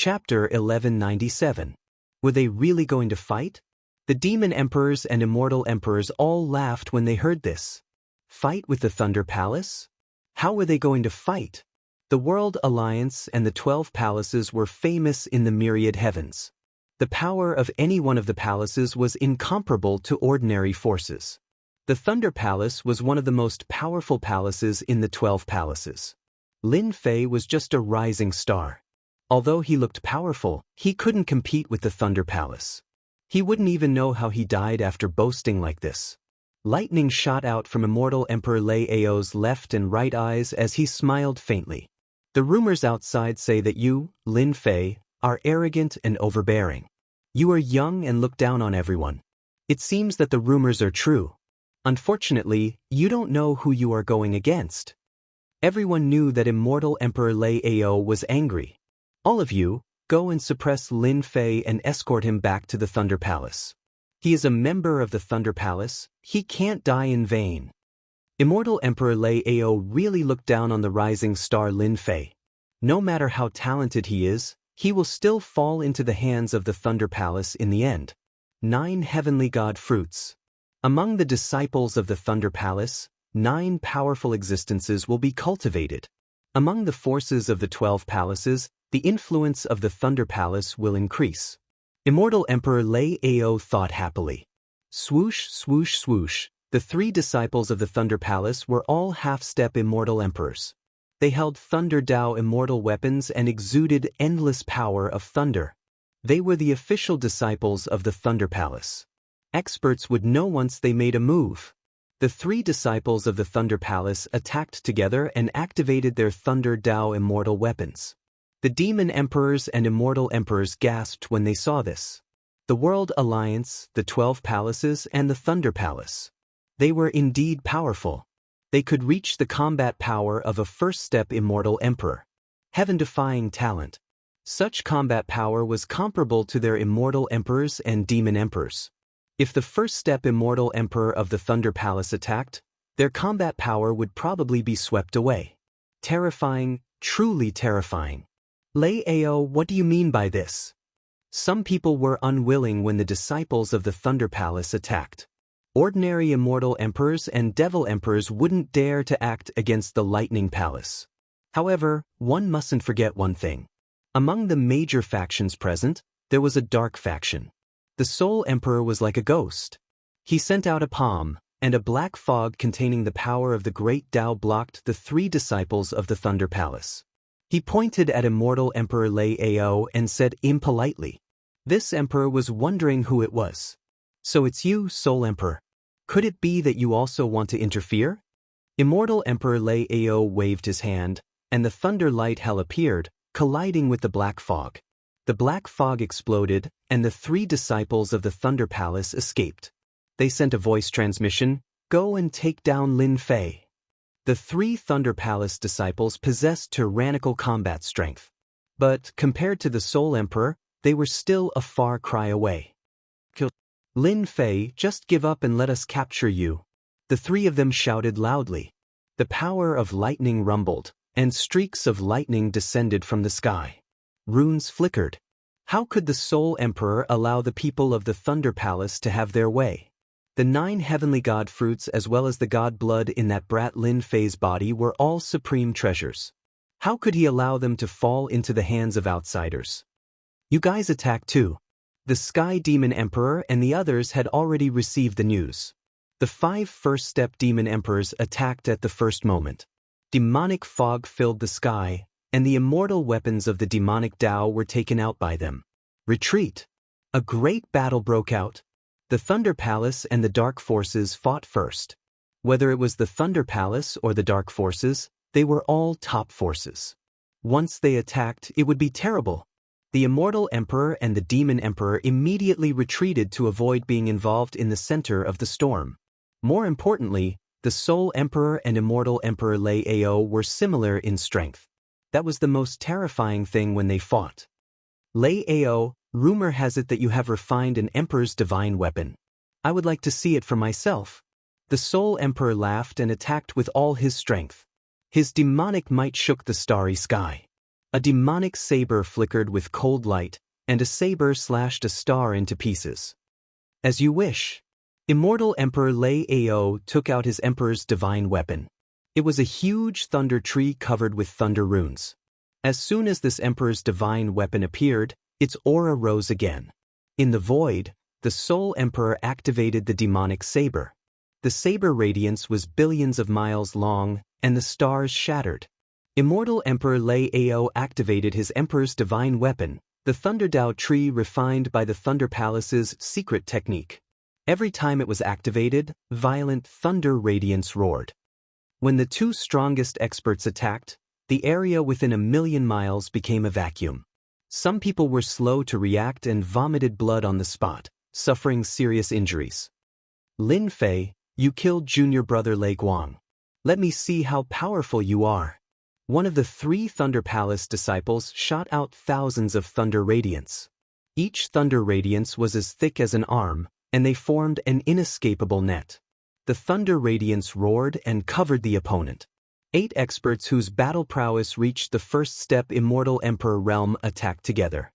Chapter 1197. Were they really going to fight? The demon emperors and immortal emperors all laughed when they heard this. Fight with the Thunder Palace? How were they going to fight? The World Alliance and the 12 palaces were famous in the myriad heavens. The power of any one of the palaces was incomparable to ordinary forces. The Thunder Palace was one of the most powerful palaces in the 12 palaces. Lin Fei was just a rising star. Although he looked powerful, he couldn't compete with the Thunder Palace. He wouldn't even know how he died after boasting like this. Lightning shot out from Immortal Emperor Lei Ao's left and right eyes as he smiled faintly. The rumors outside say that you, Lin Fei, are arrogant and overbearing. You are young and look down on everyone. It seems that the rumors are true. Unfortunately, you don't know who you are going against. Everyone knew that Immortal Emperor Lei Ao was angry. All of you, go and suppress Lin Fei and escort him back to the Thunder Palace. He is a member of the Thunder Palace. He can't die in vain. Immortal Emperor Lei Ao really looked down on the rising star Lin Fei. No matter how talented he is, he will still fall into the hands of the Thunder Palace in the end. 9 Heavenly God Fruits. Among the disciples of the Thunder Palace, 9 powerful existences will be cultivated. Among the forces of the 12 palaces, the influence of the Thunder Palace will increase. Immortal Emperor Lei Ao thought happily. Swoosh, swoosh, swoosh. The 3 disciples of the Thunder Palace were all half-step immortal emperors. They held Thunder Dao immortal weapons and exuded endless power of thunder. They were the official disciples of the Thunder Palace. Experts would know once they made a move. The 3 disciples of the Thunder Palace attacked together and activated their Thunder Dao immortal weapons. The demon emperors and immortal emperors gasped when they saw this. The World Alliance, the 12 palaces, and the Thunder Palace. They were indeed powerful. They could reach the combat power of a first-step immortal emperor. Heaven-defying talent. Such combat power was comparable to their immortal emperors and demon emperors. If the first-step immortal emperor of the Thunder Palace attacked, their combat power would probably be swept away. Terrifying, truly terrifying. Lei Ao, what do you mean by this? Some people were unwilling when the disciples of the Thunder Palace attacked. Ordinary immortal emperors and devil emperors wouldn't dare to act against the Lightning Palace. However, one mustn't forget one thing. Among the major factions present, there was a dark faction. The Soul Emperor was like a ghost. He sent out a palm, and a black fog containing the power of the great Tao blocked the 3 disciples of the Thunder Palace. He pointed at Immortal Emperor Lei Ao and said impolitely. This emperor was wondering who it was. So it's you, Soul Emperor. Could it be that you also want to interfere? Immortal Emperor Lei Ao waved his hand, and the thunder light hell appeared, colliding with the black fog. The black fog exploded, and the 3 disciples of the Thunder Palace escaped. They sent a voice transmission, "Go and take down Lin Fei." The 3 Thunder Palace disciples possessed tyrannical combat strength. But, compared to the Soul Emperor, they were still a far cry away. "Kill Lin Fei, just give up and let us capture you." The 3 of them shouted loudly. The power of lightning rumbled, and streaks of lightning descended from the sky. Runes flickered. How could the Soul Emperor allow the people of the Thunder Palace to have their way? The 9 heavenly god fruits as well as the god blood in that brat Lin Fei's body were all supreme treasures. How could he allow them to fall into the hands of outsiders? You guys attack too. The Sky Demon Emperor and the others had already received the news. The 5 first-step demon emperors attacked at the first moment. Demonic fog filled the sky, and the immortal weapons of the demonic Tao were taken out by them. Retreat! A great battle broke out. The Thunder Palace and the Dark Forces fought first. Whether it was the Thunder Palace or the Dark Forces, they were all top forces. Once they attacked, it would be terrible. The Immortal Emperor and the Demon Emperor immediately retreated to avoid being involved in the center of the storm. More importantly, the Soul Emperor and Immortal Emperor Lei Ao were similar in strength. That was the most terrifying thing when they fought. Lei Ao, rumor has it that you have refined an Emperor's divine weapon. I would like to see it for myself. The Soul Emperor laughed and attacked with all his strength. His demonic might shook the starry sky. A demonic saber flickered with cold light, and a saber slashed a star into pieces. As you wish. Immortal Emperor Lei Ao took out his emperor's divine weapon. It was a huge thunder tree covered with thunder runes. As soon as this emperor's divine weapon appeared, its aura rose again. In the void, the Soul Emperor activated the demonic saber. The saber radiance was billions of miles long, and the stars shattered. Immortal Emperor Lei Ao activated his emperor's divine weapon, the Thunder Dao tree refined by the Thunder Palace's secret technique. Every time it was activated, violent thunder radiance roared. When the two strongest experts attacked, the area within 1,000,000 miles became a vacuum. Some people were slow to react and vomited blood on the spot, suffering serious injuries. Lin Fei, you killed junior brother Lei Guang. Let me see how powerful you are. One of the 3 Thunder Palace disciples shot out thousands of thunder radiance. Each thunder radiance was as thick as an arm, and they formed an inescapable net. The thunder radiance roared and covered the opponent. 8 experts whose battle prowess reached the first step Immortal Emperor realm attacked together.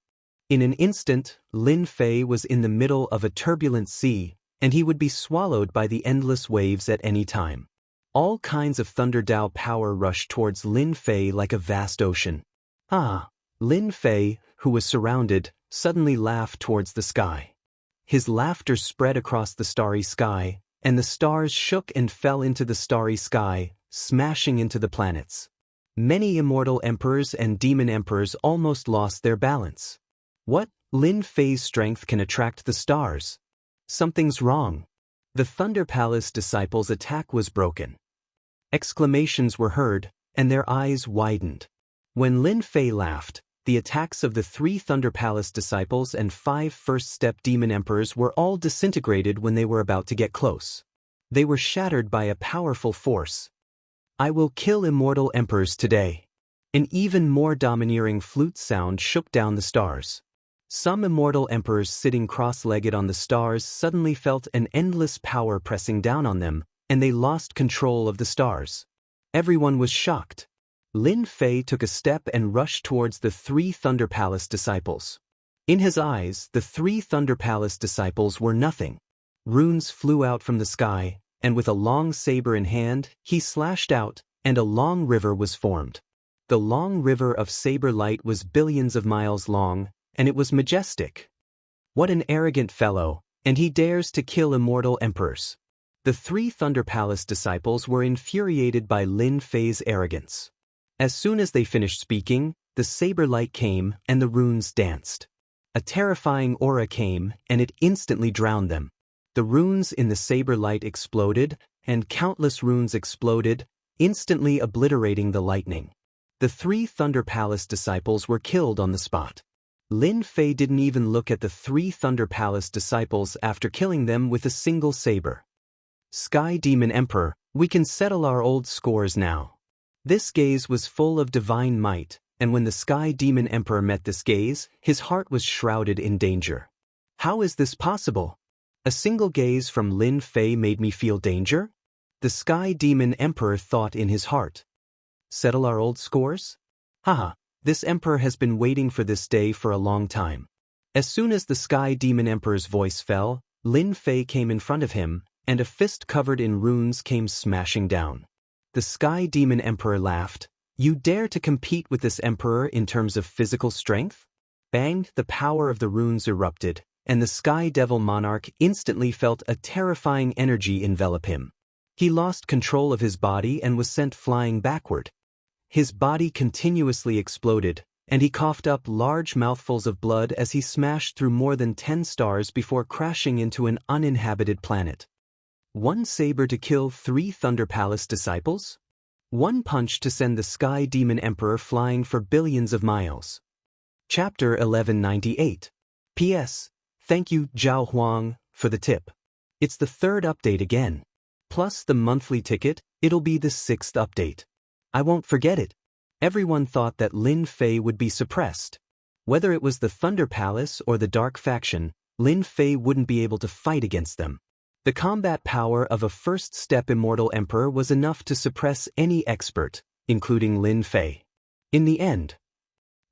In an instant, Lin Fei was in the middle of a turbulent sea, and he would be swallowed by the endless waves at any time. All kinds of Thunder Dao power rushed towards Lin Fei like a vast ocean. Lin Fei, who was surrounded, suddenly laughed towards the sky. His laughter spread across the starry sky, and the stars shook and fell into the starry sky, smashing into the planets. Many immortal emperors and demon emperors almost lost their balance. What? Lin Fei's strength can attract the stars. Something's wrong. The Thunder Palace disciples' attack was broken. Exclamations were heard, and their eyes widened. When Lin Fei laughed, the attacks of the 3 Thunder Palace disciples and 5 first-step demon emperors were all disintegrated when they were about to get close. They were shattered by a powerful force. I will kill immortal emperors today. An even more domineering flute sound shook down the stars. Some immortal emperors sitting cross-legged on the stars suddenly felt an endless power pressing down on them, and they lost control of the stars. Everyone was shocked. Lin Fei took a step and rushed towards the 3 Thunder Palace disciples. In his eyes, the 3 Thunder Palace disciples were nothing. Runes flew out from the sky, and with a long saber in hand, he slashed out, and a long river was formed. The long river of saber light was billions of miles long, and it was majestic. What an arrogant fellow, and he dares to kill immortal emperors. The 3 Thunder Palace disciples were infuriated by Lin Fei's arrogance. As soon as they finished speaking, the saber light came and the runes danced. A terrifying aura came, and it instantly drowned them. The runes in the saber light exploded, and countless runes exploded, instantly obliterating the lightning. The 3 Thunder Palace disciples were killed on the spot. Lin Fei didn't even look at the 3 Thunder Palace disciples after killing them with a single saber. Sky Demon Emperor, we can settle our old scores now. This gaze was full of divine might, and when the Sky Demon Emperor met this gaze, his heart was shrouded in danger. How is this possible? A single gaze from Lin Fei made me feel danger? The Sky Demon Emperor thought in his heart. Settle our old scores? Haha. This emperor has been waiting for this day for a long time. As soon as the Sky Demon Emperor's voice fell, Lin Fei came in front of him, and a fist covered in runes came smashing down. The Sky Demon Emperor laughed. You dare to compete with this emperor in terms of physical strength? Bang! The power of the runes erupted, and the Sky Devil Monarch instantly felt a terrifying energy envelop him. He lost control of his body and was sent flying backward. His body continuously exploded, and he coughed up large mouthfuls of blood as he smashed through more than 10 stars before crashing into an uninhabited planet. 1 saber to kill 3 Thunder Palace disciples? 1 punch to send the Sky Demon Emperor flying for billions of miles. Chapter 1198. P.S. Thank you, Zhao Huang, for the tip. It's the 3rd update again. Plus the monthly ticket, it'll be the 6th update. I won't forget it. Everyone thought that Lin Fei would be suppressed. Whether it was the Thunder Palace or the Dark Faction, Lin Fei wouldn't be able to fight against them. The combat power of a first-step Immortal Emperor was enough to suppress any expert, including Lin Fei. In the end,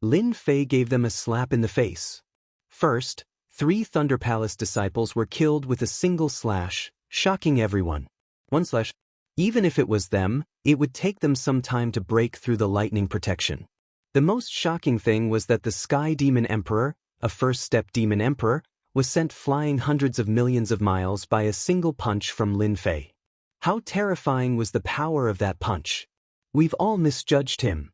Lin Fei gave them a slap in the face. First, 3 Thunder Palace disciples were killed with a single slash, shocking everyone. One slash. Even if it was them, it would take them some time to break through the lightning protection. The most shocking thing was that the Sky Demon Emperor, a first-step demon emperor, was sent flying hundreds of millions of miles by a single punch from Lin Fei. How terrifying was the power of that punch? We've all misjudged him.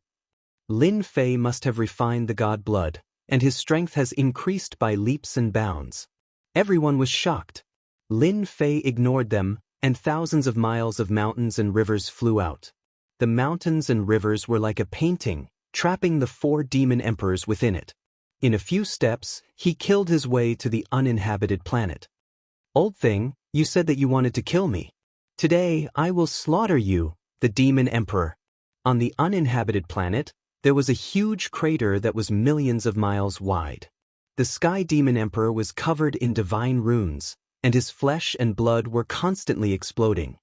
Lin Fei must have refined the god blood, and his strength has increased by leaps and bounds. Everyone was shocked. Lin Fei ignored them, and thousands of miles of mountains and rivers flew out. The mountains and rivers were like a painting, trapping the 4 demon emperors within it. In a few steps, he killed his way to the uninhabited planet. Old thing, you said that you wanted to kill me. Today, I will slaughter you, the demon emperor. On the uninhabited planet, there was a huge crater that was millions of miles wide. The Sky Demon Emperor was covered in divine runes, and his flesh and blood were constantly exploding.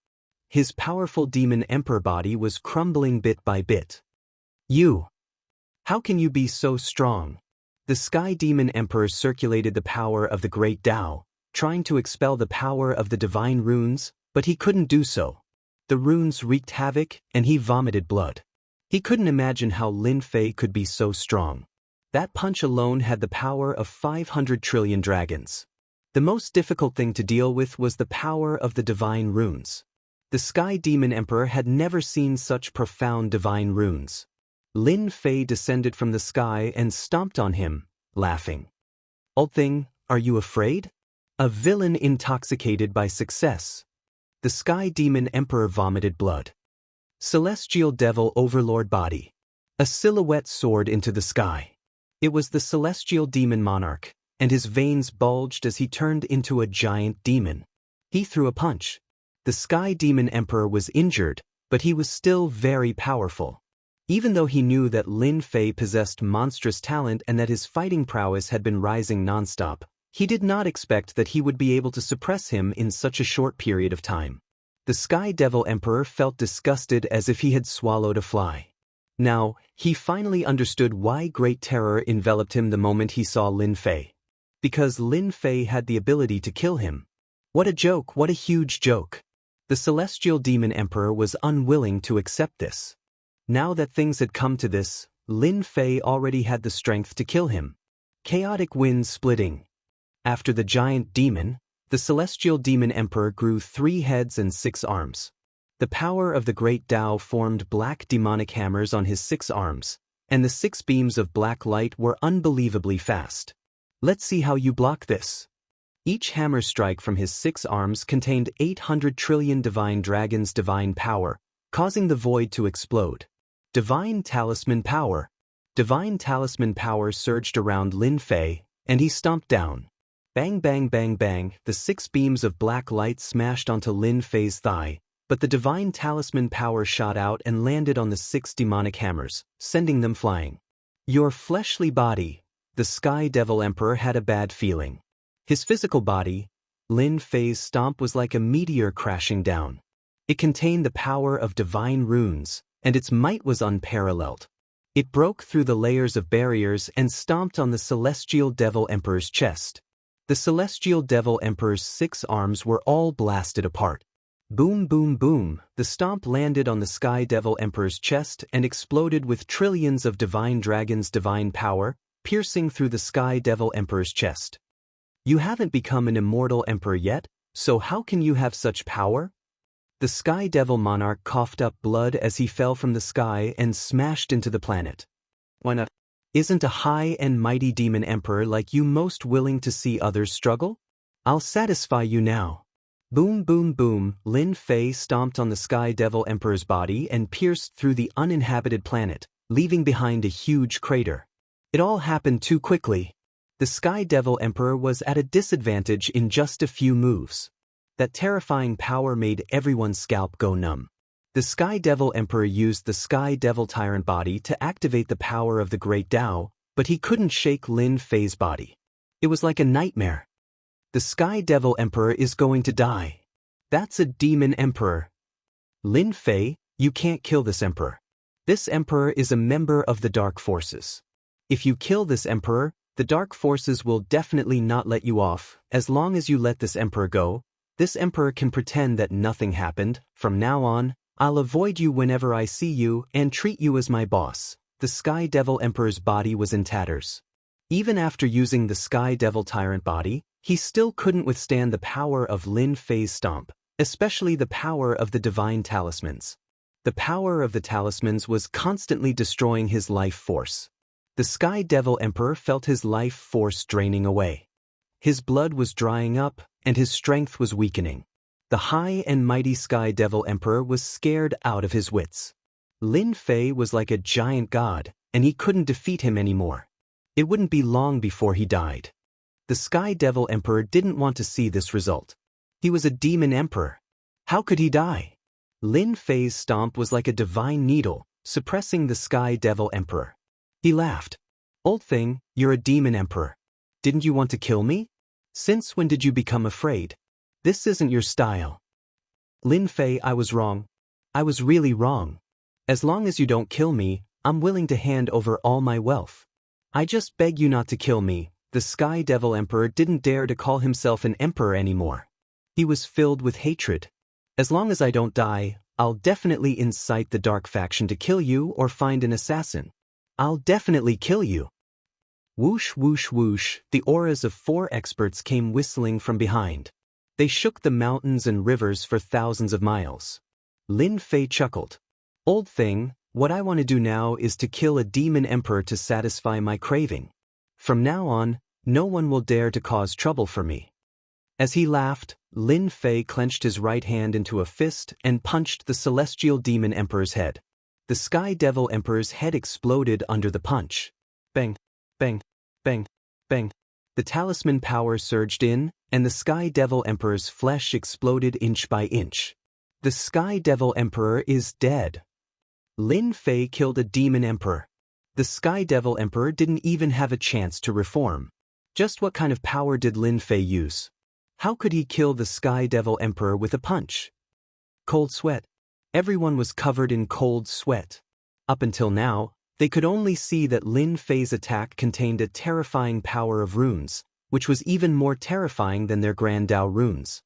His powerful demon emperor body was crumbling bit by bit. You! How can you be so strong? The Sky Demon Emperor circulated the power of the Great Tao, trying to expel the power of the divine runes, but he couldn't do so. The runes wreaked havoc, and he vomited blood. He couldn't imagine how Lin Fei could be so strong. That punch alone had the power of 500 trillion dragons. The most difficult thing to deal with was the power of the divine runes. The Sky Demon Emperor had never seen such profound divine runes. Lin Fei descended from the sky and stomped on him, laughing. Old thing, are you afraid? A villain intoxicated by success. The Sky Demon Emperor vomited blood. Celestial Devil Overlord Body. A silhouette soared into the sky. It was the Celestial Demon Monarch, and his veins bulged as he turned into a giant demon. He threw a punch. The Sky Demon Emperor was injured, but he was still very powerful. Even though he knew that Lin Fei possessed monstrous talent and that his fighting prowess had been rising nonstop, he did not expect that he would be able to suppress him in such a short period of time. The Sky Devil Emperor felt disgusted as if he had swallowed a fly. Now, he finally understood why great terror enveloped him the moment he saw Lin Fei. Because Lin Fei had the ability to kill him. What a joke, what a huge joke. The Celestial Demon Emperor was unwilling to accept this. Now that things had come to this, Lin Fei already had the strength to kill him. Chaotic wind splitting. After the giant demon, the Celestial Demon Emperor grew 3 heads and 6 arms. The power of the Great Tao formed black demonic hammers on his 6 arms, and the 6 beams of black light were unbelievably fast. Let's see how you block this. Each hammer strike from his 6 arms contained 800 trillion divine dragons' divine power, causing the void to explode. Divine Talisman Power. Divine Talisman Power surged around Lin Fei, and he stomped down. Bang bang bang bang, the 6 beams of black light smashed onto Lin Fei's thigh, but the Divine Talisman Power shot out and landed on the 6 demonic hammers, sending them flying. Your fleshly body. The Sky Devil Emperor had a bad feeling. His physical body, Lin Fei's stomp, was like a meteor crashing down. It contained the power of divine runes, and its might was unparalleled. It broke through the layers of barriers and stomped on the Celestial Devil Emperor's chest. The Celestial Devil Emperor's 6 arms were all blasted apart. Boom boom boom, the stomp landed on the Sky Devil Emperor's chest and exploded with trillions of divine dragons' divine power, piercing through the Sky Devil Emperor's chest. You haven't become an immortal emperor yet, so how can you have such power? The Sky Devil Monarch coughed up blood as he fell from the sky and smashed into the planet. Why not? Isn't a high and mighty demon emperor like you most willing to see others struggle? I'll satisfy you now. Boom boom boom, Lin Fei stomped on the Sky Devil Emperor's body and pierced through the uninhabited planet, leaving behind a huge crater. It all happened too quickly. The Sky Devil Emperor was at a disadvantage in just a few moves. That terrifying power made everyone's scalp go numb. The Sky Devil Emperor used the Sky Devil Tyrant body to activate the power of the Great Tao, but he couldn't shake Lin Fei's body. It was like a nightmare. The Sky Devil Emperor is going to die. That's a demon emperor. Lin Fei, you can't kill this emperor. This emperor is a member of the dark forces. If you kill this emperor, the dark forces will definitely not let you off. As long as you let this emperor go, this emperor can pretend that nothing happened. From now on, I'll avoid you whenever I see you and treat you as my boss. The Sky Devil Emperor's body was in tatters. Even after using the Sky Devil Tyrant body, he still couldn't withstand the power of Lin Fei's stomp, especially the power of the divine talismans. The power of the talismans was constantly destroying his life force. The Sky Devil Emperor felt his life force draining away. His blood was drying up, and his strength was weakening. The high and mighty Sky Devil Emperor was scared out of his wits. Lin Fei was like a giant god, and he couldn't defeat him anymore. It wouldn't be long before he died. The Sky Devil Emperor didn't want to see this result. He was a demon emperor. How could he die? Lin Fei's stomp was like a divine needle, suppressing the Sky Devil Emperor. He laughed. "Old thing, you're a demon emperor. Didn't you want to kill me? Since when did you become afraid? This isn't your style." "Lin Fei, I was wrong. I was really wrong. As long as you don't kill me, I'm willing to hand over all my wealth. I just beg you not to kill me." The Sky Devil Emperor didn't dare to call himself an emperor anymore. He was filled with hatred. "As long as I don't die, I'll definitely incite the dark faction to kill you or find an assassin. I'll definitely kill you." Whoosh, whoosh, whoosh, the auras of 4 experts came whistling from behind. They shook the mountains and rivers for thousands of miles. Lin Fei chuckled. "Old thing, what I want to do now is to kill a demon emperor to satisfy my craving. From now on, no one will dare to cause trouble for me." As he laughed, Lin Fei clenched his right hand into a fist and punched the celestial demon emperor's head. The Sky Devil Emperor's head exploded under the punch. Bang, bang, bang, bang. The talisman power surged in, and the Sky Devil Emperor's flesh exploded inch by inch. The Sky Devil Emperor is dead. Lin Fei killed a demon emperor. The Sky Devil Emperor didn't even have a chance to reform. Just what kind of power did Lin Fei use? How could he kill the Sky Devil Emperor with a punch? Cold sweat. Everyone was covered in cold sweat. Up until now, they could only see that Lin Fei's attack contained a terrifying power of runes, which was even more terrifying than their Grand Dao runes.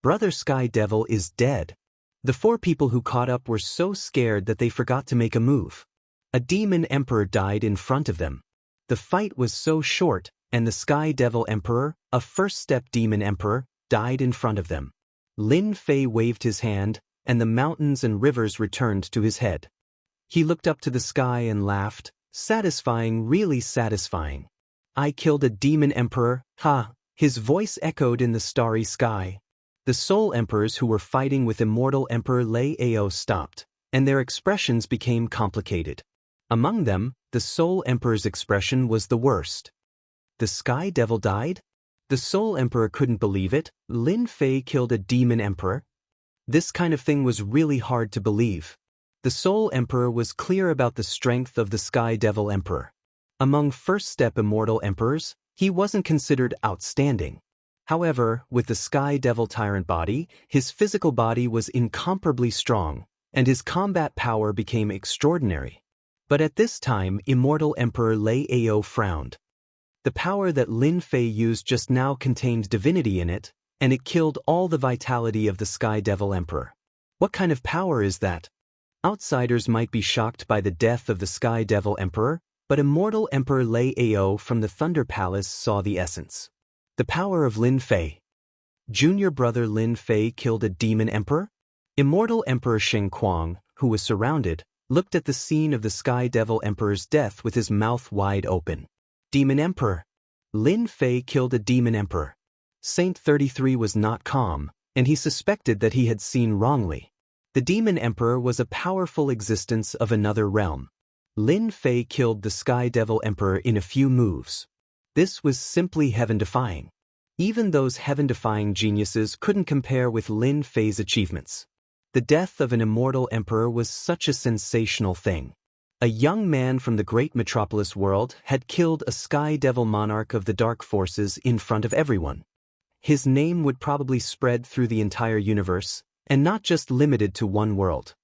Brother Sky Devil is dead. The 4 people who caught up were so scared that they forgot to make a move. A demon emperor died in front of them. The fight was so short, and the Sky Devil Emperor, a first-step demon emperor, died in front of them. Lin Fei waved his hand, and the mountains and rivers returned to his head. He looked up to the sky and laughed, satisfying, really satisfying. "I killed a demon emperor, ha!" His voice echoed in the starry sky. The soul emperors who were fighting with immortal Emperor Lei Ao stopped, and their expressions became complicated. Among them, the Soul Emperor's expression was the worst. The Sky Devil died? The Soul Emperor couldn't believe it. Lin Fei killed a demon emperor? This kind of thing was really hard to believe. The Soul Emperor was clear about the strength of the Sky Devil Emperor. Among first-step immortal emperors, he wasn't considered outstanding. However, with the Sky Devil Tyrant body, his physical body was incomparably strong, and his combat power became extraordinary. But at this time, immortal Emperor Lei Ao frowned. The power that Lin Fei used just now contained divinity in it, and it killed all the vitality of the Sky Devil Emperor. What kind of power is that? Outsiders might be shocked by the death of the Sky Devil Emperor, but immortal Emperor Lei Ao from the Thunder Palace saw the essence. The power of Lin Fei. Junior brother Lin Fei killed a demon emperor? Immortal Emperor Sheng Kuang, who was surrounded, looked at the scene of the Sky Devil Emperor's death with his mouth wide open. Demon Emperor. Lin Fei killed a demon emperor. Saint 33 was not calm, and he suspected that he had seen wrongly. The demon emperor was a powerful existence of another realm. Lin Fei killed the Sky Devil Emperor in a few moves. This was simply heaven-defying. Even those heaven-defying geniuses couldn't compare with Lin Fei's achievements. The death of an immortal emperor was such a sensational thing. A young man from the great metropolis world had killed a Sky Devil monarch of the dark forces in front of everyone. His name would probably spread through the entire universe, and not just limited to one world.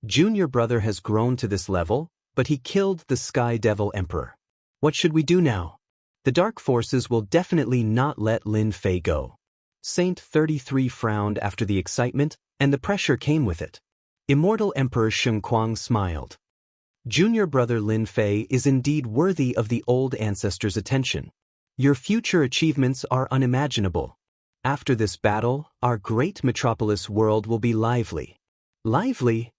Junior brother has grown to this level, but he killed the Sky Devil Emperor. What should we do now? The dark forces will definitely not let Lin Fei go. Saint 33 frowned after the excitement, and the pressure came with it. Immortal Emperor Sheng Kuang smiled. Junior brother Lin Fei is indeed worthy of the old ancestors' attention. Your future achievements are unimaginable. After this battle, our great metropolis world will be lively. Lively?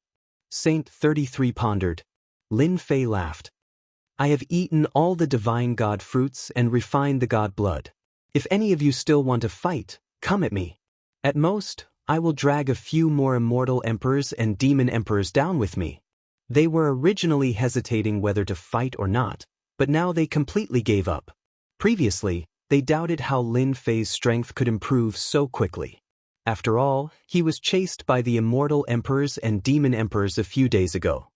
Saint 33 pondered. Lin Fei laughed. I have eaten all the divine god fruits and refined the god blood. If any of you still want to fight, come at me. At most, I will drag a few more immortal emperors and demon emperors down with me. They were originally hesitating whether to fight or not, but now they completely gave up. Previously, they doubted how Lin Fei's strength could improve so quickly. After all, he was chased by the immortal emperors and demon emperors a few days ago.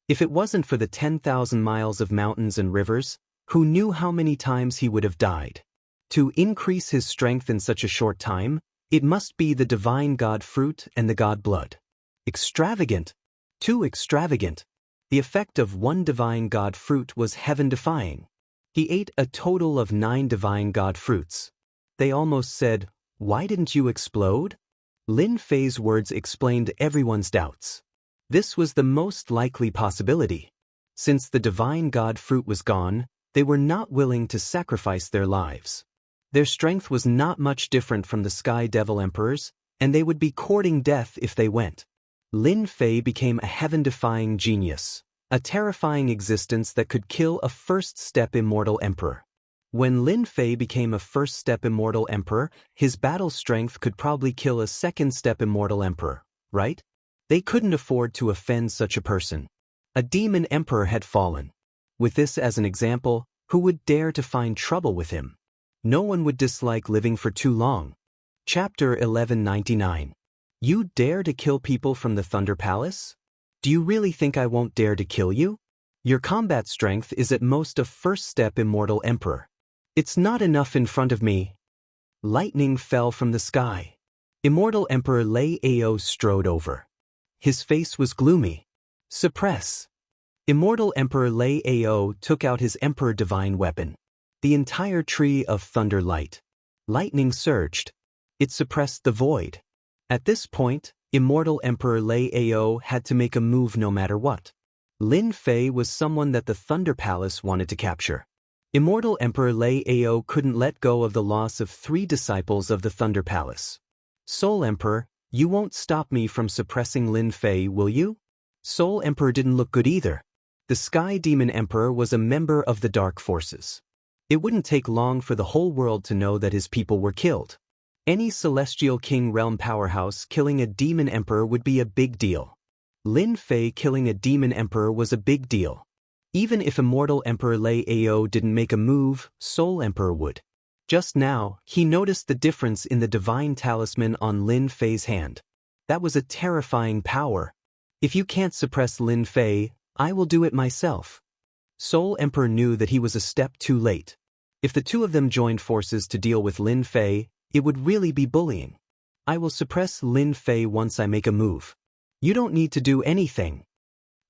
If it wasn't for the 10,000 miles of mountains and rivers, who knew how many times he would have died? To increase his strength in such a short time, it must be the divine god fruit and the god blood. Extravagant. Too extravagant. The effect of one divine god fruit was heaven-defying. He ate a total of 9 divine god fruits. They almost said, "Why didn't you explode?" Lin Fei's words explained everyone's doubts. This was the most likely possibility. Since the divine god fruit was gone, they were not willing to sacrifice their lives. Their strength was not much different from the Sky Devil Emperors, and they would be courting death if they went. Lin Fei became a heaven-defying genius, a terrifying existence that could kill a first-step immortal emperor. When Lin Fei became a first-step immortal emperor, his battle strength could probably kill a second-step immortal emperor, right? They couldn't afford to offend such a person. A demon emperor had fallen. With this as an example, who would dare to find trouble with him? No one would dislike living for too long. Chapter 1199. You dare to kill people from the Thunder Palace? Do you really think I won't dare to kill you? Your combat strength is at most a first-step immortal emperor. It's not enough in front of me. Lightning fell from the sky. Immortal Emperor Lei Ao strode over. His face was gloomy. Suppress. Immortal Emperor Lei Ao took out his Emperor Divine weapon. The entire tree of thunder light. Lightning surged. It suppressed the void. At this point, Immortal Emperor Lei Ao had to make a move no matter what. Lin Fei was someone that the Thunder Palace wanted to capture. Immortal Emperor Lei Ao couldn't let go of the loss of 3 disciples of the Thunder Palace. Soul Emperor, you won't stop me from suppressing Lin Fei, will you? Soul Emperor didn't look good either. The Sky Demon Emperor was a member of the Dark Forces. It wouldn't take long for the whole world to know that his people were killed. Any Celestial King Realm powerhouse killing a Demon Emperor would be a big deal. Lin Fei killing a Demon Emperor was a big deal. Even if Immortal Emperor Lei Ao didn't make a move, Soul Emperor would. Just now, he noticed the difference in the divine talisman on Lin Fei's hand. That was a terrifying power. If you can't suppress Lin Fei, I will do it myself. Soul Emperor knew that he was a step too late. If the two of them joined forces to deal with Lin Fei, it would really be bullying. I will suppress Lin Fei once I make a move. You don't need to do anything.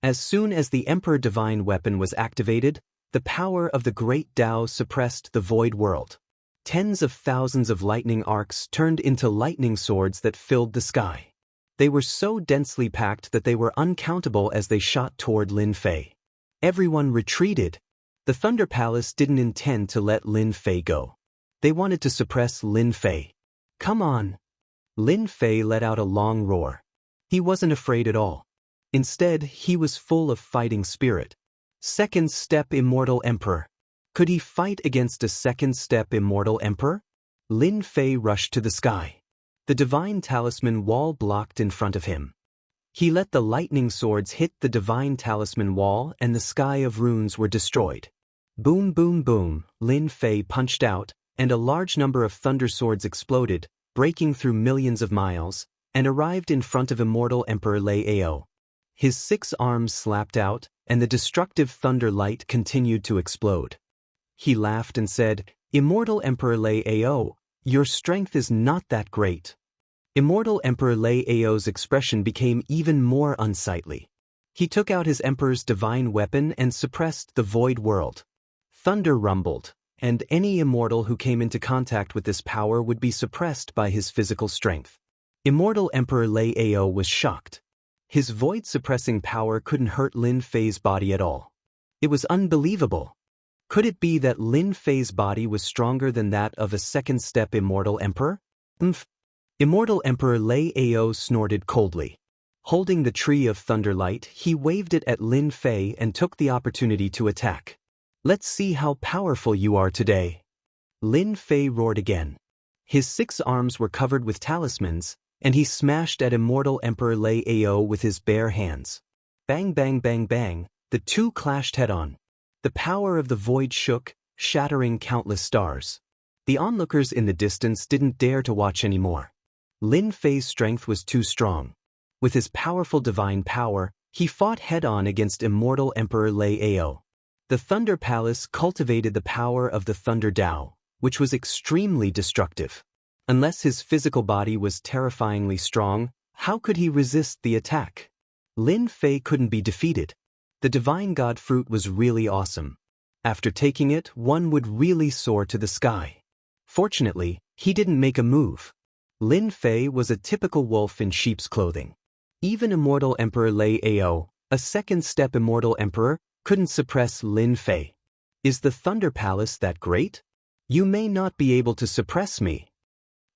As soon as the Emperor Divine weapon was activated, the power of the Great Tao suppressed the void world. Tens of thousands of lightning arcs turned into lightning swords that filled the sky. They were so densely packed that they were uncountable as they shot toward Lin Fei. Everyone retreated. The Thunder Palace didn't intend to let Lin Fei go. They wanted to suppress Lin Fei. Come on. Lin Fei let out a long roar. He wasn't afraid at all. Instead, he was full of fighting spirit. Second step Immortal Emperor. Could he fight against a second-step Immortal Emperor? Lin Fei rushed to the sky. The divine talisman wall blocked in front of him. He let the lightning swords hit the divine talisman wall and the sky of runes were destroyed. Boom boom boom, Lin Fei punched out, and a large number of thunder swords exploded, breaking through millions of miles, and arrived in front of Immortal Emperor Lei Ao. His 6 arms slapped out, and the destructive thunder light continued to explode. He laughed and said, Immortal Emperor Lei Ao, your strength is not that great. Immortal Emperor Lei Ao's expression became even more unsightly. He took out his Emperor's divine weapon and suppressed the void world. thunder rumbled, and any immortal who came into contact with this power would be suppressed by his physical strength. Immortal Emperor Lei Ao was shocked. His void-suppressing power couldn't hurt Lin Fei's body at all. It was unbelievable. Could it be that Lin Fei's body was stronger than that of a second-step Immortal Emperor? Immortal Emperor Lei Ao snorted coldly. Holding the Tree of Thunderlight, he waved it at Lin Fei and took the opportunity to attack. "Let's see how powerful you are today." Lin Fei roared again. His 6 arms were covered with talismans, and he smashed at Immortal Emperor Lei Ao with his bare hands. Bang bang bang bang, the two clashed head-on. The power of the void shook, shattering countless stars. The onlookers in the distance didn't dare to watch anymore. Lin Fei's strength was too strong. With his powerful divine power, he fought head-on against Immortal Emperor Lei Ao. The Thunder Palace cultivated the power of the Thunder Tao, which was extremely destructive. Unless his physical body was terrifyingly strong, how could he resist the attack? Lin Fei couldn't be defeated. The Divine God Fruit was really awesome. After taking it, one would really soar to the sky. Fortunately, he didn't make a move. Lin Fei was a typical wolf in sheep's clothing. Even Immortal Emperor Lei Ao, a second-step Immortal Emperor, couldn't suppress Lin Fei. Is the Thunder Palace that great? You may not be able to suppress me.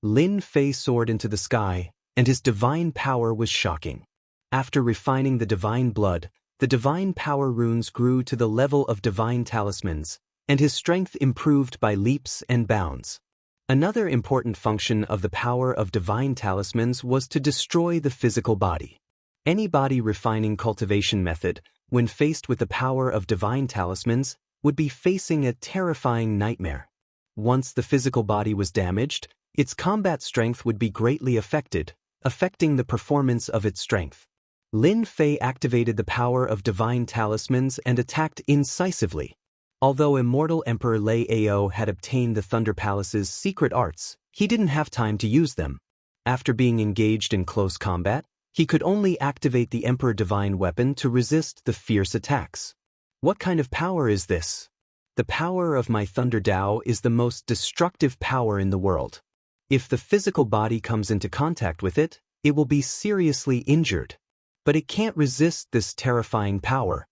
Lin Fei soared into the sky, and his divine power was shocking. After refining the divine blood, the divine power runes grew to the level of divine talismans, and his strength improved by leaps and bounds. Another important function of the power of divine talismans was to destroy the physical body. Any body-refining cultivation method, when faced with the power of divine talismans, would be facing a terrifying nightmare. Once the physical body was damaged, its combat strength would be greatly affected, affecting the performance of its strength. Lin Fei activated the power of divine talismans and attacked incisively. Although Immortal Emperor Lei Ao had obtained the Thunder Palace's secret arts, he didn't have time to use them. After being engaged in close combat, he could only activate the Emperor Divine Weapon to resist the fierce attacks. What kind of power is this? The power of my Thunder Tao is the most destructive power in the world. If the physical body comes into contact with it, it will be seriously injured. But it can't resist this terrifying power.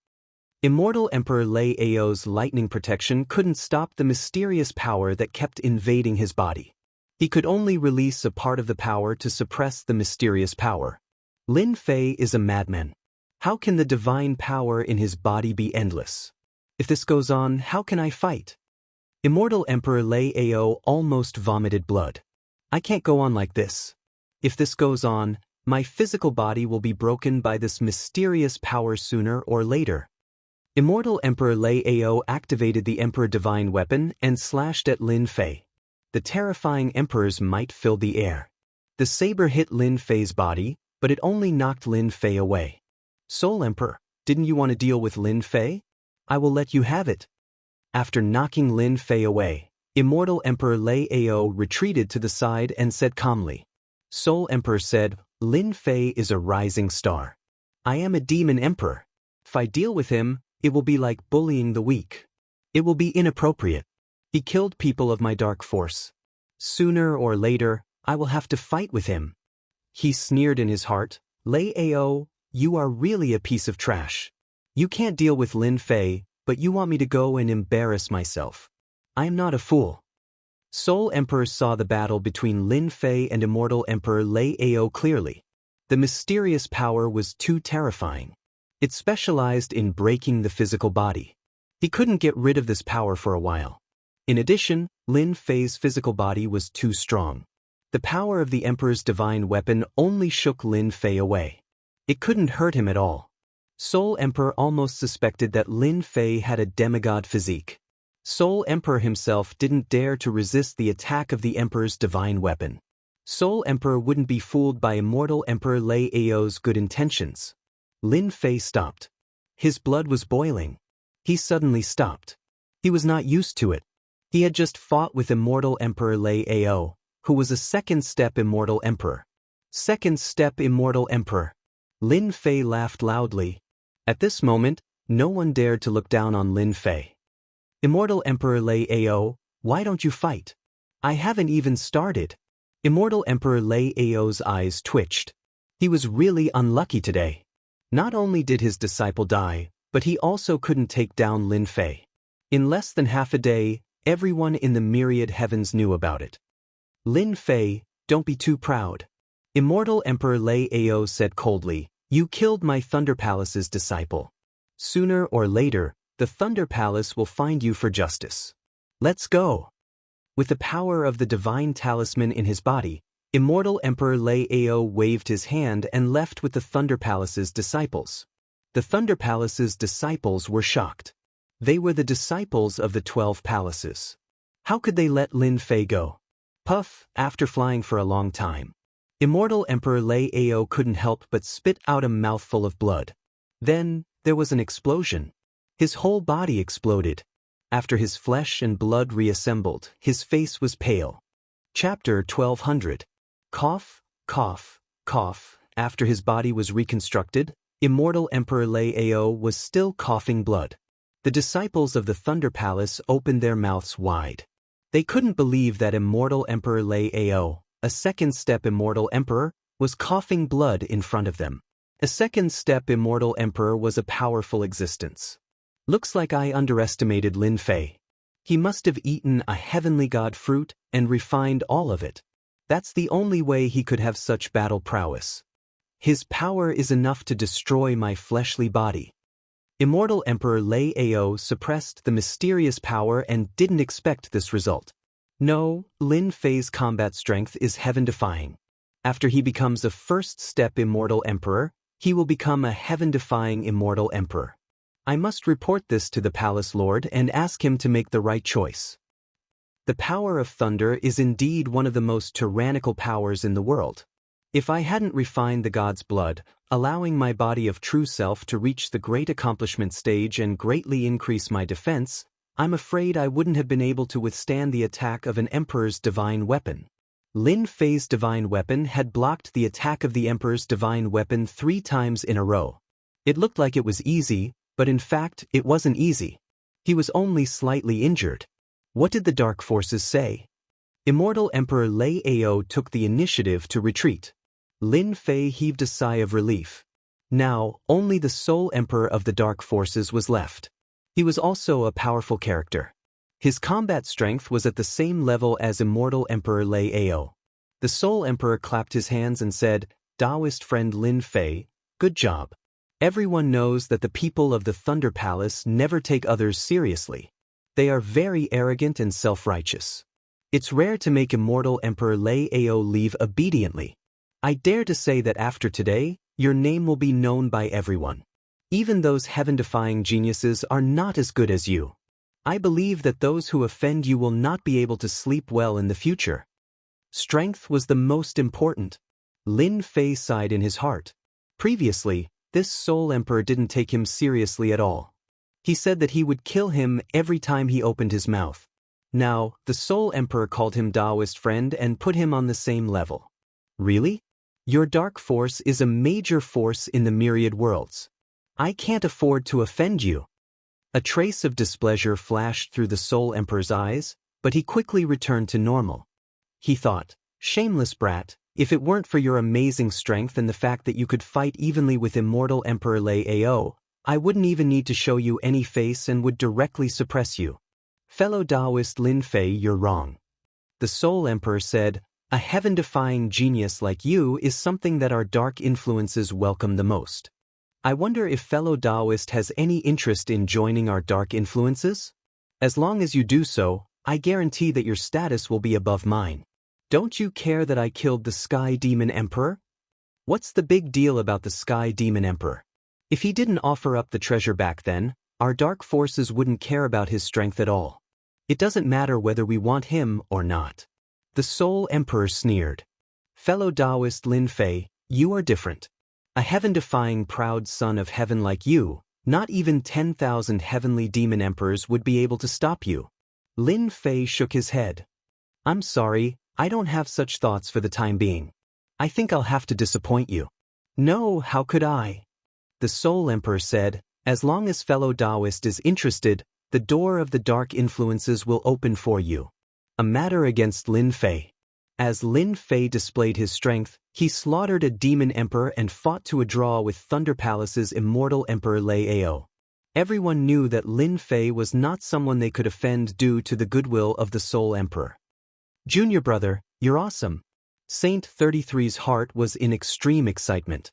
Immortal Emperor Lei Ao's lightning protection couldn't stop the mysterious power that kept invading his body. He could only release a part of the power to suppress the mysterious power. Lin Fei is a madman. How can the divine power in his body be endless? If this goes on, how can I fight? Immortal Emperor Lei Ao almost vomited blood. I can't go on like this. If this goes on, my physical body will be broken by this mysterious power sooner or later. Immortal Emperor Lei Ao activated the Emperor Divine Weapon and slashed at Lin Fei. The terrifying emperor's might filled the air. The saber hit Lin Fei's body, but it only knocked Lin Fei away. Soul Emperor, didn't you want to deal with Lin Fei? I will let you have it. After knocking Lin Fei away, Immortal Emperor Lei Ao retreated to the side and said calmly. Soul Emperor said, Lin Fei is a rising star. I am a demon emperor. If I deal with him, it will be like bullying the weak. It will be inappropriate. He killed people of my dark force. Sooner or later, I will have to fight with him. He sneered in his heart, Lei Ao, you are really a piece of trash. You can't deal with Lin Fei, but you want me to go and embarrass myself. I am not a fool. Soul Emperor saw the battle between Lin Fei and Immortal Emperor Lei Ao clearly. The mysterious power was too terrifying. It specialized in breaking the physical body. He couldn't get rid of this power for a while. In addition, Lin Fei's physical body was too strong. The power of the Emperor's divine weapon only shook Lin Fei away. It couldn't hurt him at all. Soul Emperor almost suspected that Lin Fei had a demigod physique. Soul Emperor himself didn't dare to resist the attack of the Emperor's divine weapon. Soul Emperor wouldn't be fooled by Immortal Emperor Lei Ao's good intentions. Lin Fei stopped. His blood was boiling. He suddenly stopped. He was not used to it. He had just fought with Immortal Emperor Lei Ao, who was a second-step Immortal Emperor. Second-step Immortal Emperor. Lin Fei laughed loudly. At this moment, no one dared to look down on Lin Fei. Immortal Emperor Lei Ao, why don't you fight? I haven't even started. Immortal Emperor Lei Ao's eyes twitched. He was really unlucky today. Not only did his disciple die, but he also couldn't take down Lin Fei. In less than half a day, everyone in the myriad heavens knew about it. Lin Fei, don't be too proud. Immortal Emperor Lei Ao said coldly, you killed my Thunder Palace's disciple. Sooner or later, the Thunder Palace will find you for justice. Let's go. With the power of the divine talisman in his body, Immortal Emperor Lei Ao waved his hand and left with the Thunder Palace's disciples. The Thunder Palace's disciples were shocked. They were the disciples of the 12 palaces. How could they let Lin Fei go? Puff, after flying for a long time. Immortal Emperor Lei Ao couldn't help but spit out a mouthful of blood. Then, there was an explosion. His whole body exploded. After his flesh and blood reassembled, his face was pale. Chapter 1200. Cough, cough, cough. After his body was reconstructed, Immortal Emperor Lei Ao was still coughing blood. The disciples of the Thunder Palace opened their mouths wide. They couldn't believe that Immortal Emperor Lei Ao, a second-step Immortal Emperor, was coughing blood in front of them. A second-step Immortal Emperor was a powerful existence. Looks like I underestimated Lin Fei. He must have eaten a heavenly god fruit and refined all of it. That's the only way he could have such battle prowess. His power is enough to destroy my fleshly body. Immortal Emperor Lei Ao suppressed the mysterious power and didn't expect this result. No, Lin Fei's combat strength is heaven-defying. After he becomes a first-step Immortal Emperor, he will become a heaven-defying Immortal Emperor. I must report this to the Palace Lord and ask him to make the right choice. The power of thunder is indeed one of the most tyrannical powers in the world. If I hadn't refined the god's blood, allowing my body of true self to reach the great accomplishment stage and greatly increase my defense, I'm afraid I wouldn't have been able to withstand the attack of an emperor's divine weapon. Lin Fei's divine weapon had blocked the attack of the emperor's divine weapon 3 times in a row. It looked like it was easy, but in fact, it wasn't easy. He was only slightly injured. What did the dark forces say? Immortal Emperor Lei Ao took the initiative to retreat. Lin Fei heaved a sigh of relief. Now, only the sole emperor of the dark forces was left. He was also a powerful character. His combat strength was at the same level as Immortal Emperor Lei Ao. The sole emperor clapped his hands and said, Taoist friend Lin Fei, good job. Everyone knows that the people of the Thunder Palace never take others seriously. They are very arrogant and self-righteous. It's rare to make Immortal Emperor Lei Ao leave obediently. I dare to say that after today, your name will be known by everyone. Even those heaven-defying geniuses are not as good as you. I believe that those who offend you will not be able to sleep well in the future. Strength was the most important. Lin Fei sighed in his heart. Previously, this sole emperor didn't take him seriously at all. He said that he would kill him every time he opened his mouth. Now, the sole emperor called him Taoist friend and put him on the same level. Really? Your dark force is a major force in the myriad worlds. I can't afford to offend you. A trace of displeasure flashed through the sole emperor's eyes, but he quickly returned to normal. He thought, shameless brat, if it weren't for your amazing strength and the fact that you could fight evenly with Immortal Emperor Lei Ao, I wouldn't even need to show you any face and would directly suppress you. Fellow Taoist Lin Fei, you're wrong. The sole emperor said, a heaven-defying genius like you is something that our dark influences welcome the most. I wonder if fellow Taoist has any interest in joining our dark influences? As long as you do so, I guarantee that your status will be above mine. Don't you care that I killed the Sky Demon Emperor? What's the big deal about the Sky Demon Emperor? If he didn't offer up the treasure back then, our dark forces wouldn't care about his strength at all. It doesn't matter whether we want him or not. The sole emperor sneered. Fellow Taoist Lin Fei, you are different. A heaven-defying proud son of heaven like you, not even 10,000 heavenly demon emperors would be able to stop you. Lin Fei shook his head. I'm sorry, I don't have such thoughts for the time being. I think I'll have to disappoint you. No, how could I? The sole emperor said, as long as fellow Taoist is interested, the door of the dark influences will open for you. A matter against Lin Fei. As Lin Fei displayed his strength, he slaughtered a demon emperor and fought to a draw with Thunder Palace's immortal emperor Lei Ao. Everyone knew that Lin Fei was not someone they could offend due to the goodwill of the Soul Emperor. Junior brother, you're awesome. Saint 33's heart was in extreme excitement.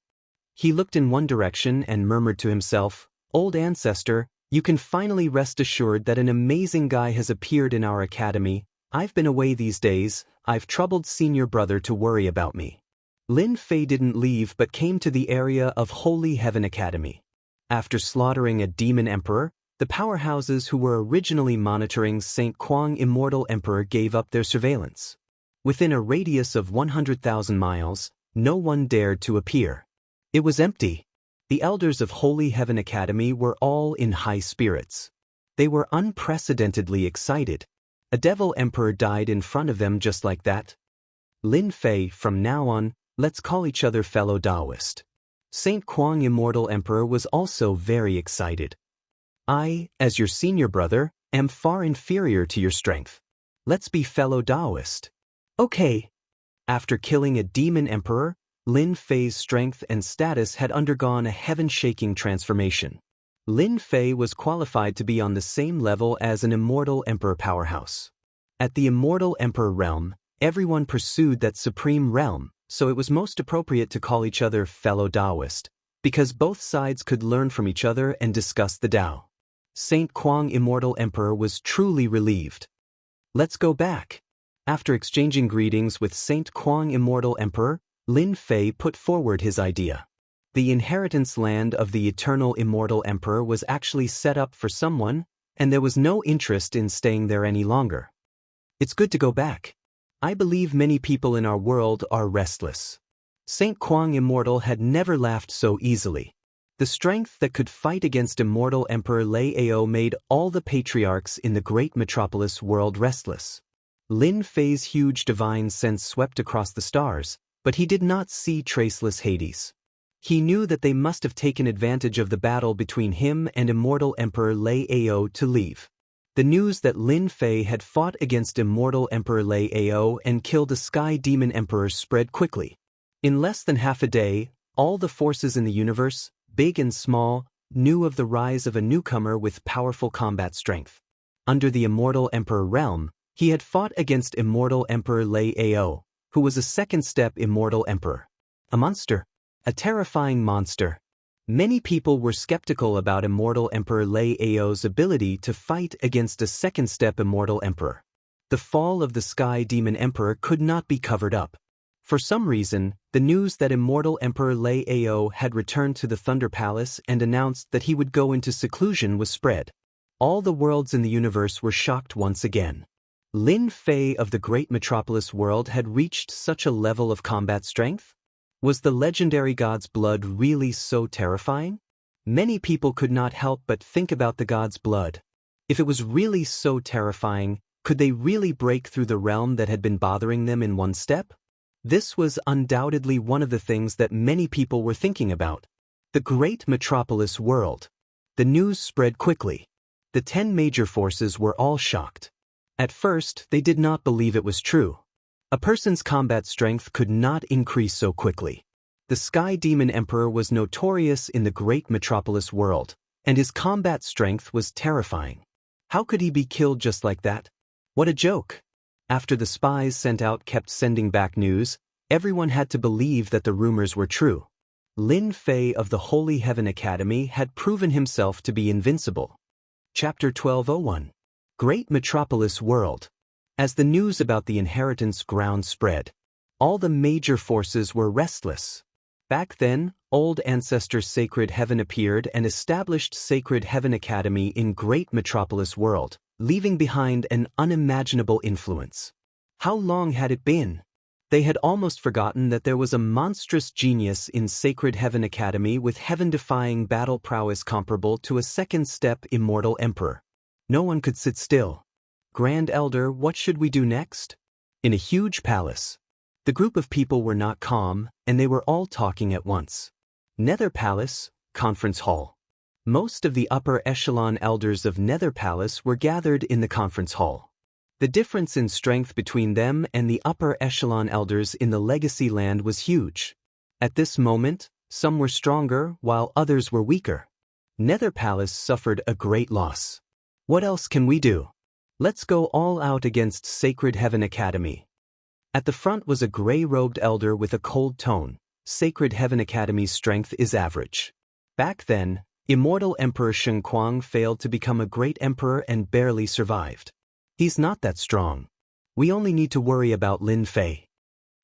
He looked in one direction and murmured to himself, "Old ancestor, you can finally rest assured that an amazing guy has appeared in our academy. I've been away these days, I've troubled senior brother to worry about me." Lin Fei didn't leave but came to the area of Holy Heaven Academy. After slaughtering a demon emperor, the powerhouses who were originally monitoring Saint Kuang Immortal Emperor gave up their surveillance. Within a radius of 100,000 miles, no one dared to appear. It was empty. The elders of Holy Heaven Academy were all in high spirits. They were unprecedentedly excited. A devil emperor died in front of them just like that. Lin Fei, from now on, let's call each other fellow Taoist. Saint Kuang Immortal Emperor was also very excited. I, as your senior brother, am far inferior to your strength. Let's be fellow Taoist. Okay. After killing a demon emperor, Lin Fei's strength and status had undergone a heaven-shaking transformation. Lin Fei was qualified to be on the same level as an immortal emperor powerhouse. At the immortal emperor realm, everyone pursued that supreme realm, so it was most appropriate to call each other fellow Taoist, because both sides could learn from each other and discuss the Tao. Saint Kuang Immortal Emperor was truly relieved. Let's go back. After exchanging greetings with Saint Kuang Immortal Emperor, Lin Fei put forward his idea. The inheritance land of the eternal immortal emperor was actually set up for someone, and there was no interest in staying there any longer. It's good to go back. I believe many people in our world are restless. Saint Kuang Immortal had never laughed so easily. The strength that could fight against immortal Emperor Lei Ao made all the patriarchs in the great metropolis world restless. Lin Fei's huge divine sense swept across the stars, but he did not see traceless Hades. He knew that they must have taken advantage of the battle between him and immortal Emperor Lei Ao to leave. The news that Lin Fei had fought against immortal Emperor Lei Ao and killed a sky demon emperor spread quickly. In less than half a day, all the forces in the universe, big and small, knew of the rise of a newcomer with powerful combat strength. Under the immortal emperor realm, he had fought against immortal Emperor Lei Ao, who was a second-step immortal emperor. A monster. A terrifying monster. Many people were skeptical about immortal Emperor Lei Ao's ability to fight against a second-step immortal emperor. The fall of the Sky Demon Emperor could not be covered up. For some reason, the news that immortal Emperor Lei Ao had returned to the Thunder Palace and announced that he would go into seclusion was spread. All the worlds in the universe were shocked once again. Lin Fei of the great metropolis world had reached such a level of combat strength? Was the legendary god's blood really so terrifying? Many people could not help but think about the god's blood. If it was really so terrifying, could they really break through the realm that had been bothering them in one step? This was undoubtedly one of the things that many people were thinking about. The great metropolis world. The news spread quickly. The 10 major forces were all shocked. At first, they did not believe it was true. A person's combat strength could not increase so quickly. The Sky Demon Emperor was notorious in the great metropolis world, and his combat strength was terrifying. How could he be killed just like that? What a joke! After the spies sent out kept sending back news, everyone had to believe that the rumors were true. Lin Fei of the Holy Heaven Academy had proven himself to be invincible. Chapter 1201. Great Metropolis World. As the news about the inheritance ground spread, all the major forces were restless. Back then, old ancestor Sacred Heaven appeared and established Sacred Heaven Academy in Great Metropolis World, leaving behind an unimaginable influence. How long had it been? They had almost forgotten that there was a monstrous genius in Sacred Heaven Academy with heaven-defying battle prowess comparable to a second-step immortal emperor. No one could sit still. Grand Elder, what should we do next? In a huge palace. The group of people were not calm, and they were all talking at once. Nether Palace, Conference Hall. Most of the upper echelon elders of Nether Palace were gathered in the conference hall. The difference in strength between them and the upper echelon elders in the Legacy Land was huge. At this moment, some were stronger while others were weaker. Nether Palace suffered a great loss. What else can we do? Let's go all out against Sacred Heaven Academy. At the front was a gray-robed elder with a cold tone. Sacred Heaven Academy's strength is average. Back then, Immortal Emperor Shen Kuang failed to become a great emperor and barely survived. He's not that strong. We only need to worry about Lin Fei.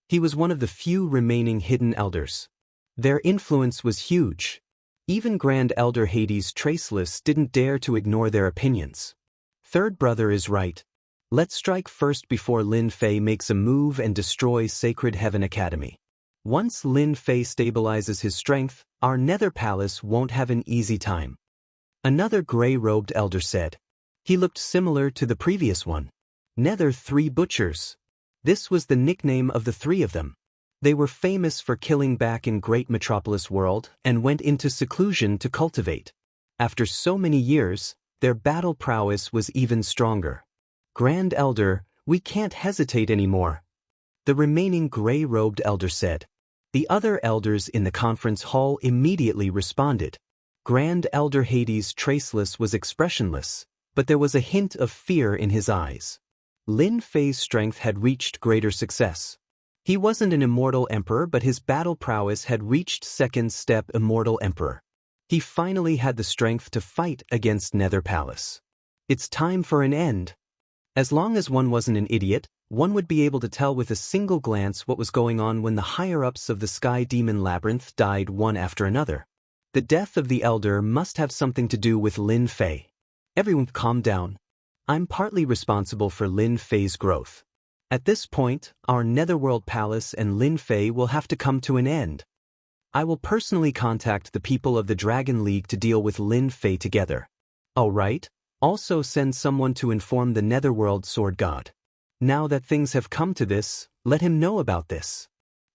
He was one of the few remaining hidden elders. Their influence was huge. Even Grand Elder Hades Traceless didn't dare to ignore their opinions. Third brother is right. Let's strike first before Lin Fei makes a move and destroys Sacred Heaven Academy. Once Lin Fei stabilizes his strength, our Nether Palace won't have an easy time. Another gray-robed elder said. He looked similar to the previous one. Nether Three Butchers. This was the nickname of the three of them. They were famous for killing back in Great Metropolis World and went into seclusion to cultivate. After so many years, their battle prowess was even stronger. Grand Elder, we can't hesitate anymore. The remaining gray-robed elder said. The other elders in the conference hall immediately responded. Grand Elder Hades Traceless was expressionless, but there was a hint of fear in his eyes. Lin Fei's strength had reached greater success. He wasn't an immortal emperor, but his battle prowess had reached second step immortal emperor. He finally had the strength to fight against Nether Palace. It's time for an end. As long as one wasn't an idiot, one would be able to tell with a single glance what was going on when the higher-ups of the Sky Demon Labyrinth died one after another. The death of the Elder must have something to do with Lin Fei. Everyone calm down. I'm partly responsible for Lin Fei's growth. At this point, our Netherworld Palace and Lin Fei will have to come to an end. I will personally contact the people of the Dragon League to deal with Lin Fei together. Alright, also send someone to inform the Netherworld Sword God. Now that things have come to this, let him know about this.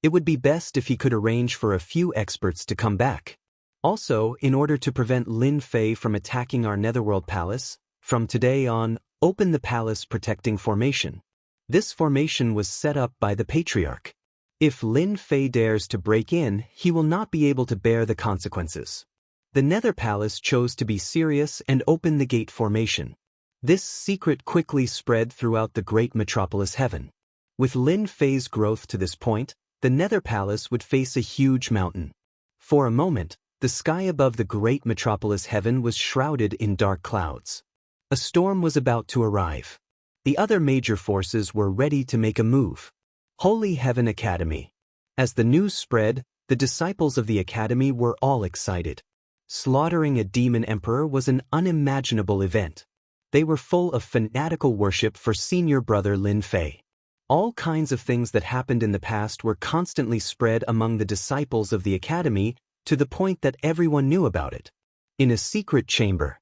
It would be best if he could arrange for a few experts to come back. Also, in order to prevent Lin Fei from attacking our Netherworld Palace, from today on, open the Palace Protecting Formation. This formation was set up by the Patriarch. If Lin Fei dares to break in, he will not be able to bear the consequences. The Nether Palace chose to be serious and open the gate formation. This secret quickly spread throughout the Great Metropolis Heaven. With Lin Fei's growth to this point, the Nether Palace would face a huge mountain. For a moment, the sky above the Great Metropolis Heaven was shrouded in dark clouds. A storm was about to arrive. The other major forces were ready to make a move. Holy Heaven Academy. As the news spread, the disciples of the Academy were all excited. Slaughtering a demon emperor was an unimaginable event. They were full of fanatical worship for senior brother Lin Fei. All kinds of things that happened in the past were constantly spread among the disciples of the Academy to the point that everyone knew about it. In a secret chamber.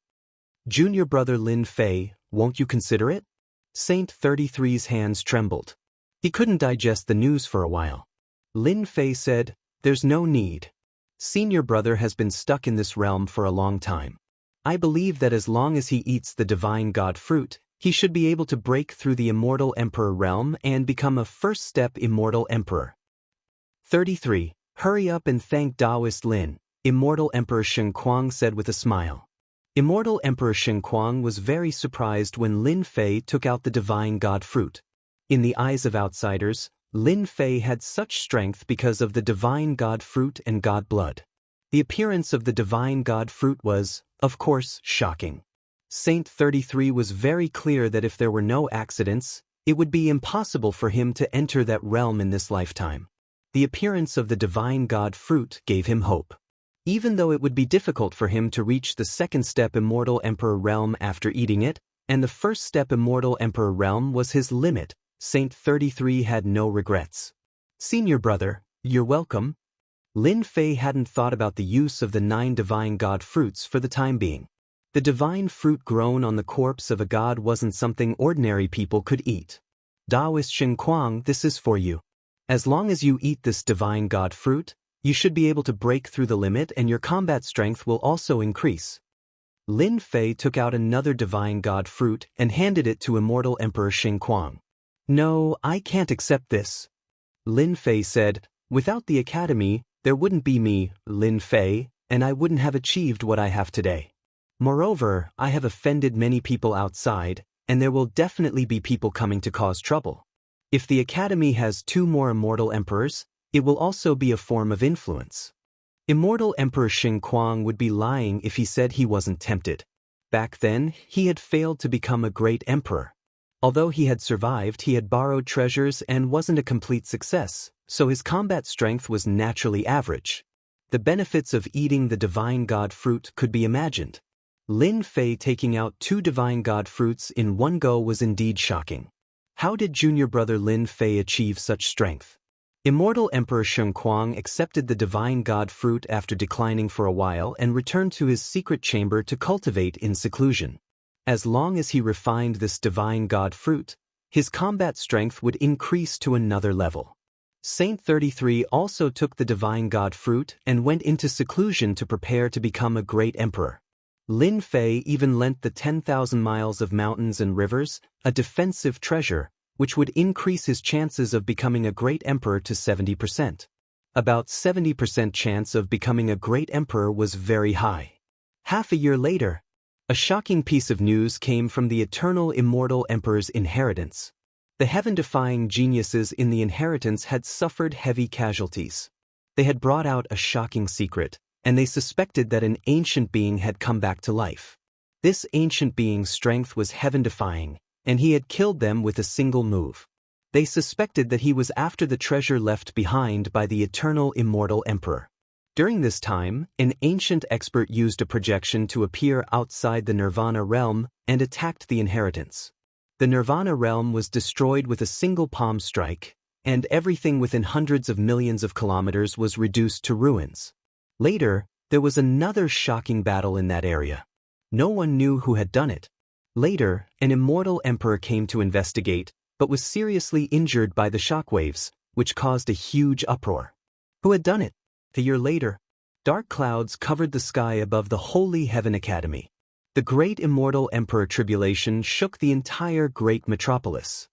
Junior brother Lin Fei, won't you consider it? Saint 33's hands trembled. He couldn't digest the news for a while. Lin Fei said, "There's no need. Senior brother has been stuck in this realm for a long time. I believe that as long as he eats the divine god fruit, he should be able to break through the immortal emperor realm and become a first-step immortal emperor." 33. Hurry up and thank Taoist Lin, Immortal Emperor Shen Kuang said with a smile. Immortal Emperor Shen Kuang was very surprised when Lin Fei took out the divine god fruit. In the eyes of outsiders, Lin Fei had such strength because of the divine god fruit and god blood. The appearance of the divine god fruit was, of course, shocking. Saint 33 was very clear that if there were no accidents, it would be impossible for him to enter that realm in this lifetime. The appearance of the divine god fruit gave him hope. Even though it would be difficult for him to reach the second step immortal emperor realm after eating it, and the first step immortal emperor realm was his limit, Saint 33 had no regrets. Senior brother, you're welcome. Lin Fei hadn't thought about the use of the 9 divine god fruits for the time being. The divine fruit grown on the corpse of a god wasn't something ordinary people could eat. Taoist Shen Kuang, this is for you. As long as you eat this divine god fruit, you should be able to break through the limit and your combat strength will also increase. Lin Fei took out another divine god fruit and handed it to immortal Emperor Xingguang. "No, I can't accept this," Lin Fei said. "Without the academy, there wouldn't be me, Lin Fei, and I wouldn't have achieved what I have today. Moreover, I have offended many people outside, and there will definitely be people coming to cause trouble. If the academy has 2 more immortal emperors, it will also be a form of influence." Immortal Emperor Xingguang would be lying if he said he wasn't tempted. Back then, he had failed to become a great emperor. Although he had survived, he had borrowed treasures and wasn't a complete success, so his combat strength was naturally average. The benefits of eating the divine god fruit could be imagined. Lin Fei taking out 2 divine god fruits in one go was indeed shocking. How did junior brother Lin Fei achieve such strength? Immortal Emperor Xingguang accepted the divine god fruit after declining for a while and returned to his secret chamber to cultivate in seclusion. As long as he refined this divine god fruit, his combat strength would increase to another level. Saint 33 also took the divine god fruit and went into seclusion to prepare to become a great emperor. Lin Fei even lent the 10,000 miles of mountains and rivers, a defensive treasure, which would increase his chances of becoming a great emperor to 70%. About 70% chance of becoming a great emperor was very high. Half a year later, a shocking piece of news came from the eternal immortal emperor's inheritance. The heaven-defying geniuses in the inheritance had suffered heavy casualties. They had brought out a shocking secret, and they suspected that an ancient being had come back to life. This ancient being's strength was heaven-defying, and he had killed them with a single move. They suspected that he was after the treasure left behind by the eternal immortal emperor. During this time, an ancient expert used a projection to appear outside the Nirvana realm and attacked the inheritance. The Nirvana realm was destroyed with a single palm strike, and everything within hundreds of millions of kilometers was reduced to ruins. Later, there was another shocking battle in that area. No one knew who had done it. Later, an immortal emperor came to investigate, but was seriously injured by the shockwaves, which caused a huge uproar. Who had done it? A year later, dark clouds covered the sky above the Holy Heaven Academy. The great immortal emperor tribulation shook the entire great metropolis.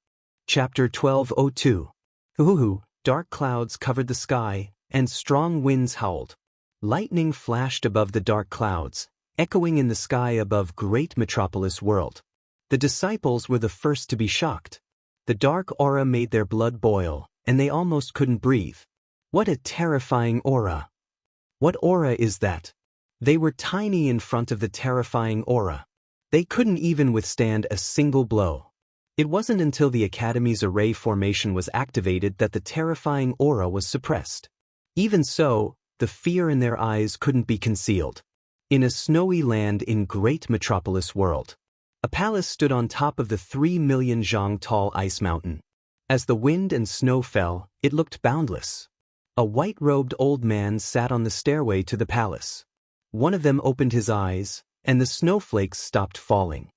Chapter 1202. Dark clouds covered the sky, and strong winds howled. Lightning flashed above the dark clouds, echoing in the sky above great metropolis world. The disciples were the first to be shocked. The dark aura made their blood boil, and they almost couldn't breathe. What a terrifying aura! What aura is that? They were tiny in front of the terrifying aura. They couldn't even withstand a single blow. It wasn't until the Academy's array formation was activated that the terrifying aura was suppressed. Even so, the fear in their eyes couldn't be concealed. In a snowy land in great metropolis world, a palace stood on top of the 3 million zhang tall ice mountain. As the wind and snow fell, it looked boundless. A white-robed old man sat on the stairway to the palace. One of them opened his eyes, and the snowflakes stopped falling.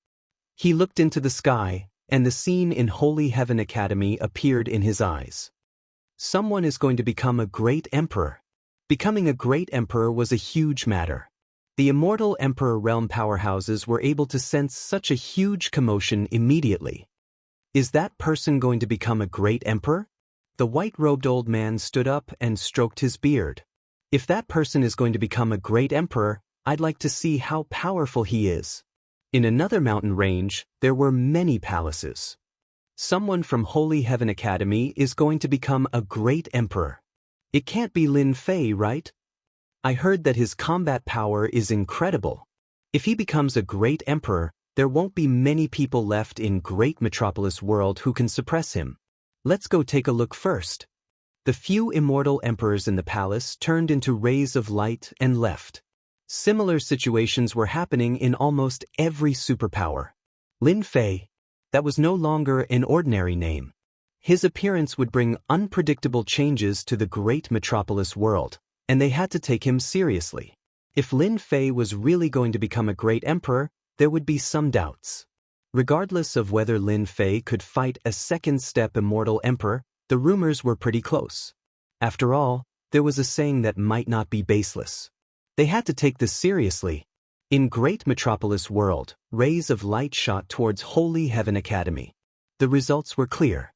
He looked into the sky, and the scene in Holy Heaven Academy appeared in his eyes. Someone is going to become a great emperor. Becoming a great emperor was a huge matter. The immortal emperor realm powerhouses were able to sense such a huge commotion immediately. Is that person going to become a great emperor? The white-robed old man stood up and stroked his beard. If that person is going to become a great emperor, I'd like to see how powerful he is. In another mountain range, there were many palaces. Someone from Holy Heaven Academy is going to become a great emperor. It can't be Lin Fei, right? I heard that his combat power is incredible. If he becomes a great emperor, there won't be many people left in great metropolis world who can suppress him. Let's go take a look first. The few immortal emperors in the palace turned into rays of light and left. Similar situations were happening in almost every superpower. Lin Fei, that was no longer an ordinary name. His appearance would bring unpredictable changes to the great metropolis world, and they had to take him seriously. If Lin Fei was really going to become a great emperor, there would be some doubts. Regardless of whether Lin Fei could fight a second-step immortal emperor, the rumors were pretty close. After all, there was a saying that might not be baseless. They had to take this seriously. In great metropolis world, rays of light shot towards Holy Heaven Academy. The results were clear.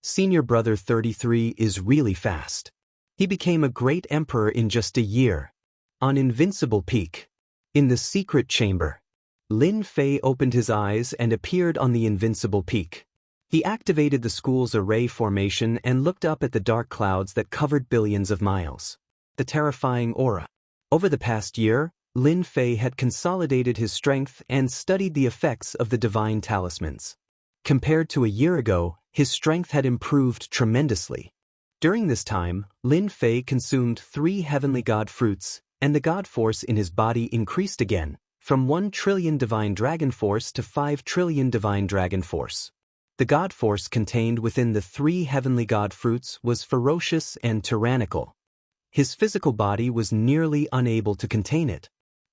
Senior brother 33 is really fast. He became a great emperor in just a year. On Invincible Peak. In the secret chamber. Lin Fei opened his eyes and appeared on the Invincible Peak. He activated the school's array formation and looked up at the dark clouds that covered billions of miles. The terrifying aura. Over the past year, Lin Fei had consolidated his strength and studied the effects of the divine talismans. Compared to a year ago, his strength had improved tremendously. During this time, Lin Fei consumed 3 heavenly god fruits, and the god force in his body increased again, from 1 trillion divine dragon force to 5 trillion divine dragon force. The god force contained within the 3 heavenly god fruits was ferocious and tyrannical. His physical body was nearly unable to contain it.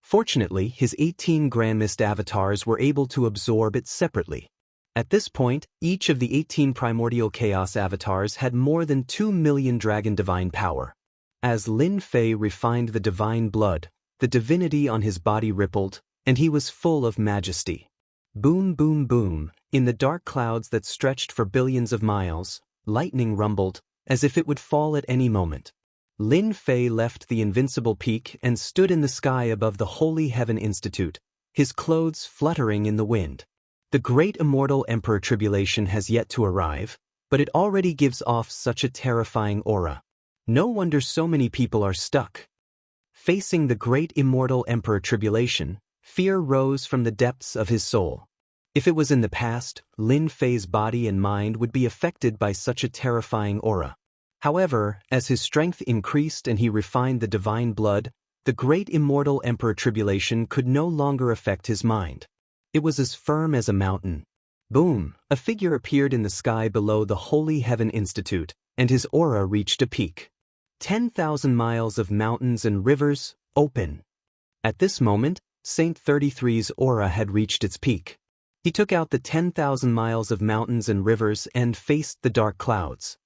Fortunately, his 18 Grand Mist avatars were able to absorb it separately. At this point, each of the 18 primordial chaos avatars had more than 2 million dragon divine power. As Lin Fei refined the divine blood, the divinity on his body rippled, and he was full of majesty. Boom, boom, boom, in the dark clouds that stretched for billions of miles, lightning rumbled, as if it would fall at any moment. Lin Fei left the Invincible Peak and stood in the sky above the Holy Heaven Institute, his clothes fluttering in the wind. The great immortal Emperor Tribulation has yet to arrive, but it already gives off such a terrifying aura. No wonder so many people are stuck. Facing the great immortal Emperor Tribulation, fear rose from the depths of his soul. If it was in the past, Lin Fei's body and mind would be affected by such a terrifying aura. However, as his strength increased and he refined the divine blood, the great immortal Emperor Tribulation could no longer affect his mind. It was as firm as a mountain. Boom, a figure appeared in the sky below the Holy Heaven Institute, and his aura reached a peak. 10,000 miles of mountains and rivers, open. At this moment, Saint 33's aura had reached its peak. He took out the 10,000 miles of mountains and rivers and faced the dark clouds.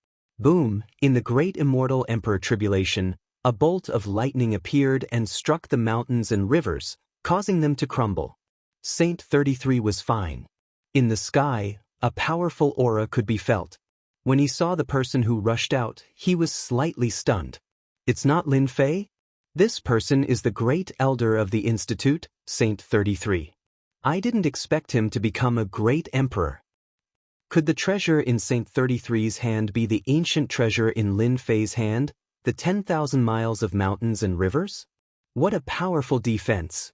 Boom, in the great immortal Emperor Tribulation, a bolt of lightning appeared and struck the mountains and rivers, causing them to crumble. Saint 33 was fine. In the sky, a powerful aura could be felt. When he saw the person who rushed out, he was slightly stunned. It's not Lin Fei? This person is the great elder of the Institute, Saint 33. I didn't expect him to become a great emperor. Could the treasure in Saint 33's hand be the ancient treasure in Lin Fei's hand, the 10,000 miles of mountains and rivers? What a powerful defense!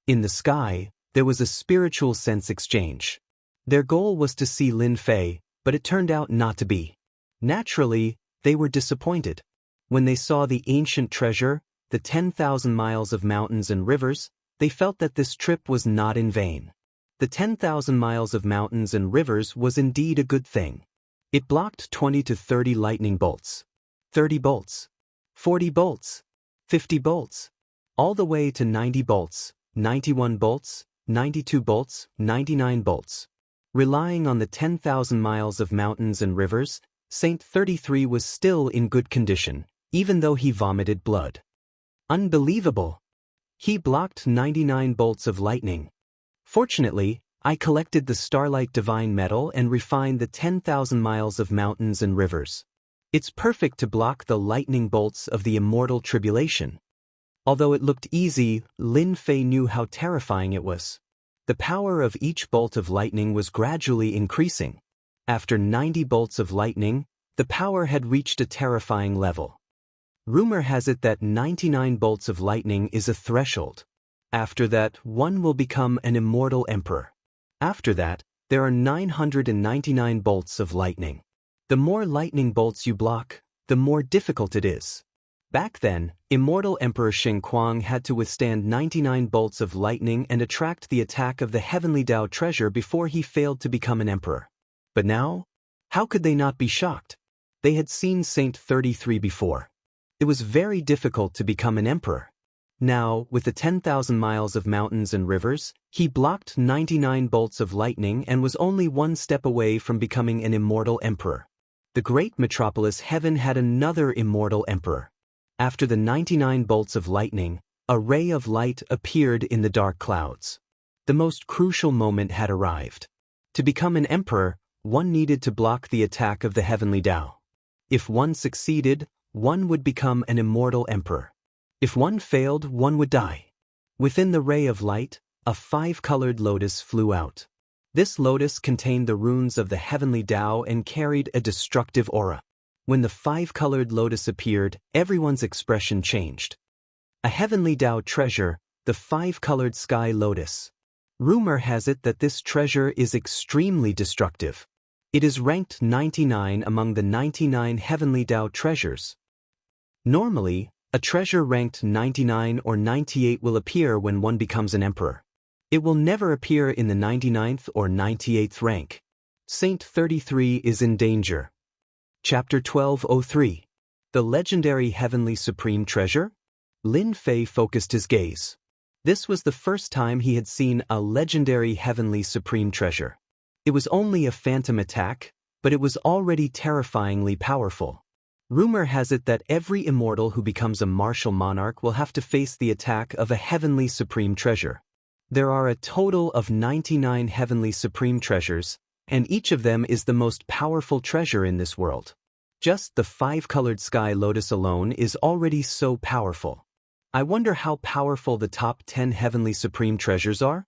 In the sky, there was a spiritual sense exchange. Their goal was to see Lin Fei, but it turned out not to be. Naturally, they were disappointed. When they saw the ancient treasure, the 10,000 miles of mountains and rivers, they felt that this trip was not in vain. The 10,000 miles of mountains and rivers was indeed a good thing. It blocked 20 to 30 lightning bolts, 30 bolts, 40 bolts, 50 bolts, all the way to 90 bolts, 91 bolts, 92 bolts, 99 bolts. Relying on the 10,000 miles of mountains and rivers, Saint 33 was still in good condition, even though he vomited blood. Unbelievable! He blocked 99 bolts of lightning. Fortunately, I collected the Starlight Divine Metal and refined the 10,000 miles of mountains and rivers. It's perfect to block the lightning bolts of the immortal tribulation. Although it looked easy, Lin Fei knew how terrifying it was. The power of each bolt of lightning was gradually increasing. After 90 bolts of lightning, the power had reached a terrifying level. Rumor has it that 99 bolts of lightning is a threshold. After that, one will become an immortal emperor. After that, there are 999 bolts of lightning. The more lightning bolts you block, the more difficult it is. Back then, immortal Emperor Xing Kuang had to withstand 99 bolts of lightning and attract the attack of the heavenly Tao treasure before he failed to become an emperor. But now, how could they not be shocked? They had seen Saint 33 before. It was very difficult to become an emperor. Now, with the 10,000 miles of mountains and rivers, he blocked 99 bolts of lightning and was only one step away from becoming an immortal emperor. The great metropolis heaven had another immortal emperor. After the 99 bolts of lightning, A ray of light appeared in the dark clouds. The most crucial moment had arrived. To become an emperor, one needed to block the attack of the heavenly Tao. If one succeeded, one would become an immortal emperor. If one failed, one would die. Within the ray of light, a 5-colored lotus flew out. This lotus contained the runes of the heavenly Tao and carried a destructive aura. When the 5-colored lotus appeared, everyone's expression changed. A heavenly Tao treasure, the 5-colored sky lotus. Rumor has it that this treasure is extremely destructive. It is ranked 99 among the 99 heavenly Tao treasures. Normally, a treasure ranked 99 or 98 will appear when one becomes an emperor. It will never appear in the 99th or 98th rank. Saint 33 is in danger. Chapter 1203. The legendary heavenly supreme treasure? Lin Fei focused his gaze. This was the first time he had seen a legendary heavenly supreme treasure. It was only a phantom attack, but it was already terrifyingly powerful. Rumor has it that every immortal who becomes a martial monarch will have to face the attack of a heavenly supreme treasure. There are a total of 99 heavenly supreme treasures, and each of them is the most powerful treasure in this world. Just the 5-colored sky lotus alone is already so powerful. I wonder how powerful the top 10 heavenly supreme treasures are?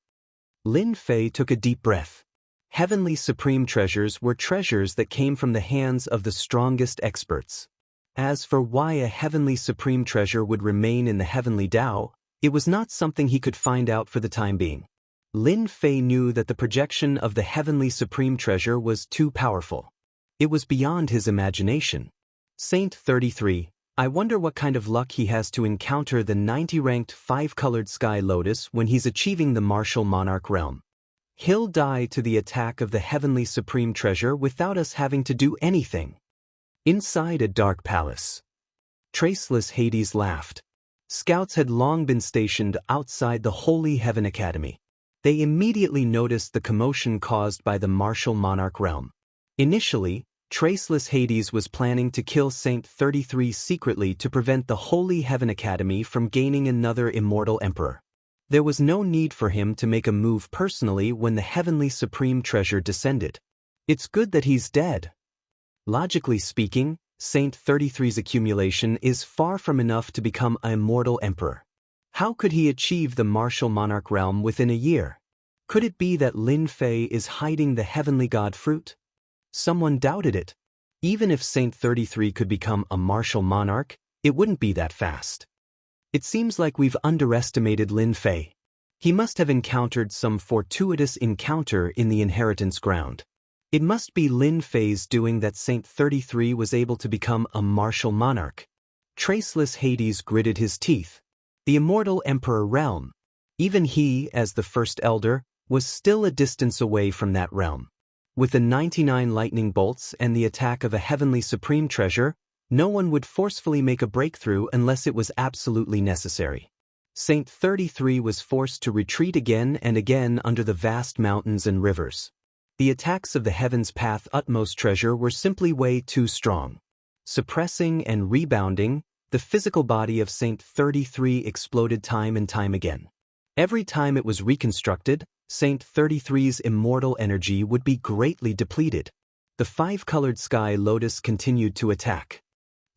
Lin Fei took a deep breath. Heavenly supreme treasures were treasures that came from the hands of the strongest experts. As for why a heavenly supreme treasure would remain in the heavenly Tao, it was not something he could find out for the time being. Lin Fei knew that the projection of the heavenly supreme treasure was too powerful. It was beyond his imagination. Saint 33, I wonder what kind of luck he has to encounter the 90-ranked 5-colored sky lotus when he's achieving the martial monarch realm. He'll die to the attack of the heavenly supreme treasure without us having to do anything. Inside a dark palace. Traceless Hades laughed. Scouts had long been stationed outside the Holy Heaven Academy. They immediately noticed the commotion caused by the martial monarch realm. Initially, Traceless Hades was planning to kill Saint 33 secretly to prevent the Holy Heaven Academy from gaining another immortal emperor. There was no need for him to make a move personally when the heavenly supreme treasure descended. It's good that he's dead. Logically speaking, Saint 33's accumulation is far from enough to become an immortal emperor. How could he achieve the martial monarch realm within a year? Could it be that Lin Fei is hiding the heavenly god fruit? Someone doubted it. Even if Saint 33 could become a martial monarch, it wouldn't be that fast. It seems like we've underestimated Lin Fei. He must have encountered some fortuitous encounter in the inheritance ground. It must be Lin Fei's doing that Saint 33 was able to become a martial monarch. Traceless Hades gritted his teeth. The immortal emperor realm. Even he, as the first elder, was still a distance away from that realm. With the 99 lightning bolts and the attack of a heavenly supreme treasure, no one would forcefully make a breakthrough unless it was absolutely necessary. Saint 33 was forced to retreat again and again under the vast mountains and rivers. The attacks of the Heaven's Path utmost treasure were simply way too strong. Suppressing and rebounding, the physical body of Saint 33 exploded time and time again. Every time it was reconstructed, Saint 33's immortal energy would be greatly depleted. The 5-colored sky lotus continued to attack.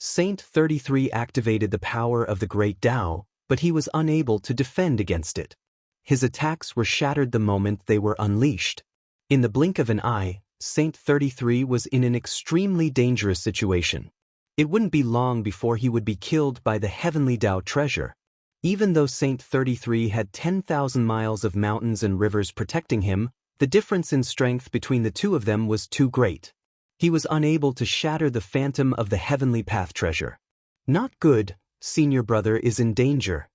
Saint 33 activated the power of the Great Tao, but he was unable to defend against it. His attacks were shattered the moment they were unleashed. In the blink of an eye, Saint 33 was in an extremely dangerous situation. It wouldn't be long before he would be killed by the heavenly Tao treasure. Even though Saint 33 had 10,000 miles of mountains and rivers protecting him, the difference in strength between the two of them was too great. He was unable to shatter the phantom of the heavenly path treasure. Not good, senior brother is in danger.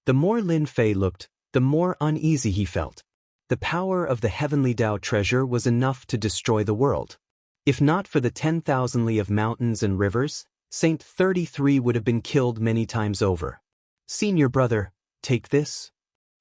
The more Lin Fei looked, the more uneasy he felt. The power of the heavenly Tao treasure was enough to destroy the world. If not for the 10,000 li of mountains and rivers, Saint 33 would have been killed many times over. Senior brother, take this.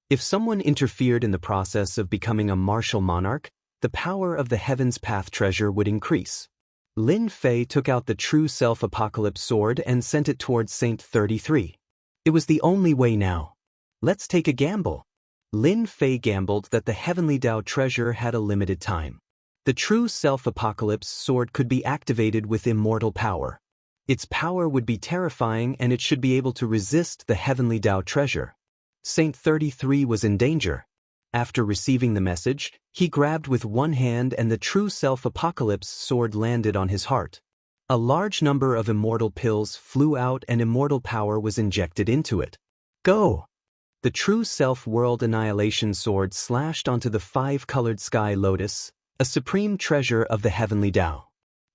If someone interfered in the process of becoming a martial monarch, the power of the Heaven's Path treasure would increase. Lin Fei took out the true self-apocalypse sword and sent it towards Saint 33. It was the only way now. Let's take a gamble. Lin Fei gambled that the heavenly Tao treasure had a limited time. The true self-apocalypse sword could be activated with immortal power. Its power would be terrifying and it should be able to resist the heavenly Tao treasure. Saint 33 was in danger. After receiving the message, he grabbed with one hand and the true self-apocalypse sword landed on his heart. A large number of immortal pills flew out and immortal power was injected into it. Go! The true self-world annihilation sword slashed onto the five-colored sky lotus, a supreme treasure of the heavenly Tao.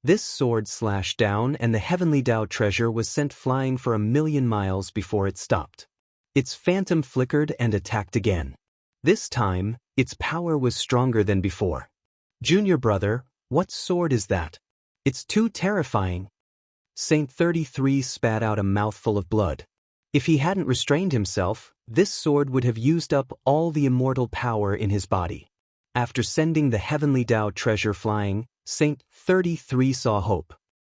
This sword slashed down and the heavenly Tao treasure was sent flying for 1,000,000 miles before it stopped. Its phantom flickered and attacked again. This time, its power was stronger than before. Junior brother, what sword is that? It's too terrifying. Saint 33 spat out a mouthful of blood. If he hadn't restrained himself, this sword would have used up all the immortal power in his body. After sending the heavenly Tao treasure flying, Saint 33 saw hope.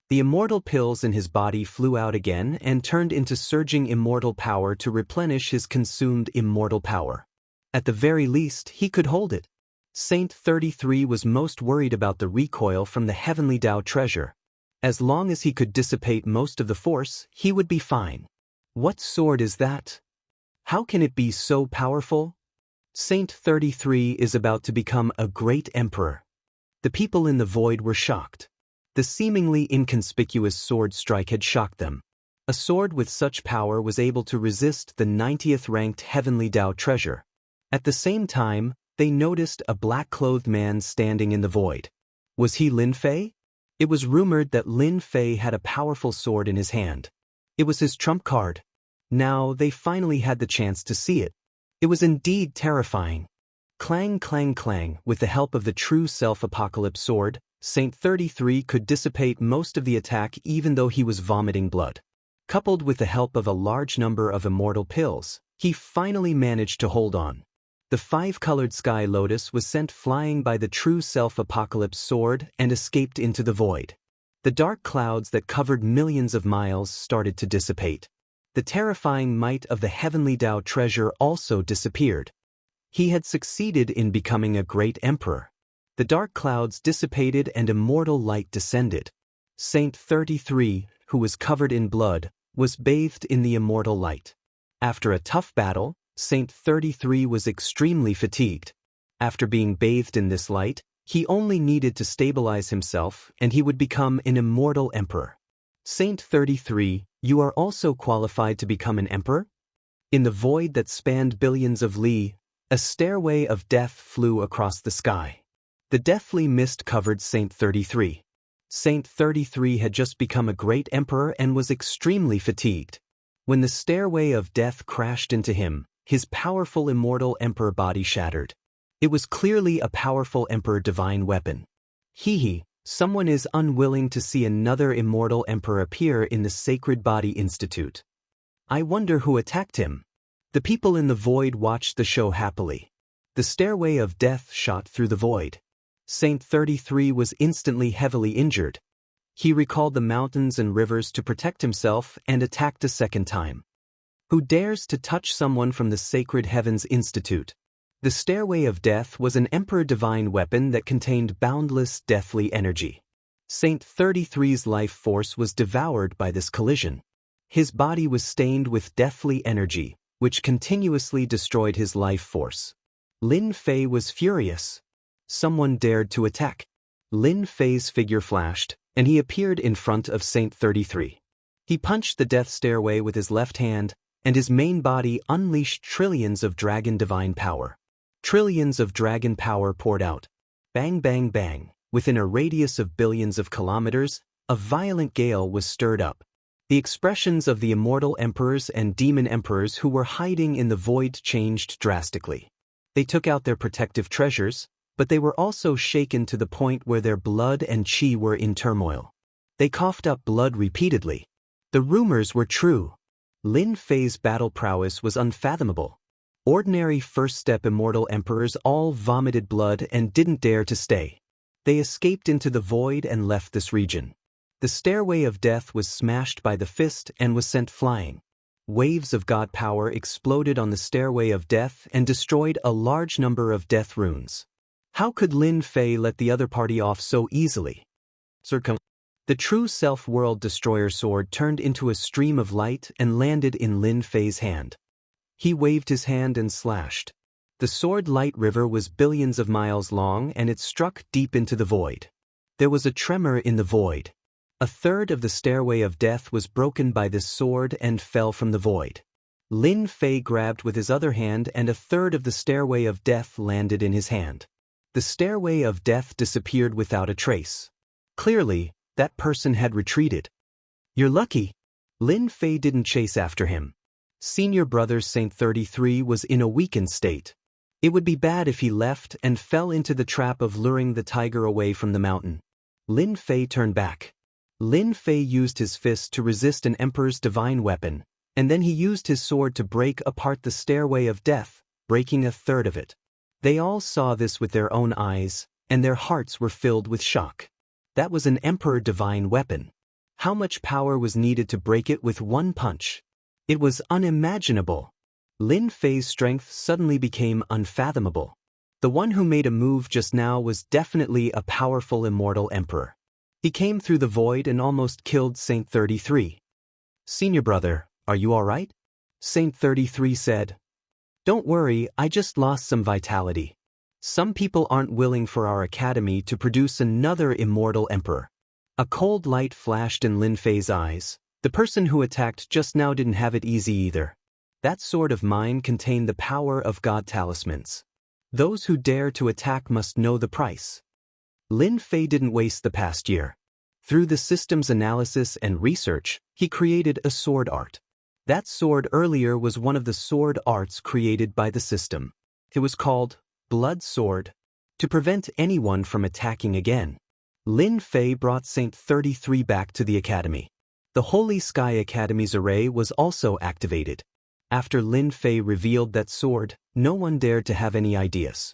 The immortal pills in his body flew out again and turned into surging immortal power to replenish his consumed immortal power. At the very least, he could hold it. Saint 33 was most worried about the recoil from the heavenly Tao treasure. As long as he could dissipate most of the force, he would be fine. What sword is that? How can it be so powerful? Saint 33 is about to become a great emperor. The people in the void were shocked. The seemingly inconspicuous sword strike had shocked them. A sword with such power was able to resist the 90th ranked heavenly Tao treasure. At the same time, they noticed a black-clothed man standing in the void. Was he Lin Fei? It was rumored that Lin Fei had a powerful sword in his hand. It was his trump card. Now they finally had the chance to see it. It was indeed terrifying. Clang, clang, clang. With the help of the true self-apocalypse sword, Saint 33 could dissipate most of the attack even though he was vomiting blood. Coupled with the help of a large number of immortal pills, he finally managed to hold on. The five-colored sky lotus was sent flying by the true self-apocalypse sword and escaped into the void. The dark clouds that covered millions of miles started to dissipate. The terrifying might of the heavenly Tao treasure also disappeared. He had succeeded in becoming a great emperor. The dark clouds dissipated and immortal light descended. Saint 33, who was covered in blood, was bathed in the immortal light. After a tough battle, Saint 33 was extremely fatigued. After being bathed in this light, he only needed to stabilize himself and he would become an immortal emperor. Saint 33, you are also qualified to become an emperor? In the void that spanned billions of li, a stairway of death flew across the sky. The deathly mist covered Saint 33. Saint 33 had just become a great emperor and was extremely fatigued. When the stairway of death crashed into him, his powerful immortal emperor body shattered. It was clearly a powerful emperor divine weapon. Someone is unwilling to see another immortal emperor appear in the Sacred Body Institute. I wonder who attacked him. The people in the void watched the show happily. The stairway of death shot through the void. Saint 33 was instantly heavily injured. He recalled the mountains and rivers to protect himself and attacked a second time. Who dares to touch someone from the Sacred Heavens Institute? The Stairway of Death was an Emperor divine weapon that contained boundless deathly energy. Saint 33's life force was devoured by this collision. His body was stained with deathly energy, which continuously destroyed his life force. Lin Fei was furious. Someone dared to attack. Lin Fei's figure flashed, and he appeared in front of Saint 33. He punched the death stairway with his left hand, and his main body unleashed trillions of dragon divine power. Trillions of dragon power poured out. Bang, bang, bang. Within a radius of billions of kilometers, a violent gale was stirred up. The expressions of the immortal emperors and demon emperors who were hiding in the void changed drastically. They took out their protective treasures, but they were also shaken to the point where their blood and chi were in turmoil. They coughed up blood repeatedly. The rumors were true. Lin Fei's battle prowess was unfathomable. Ordinary first-step immortal emperors all vomited blood and didn't dare to stay. They escaped into the void and left this region. The stairway of death was smashed by the fist and was sent flying. Waves of god power exploded on the stairway of death and destroyed a large number of death runes. How could Lin Fei let the other party off so easily? The true self-world destroyer sword turned into a stream of light and landed in Lin Fei's hand. He waved his hand and slashed. The sword light river was billions of miles long and it struck deep into the void. There was a tremor in the void. A third of the stairway of death was broken by this sword and fell from the void. Lin Fei grabbed with his other hand and a third of the stairway of death landed in his hand. The stairway of death disappeared without a trace. Clearly, that person had retreated. You're lucky. Lin Fei didn't chase after him. Senior brother Saint 33 was in a weakened state. It would be bad if he left and fell into the trap of luring the tiger away from the mountain. Lin Fei turned back. Lin Fei used his fist to resist an emperor's divine weapon, and then he used his sword to break apart the stairway of death, breaking a third of it. They all saw this with their own eyes, and their hearts were filled with shock. That was an emperor divine weapon. How much power was needed to break it with one punch? It was unimaginable. Lin Fei's strength suddenly became unfathomable. The one who made a move just now was definitely a powerful immortal emperor. He came through the void and almost killed Saint 33. Senior brother, are you all right? Saint 33 said. Don't worry, I just lost some vitality. Some people aren't willing for our academy to produce another immortal emperor. A cold light flashed in Lin Fei's eyes. The person who attacked just now didn't have it easy either. That sword of mine contained the power of god talismans. Those who dare to attack must know the price. Lin Fei didn't waste the past year. Through the system's analysis and research, he created a sword art. That sword earlier was one of the sword arts created by the system. It was called Blood Sword, to prevent anyone from attacking again. Lin Fei brought Saint 33 back to the academy. The Holy Sky Academy's array was also activated. After Lin Fei revealed that sword, no one dared to have any ideas.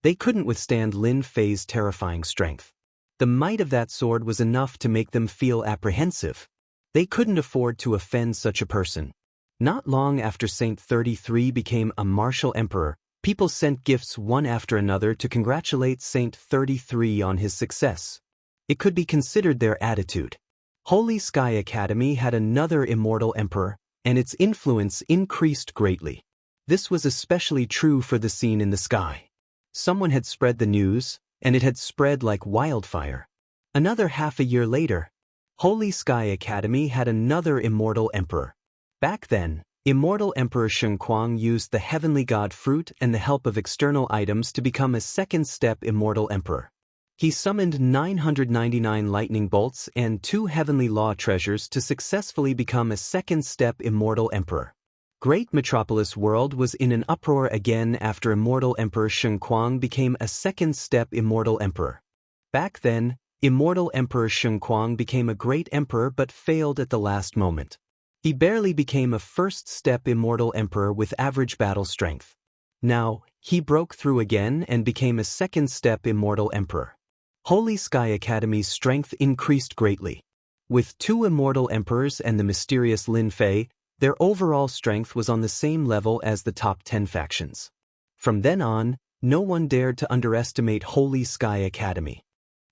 They couldn't withstand Lin Fei's terrifying strength. The might of that sword was enough to make them feel apprehensive. They couldn't afford to offend such a person. Not long after Saint 33 became a martial emperor, people sent gifts one after another to congratulate Saint 33 on his success. It could be considered their attitude. Holy Sky Academy had another immortal emperor, and its influence increased greatly. This was especially true for the scene in the sky. Someone had spread the news, and it had spread like wildfire. Another half a year later, Holy Sky Academy had another immortal emperor. Back then, immortal Emperor Sheng Kuang used the heavenly god fruit and the help of external items to become a second-step immortal emperor. He summoned 999 lightning bolts and 2 heavenly law treasures to successfully become a second-step immortal emperor. Great Metropolis World was in an uproar again after immortal Emperor Sheng Kuang became a second-step immortal emperor. Back then, immortal Emperor Sheng Kuang became a great emperor but failed at the last moment. He barely became a first-step immortal emperor with average battle strength. Now, he broke through again and became a second-step immortal emperor. Holy Sky Academy's strength increased greatly. With 2 immortal emperors and the mysterious Lin Fei, their overall strength was on the same level as the top 10 factions. From then on, no one dared to underestimate Holy Sky Academy.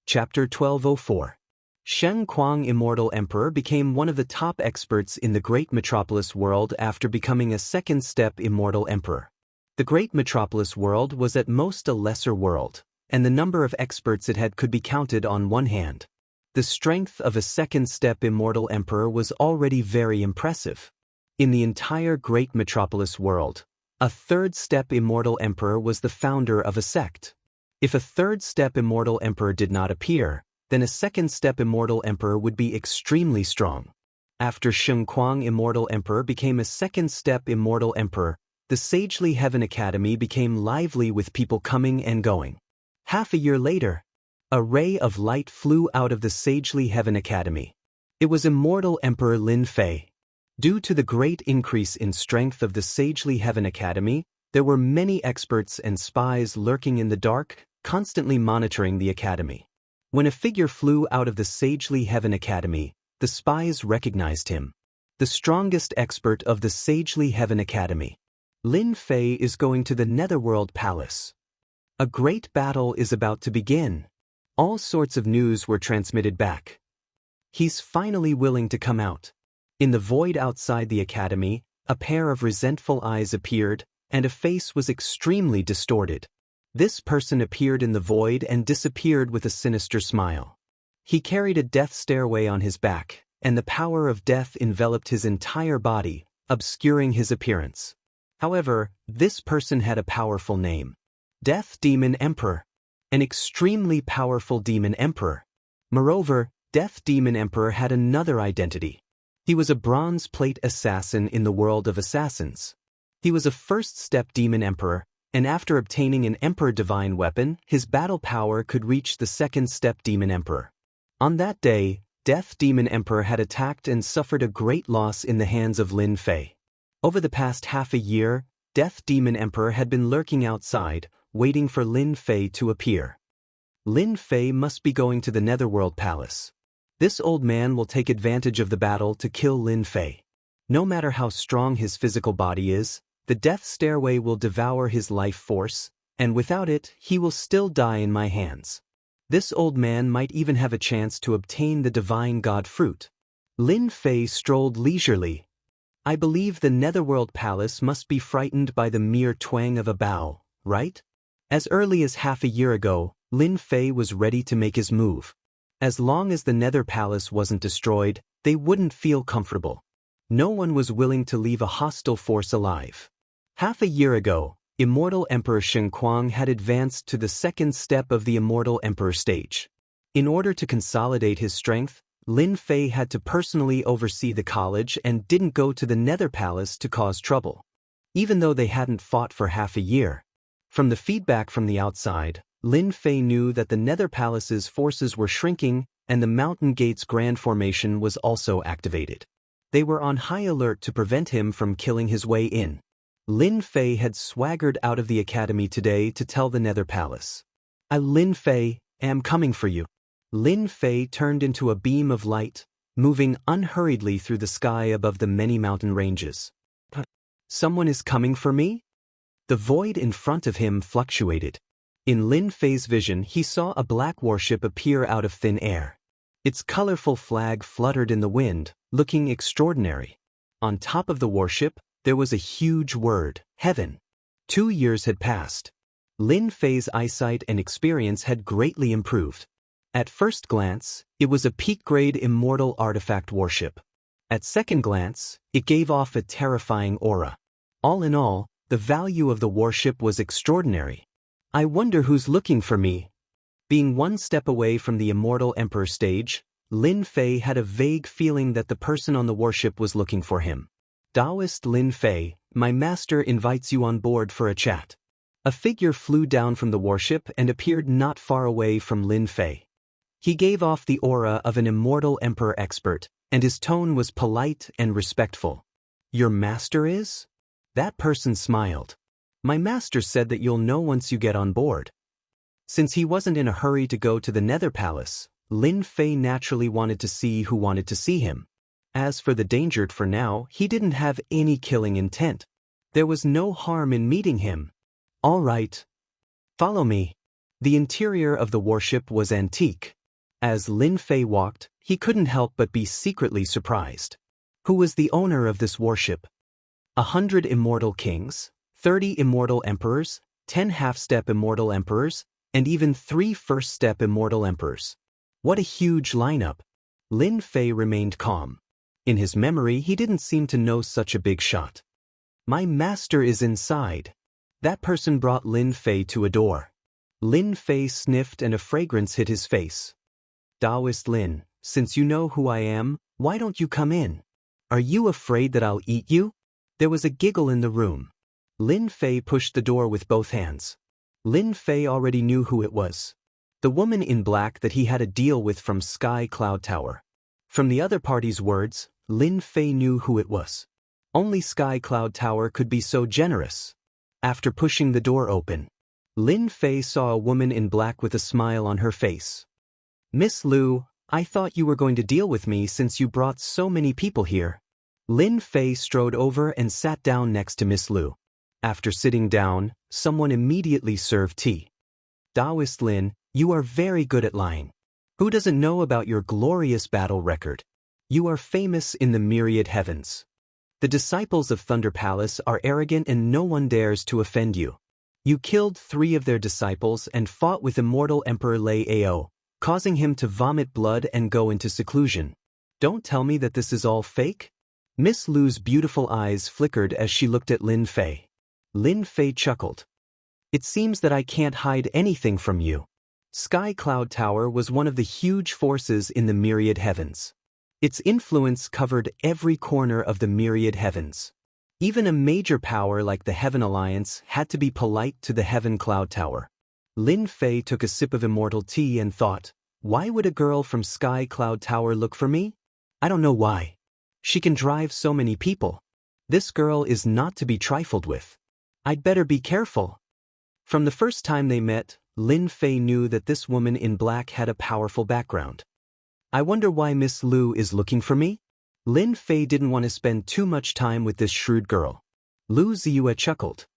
Chapter 1204. Sheng Kuang Immortal Emperor became one of the top experts in the Great Metropolis World after becoming a second-step immortal emperor. The Great Metropolis World was at most a lesser world, and the number of experts it had could be counted on one hand. The strength of a second-step immortal emperor was already very impressive. In the entire Great Metropolis World, a third-step immortal emperor was the founder of a sect. If a third-step immortal emperor did not appear, then a second-step immortal emperor would be extremely strong. After Sheng Kuang Immortal Emperor became a second-step immortal emperor, the Sagely Heaven Academy became lively with people coming and going. Half a year later, a ray of light flew out of the Sagely Heaven Academy. It was Immortal Emperor Lin Fei. Due to the great increase in strength of the Sagely Heaven Academy, there were many experts and spies lurking in the dark, constantly monitoring the academy. When a figure flew out of the Sagely Heaven Academy, the spies recognized him. the strongest expert of the Sagely Heaven Academy. Lin Fei is going to the Netherworld Palace. A great battle is about to begin. All sorts of news were transmitted back. He's finally willing to come out. In the void outside the academy, a pair of resentful eyes appeared, and a face was extremely distorted. This person appeared in the void and disappeared with a sinister smile. He carried a death stairway on his back, and the power of death enveloped his entire body, obscuring his appearance. However, this person had a powerful name. Death Demon Emperor. An extremely powerful demon emperor. Moreover, Death Demon Emperor had another identity. He was a bronze plate assassin in the world of assassins. He was a first-step demon emperor, and after obtaining an Emperor Divine weapon, his battle power could reach the second-step demon emperor. On that day, Death Demon Emperor had attacked and suffered a great loss in the hands of Lin Fei. Over the past half a year, Death Demon Emperor had been lurking outside, waiting for Lin Fei to appear. Lin Fei must be going to the Netherworld Palace. This old man will take advantage of the battle to kill Lin Fei. No matter how strong his physical body is, the death stairway will devour his life force, and without it, he will still die in my hands. This old man might even have a chance to obtain the divine god fruit. Lin Fei strolled leisurely. I believe the Netherworld Palace must be frightened by the mere twang of a bow, right? As early as half a year ago, Lin Fei was ready to make his move. As long as the Nether Palace wasn't destroyed, they wouldn't feel comfortable. No one was willing to leave a hostile force alive. Half a year ago, Immortal Emperor Shen Kuang had advanced to the second step of the Immortal Emperor stage. In order to consolidate his strength, Lin Fei had to personally oversee the college and didn't go to the Nether Palace to cause trouble. Even though they hadn't fought for half a year. From the feedback from the outside, Lin Fei knew that the Nether Palace's forces were shrinking and the Mountain Gate's Grand Formation was also activated. They were on high alert to prevent him from killing his way in. Lin Fei had swaggered out of the academy today to tell the Nether Palace. Lin Fei, am coming for you. Lin Fei turned into a beam of light, moving unhurriedly through the sky above the many mountain ranges. Someone is coming for me? The void in front of him fluctuated. In Lin Fei's vision, he saw a black warship appear out of thin air. Its colorful flag fluttered in the wind, looking extraordinary. On top of the warship, there was a huge word, Heaven. 2 years had passed. Lin Fei's eyesight and experience had greatly improved. At first glance, it was a peak-grade immortal artifact warship. At second glance, it gave off a terrifying aura. All in all, the value of the warship was extraordinary. I wonder who's looking for me. Being one step away from the Immortal Emperor stage, Lin Fei had a vague feeling that the person on the warship was looking for him. Taoist Lin Fei, my master invites you on board for a chat. A figure flew down from the warship and appeared not far away from Lin Fei. He gave off the aura of an Immortal Emperor expert, and his tone was polite and respectful. Your master is? That person smiled. My master said that you'll know once you get on board. Since he wasn't in a hurry to go to the Nether Palace, Lin Fei naturally wanted to see who wanted to see him. As for the danger for now, he didn't have any killing intent. There was no harm in meeting him. All right. Follow me. The interior of the warship was antique. As Lin Fei walked, he couldn't help but be secretly surprised. Who was the owner of this warship? 100 immortal kings, 30 immortal emperors, 10 half-step immortal emperors, and even 3 first-step immortal emperors. What a huge lineup. Lin Fei remained calm. In his memory, he didn't seem to know such a big shot. My master is inside. That person brought Lin Fei to a door. Lin Fei sniffed and a fragrance hit his face. Taoist Lin, since you know who I am, why don't you come in? Are you afraid that I'll eat you? There was a giggle in the room. Lin Fei pushed the door with both hands. Lin Fei already knew who it was. The woman in black that he had a deal with from Sky Cloud Tower. From the other party's words, Lin Fei knew who it was. Only Sky Cloud Tower could be so generous. After pushing the door open, Lin Fei saw a woman in black with a smile on her face. Miss Liu, I thought you were going to deal with me since you brought so many people here. Lin Fei strode over and sat down next to Miss Lu. After sitting down, someone immediately served tea. Taoist Lin, you are very good at lying. Who doesn't know about your glorious battle record? You are famous in the myriad heavens. The disciples of Thunder Palace are arrogant and no one dares to offend you. You killed 3 of their disciples and fought with immortal Emperor Lei Ao, causing him to vomit blood and go into seclusion. Don't tell me that this is all fake? Miss Lu's beautiful eyes flickered as she looked at Lin Fei. Lin Fei chuckled. It seems that I can't hide anything from you. Sky Cloud Tower was one of the huge forces in the myriad heavens. Its influence covered every corner of the myriad heavens. Even a major power like the Heaven Alliance had to be polite to the Heaven Cloud Tower. Lin Fei took a sip of immortal tea and thought, why would a girl from Sky Cloud Tower look for me? I don't know why. She can drive so many people. This girl is not to be trifled with. I'd better be careful. From the first time they met, Lin Fei knew that this woman in black had a powerful background. I wonder why Miss Lu is looking for me? Lin Fei didn't want to spend too much time with this shrewd girl. Lu Ziyue chuckled.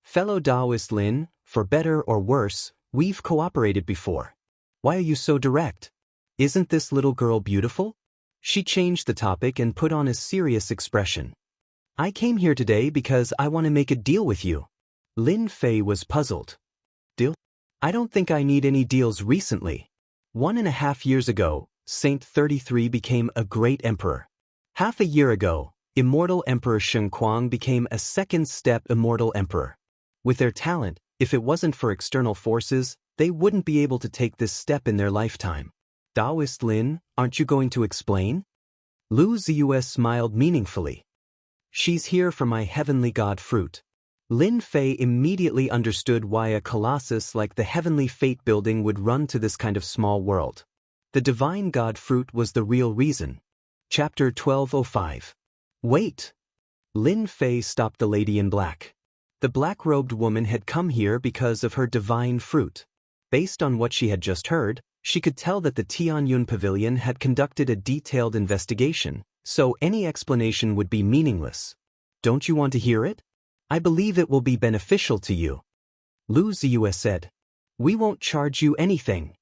Fellow Taoist Lin, for better or worse, we've cooperated before. Why are you so direct? Isn't this little girl beautiful? She changed the topic and put on a serious expression. I came here today because I want to make a deal with you. Lin Fei was puzzled. Deal? I don't think I need any deals recently. 1.5 years ago, Saint 33 became a great emperor. Half a year ago, immortal Emperor Sheng Kuang became a second-step immortal emperor. With their talent, if it wasn't for external forces, they wouldn't be able to take this step in their lifetime. Taoist Lin, aren't you going to explain? Lu Ziyue smiled meaningfully. She's here for my heavenly god fruit. Lin Fei immediately understood why a colossus like the Heavenly Fate building would run to this kind of small world. The divine god fruit was the real reason. Chapter 1205. Wait! Lin Fei stopped the lady in black. The black-robed woman had come here because of her divine fruit. Based on what she had just heard, she could tell that the Tianyun Pavilion had conducted a detailed investigation, so any explanation would be meaningless. Don't you want to hear it? I believe it will be beneficial to you. Lu Ziyue said. We won't charge you anything.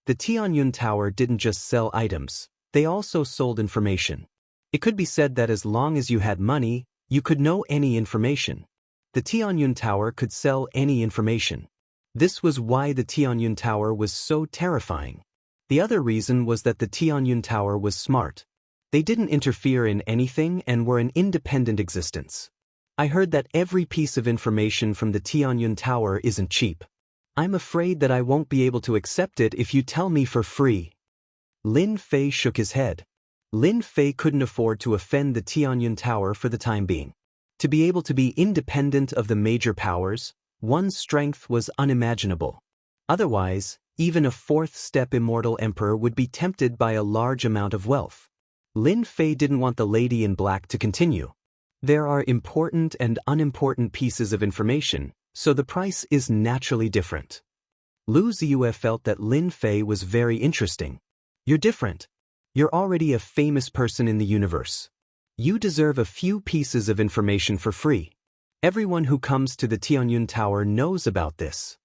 The Tianyun Tower didn't just sell items, they also sold information. It could be said that as long as you had money, you could know any information. The Tianyun Tower could sell any information. This was why the Tianyun Tower was so terrifying. The other reason was that the Tianyun Tower was smart. They didn't interfere in anything and were an independent existence. I heard that every piece of information from the Tianyun Tower isn't cheap. I'm afraid that I won't be able to accept it if you tell me for free. Lin Fei shook his head. Lin Fei couldn't afford to offend the Tianyun Tower for the time being. To be able to be independent of the major powers, one's strength was unimaginable. Otherwise, even a fourth-step immortal emperor would be tempted by a large amount of wealth. Lin Fei didn't want the lady in black to continue. There are important and unimportant pieces of information, so the price is naturally different. Lu Ziyue felt that Lin Fei was very interesting. You're different. You're already a famous person in the universe. You deserve a few pieces of information for free. Everyone who comes to the Tianyun Tower knows about this.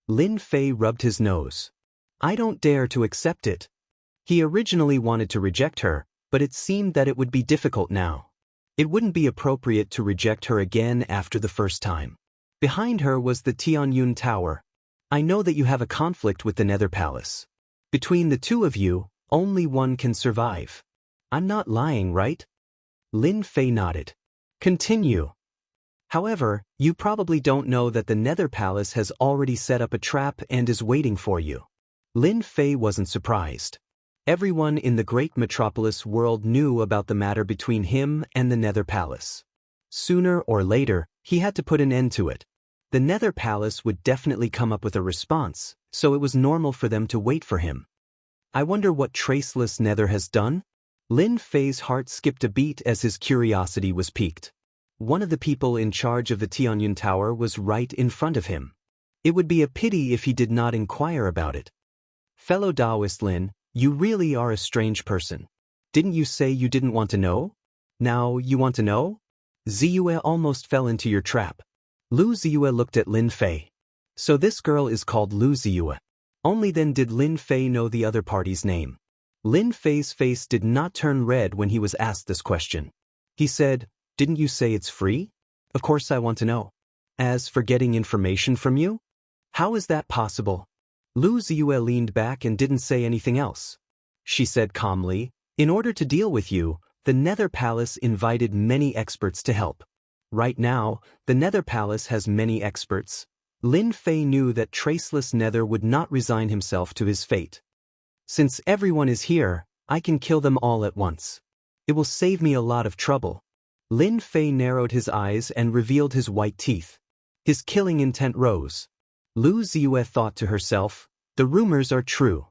Lin Fei rubbed his nose. I don't dare to accept it. He originally wanted to reject her, but it seemed that it would be difficult now. It wouldn't be appropriate to reject her again after the first time. Behind her was the Tianyun Tower. I know that you have a conflict with the Nether Palace. Between the two of you, only one can survive. I'm not lying, right? Lin Fei nodded. Continue. However, you probably don't know that the Nether Palace has already set up a trap and is waiting for you. Lin Fei wasn't surprised. Everyone in the great metropolis world knew about the matter between him and the Nether Palace. Sooner or later, he had to put an end to it. The Nether Palace would definitely come up with a response, so it was normal for them to wait for him. I wonder what Traceless Nether has done? Lin Fei's heart skipped a beat as his curiosity was piqued. One of the people in charge of the Tianyun Tower was right in front of him. It would be a pity if he did not inquire about it. Fellow Taoist Lin, you really are a strange person. Didn't you say you didn't want to know? Now, you want to know? Ziyue almost fell into your trap. Lu Ziyue looked at Lin Fei. So this girl is called Lu Ziyue. Only then did Lin Fei know the other party's name. Lin Fei's face did not turn red when he was asked this question. He said, "Didn't you say it's free? Of course I want to know. As for getting information from you? How is that possible?" Lu Ziyue leaned back and didn't say anything else. She said calmly, "In order to deal with you, the Nether Palace invited many experts to help. Right now, the Nether Palace has many experts." Lin Fei knew that Traceless Nether would not resign himself to his fate. "Since everyone is here, I can kill them all at once. It will save me a lot of trouble." Lin Fei narrowed his eyes and revealed his white teeth. His killing intent rose. Lu Ziyue thought to herself, "The rumors are true.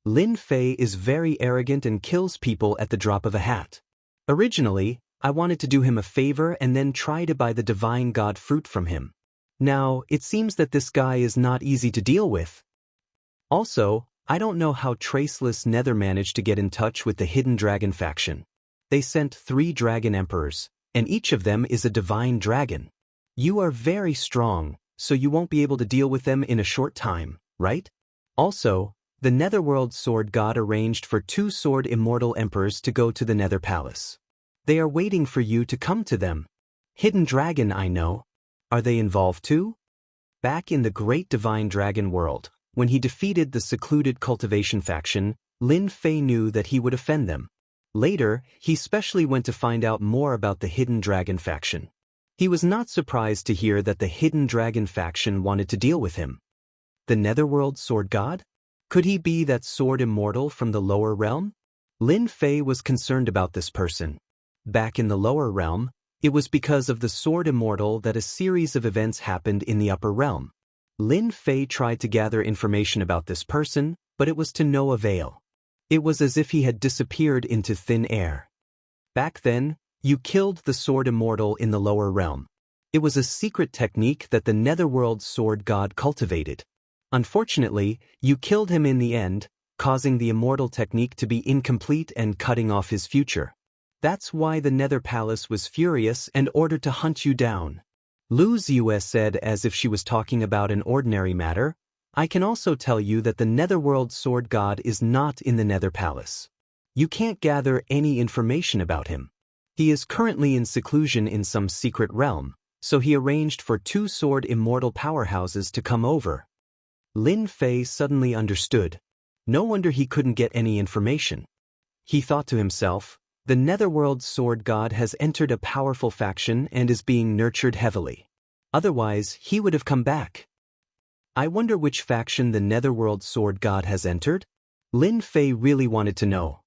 Lin Fei is very arrogant and kills people at the drop of a hat. Originally, I wanted to do him a favor and then try to buy the divine god fruit from him. Now, it seems that this guy is not easy to deal with. Also, I don't know how Traceless Nether managed to get in touch with the Hidden Dragon faction. They sent 3 dragon emperors, and each of them is a divine dragon. You are very strong, so you won't be able to deal with them in a short time, right? Also, the Netherworld Sword God arranged for 2 Sword Immortal Emperors to go to the Nether Palace. They are waiting for you to come to them. Hidden Dragon, I know. Are they involved too?" Back in the Great Divine Dragon world, when he defeated the secluded cultivation faction, Lin Fei knew that he would offend them. Later, he specially went to find out more about the Hidden Dragon faction. He was not surprised to hear that the Hidden Dragon faction wanted to deal with him. The Netherworld Sword God? Could he be that sword immortal from the lower realm? Lin Fei was concerned about this person. Back in the lower realm, it was because of the sword immortal that a series of events happened in the upper realm. Lin Fei tried to gather information about this person, but it was to no avail. It was as if he had disappeared into thin air. Back then, you killed the sword immortal in the lower realm. It was a secret technique that the Netherworld Sword God cultivated. Unfortunately, you killed him in the end, causing the immortal technique to be incomplete and cutting off his future. That's why the Nether Palace was furious and ordered to hunt you down. Lu Ziyue said as if she was talking about an ordinary matter, "I can also tell you that the Netherworld Sword God is not in the Nether Palace. You can't gather any information about him. He is currently in seclusion in some secret realm, so he arranged for 2 sword immortal powerhouses to come over." Lin Fei suddenly understood. No wonder he couldn't get any information. He thought to himself, "The Netherworld Sword God has entered a powerful faction and is being nurtured heavily. Otherwise, he would have come back. I wonder which faction the Netherworld Sword God has entered?" Lin Fei really wanted to know.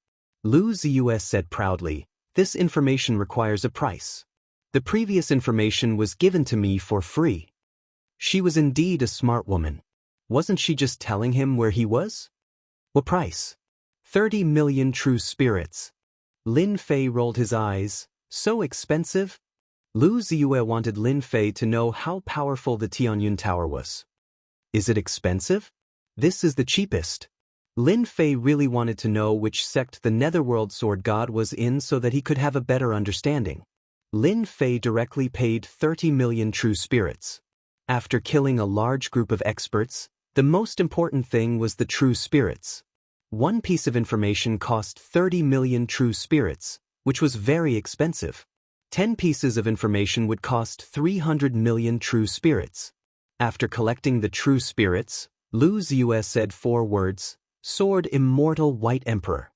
Lu Ziyue said proudly, "This information requires a price. The previous information was given to me for free." She was indeed a smart woman. Wasn't she just telling him where he was? What price? 30 million true spirits. Lin Fei rolled his eyes. So expensive? Lu Ziyue wanted Lin Fei to know how powerful the Tianyun Tower was. Is it expensive? This is the cheapest. Lin Fei really wanted to know which sect the Netherworld Sword God was in so that he could have a better understanding. Lin Fei directly paid 30 million true spirits. After killing a large group of experts, the most important thing was the true spirits. One piece of information cost 30 million true spirits, which was very expensive. 10 pieces of information would cost 300 million true spirits. After collecting the true spirits, Lu Ziyue said 4 words, "Sword Immortal White Emperor."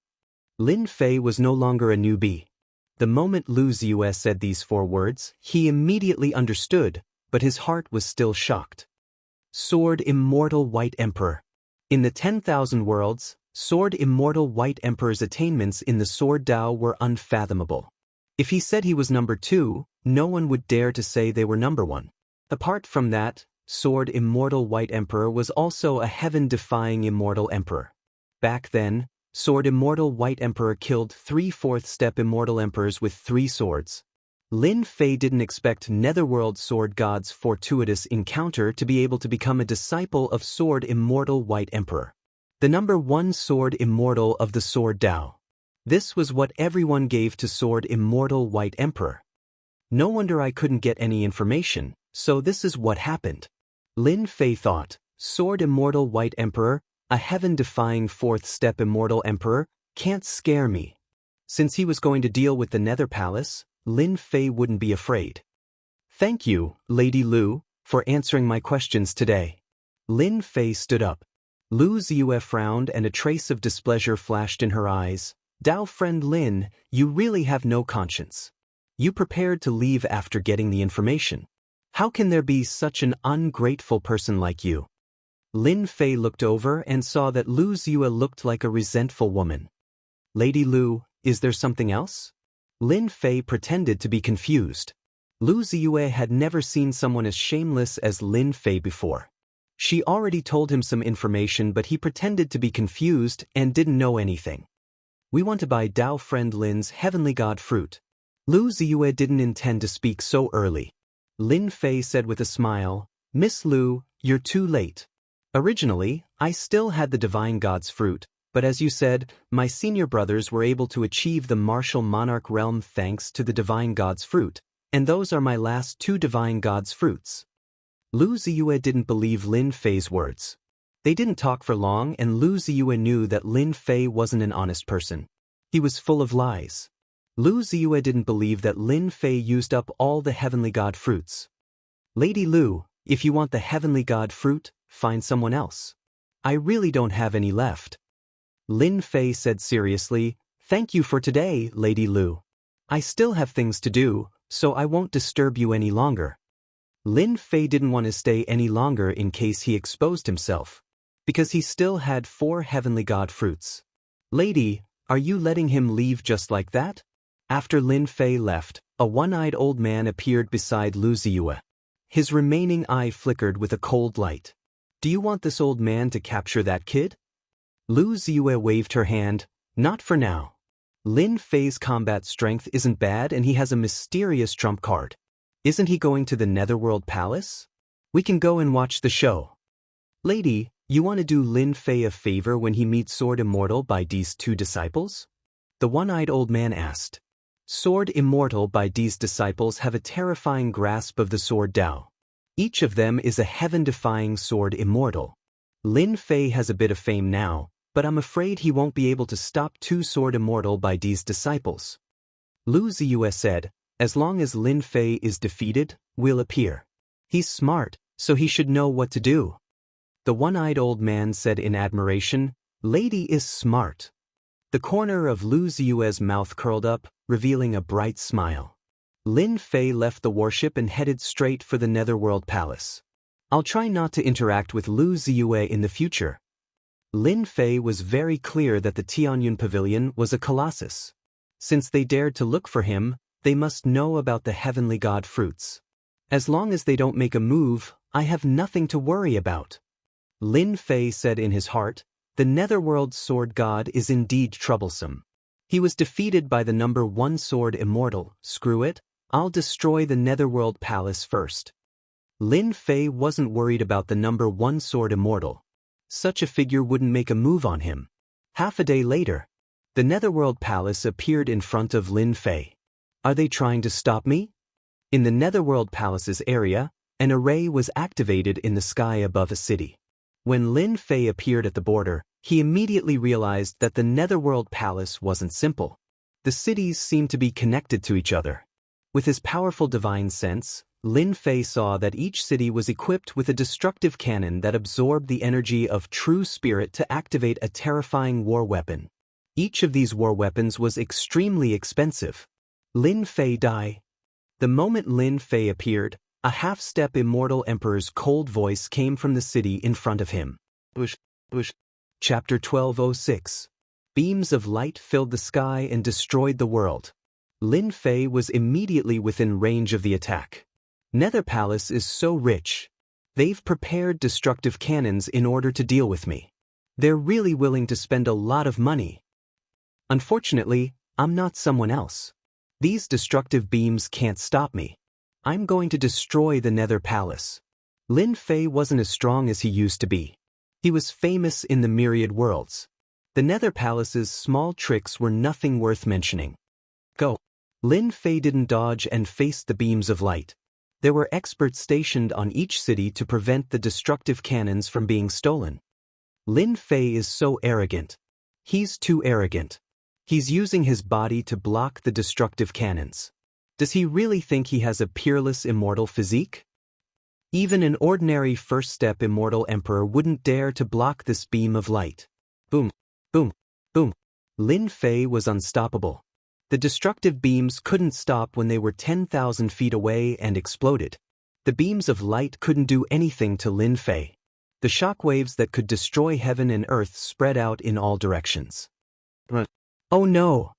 Lin Fei was no longer a newbie. The moment Lu Ziyue said these 4 words, he immediately understood, but his heart was still shocked. Sword Immortal White Emperor. In the 10,000 worlds, Sword Immortal White Emperor's attainments in the Sword Dao were unfathomable. If he said he was number 2, no one would dare to say they were number 1. Apart from that, Sword Immortal White Emperor was also a heaven-defying immortal emperor. Back then, Sword Immortal White Emperor killed 3 fourth-step immortal emperors with 3 swords. Lin Fei didn't expect Netherworld Sword God's fortuitous encounter to be able to become a disciple of Sword Immortal White Emperor. The number 1 Sword Immortal of the Sword Dao. This was what everyone gave to Sword Immortal White Emperor. No wonder I couldn't get any information, so this is what happened. Lin Fei thought, Sword Immortal White Emperor, a heaven-defying fourth step Immortal Emperor, can't scare me. Since he was going to deal with the Nether Palace, Lin Fei wouldn't be afraid. Thank you, Lady Lu, for answering my questions today. Lin Fei stood up. Lu Ziyue frowned and a trace of displeasure flashed in her eyes. Dao friend Lin, you really have no conscience. You prepared to leave after getting the information. How can there be such an ungrateful person like you? Lin Fei looked over and saw that Lu Ziyue looked like a resentful woman. Lady Lu, is there something else? Lin Fei pretended to be confused. Lu Ziyue had never seen someone as shameless as Lin Fei before. She already told him some information, but he pretended to be confused and didn't know anything. We want to buy Dao friend Lin's heavenly god fruit. Lu Ziyue didn't intend to speak so early. Lin Fei said with a smile, Miss Lu, you're too late. Originally, I still had the divine god's fruit, but as you said, my senior brothers were able to achieve the martial monarch realm thanks to the divine god's fruit, and those are my last two divine god's fruits. Lu Ziyue didn't believe Lin Fei's words. They didn't talk for long, and Lu Ziyue knew that Lin Fei wasn't an honest person. He was full of lies. Lu Ziyue didn't believe that Lin Fei used up all the heavenly god fruits. Lady Lu, if you want the heavenly god fruit, find someone else. I really don't have any left. Lin Fei said seriously, Thank you for today, Lady Lu. I still have things to do, so I won't disturb you any longer. Lin Fei didn't want to stay any longer in case he exposed himself, because he still had 4 heavenly god fruits. Lady, are you letting him leave just like that? After Lin Fei left, a one-eyed old man appeared beside Lu Ziyue. His remaining eye flickered with a cold light. Do you want this old man to capture that kid? Lu Ziyue waved her hand, not for now. Lin Fei's combat strength isn't bad and he has a mysterious trump card. Isn't he going to the Netherworld Palace? We can go and watch the show. Lady, you want to do Lin Fei a favor when he meets Sword Immortal by D's 2 disciples? The one-eyed old man asked. Sword Immortal by D's disciples have a terrifying grasp of the Sword Dao. Each of them is a heaven-defying Sword Immortal. Lin Fei has a bit of fame now, but I'm afraid he won't be able to stop 2 Sword Immortal by D's disciples. Lu Ziyue said, as long as Lin Fei is defeated, we'll appear. He's smart, so he should know what to do. The one-eyed old man said in admiration, Lady is smart. The corner of Lu Ziyue's mouth curled up, revealing a bright smile. Lin Fei left the warship and headed straight for the Netherworld Palace. I'll try not to interact with Lu Ziyue in the future. Lin Fei was very clear that the Tianyun Pavilion was a colossus. Since they dared to look for him, they must know about the heavenly god fruits. As long as they don't make a move, I have nothing to worry about. Lin Fei said in his heart, the Netherworld Sword God is indeed troublesome. He was defeated by the number 1 Sword Immortal. Screw it, I'll destroy the Netherworld Palace first. Lin Fei wasn't worried about the number 1 Sword Immortal. Such a figure wouldn't make a move on him. Half a day later, the Netherworld Palace appeared in front of Lin Fei. Are they trying to stop me? In the Netherworld Palace's area, an array was activated in the sky above a city. When Lin Fei appeared at the border, he immediately realized that the Netherworld Palace wasn't simple. The cities seemed to be connected to each other. With his powerful divine sense, Lin Fei saw that each city was equipped with a destructive cannon that absorbed the energy of true spirit to activate a terrifying war weapon. Each of these war weapons was extremely expensive. Lin Fei died. The moment Lin Fei appeared, a half-step Immortal Emperor's cold voice came from the city in front of him. Chapter 1206. Beams of light filled the sky and destroyed the world. Lin Fei was immediately within range of the attack. Nether Palace is so rich. They've prepared destructive cannons in order to deal with me. They're really willing to spend a lot of money. Unfortunately, I'm not someone else. These destructive beams can't stop me. I'm going to destroy the Nether Palace. Lin Fei wasn't as strong as he used to be. He was famous in the myriad worlds. The Nether Palace's small tricks were nothing worth mentioning. Go. Lin Fei didn't dodge and faced the beams of light. There were experts stationed on each city to prevent the destructive cannons from being stolen. Lin Fei is so arrogant. He's too arrogant. He's using his body to block the destructive cannons. Does he really think he has a peerless immortal physique? Even an ordinary first-step immortal emperor wouldn't dare to block this beam of light. Boom, boom, boom. Lin Fei was unstoppable. The destructive beams couldn't stop when they were 10,000 feet away and exploded. The beams of light couldn't do anything to Lin Fei. The shockwaves that could destroy heaven and earth spread out in all directions. Oh no!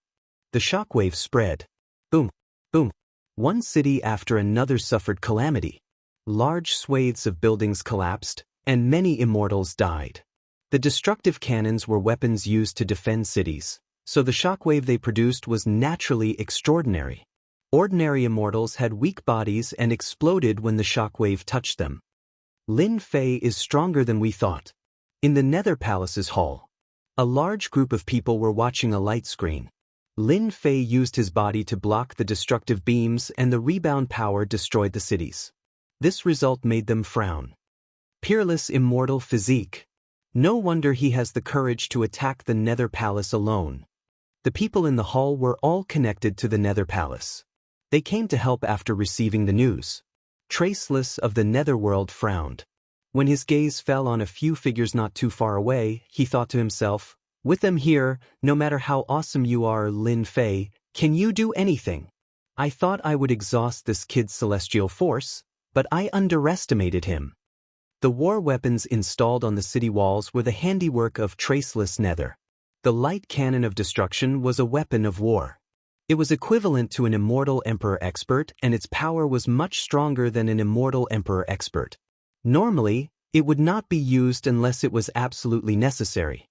The shockwave spread. Boom, boom. One city after another suffered calamity. Large swathes of buildings collapsed, and many immortals died. The destructive cannons were weapons used to defend cities, so the shockwave they produced was naturally extraordinary. Ordinary immortals had weak bodies and exploded when the shockwave touched them. Lin Fei is stronger than we thought. In the Nether Palace's hall, a large group of people were watching a light screen. Lin Fei used his body to block the destructive beams and the rebound power destroyed the cities. This result made them frown. Peerless immortal physique. No wonder he has the courage to attack the Nether Palace alone. The people in the hall were all connected to the Nether Palace. They came to help after receiving the news. Traceless of the Netherworld frowned. When his gaze fell on a few figures not too far away, he thought to himself, with them here, no matter how awesome you are, Lin Fei, can you do anything? I thought I would exhaust this kid's celestial force, but I underestimated him. The war weapons installed on the city walls were the handiwork of Traceless Nether. The light cannon of destruction was a weapon of war. It was equivalent to an immortal emperor expert, and its power was much stronger than an immortal emperor expert. Normally, it would not be used unless it was absolutely necessary.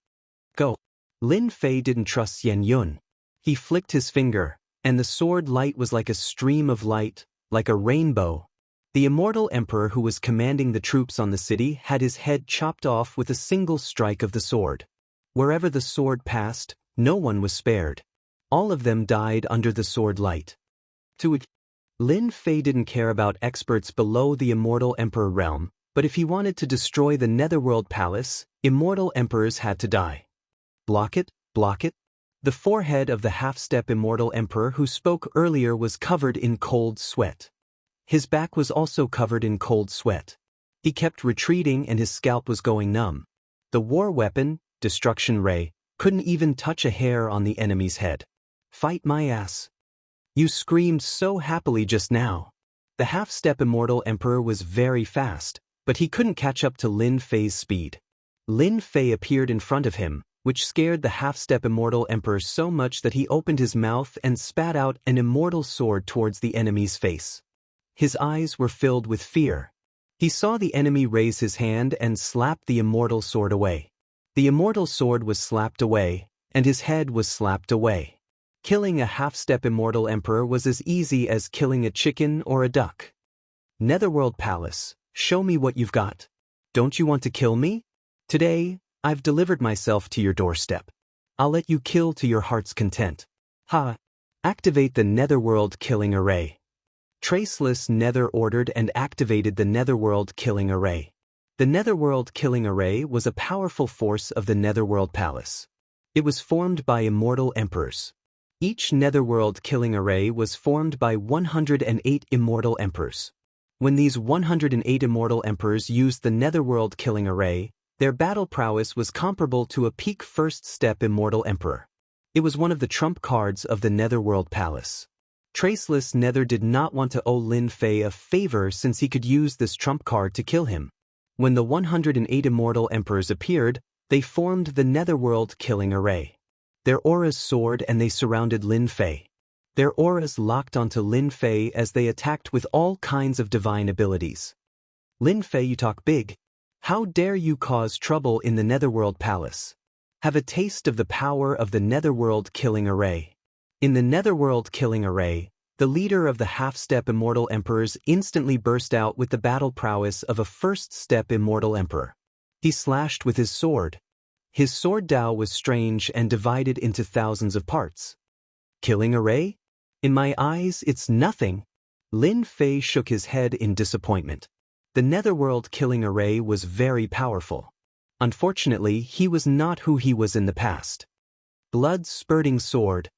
Go. Lin Fei didn't trust Yen Yun. He flicked his finger, and the sword light was like a stream of light, like a rainbow. The immortal emperor who was commanding the troops on the city had his head chopped off with a single strike of the sword. Wherever the sword passed, no one was spared. All of them died under the sword light. Lin Fei didn't care about experts below the immortal emperor realm, but if he wanted to destroy the Netherworld Palace, immortal emperors had to die. Block it, block it. The forehead of the half-step immortal emperor who spoke earlier was covered in cold sweat. His back was also covered in cold sweat. He kept retreating and his scalp was going numb. The war weapon, Destruction Ray, couldn't even touch a hair on the enemy's head. Fight my ass. You screamed so happily just now. The half-step immortal emperor was very fast, but he couldn't catch up to Lin Fei's speed. Lin Fei appeared in front of him, which scared the half-step immortal emperor so much that he opened his mouth and spat out an immortal sword towards the enemy's face. His eyes were filled with fear. He saw the enemy raise his hand and slap the immortal sword away. The immortal sword was slapped away, and his head was slapped away. Killing a half-step immortal emperor was as easy as killing a chicken or a duck. Netherworld Palace, show me what you've got. Don't you want to kill me? Today, I've delivered myself to your doorstep. I'll let you kill to your heart's content. Ha! Activate the Netherworld Killing Array. Traceless Nether ordered and activated the Netherworld Killing Array. The Netherworld Killing Array was a powerful force of the Netherworld Palace. It was formed by immortal emperors. Each Netherworld Killing Array was formed by 108 immortal emperors. When these 108 immortal emperors used the Netherworld Killing Array, their battle prowess was comparable to a peak first-step immortal emperor. It was one of the trump cards of the Netherworld Palace. Traceless Nether did not want to owe Lin Fei a favor since he could use this trump card to kill him. When the 108 immortal emperors appeared, they formed the Netherworld Killing Array. Their auras soared and they surrounded Lin Fei. Their auras locked onto Lin Fei as they attacked with all kinds of divine abilities. Lin Fei, you talk big. How dare you cause trouble in the Netherworld Palace? Have a taste of the power of the Netherworld Killing Array. In the Netherworld Killing Array, the leader of the half-step immortal emperors instantly burst out with the battle prowess of a first-step immortal emperor. He slashed with his sword. His sword Dao was strange and divided into thousands of parts. Killing array? In my eyes, it's nothing. Lin Fei shook his head in disappointment. The netherworld killing array was very powerful. Unfortunately, he was not who he was in the past. Blood-spurting sword.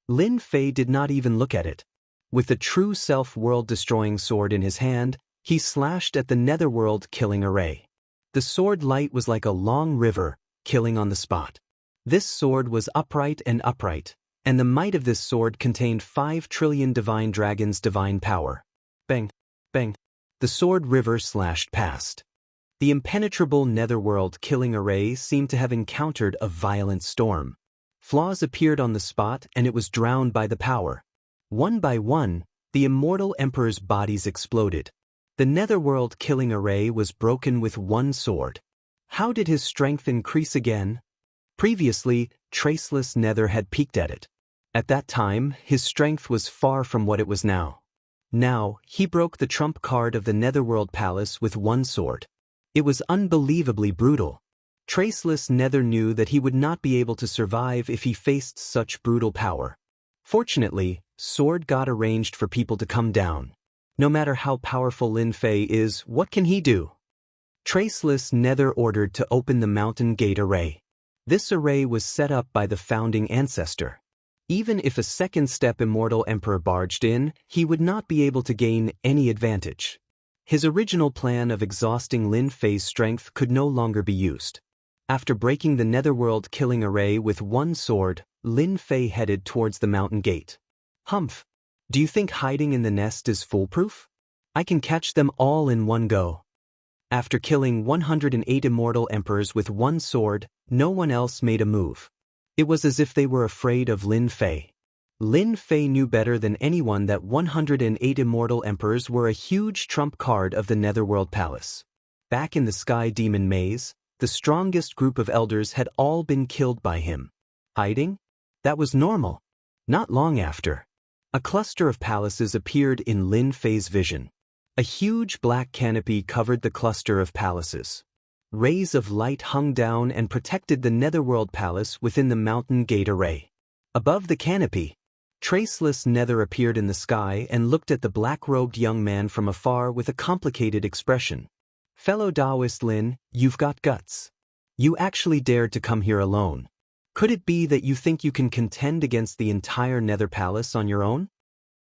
Lin Fei did not even look at it. With the true self-world-destroying sword in his hand, he slashed at the netherworld killing array. The sword light was like a long river, killing on the spot. This sword was upright, and the might of this sword contained 5 trillion divine dragons' divine power. Bang, bang. The sword river slashed past. The impenetrable netherworld killing array seemed to have encountered a violent storm. Flaws appeared on the spot and it was drowned by the power. One by one, the immortal emperor's bodies exploded. The netherworld killing array was broken with one sword. How did his strength increase again? Previously, Traceless Nether had peeked at it. At that time, his strength was far from what it was now. Now, he broke the trump card of the Netherworld Palace with one sword. It was unbelievably brutal. Traceless Nether knew that he would not be able to survive if he faced such brutal power. Fortunately, Sword God arranged for people to come down. No matter how powerful Lin Fei is, what can he do? Traceless Nether ordered to open the mountain gate array. This array was set up by the founding ancestor. Even if a second-step immortal emperor barged in, he would not be able to gain any advantage. His original plan of exhausting Lin Fei's strength could no longer be used. After breaking the netherworld killing array with one sword, Lin Fei headed towards the mountain gate. Humph! Do you think hiding in the nest is foolproof? I can catch them all in one go. After killing 108 immortal emperors with one sword, no one else made a move. It was as if they were afraid of Lin Fei. Lin Fei knew better than anyone that 108 immortal emperors were a huge trump card of the Netherworld Palace. Back in the Sky Demon Maze, the strongest group of elders had all been killed by him. Hiding? That was normal. Not long after, a cluster of palaces appeared in Lin Fei's vision. A huge black canopy covered the cluster of palaces. Rays of light hung down and protected the Netherworld Palace within the mountain gate array. Above the canopy, Traceless Nether appeared in the sky and looked at the black-robed young man from afar with a complicated expression. Fellow Taoist Lin, you've got guts. You actually dared to come here alone. Could it be that you think you can contend against the entire Nether Palace on your own?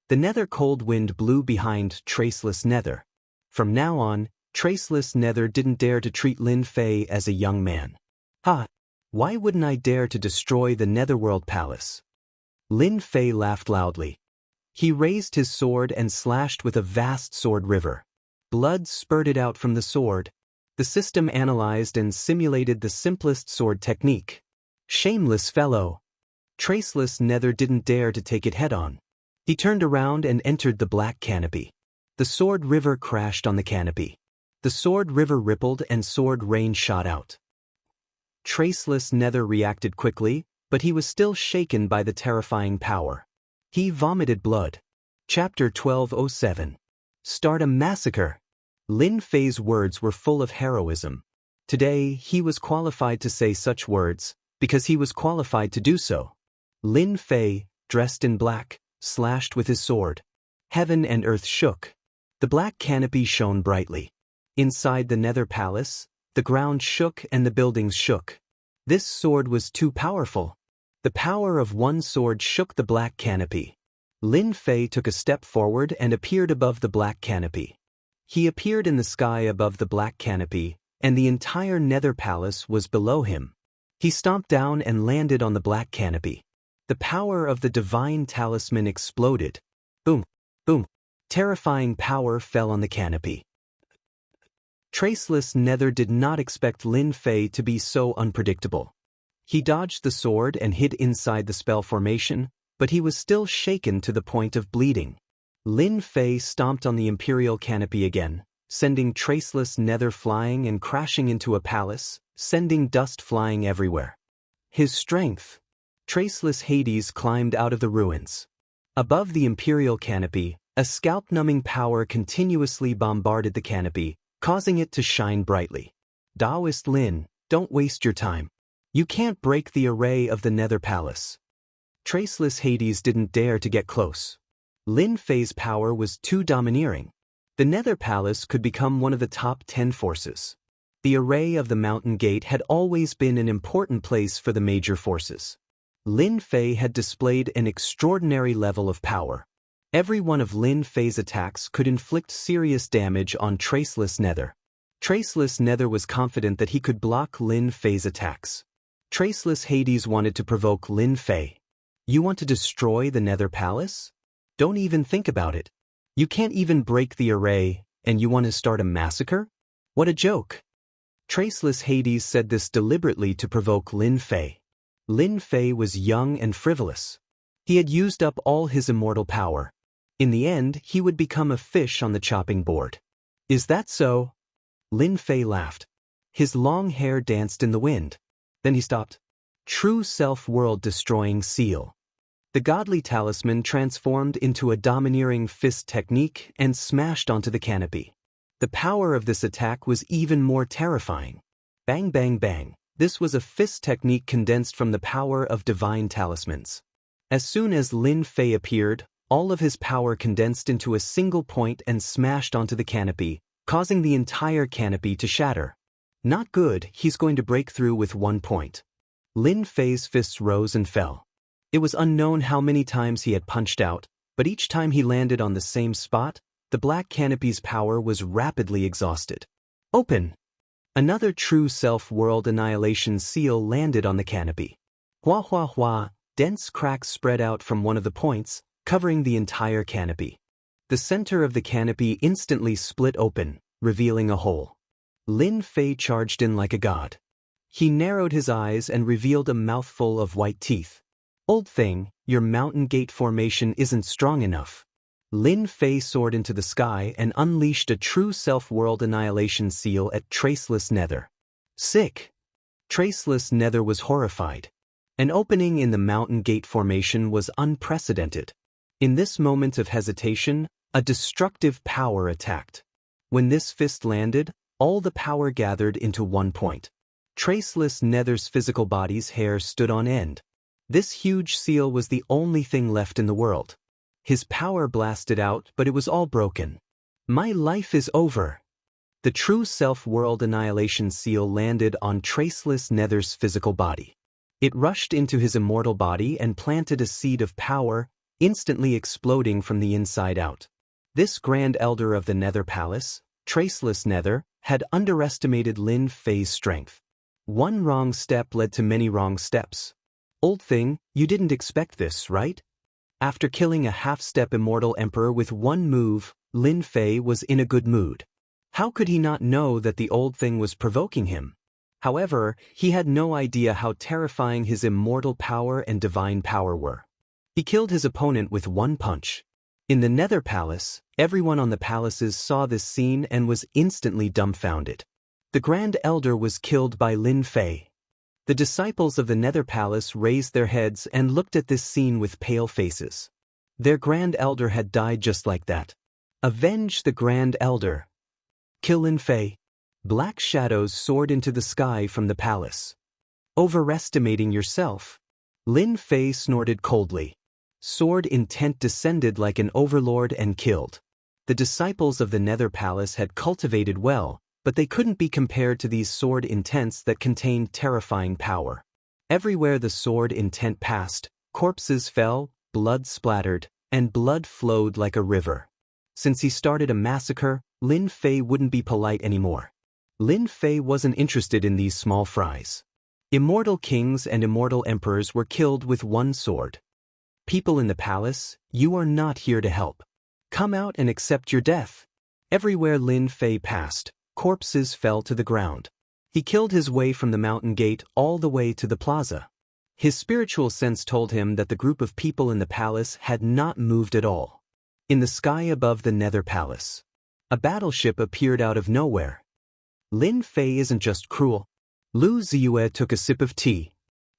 The nether cold wind blew behind Traceless Nether. From now on, Traceless Nether didn't dare to treat Lin Fei as a young man. Ha! Why wouldn't I dare to destroy the Netherworld Palace? Lin Fei laughed loudly. He raised his sword and slashed with a vast sword river. Blood spurted out from the sword. The system analyzed and simulated the simplest sword technique. Shameless fellow. Traceless Nether didn't dare to take it head-on. He turned around and entered the black canopy. The sword river crashed on the canopy. The sword river rippled and sword rain shot out. Traceless Nether reacted quickly, but he was still shaken by the terrifying power. He vomited blood. Chapter 1207. Start a massacre. Lin Fei's words were full of heroism. Today, he was qualified to say such words, because he was qualified to do so. Lin Fei, dressed in black, slashed with his sword. Heaven and earth shook. The black canopy shone brightly. Inside the Nether Palace, the ground shook and the buildings shook. This sword was too powerful. The power of one sword shook the black canopy. Lin Fei took a step forward and appeared above the black canopy. He appeared in the sky above the black canopy, and the entire Nether Palace was below him. He stomped down and landed on the black canopy. The power of the divine talisman exploded. Boom, boom. Terrifying power fell on the canopy. Traceless Nether did not expect Lin Fei to be so unpredictable. He dodged the sword and hid inside the spell formation, but he was still shaken to the point of bleeding. Lin Fei stomped on the Imperial canopy again, sending Traceless Nether flying and crashing into a palace, sending dust flying everywhere. His strength. Traceless Hades climbed out of the ruins. Above the Imperial canopy, a scalp-numbing power continuously bombarded the canopy, causing it to shine brightly. Taoist Lin, don't waste your time. You can't break the array of the Nether Palace. Traceless Hades didn't dare to get close. Lin Fei's power was too domineering. The Nether Palace could become one of the top 10 forces. The array of the Mountain Gate had always been an important place for the major forces. Lin Fei had displayed an extraordinary level of power. Every one of Lin Fei's attacks could inflict serious damage on Traceless Nether. Traceless Nether was confident that he could block Lin Fei's attacks. Traceless Hades wanted to provoke Lin Fei. You want to destroy the Nether Palace? Don't even think about it. You can't even break the array, and you want to start a massacre? What a joke. Traceless Hades said this deliberately to provoke Lin Fei. Lin Fei was young and frivolous. He had used up all his immortal power. In the end, he would become a fish on the chopping board. Is that so? Lin Fei laughed. His long hair danced in the wind. Then he stopped. True self-world-destroying seal. The godly talisman transformed into a domineering fist technique and smashed onto the canopy. The power of this attack was even more terrifying. Bang bang bang. This was a fist technique condensed from the power of divine talismans. As soon as Lin Fei appeared, all of his power condensed into a single point and smashed onto the canopy, causing the entire canopy to shatter. Not good, he's going to break through with 1 point. Lin Fei's fists rose and fell. It was unknown how many times he had punched out, but each time he landed on the same spot, the black canopy's power was rapidly exhausted. Open! Another true self-world annihilation seal landed on the canopy. Hua hua hua, dense cracks spread out from one of the points, covering the entire canopy. The center of the canopy instantly split open, revealing a hole. Lin Fei charged in like a god. He narrowed his eyes and revealed a mouthful of white teeth. Old thing, your Mountain Gate formation isn't strong enough. Lin Fei soared into the sky and unleashed a true self-world annihilation seal at Traceless Nether. Sick! Traceless Nether was horrified. An opening in the Mountain Gate formation was unprecedented. In this moment of hesitation, a destructive power attacked. When this fist landed, all the power gathered into 1 point. Traceless Nether's physical body's hair stood on end. This huge seal was the only thing left in the world. His power blasted out, but it was all broken. My life is over. The true self-world annihilation seal landed on Traceless Nether's physical body. It rushed into his immortal body and planted a seed of power, instantly exploding from the inside out. This Grand Elder of the Nether Palace, Traceless Nether, had underestimated Lin Fei's strength. One wrong step led to many wrong steps. Old thing, you didn't expect this, right? After killing a half-step immortal emperor with 1 move, Lin Fei was in a good mood. How could he not know that the old thing was provoking him? However, he had no idea how terrifying his immortal power and divine power were. He killed his opponent with 1 punch. In the Nether Palace, everyone on the palaces saw this scene and was instantly dumbfounded. The Grand Elder was killed by Lin Fei. The disciples of the Nether Palace raised their heads and looked at this scene with pale faces. Their Grand Elder had died just like that. Avenge the Grand Elder. Kill Lin Fei. Black shadows soared into the sky from the palace. Overestimating yourself. Lin Fei snorted coldly. Sword intent descended like an overlord and killed. The disciples of the Nether Palace had cultivated well, but they couldn't be compared to these sword intents that contained terrifying power. Everywhere the sword intent passed, corpses fell, blood splattered, and blood flowed like a river. Since he started a massacre, Lin Fei wouldn't be polite anymore. Lin Fei wasn't interested in these small fries. Immortal kings and immortal emperors were killed with 1 sword. People in the palace, you are not here to help. Come out and accept your death. Everywhere Lin Fei passed, corpses fell to the ground. He killed his way from the Mountain Gate all the way to the plaza. His spiritual sense told him that the group of people in the palace had not moved at all. In the sky above the Nether Palace, a battleship appeared out of nowhere. Lin Fei isn't just cruel. Lu Ziyue took a sip of tea.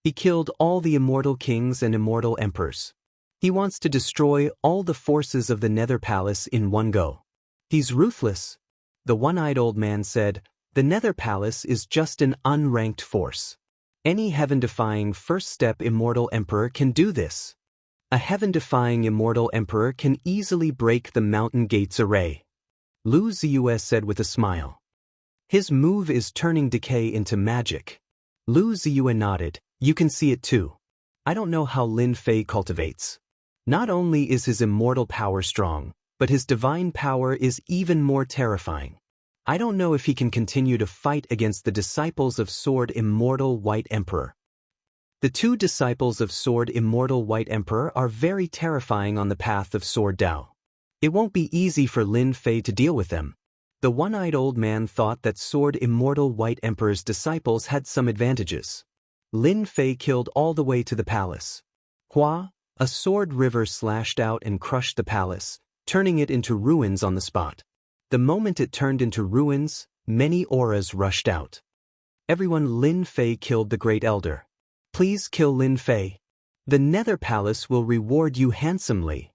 He killed all the immortal kings and immortal emperors. He wants to destroy all the forces of the Nether Palace in 1 go. He's ruthless. The one-eyed old man said, the Nether Palace is just an unranked force. Any heaven-defying first-step immortal emperor can do this. A heaven-defying immortal emperor can easily break the mountain gates array. Lu Ziyue said with a smile. His move is turning decay into magic. Lu Ziyue nodded. You can see it too. I don't know how Lin Fei cultivates. Not only is his immortal power strong, but his divine power is even more terrifying. I don't know if he can continue to fight against the disciples of Sword Immortal White Emperor. The two disciples of Sword Immortal White Emperor are very terrifying on the path of Sword Dao. It won't be easy for Lin Fei to deal with them. The one-eyed old man thought that Sword Immortal White Emperor's disciples had some advantages. Lin Fei killed all the way to the palace. Hua, a sword river slashed out and crushed the palace, turning it into ruins on the spot. The moment it turned into ruins, many auras rushed out. Everyone, Lin Fei killed the Great Elder. Please kill Lin Fei. The Nether Palace will reward you handsomely.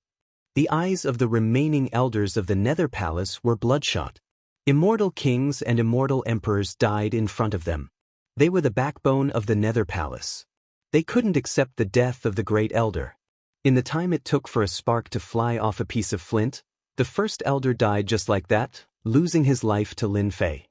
The eyes of the remaining elders of the Nether Palace were bloodshot. Immortal kings and immortal emperors died in front of them. They were the backbone of the Nether Palace. They couldn't accept the death of the Great Elder. In the time it took for a spark to fly off a piece of flint, the first elder died just like that, losing his life to Lin Fei.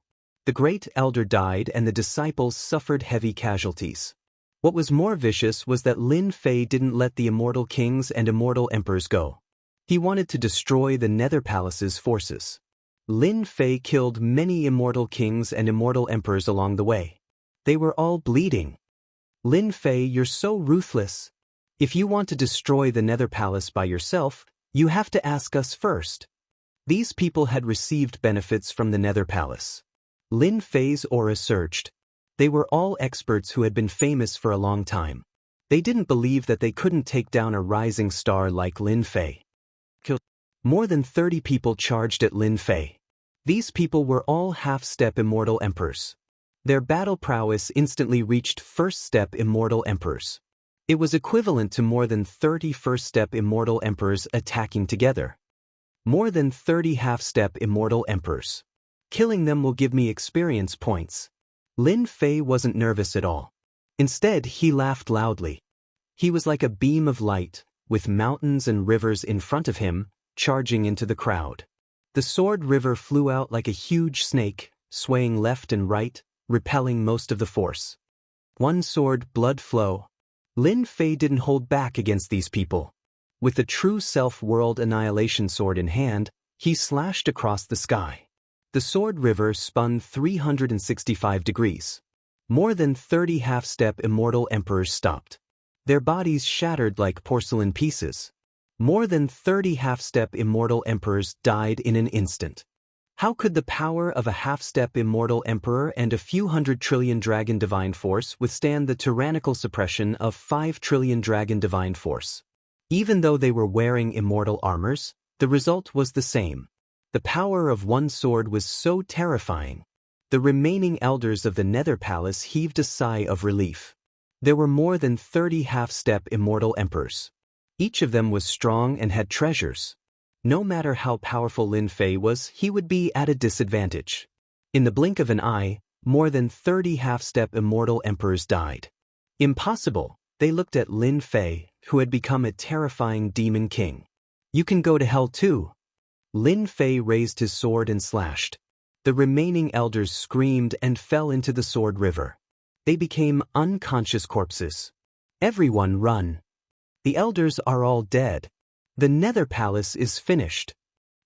The Great Elder died and the disciples suffered heavy casualties. What was more vicious was that Lin Fei didn't let the immortal kings and immortal emperors go. He wanted to destroy the Nether Palace's forces. Lin Fei killed many immortal kings and immortal emperors along the way. They were all bleeding. Lin Fei, you're so ruthless. If you want to destroy the Nether Palace by yourself, you have to ask us first. These people had received benefits from the Nether Palace. Lin Fei's aura surged. They were all experts who had been famous for a long time. They didn't believe that they couldn't take down a rising star like Lin Fei. More than 30 people charged at Lin Fei. These people were all half-step immortal emperors. Their battle prowess instantly reached first-step immortal emperors. It was equivalent to more than 30 first-step immortal emperors attacking together. More than 30 half-step immortal emperors. Killing them will give me experience points. Lin Fei wasn't nervous at all. Instead, he laughed loudly. He was like a beam of light, with mountains and rivers in front of him, charging into the crowd. The sword river flew out like a huge snake, swaying left and right, repelling most of the force. One sword, blood flow. Lin Fei didn't hold back against these people. With the true self-world annihilation sword in hand, he slashed across the sky. The sword river spun 365 degrees. More than 30 half-step immortal emperors stopped. Their bodies shattered like porcelain pieces. More than 30 half-step immortal emperors died in an instant. How could the power of a half-step immortal emperor and a few hundred trillion dragon divine force withstand the tyrannical suppression of 5 trillion dragon divine force? Even though they were wearing immortal armors, the result was the same. The power of one sword was so terrifying. The remaining elders of the Nether Palace heaved a sigh of relief. There were more than 30 half-step immortal emperors. Each of them was strong and had treasures. No matter how powerful Lin Fei was, he would be at a disadvantage. In the blink of an eye, more than 30 half-step immortal emperors died. Impossible, they looked at Lin Fei, who had become a terrifying demon king. You can go to hell too. Lin Fei raised his sword and slashed. The remaining elders screamed and fell into the sword river. They became unconscious corpses. Everyone run. The elders are all dead. The Nether Palace is finished.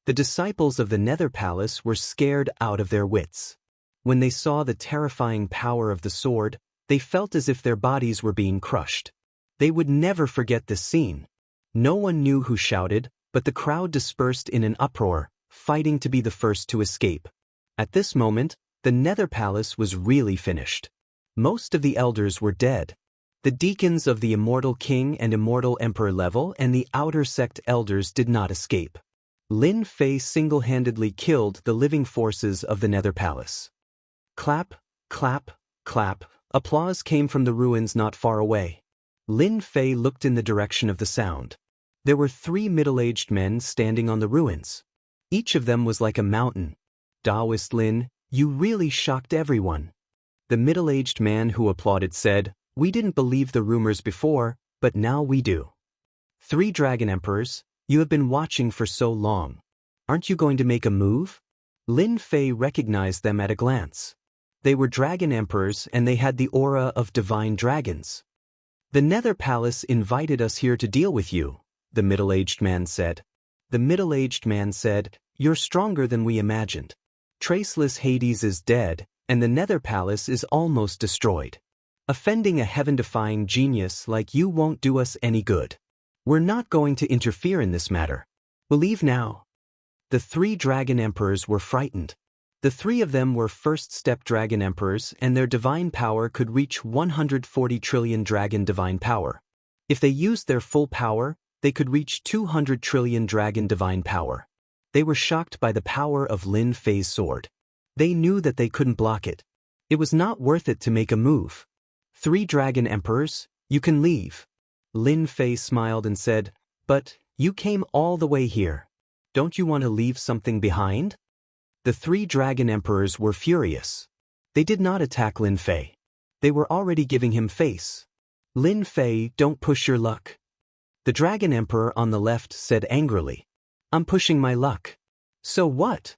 The disciples of the Nether Palace were scared out of their wits. When they saw the terrifying power of the sword, they felt as if their bodies were being crushed. They would never forget this scene. No one knew who shouted, but the crowd dispersed in an uproar, fighting to be the first to escape. At this moment, the Nether Palace was really finished. Most of the elders were dead. The deacons of the Immortal King and Immortal Emperor level and the outer sect elders did not escape. Lin Fei single-handedly killed the living forces of the Nether Palace. Clap, clap, clap. Applause came from the ruins not far away. Lin Fei looked in the direction of the sound. There were 3 middle-aged men standing on the ruins. Each of them was like a mountain. Taoist Lin, you really shocked everyone. The middle-aged man who applauded said, We didn't believe the rumors before, but now we do. 3 Dragon Emperors, you have been watching for so long. Aren't you going to make a move? Lin Fei recognized them at a glance. They were Dragon Emperors and they had the aura of divine dragons. The Nether Palace invited us here to deal with you, the middle-aged man said. The middle-aged man said, "You're stronger than we imagined. Traceless Hades is dead, and the Nether Palace is almost destroyed. Offending a heaven-defying genius like you won't do us any good. We're not going to interfere in this matter. We'll leave now." The 3 Dragon Emperors were frightened. The 3 of them were first-step Dragon Emperors and their divine power could reach 140 trillion dragon divine power. If they used their full power, they could reach 200 trillion dragon divine power. They were shocked by the power of Lin Fei's sword. They knew that they couldn't block it. It was not worth it to make a move. 3 Dragon Emperors, you can leave. Lin Fei smiled and said, "But, you came all the way here. Don't you want to leave something behind?" The 3 Dragon Emperors were furious. They did not attack Lin Fei. They were already giving him face. "Lin Fei, don't push your luck." The Dragon Emperor on the left said angrily, "I'm pushing my luck. So what?"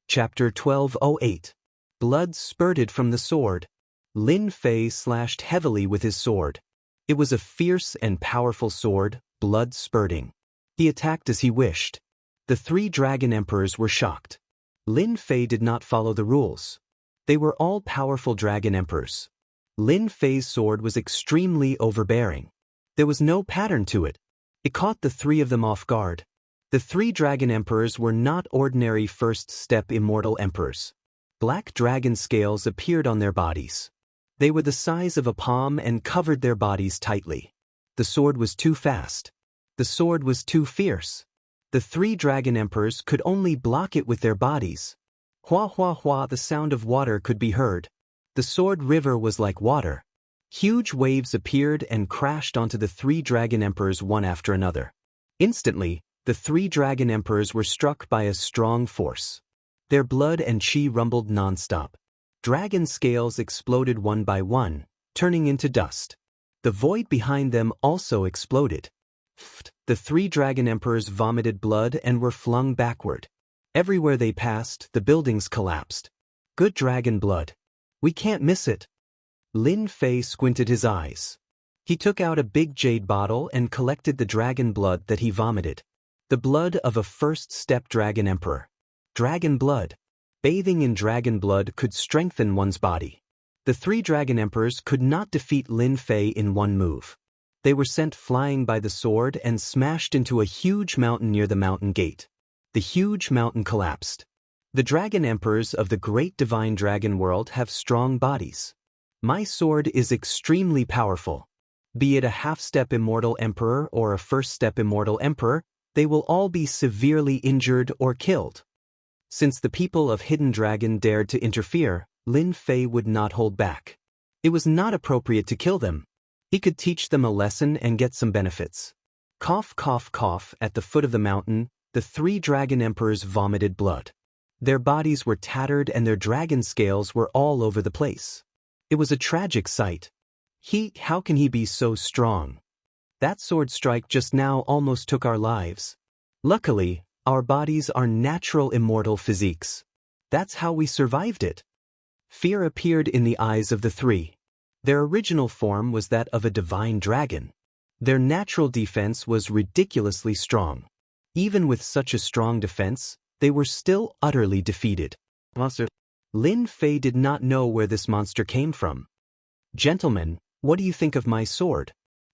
Chapter 12:08. Blood spurted from the sword. Lin Fei slashed heavily with his sword. It was a fierce and powerful sword, blood spurting. He attacked as he wished. The 3 Dragon Emperors were shocked. Lin Fei did not follow the rules. They were all powerful Dragon Emperors. Lin Fei's sword was extremely overbearing. There was no pattern to it. It caught the 3 of them off guard. The 3 Dragon Emperors were not ordinary first-step immortal emperors. Black dragon scales appeared on their bodies. They were the size of a palm and covered their bodies tightly. The sword was too fast. The sword was too fierce. The 3 Dragon Emperors could only block it with their bodies. Hua hua hua, the sound of water could be heard. The sword river was like water. Huge waves appeared and crashed onto the 3 Dragon Emperors one after another. Instantly, the 3 Dragon Emperors were struck by a strong force. Their blood and chi rumbled non-stop. Dragon scales exploded one by one, turning into dust. The void behind them also exploded. The 3 Dragon Emperors vomited blood and were flung backward. Everywhere they passed, the buildings collapsed. Good dragon blood. We can't miss it. Lin Fei squinted his eyes. He took out a big jade bottle and collected the dragon blood that he vomited. The blood of a first-step Dragon Emperor. Dragon blood. Bathing in dragon blood could strengthen one's body. The 3 Dragon Emperors could not defeat Lin Fei in one move. They were sent flying by the sword and smashed into a huge mountain near the mountain gate. The huge mountain collapsed. The Dragon Emperors of the great divine dragon world have strong bodies. My sword is extremely powerful. Be it a half-step immortal emperor or a first-step immortal emperor, they will all be severely injured or killed. Since the people of Hidden Dragon dared to interfere, Lin Fei would not hold back. It was not appropriate to kill them. He could teach them a lesson and get some benefits. Cough, cough, cough. At the foot of the mountain, the 3 Dragon Emperors vomited blood. Their bodies were tattered and their dragon scales were all over the place. It was a tragic sight. How can he be so strong? That sword strike just now almost took our lives. Luckily, our bodies are natural immortal physiques. That's how we survived it. Fear appeared in the eyes of the 3. Their original form was that of a divine dragon. Their natural defense was ridiculously strong. Even with such a strong defense, they were still utterly defeated. Monster. Lin Fei did not know where this monster came from. "Gentlemen, what do you think of my sword?"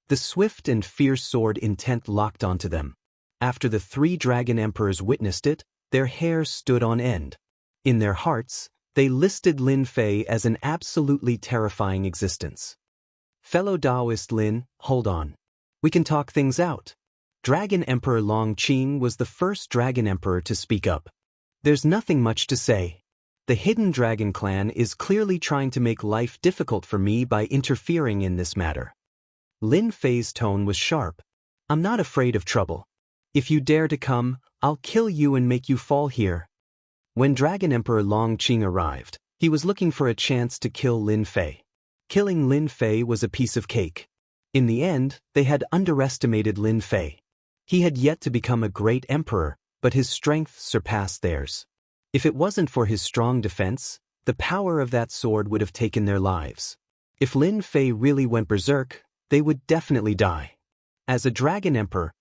The swift and fierce sword intent locked onto them. After the 3 Dragon Emperors witnessed it, their hair stood on end. In their hearts, they listed Lin Fei as an absolutely terrifying existence. "Fellow Taoist Lin, hold on. We can talk things out." Dragon Emperor Long Qing was the first Dragon Emperor to speak up. "There's nothing much to say. The Hidden Dragon clan is clearly trying to make life difficult for me by interfering in this matter." Lin Fei's tone was sharp. "I'm not afraid of trouble. If you dare to come, I'll kill you and make you fall here." When Dragon Emperor Long Qing arrived, he was looking for a chance to kill Lin Fei. Killing Lin Fei was a piece of cake. In the end, they had underestimated Lin Fei. He had yet to become a great emperor, but his strength surpassed theirs. If it wasn't for his strong defense, the power of that sword would have taken their lives. If Lin Fei really went berserk, they would definitely die. As a Dragon Emperor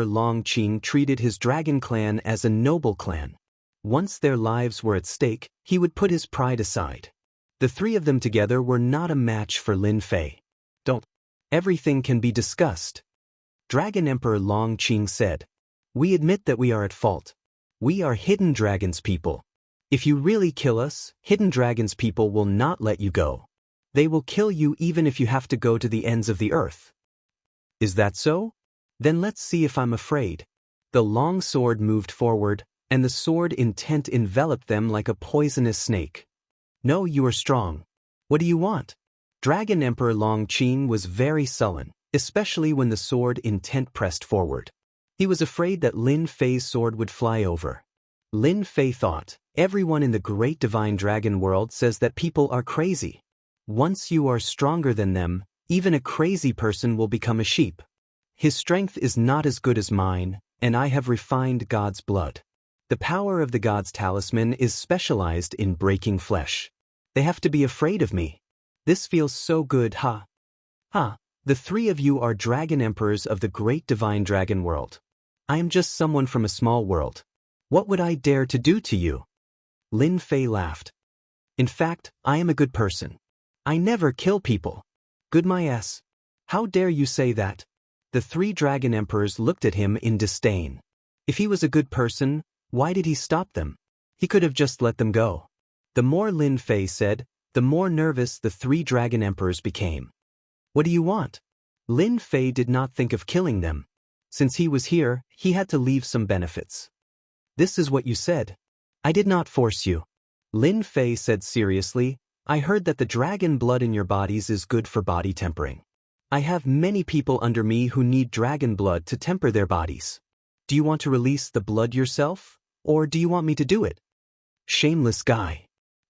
Long Qing treated his dragon clan as a noble clan. Once their lives were at stake, he would put his pride aside. The three of them together were not a match for Lin Fei. Everything can be discussed. Dragon Emperor Long Qing said. We admit that we are at fault. We are Hidden Dragon's people. If you really kill us, Hidden Dragon's people will not let you go. They will kill you even if you have to go to the ends of the earth. Is that so? Then let's see if I'm afraid. The long sword moved forward, and the sword intent enveloped them like a poisonous snake. No, you are strong. What do you want? Dragon Emperor Long Qing was very sullen, especially when the sword intent pressed forward. He was afraid that Lin Fei's sword would fly over. Lin Fei thought, everyone in the great divine dragon world says that people are crazy. Once you are stronger than them, even a crazy person will become a sheep. His strength is not as good as mine, and I have refined God's blood. The power of the God's talisman is specialized in breaking flesh. They have to be afraid of me. This feels so good, ha. The three of you are dragon emperors of the great divine dragon world. I am just someone from a small world. What would I dare to do to you? Lin Fei laughed. In fact, I am a good person. I never kill people. Good my ass. How dare you say that? The three dragon emperors looked at him in disdain. If he was a good person, why did he stop them? He could have just let them go. The more Lin Fei said, the more nervous the three dragon emperors became. What do you want? Lin Fei did not think of killing them. Since he was here, he had to leave some benefits. This is what you said. I did not force you. Lin Fei said seriously, I heard that the dragon blood in your bodies is good for body tempering. I have many people under me who need dragon blood to temper their bodies. Do you want to release the blood yourself, or do you want me to do it? Shameless guy.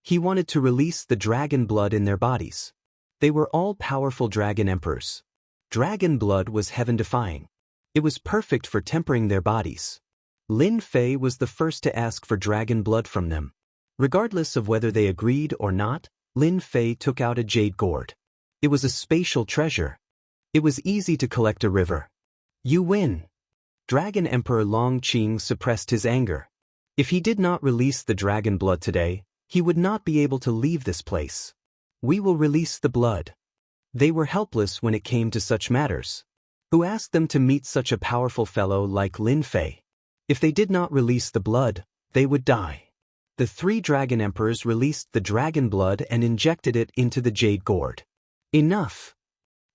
He wanted to release the dragon blood in their bodies. They were all powerful dragon emperors. Dragon blood was heaven-defying. It was perfect for tempering their bodies. Lin Fei was the first to ask for dragon blood from them. Regardless of whether they agreed or not, Lin Fei took out a jade gourd. It was a spatial treasure. It was easy to collect a river. You win. Dragon Emperor Long Qing suppressed his anger. If he did not release the dragon blood today, he would not be able to leave this place. We will release the blood. They were helpless when it came to such matters. Who asked them to meet such a powerful fellow like Lin Fei? If they did not release the blood, they would die. The three dragon emperors released the dragon blood and injected it into the jade gourd. Enough.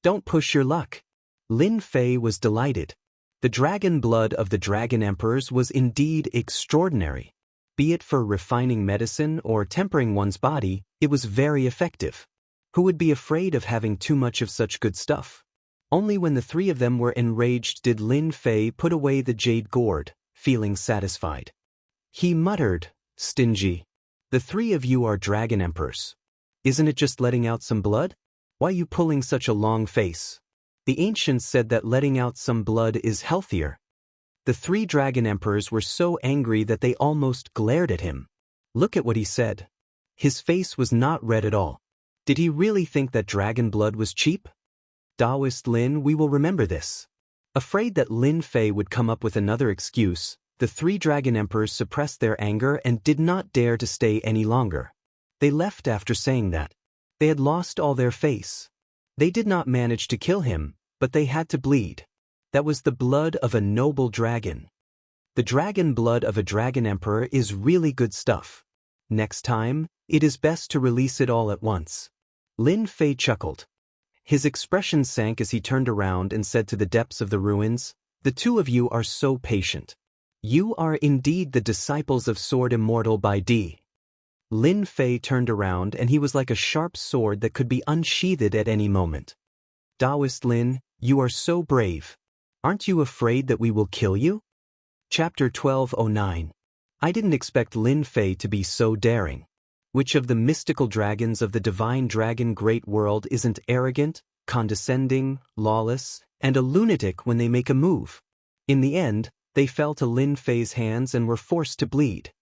Don't push your luck. Lin Fei was delighted. The dragon blood of the dragon emperors was indeed extraordinary. Be it for refining medicine or tempering one's body, it was very effective. Who would be afraid of having too much of such good stuff? Only when the three of them were enraged did Lin Fei put away the jade gourd, feeling satisfied. He muttered, stingy. The three of you are dragon emperors. Isn't it just letting out some blood? Why you pulling such a long face? The ancients said that letting out some blood is healthier. The three dragon emperors were so angry that they almost glared at him. Look at what he said. His face was not red at all. Did he really think that dragon blood was cheap? Taoist Lin, we will remember this. Afraid that Lin Fei would come up with another excuse, the three dragon emperors suppressed their anger and did not dare to stay any longer. They left after saying that. They had lost all their face. They did not manage to kill him, but they had to bleed. That was the blood of a noble dragon. The dragon blood of a dragon emperor is really good stuff. Next time, it is best to release it all at once. Lin Fei chuckled. His expression sank as he turned around and said to the depths of the ruins, the two of you are so patient. You are indeed the disciples of Sword Immortal by D. Lin Fei turned around and he was like a sharp sword that could be unsheathed at any moment. Taoist Lin, you are so brave. Aren't you afraid that we will kill you? Chapter 1209. I didn't expect Lin Fei to be so daring. Which of the mystical dragons of the divine dragon great world isn't arrogant, condescending, lawless, and a lunatic when they make a move? In the end, they fell to Lin Fei's hands and were forced to bleed.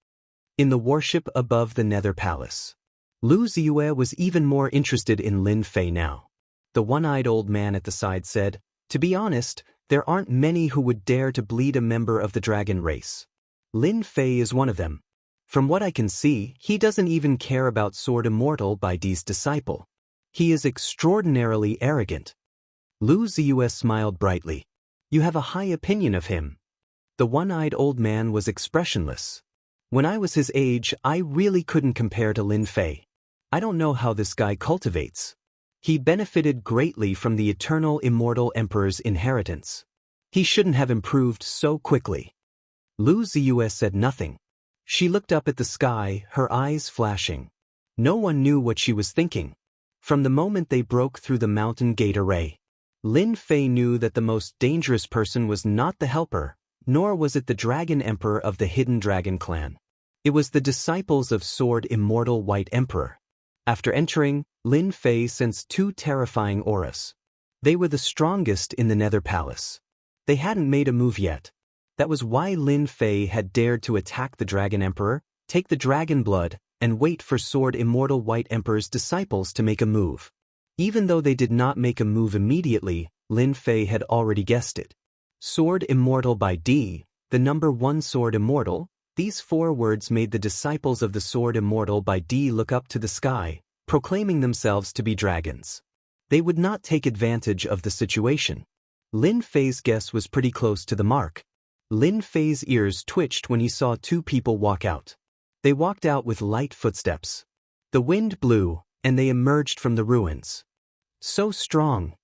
In the warship above the Nether Palace, Lu Ziyue was even more interested in Lin Fei now. The one-eyed old man at the side said, "To be honest, there aren't many who would dare to bleed a member of the dragon race. Lin Fei is one of them. From what I can see, he doesn't even care about Sword Immortal by Di's disciple. He is extraordinarily arrogant." Lu Ziyue smiled brightly. "You have a high opinion of him." The one-eyed old man was expressionless. "When I was his age, I really couldn't compare to Lin Fei. I don't know how this guy cultivates. He benefited greatly from the eternal immortal emperor's inheritance. He shouldn't have improved so quickly." Lu Ziyue said nothing. She looked up at the sky, her eyes flashing. No one knew what she was thinking. From the moment they broke through the mountain gate array, Lin Fei knew that the most dangerous person was not the helper, nor was it the Dragon Emperor of the Hidden Dragon Clan. It was the disciples of Sword Immortal White Emperor. After entering, Lin Fei sensed two terrifying auras. They were the strongest in the Nether Palace. They hadn't made a move yet. That was why Lin Fei had dared to attack the Dragon Emperor, take the dragon blood, and wait for Sword Immortal White Emperor's disciples to make a move. Even though they did not make a move immediately, Lin Fei had already guessed it. Sword Immortal by D, the number 1 Sword Immortal. These 4 words made the disciples of the Sword Immortal by D look up to the sky, proclaiming themselves to be dragons. They would not take advantage of the situation. Lin Fei's guess was pretty close to the mark. Lin Fei's ears twitched when he saw 2 people walk out. They walked out with light footsteps. The wind blew, and they emerged from the ruins. So strong.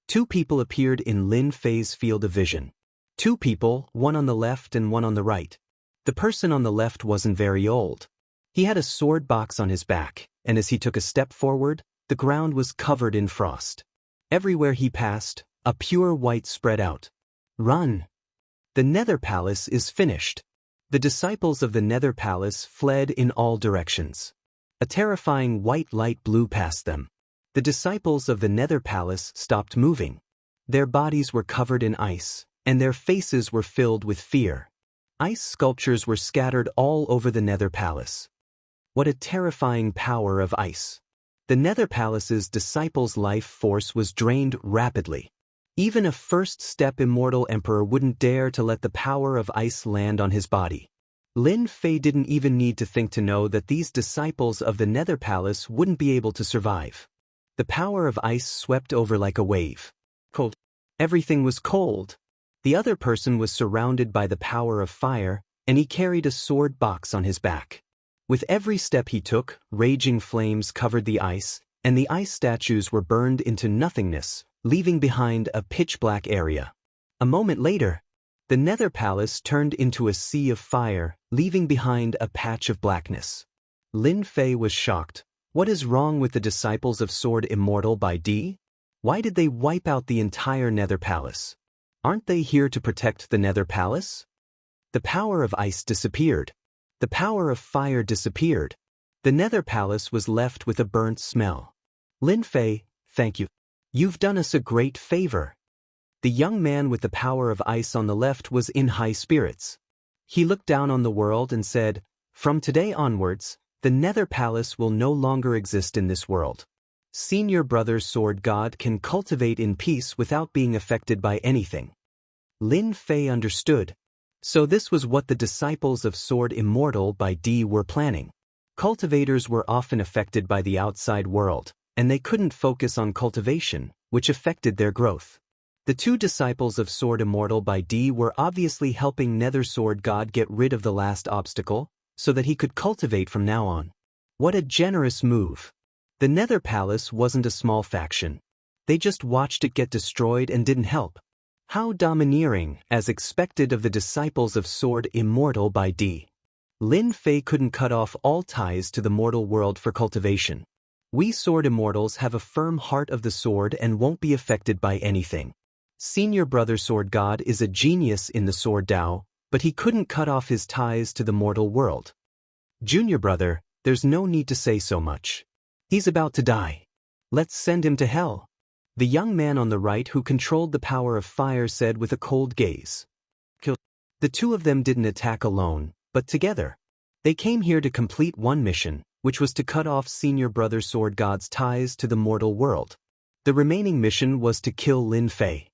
2 people appeared in Lin Fei's field of vision. 2 people, one on the left and one on the right. The person on the left wasn't very old. He had a sword box on his back, and as he took a step forward, the ground was covered in frost. Everywhere he passed, a pure white spread out. "Run! The Nether Palace is finished." The disciples of the Nether Palace fled in all directions. A terrifying white light blew past them. The disciples of the Nether Palace stopped moving. Their bodies were covered in ice, and their faces were filled with fear. Ice sculptures were scattered all over the Nether Palace. What a terrifying power of ice! The Nether Palace's disciples' life force was drained rapidly. Even a first-step immortal emperor wouldn't dare to let the power of ice land on his body. Lin Fei didn't even need to think to know that these disciples of the Nether Palace wouldn't be able to survive. The power of ice swept over like a wave. Cold. Everything was cold. The other person was surrounded by the power of fire, and he carried a sword box on his back. With every step he took, raging flames covered the ice, and the ice statues were burned into nothingness, leaving behind a pitch-black area. A moment later, the Nether Palace turned into a sea of fire, leaving behind a patch of blackness. Lin Fei was shocked. What is wrong with the disciples of Sword Immortal by D? Why did they wipe out the entire Nether Palace? Aren't they here to protect the Nether Palace? The power of ice disappeared. The power of fire disappeared. The Nether Palace was left with a burnt smell. Lin Fei, thank you. You've done us a great favor. The young man with the power of ice on the left was in high spirits. He looked down on the world and said, "From today onwards, the Nether Palace will no longer exist in this world. Senior brother Sword God can cultivate in peace without being affected by anything." Lin Fei understood. So this was what the disciples of Sword Immortal by D were planning. Cultivators were often affected by the outside world, and they couldn't focus on cultivation, which affected their growth. The 2 disciples of Sword Immortal by D were obviously helping Nether Sword God get rid of the last obstacle, so that he could cultivate from now on. What a generous move. The Nether Palace wasn't a small faction. They just watched it get destroyed and didn't help. How domineering, as expected of the disciples of Sword Immortal by D. Lin Fei couldn't cut off all ties to the mortal world for cultivation. We Sword Immortals have a firm heart of the sword and won't be affected by anything. Senior brother Sword God is a genius in the Sword Dao, but he couldn't cut off his ties to the mortal world. Junior brother, There's no need to say so much. He's about to die. Let's send him to hell. The young man on the right who controlled the power of fire said with a cold gaze. Kill. The two of them didn't attack alone, but together. They came here to complete one mission, which was to cut off Senior Brother Sword God's ties to the mortal world. The remaining mission was to kill Lin Fei.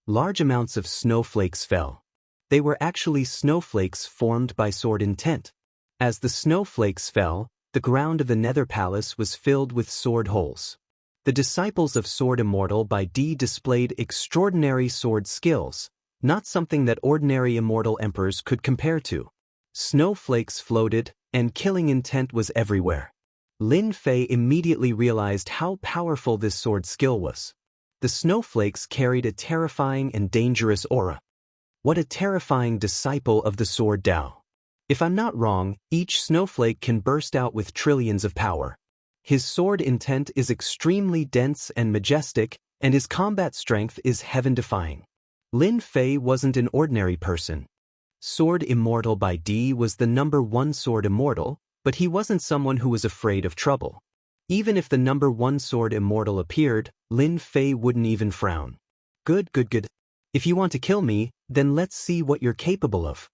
Large amounts of snowflakes fell. They were actually snowflakes formed by sword intent. As the snowflakes fell, the ground of the Nether Palace was filled with sword holes. The disciples of Sword Immortal by D displayed extraordinary sword skills, not something that ordinary immortal emperors could compare to. Snowflakes floated, and killing intent was everywhere. Lin Fei immediately realized how powerful this sword skill was. The snowflakes carried a terrifying and dangerous aura. What a terrifying disciple of the Sword Tao. If I'm not wrong, each snowflake can burst out with trillions of power. His sword intent is extremely dense and majestic, and his combat strength is heaven-defying. Lin Fei wasn't an ordinary person. Sword Immortal by D was the #1 Sword Immortal, but he wasn't someone who was afraid of trouble. Even if the #1 Sword Immortal appeared, Lin Fei wouldn't even frown. Good. If you want to kill me, then let's see what you're capable of.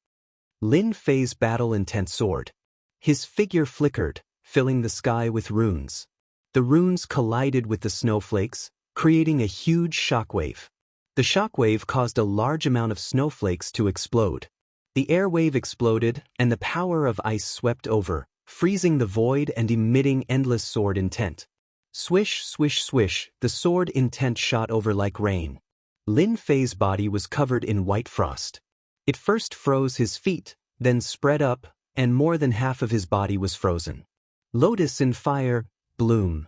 Lin Fei's battle-intent sword. His figure flickered, filling the sky with runes. The runes collided with the snowflakes, creating a huge shockwave. The shockwave caused a large amount of snowflakes to explode. The air wave exploded, and the power of ice swept over, freezing the void and emitting endless sword intent. Swish, swish, swish, the sword intent shot over like rain. Lin Fei's body was covered in white frost. It first froze his feet, then spread up, and more than half of his body was frozen. Lotus in fire, bloom.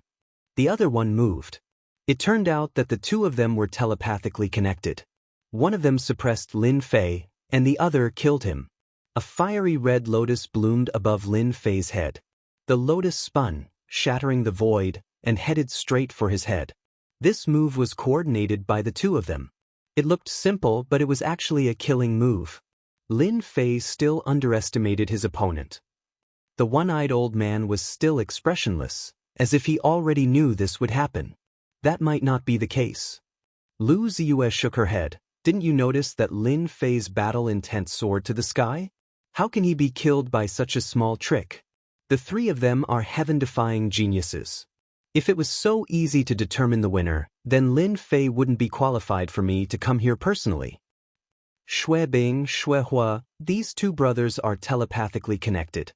The other one moved. It turned out that the two of them were telepathically connected. One of them suppressed Lin Fei, and the other killed him. A fiery red lotus bloomed above Lin Fei's head. The lotus spun, shattering the void, and headed straight for his head. This move was coordinated by the two of them. It looked simple, but it was actually a killing move. Lin Fei still underestimated his opponent. The one-eyed old man was still expressionless, as if he already knew this would happen. That might not be the case. Lu Ziyue shook her head. Didn't you notice that Lin Fei's battle-intent soared to the sky? How can he be killed by such a small trick? The three of them are heaven-defying geniuses. If it was so easy to determine the winner, then Lin Fei wouldn't be qualified for me to come here personally. Xue Bing, Xue Hua, these two brothers are telepathically connected.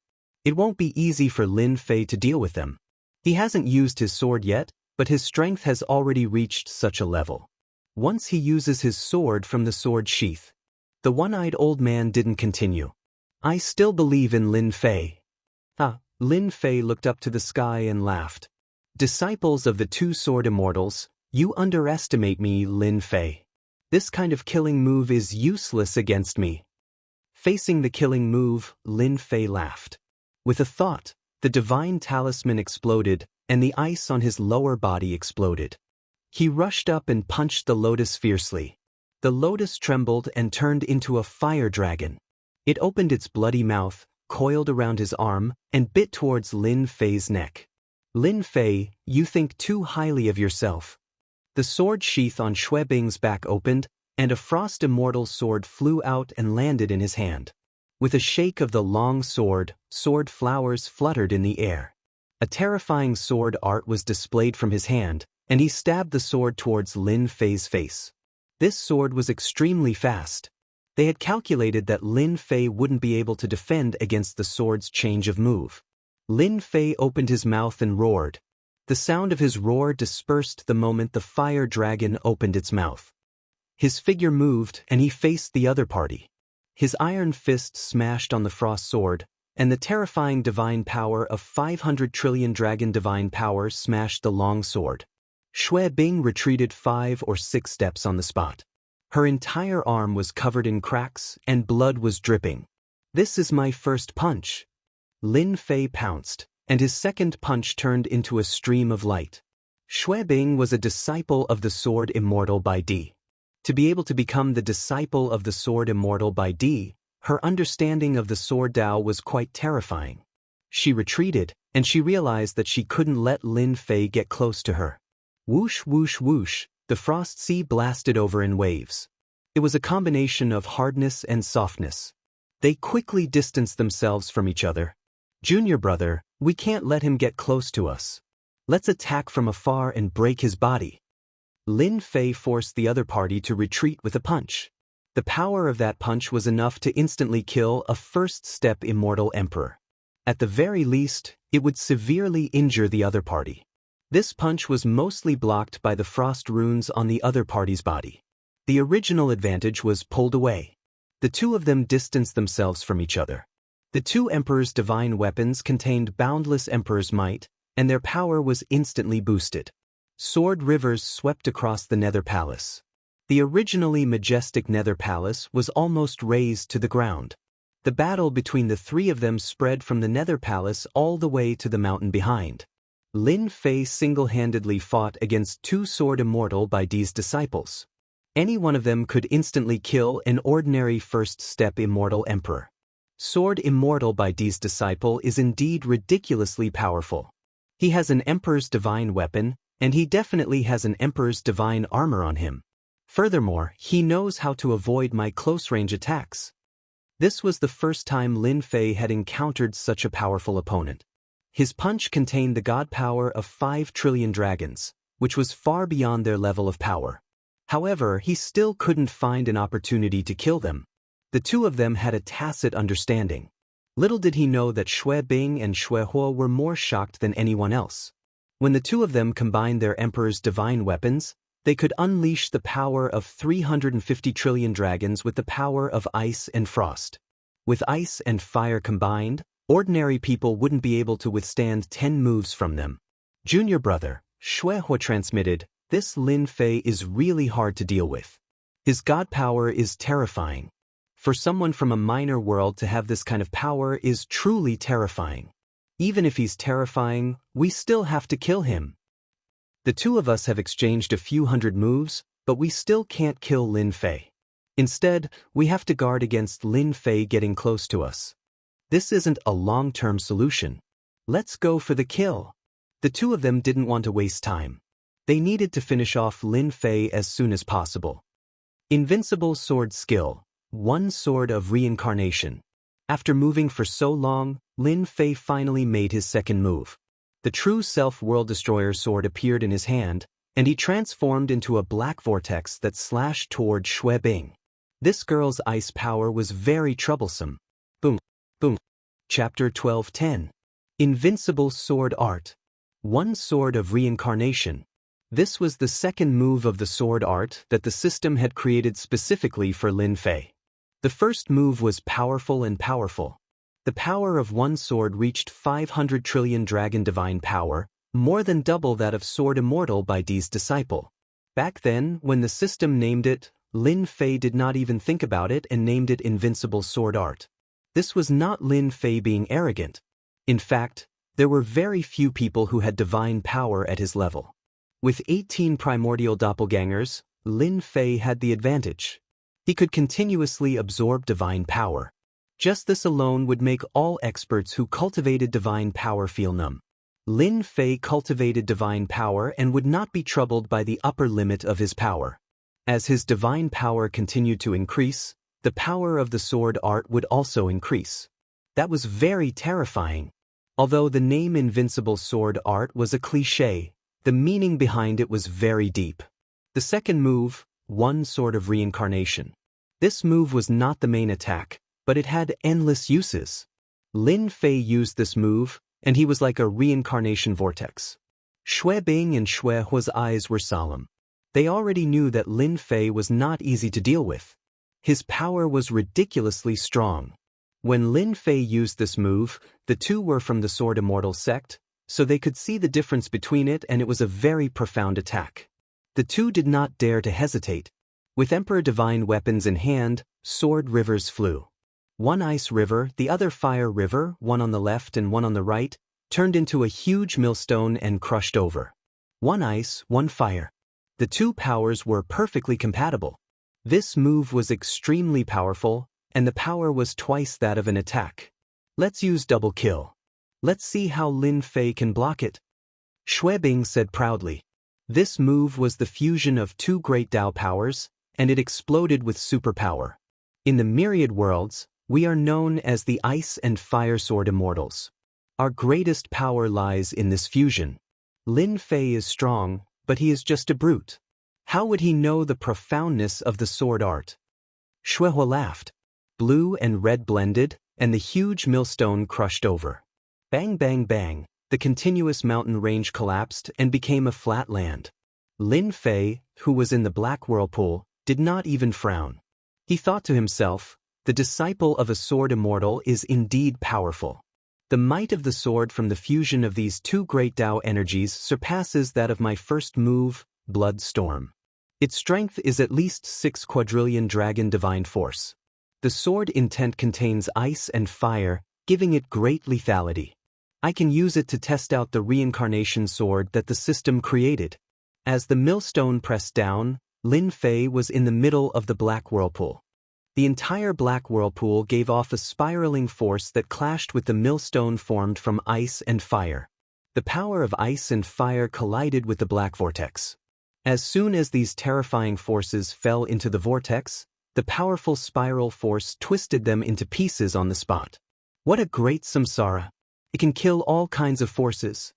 It won't be easy for Lin Fei to deal with them. He hasn't used his sword yet, but his strength has already reached such a level. Once he uses his sword from the sword sheath. The one-eyed old man didn't continue. I still believe in Lin Fei. Lin Fei looked up to the sky and laughed. Disciples of the two sword immortals, you underestimate me, Lin Fei. This kind of killing move is useless against me. Facing the killing move, Lin Fei laughed. With a thought, the divine talisman exploded, and the ice on his lower body exploded. He rushed up and punched the lotus fiercely. The lotus trembled and turned into a fire dragon. It opened its bloody mouth, coiled around his arm, and bit towards Lin Fei's neck. Lin Fei, you think too highly of yourself. The sword sheath on Xue Bing's back opened, and a frost immortal sword flew out and landed in his hand. With a shake of the long sword, sword flowers fluttered in the air. A terrifying sword art was displayed from his hand, and he stabbed the sword towards Lin Fei's face. This sword was extremely fast. They had calculated that Lin Fei wouldn't be able to defend against the sword's change of move. Lin Fei opened his mouth and roared. The sound of his roar dispersed the moment the fire dragon opened its mouth. His figure moved, and he faced the other party. His iron fist smashed on the frost sword, and the terrifying divine power of 500 trillion dragon divine power smashed the long sword. Xue Bing retreated 5 or 6 steps on the spot. Her entire arm was covered in cracks, and blood was dripping. This is my first punch. Lin Fei pounced, and his second punch turned into a stream of light. Xue Bing was a disciple of the Sword Immortal by D. To be able to become the disciple of the Sword Immortal by D, her understanding of the Sword Tao was quite terrifying. She retreated, and she realized that she couldn't let Lin Fei get close to her. Whoosh whoosh whoosh, the frost sea blasted over in waves. It was a combination of hardness and softness. They quickly distanced themselves from each other. Junior brother, we can't let him get close to us. Let's attack from afar and break his body. Lin Fei forced the other party to retreat with a punch. The power of that punch was enough to instantly kill a first-step immortal emperor. At the very least, it would severely injure the other party. This punch was mostly blocked by the frost runes on the other party's body. The original advantage was pulled away. The two of them distanced themselves from each other. The two emperors' divine weapons contained boundless emperor's might, and their power was instantly boosted. Sword rivers swept across the Nether Palace. The originally majestic Nether Palace was almost razed to the ground. The battle between the three of them spread from the Nether Palace all the way to the mountain behind. Lin Fei single-handedly fought against two Sword Immortal by Di's disciples. Any one of them could instantly kill an ordinary first-step immortal emperor. Sword Immortal by Di's disciple is indeed ridiculously powerful. He has an emperor's divine weapon, and he definitely has an emperor's divine armor on him. Furthermore, he knows how to avoid my close-range attacks. This was the first time Lin Fei had encountered such a powerful opponent. His punch contained the god power of 5 trillion dragons, which was far beyond their level of power. However, he still couldn't find an opportunity to kill them. The two of them had a tacit understanding. Little did he know that Xue Bing and Xue Huo were more shocked than anyone else. When the two of them combined their emperor's divine weapons, they could unleash the power of 350 trillion dragons with the power of ice and frost. With ice and fire combined, ordinary people wouldn't be able to withstand 10 moves from them. Junior brother, Xue Huo transmitted, this Lin Fei is really hard to deal with. His god power is terrifying. For someone from a minor world to have this kind of power is truly terrifying. Even if he's terrifying, we still have to kill him. The two of us have exchanged a few hundred moves, but we still can't kill Lin Fei. Instead, we have to guard against Lin Fei getting close to us. This isn't a long-term solution. Let's go for the kill. The two of them didn't want to waste time. They needed to finish off Lin Fei as soon as possible. Invincible sword skill. One sword of reincarnation. After moving for so long, Lin Fei finally made his second move. The true self-world destroyer sword appeared in his hand, and he transformed into a black vortex that slashed toward Xue Bing. This girl's ice power was very troublesome. Boom, boom. Chapter 12:10. Invincible sword art. One sword of reincarnation. This was the second move of the sword art that the system had created specifically for Lin Fei. The first move was powerful and powerful. The power of one sword reached 500 trillion dragon divine power, more than double that of Sword Immortal by Di's disciple. Back then, when the system named it, Lin Fei did not even think about it and named it Invincible Sword Art. This was not Lin Fei being arrogant. In fact, there were very few people who had divine power at his level. With 18 primordial doppelgangers, Lin Fei had the advantage. He could continuously absorb divine power. Just this alone would make all experts who cultivated divine power feel numb. Lin Fei cultivated divine power and would not be troubled by the upper limit of his power. As his divine power continued to increase, the power of the sword art would also increase. That was very terrifying. Although the name Invincible Sword Art was a cliché, the meaning behind it was very deep. The second move, One Sword of Reincarnation. This move was not the main attack, but it had endless uses. Lin Fei used this move, and he was like a reincarnation vortex. Xue Bing and Xue Huo's eyes were solemn. They already knew that Lin Fei was not easy to deal with. His power was ridiculously strong. When Lin Fei used this move, the two were from the Sword Immortal sect, so they could see the difference between it, and it was a very profound attack. The two did not dare to hesitate. With Emperor Divine weapons in hand, sword rivers flew. One ice river, the other fire river, one on the left and one on the right, turned into a huge millstone and crushed over. One ice, one fire. The two powers were perfectly compatible. This move was extremely powerful, and the power was twice that of an attack. Let's use double kill. Let's see how Lin Fei can block it. Xue Bing said proudly. This move was the fusion of two great Dao powers, and it exploded with superpower. In the myriad worlds, we are known as the Ice and Fire Sword Immortals. Our greatest power lies in this fusion. Lin Fei is strong, but he is just a brute. How would he know the profoundness of the sword art? Shuehua laughed. Blue and red blended, and the huge millstone crushed over. Bang bang bang, the continuous mountain range collapsed and became a flat land. Lin Fei, who was in the black whirlpool, did not even frown. He thought to himself, the disciple of a sword immortal is indeed powerful. The might of the sword from the fusion of these two great Dao energies surpasses that of my first move, Blood Storm. Its strength is at least 6 quadrillion dragon divine force. The sword intent contains ice and fire, giving it great lethality. I can use it to test out the reincarnation sword that the system created. As the millstone pressed down, Lin Fei was in the middle of the black whirlpool. The entire black whirlpool gave off a spiraling force that clashed with the millstone formed from ice and fire. The power of ice and fire collided with the black vortex. As soon as these terrifying forces fell into the vortex, the powerful spiral force twisted them into pieces on the spot. What a great samsara! It can kill all kinds of forces.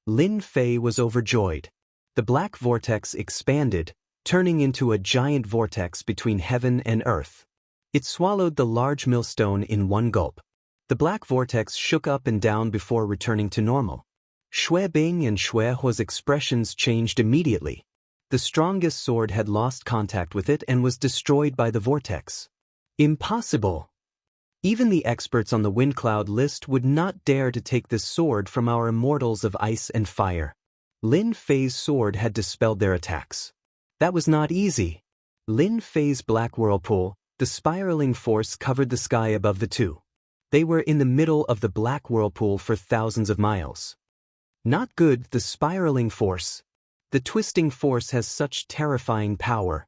Lin Fei was overjoyed. The black vortex expanded, turning into a giant vortex between heaven and earth. It swallowed the large millstone in one gulp. The black vortex shook up and down before returning to normal. Xue Bing and Xuehua's expressions changed immediately. The strongest sword had lost contact with it and was destroyed by the vortex. Impossible! Even the experts on the wind cloud list would not dare to take this sword from our immortals of ice and fire. Lin Fei's sword had dispelled their attacks. That was not easy. Lin Fei's black whirlpool, the spiraling force covered the sky above the two. They were in the middle of the black whirlpool for thousands of miles. Not good, the spiraling force. The twisting force has such terrifying power.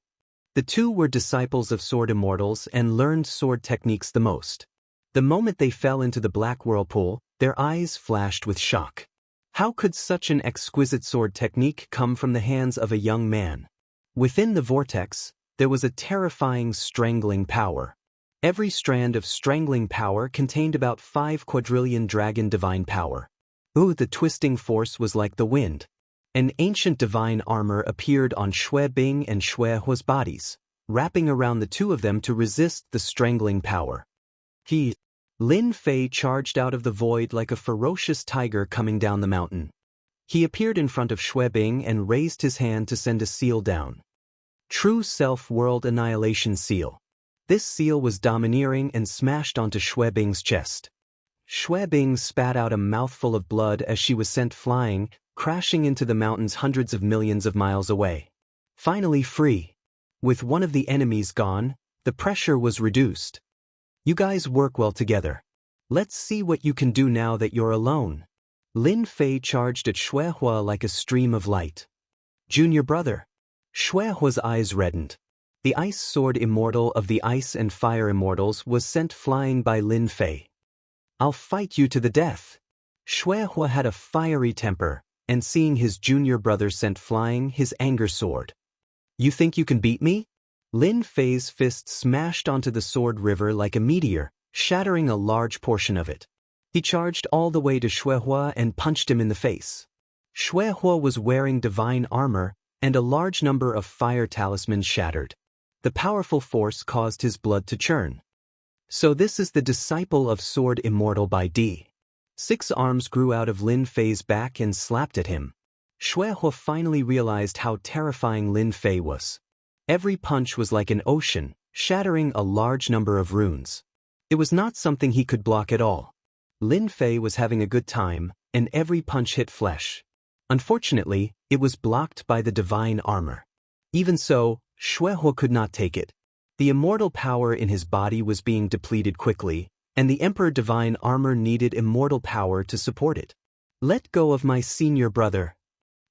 The two were disciples of sword immortals and learned sword techniques the most. The moment they fell into the black whirlpool, their eyes flashed with shock. How could such an exquisite sword technique come from the hands of a young man? Within the vortex, there was a terrifying strangling power. Every strand of strangling power contained about 5 quadrillion dragon divine power. Ooh, the twisting force was like the wind. An ancient divine armor appeared on Xue Bing and Xuehua's bodies, wrapping around the two of them to resist the strangling power. Lin Fei charged out of the void like a ferocious tiger coming down the mountain. He appeared in front of Xue Bing and raised his hand to send a seal down. True Self-World Annihilation Seal. This seal was domineering and smashed onto Xue Bing's chest. Xue Bing spat out a mouthful of blood as she was sent flying, crashing into the mountains hundreds of millions of miles away. Finally free. With one of the enemies gone, the pressure was reduced. You guys work well together. Let's see what you can do now that you're alone. Lin Fei charged at Xuehua like a stream of light. Junior brother. Xuehua's eyes reddened. The ice sword immortal of the ice and fire immortals was sent flying by Lin Fei. I'll fight you to the death. Xuehua had a fiery temper, and seeing his junior brother sent flying, his anger soared. You think you can beat me? Lin Fei's fist smashed onto the sword river like a meteor, shattering a large portion of it. He charged all the way to Xuehua and punched him in the face. Xuehua was wearing divine armor, and a large number of fire talismans shattered. The powerful force caused his blood to churn. So this is the disciple of Sword Immortal by D. 6 arms grew out of Lin Fei's back and slapped at him. Xuehua finally realized how terrifying Lin Fei was. Every punch was like an ocean, shattering a large number of runes. It was not something he could block at all. Lin Fei was having a good time, and every punch hit flesh. Unfortunately, it was blocked by the divine armor. Even so, Xuehua could not take it. The immortal power in his body was being depleted quickly, and the Emperor Divine Armor needed immortal power to support it. Let go of my senior brother.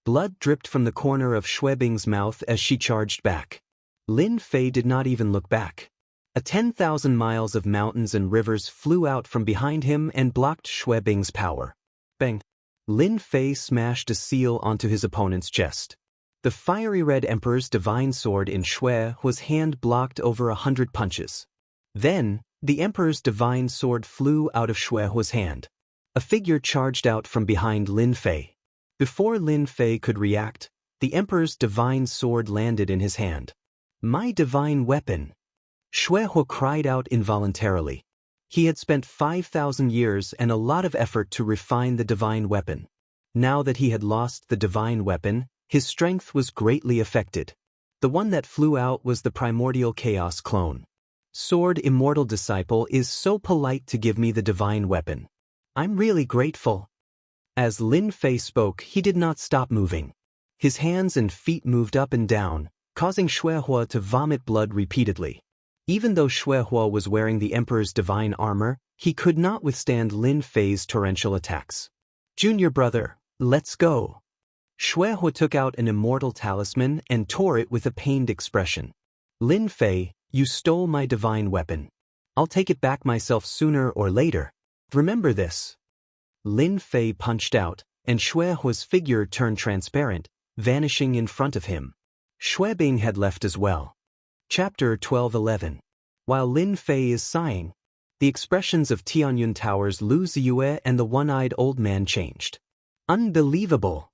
Blood dripped from the corner of Xue Bing's mouth as she charged back. Lin Fei did not even look back. A 10,000 miles of mountains and rivers flew out from behind him and blocked Shui Bing's power. Bang! Lin Fei smashed a seal onto his opponent's chest. The fiery red emperor's divine sword in Shui was hand-blocked over 100 punches. Then, the emperor's divine sword flew out of Shui Hua's hand. A figure charged out from behind Lin Fei. Before Lin Fei could react, the emperor's divine sword landed in his hand. My divine weapon! Shui Hua cried out involuntarily. He had spent 5,000 years and a lot of effort to refine the divine weapon. Now that he had lost the divine weapon, his strength was greatly affected. The one that flew out was the primordial chaos clone. Sword Immortal Disciple is so polite to give me the divine weapon. I'm really grateful. As Lin Fei spoke, he did not stop moving. His hands and feet moved up and down, causing Shui Hua to vomit blood repeatedly. Even though Shui Hua was wearing the Emperor's divine armor, he could not withstand Lin Fei's torrential attacks. Junior brother, let's go. Shui Hua took out an immortal talisman and tore it with a pained expression. Lin Fei, you stole my divine weapon. I'll take it back myself sooner or later. Remember this. Lin Fei punched out, and Shui Hua's figure turned transparent, vanishing in front of him. Shui Bing had left as well. Chapter 12:11. While Lin Fei is sighing, the expressions of Tianyun Tower's Lu Ziyue and the one-eyed old man changed. Unbelievable!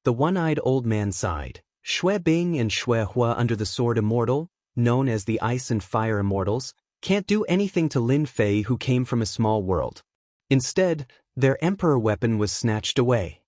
The one-eyed old man sighed. Shui Bing and Shui Hua under the Sword Immortal, known as the Ice and Fire Immortals, can't do anything to Lin Fei who came from a small world. Instead, their emperor weapon was snatched away.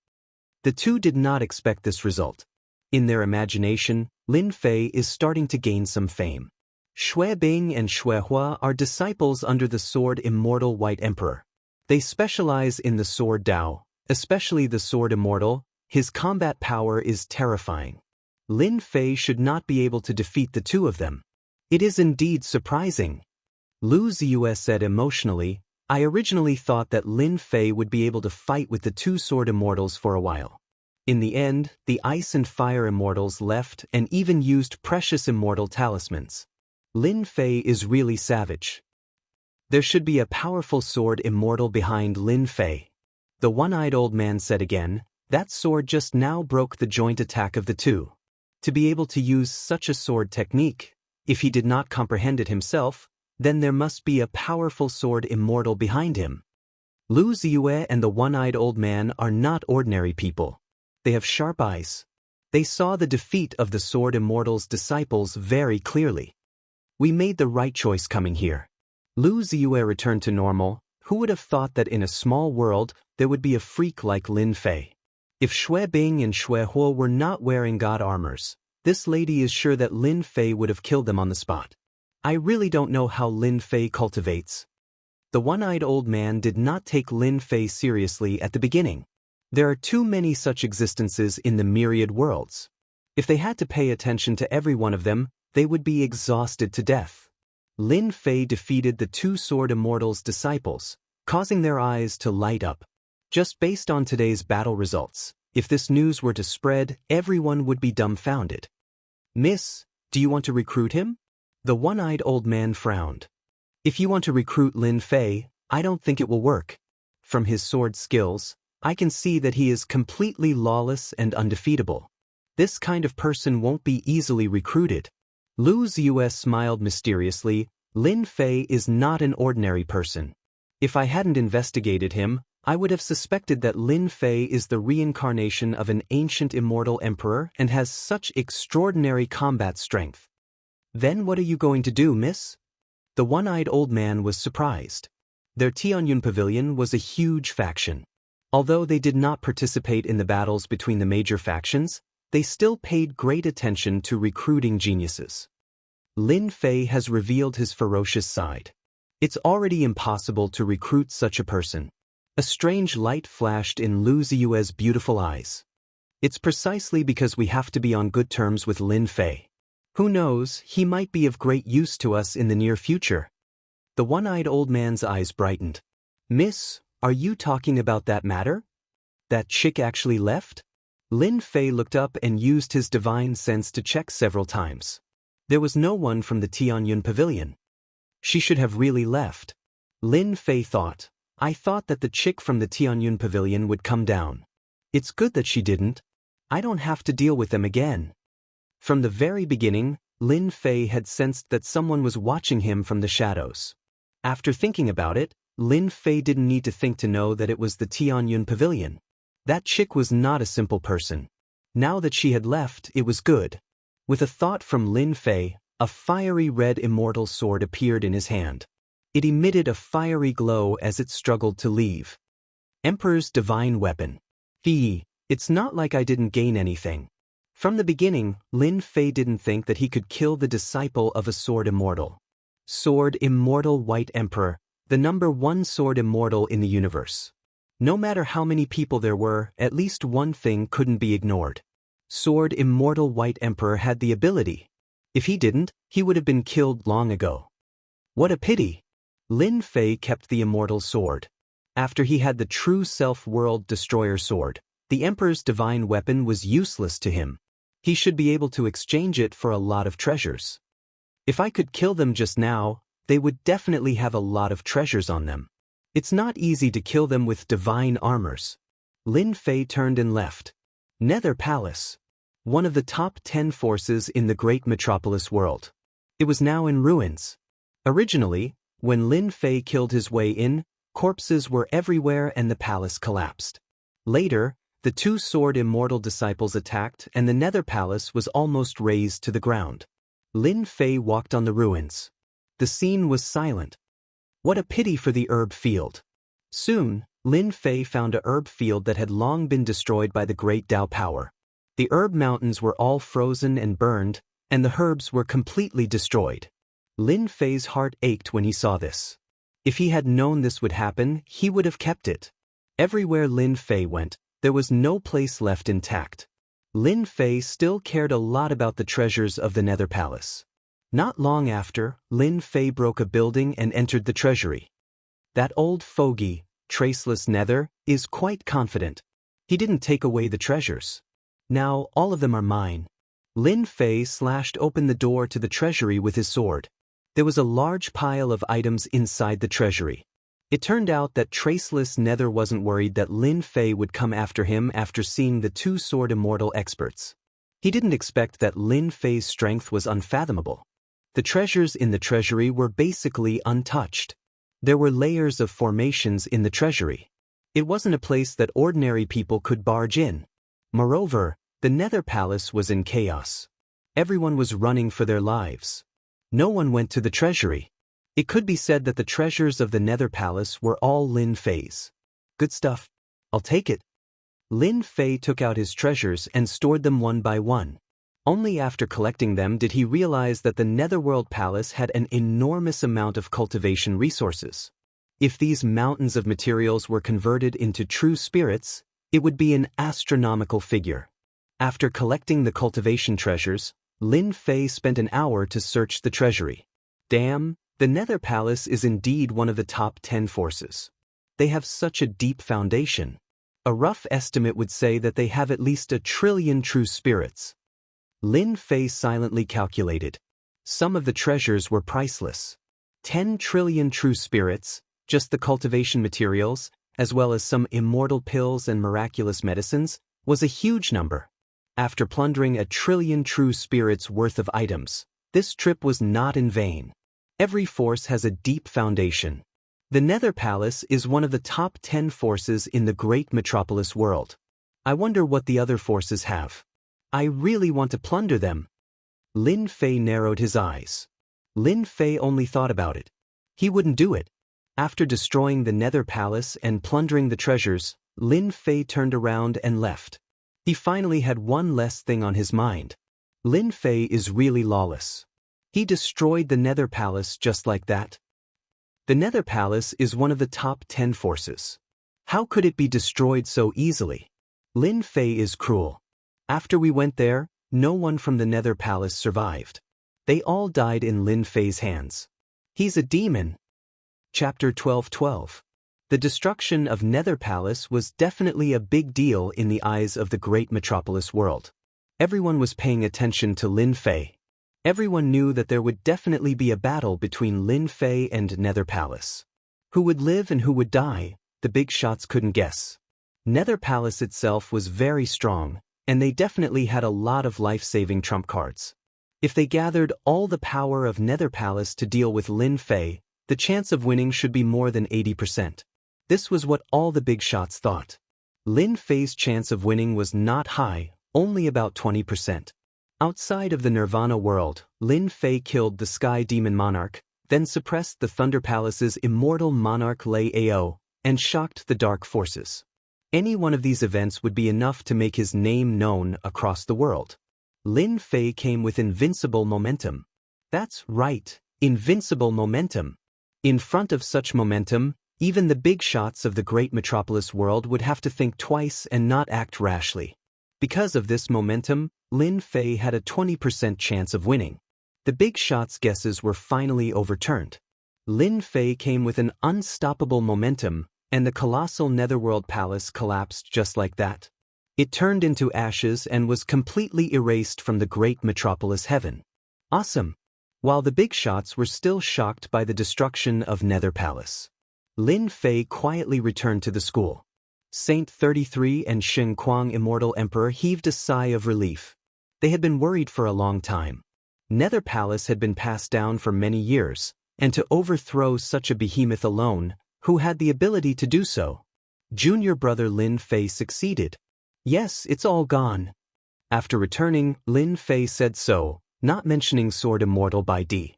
The two did not expect this result. In their imagination, Lin Fei is starting to gain some fame. Shui Bing and Shui Hua are disciples under the Sword Immortal White Emperor. They specialize in the Sword Dao, especially the Sword Immortal. His combat power is terrifying. Lin Fei should not be able to defeat the two of them. It is indeed surprising. Lu Ziyue said emotionally, I originally thought that Lin Fei would be able to fight with the two Sword Immortals for a while. In the end, the Ice and Fire Immortals left and even used precious immortal talismans. Lin Fei is really savage. There should be a powerful Sword Immortal behind Lin Fei. The one-eyed old man said again, that sword just now broke the joint attack of the two. To be able to use such a sword technique, if he did not comprehend it himself, then there must be a powerful Sword Immortal behind him. Lu Ziyue and the one-eyed old man are not ordinary people. They have sharp eyes. They saw the defeat of the Sword Immortal's disciples very clearly. We made the right choice coming here. Lu Ziyue returned to normal. Who would have thought that in a small world there would be a freak like Lin Fei? If Shui Bing and Shui Hua were not wearing god armors, this lady is sure that Lin Fei would have killed them on the spot. I really don't know how Lin Fei cultivates. The one-eyed old man did not take Lin Fei seriously at the beginning. There are too many such existences in the myriad worlds. If they had to pay attention to every one of them, they would be exhausted to death. Lin Fei defeated the two Sword Immortals' disciples, causing their eyes to light up. Just based on today's battle results, if this news were to spread, everyone would be dumbfounded. Miss, do you want to recruit him? The one-eyed old man frowned. If you want to recruit Lin Fei, I don't think it will work. From his sword skills, I can see that he is completely lawless and undefeatable. This kind of person won't be easily recruited. Lu Ziyue smiled mysteriously. Lin Fei is not an ordinary person. If I hadn't investigated him, I would have suspected that Lin Fei is the reincarnation of an ancient immortal emperor and has such extraordinary combat strength. Then what are you going to do, miss? The one-eyed old man was surprised. Their Tianyun pavilion was a huge faction. Although they did not participate in the battles between the major factions, they still paid great attention to recruiting geniuses. Lin Fei has revealed his ferocious side. It's already impossible to recruit such a person. A strange light flashed in Lu Ziyue's beautiful eyes. It's precisely because we have to be on good terms with Lin Fei. Who knows, he might be of great use to us in the near future. The one-eyed old man's eyes brightened. Miss, are you talking about that matter? That chick actually left? Lin Fei looked up and used his divine sense to check several times. There was no one from the Tianyun pavilion. She should have really left. Lin Fei thought. I thought that the chick from the Tianyun pavilion would come down. It's good that she didn't. I don't have to deal with them again. From the very beginning, Lin Fei had sensed that someone was watching him from the shadows. After thinking about it, Lin Fei didn't need to think to know that it was the Tianyun pavilion. That chick was not a simple person. Now that she had left, it was good. With a thought from Lin Fei, a fiery red immortal sword appeared in his hand. It emitted a fiery glow as it struggled to leave. Emperor's divine weapon. It's not like I didn't gain anything. From the beginning, Lin Fei didn't think that he could kill the disciple of a sword immortal. Sword immortal White Emperor, the #1 sword immortal in the universe. No matter how many people there were, at least one thing couldn't be ignored. Sword immortal White Emperor had the ability. If he didn't, he would have been killed long ago. What a pity! Lin Fei kept the immortal sword. After he had the true self-world destroyer sword, the Emperor's divine weapon was useless to him. He should be able to exchange it for a lot of treasures. If I could kill them just now, they would definitely have a lot of treasures on them. It's not easy to kill them with divine armors. Lin Fei turned and left. Nether Palace. One of the top 10 forces in the great metropolis world. It was now in ruins. Originally, when Lin Fei killed his way in, corpses were everywhere and the palace collapsed. Later, the two sword immortal disciples attacked and the Nether Palace was almost razed to the ground. Lin Fei walked on the ruins. The scene was silent. What a pity for the herb field. Soon, Lin Fei found a herb field that had long been destroyed by the great Dao power. The herb mountains were all frozen and burned, and the herbs were completely destroyed. Lin Fei's heart ached when he saw this. If he had known this would happen, he would have kept it. Everywhere Lin Fei went, there was no place left intact. Lin Fei still cared a lot about the treasures of the Nether Palace. Not long after, Lin Fei broke a building and entered the treasury. That old fogey, Traceless Nether, is quite confident. He didn't take away the treasures. Now all of them are mine. Lin Fei slashed open the door to the treasury with his sword. There was a large pile of items inside the treasury. It turned out that Traceless Nether wasn't worried that Lin Fei would come after him after seeing the two sword immortal experts. He didn't expect that Lin Fei's strength was unfathomable. The treasures in the treasury were basically untouched. There were layers of formations in the treasury. It wasn't a place that ordinary people could barge in. Moreover, the Nether Palace was in chaos. Everyone was running for their lives. No one went to the treasury. It could be said that the treasures of the Nether Palace were all Lin Fei's. Good stuff. I'll take it. Lin Fei took out his treasures and stored them one by one. Only after collecting them did he realize that the Netherworld Palace had an enormous amount of cultivation resources. If these mountains of materials were converted into true spirits, it would be an astronomical figure. After collecting the cultivation treasures, Lin Fei spent an hour to search the treasury. Damn, the Nether Palace is indeed one of the top 10 forces. They have such a deep foundation. A rough estimate would say that they have at least 1 trillion true spirits. Lin Fei silently calculated. Some of the treasures were priceless. 10 trillion true spirits, just the cultivation materials, as well as some immortal pills and miraculous medicines, was a huge number. After plundering 1 trillion true spirits worth of items, this trip was not in vain. Every force has a deep foundation. The Nether Palace is one of the top 10 forces in the great metropolis world. I wonder what the other forces have. I really want to plunder them. Lin Fei narrowed his eyes. Lin Fei only thought about it. He wouldn't do it. After destroying the Nether Palace and plundering the treasures, Lin Fei turned around and left. He finally had one less thing on his mind. Lin Fei is really lawless. He destroyed the Nether Palace just like that. The Nether Palace is one of the top 10 forces. How could it be destroyed so easily? Lin Fei is cruel. After we went there, no one from the Nether Palace survived. They all died in Lin Fei's hands. He's a demon. Chapter 12:12. The destruction of Nether Palace was definitely a big deal in the eyes of the great metropolis world. Everyone was paying attention to Lin Fei. Everyone knew that there would definitely be a battle between Lin Fei and Nether Palace. Who would live and who would die, the big shots couldn't guess. Nether Palace itself was very strong, and they definitely had a lot of life-saving trump cards. If they gathered all the power of Nether Palace to deal with Lin Fei, the chance of winning should be more than 80%. This was what all the big shots thought. Lin Fei's chance of winning was not high, only about 20%. Outside of the Nirvana world, Lin Fei killed the Sky Demon Monarch, then suppressed the Thunder Palace's immortal monarch Lei Ao, and shocked the Dark Forces. Any one of these events would be enough to make his name known across the world. Lin Fei came with invincible momentum. That's right, invincible momentum. In front of such momentum, even the big shots of the great metropolis world would have to think twice and not act rashly. Because of this momentum, Lin Fei had a 20% chance of winning. The big shots' guesses were finally overturned. Lin Fei came with an unstoppable momentum, and the colossal Netherworld Palace collapsed just like that. It turned into ashes and was completely erased from the great metropolis heaven. Awesome! While the big shots were still shocked by the destruction of Nether Palace, Lin Fei quietly returned to the school. Saint 33 and Shen Kuang Immortal Emperor heaved a sigh of relief. They had been worried for a long time. Nether Palace had been passed down for many years, and to overthrow such a behemoth alone, who had the ability to do so? Junior brother Lin Fei succeeded. Yes, it's all gone. After returning, Lin Fei said so, not mentioning Sword Immortal by D.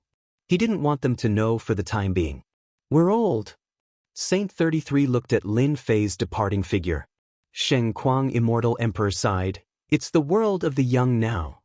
He didn't want them to know for the time being. We're old. Saint 33 looked at Lin Fei's departing figure. Shen Kuang Immortal Emperor sighed. It's the world of the young now.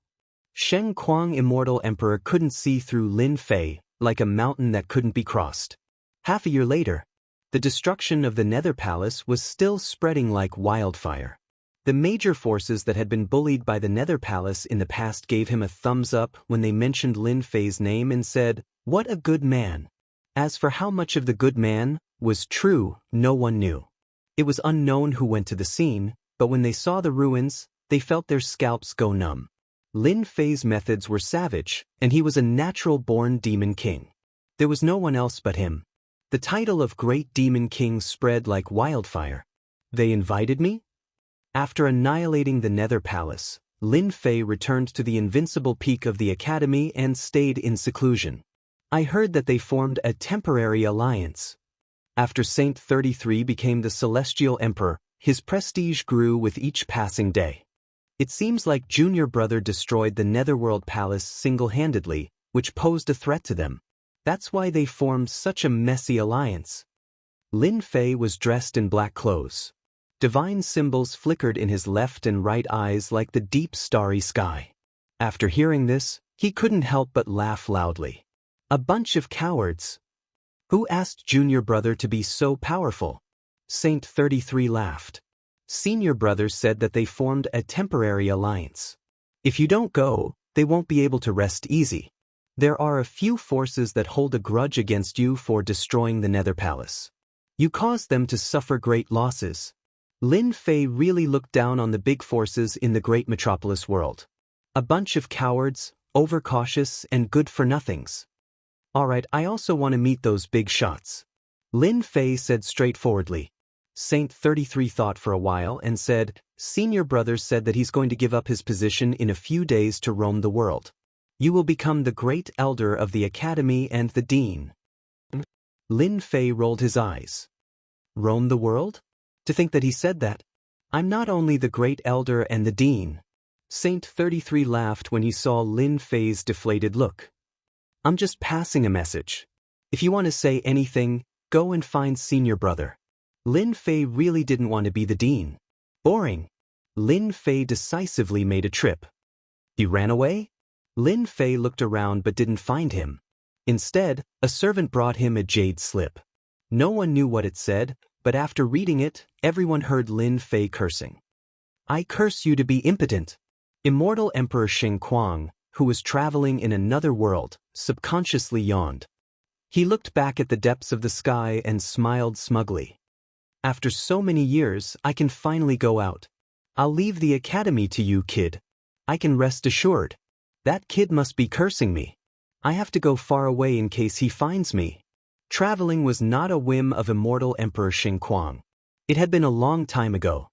Shen Kuang Immortal Emperor couldn't see through Lin Fei, like a mountain that couldn't be crossed. Half a year later, the destruction of the Nether Palace was still spreading like wildfire. The major forces that had been bullied by the Nether Palace in the past gave him a thumbs up when they mentioned Lin Fei's name and said, "What a good man." As for how much of the good man was true, no one knew. It was unknown who went to the scene, but when they saw the ruins, they felt their scalps go numb. Lin Fei's methods were savage, and he was a natural-born demon king. There was no one else but him. The title of Great Demon King spread like wildfire. They invited me? After annihilating the Nether Palace, Lin Fei returned to the invincible peak of the academy and stayed in seclusion. I heard that they formed a temporary alliance. After Saint 33 became the Celestial Emperor, his prestige grew with each passing day. It seems like Junior Brother destroyed the Netherworld Palace single-handedly, which posed a threat to them. That's why they formed such a messy alliance. Lin Fei was dressed in black clothes. Divine symbols flickered in his left and right eyes like the deep starry sky. After hearing this, he couldn't help but laugh loudly. A bunch of cowards. Who asked Junior Brother to be so powerful? Saint 33 laughed. Senior Brother said that they formed a temporary alliance. If you don't go, they won't be able to rest easy. There are a few forces that hold a grudge against you for destroying the Nether Palace. You caused them to suffer great losses. Lin Fei really looked down on the big forces in the great metropolis world. A bunch of cowards, overcautious, and good-for-nothings. Alright, I also want to meet those big shots. Lin Fei said straightforwardly. Saint 33 thought for a while and said, Senior Brother said that he's going to give up his position in a few days to roam the world. You will become the great elder of the academy and the dean. Lin Fei rolled his eyes. Roam the world? To think that he said that. I'm not only the great elder and the dean. Saint 33 laughed when he saw Lin Fei's deflated look. I'm just passing a message. If you want to say anything, go and find Senior Brother. Lin Fei really didn't want to be the dean. Boring. Lin Fei decisively made a trip. He ran away? Lin Fei looked around but didn't find him. Instead, a servant brought him a jade slip. No one knew what it said, but after reading it, everyone heard Lin Fei cursing. I curse you to be impotent. Immortal Emperor Shen Kuang, who was traveling in another world, subconsciously yawned. He looked back at the depths of the sky and smiled smugly. After so many years, I can finally go out. I'll leave the academy to you, kid. I can rest assured. That kid must be cursing me. I have to go far away in case he finds me. Traveling was not a whim of immortal Emperor Xingguang. It had been a long time ago.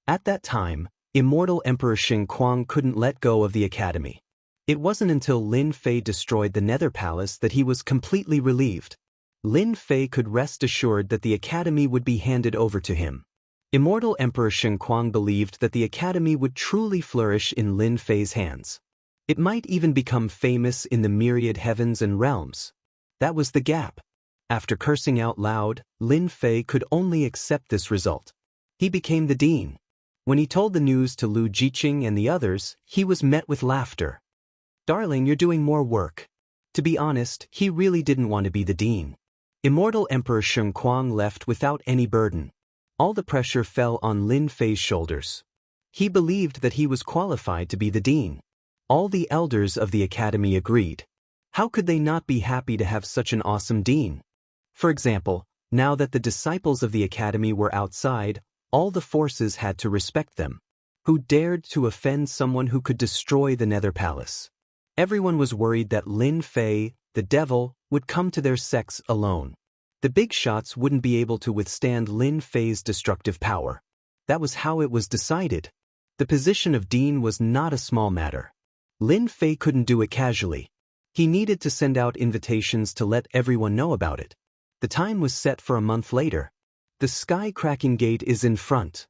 At that time, immortal Emperor Xingguang couldn't let go of the academy. It wasn't until Lin Fei destroyed the Nether Palace that he was completely relieved. Lin Fei could rest assured that the academy would be handed over to him. Immortal Emperor Xingguang believed that the academy would truly flourish in Lin Fei's hands. It might even become famous in the myriad heavens and realms. That was the gap. After cursing out loud, Lin Fei could only accept this result. He became the dean. When he told the news to Lu Jiqing and the others, he was met with laughter. "Darling, you're doing more work." To be honest, he really didn't want to be the dean. Immortal Emperor Xingguang left without any burden. All the pressure fell on Lin Fei's shoulders. He believed that he was qualified to be the dean. All the elders of the academy agreed. How could they not be happy to have such an awesome dean? For example, now that the disciples of the academy were outside, all the forces had to respect them. Who dared to offend someone who could destroy the Nether Palace? Everyone was worried that Lin Fei, the devil, would come to their sex alone. The big shots wouldn't be able to withstand Lin Fei's destructive power. That was how it was decided. The position of dean was not a small matter. Lin Fei couldn't do it casually. He needed to send out invitations to let everyone know about it. The time was set for a month later. The sky-cracking gate is in front.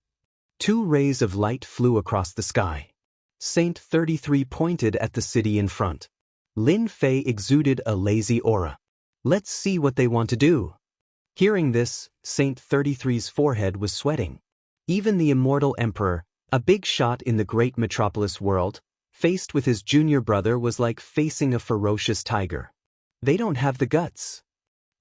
2 rays of light flew across the sky. Saint 33 pointed at the city in front. Lin Fei exuded a lazy aura. Let's see what they want to do. Hearing this, Saint 33's forehead was sweating. Even the immortal emperor, a big shot in the great metropolis world, faced with his junior brother was like facing a ferocious tiger. They don't have the guts.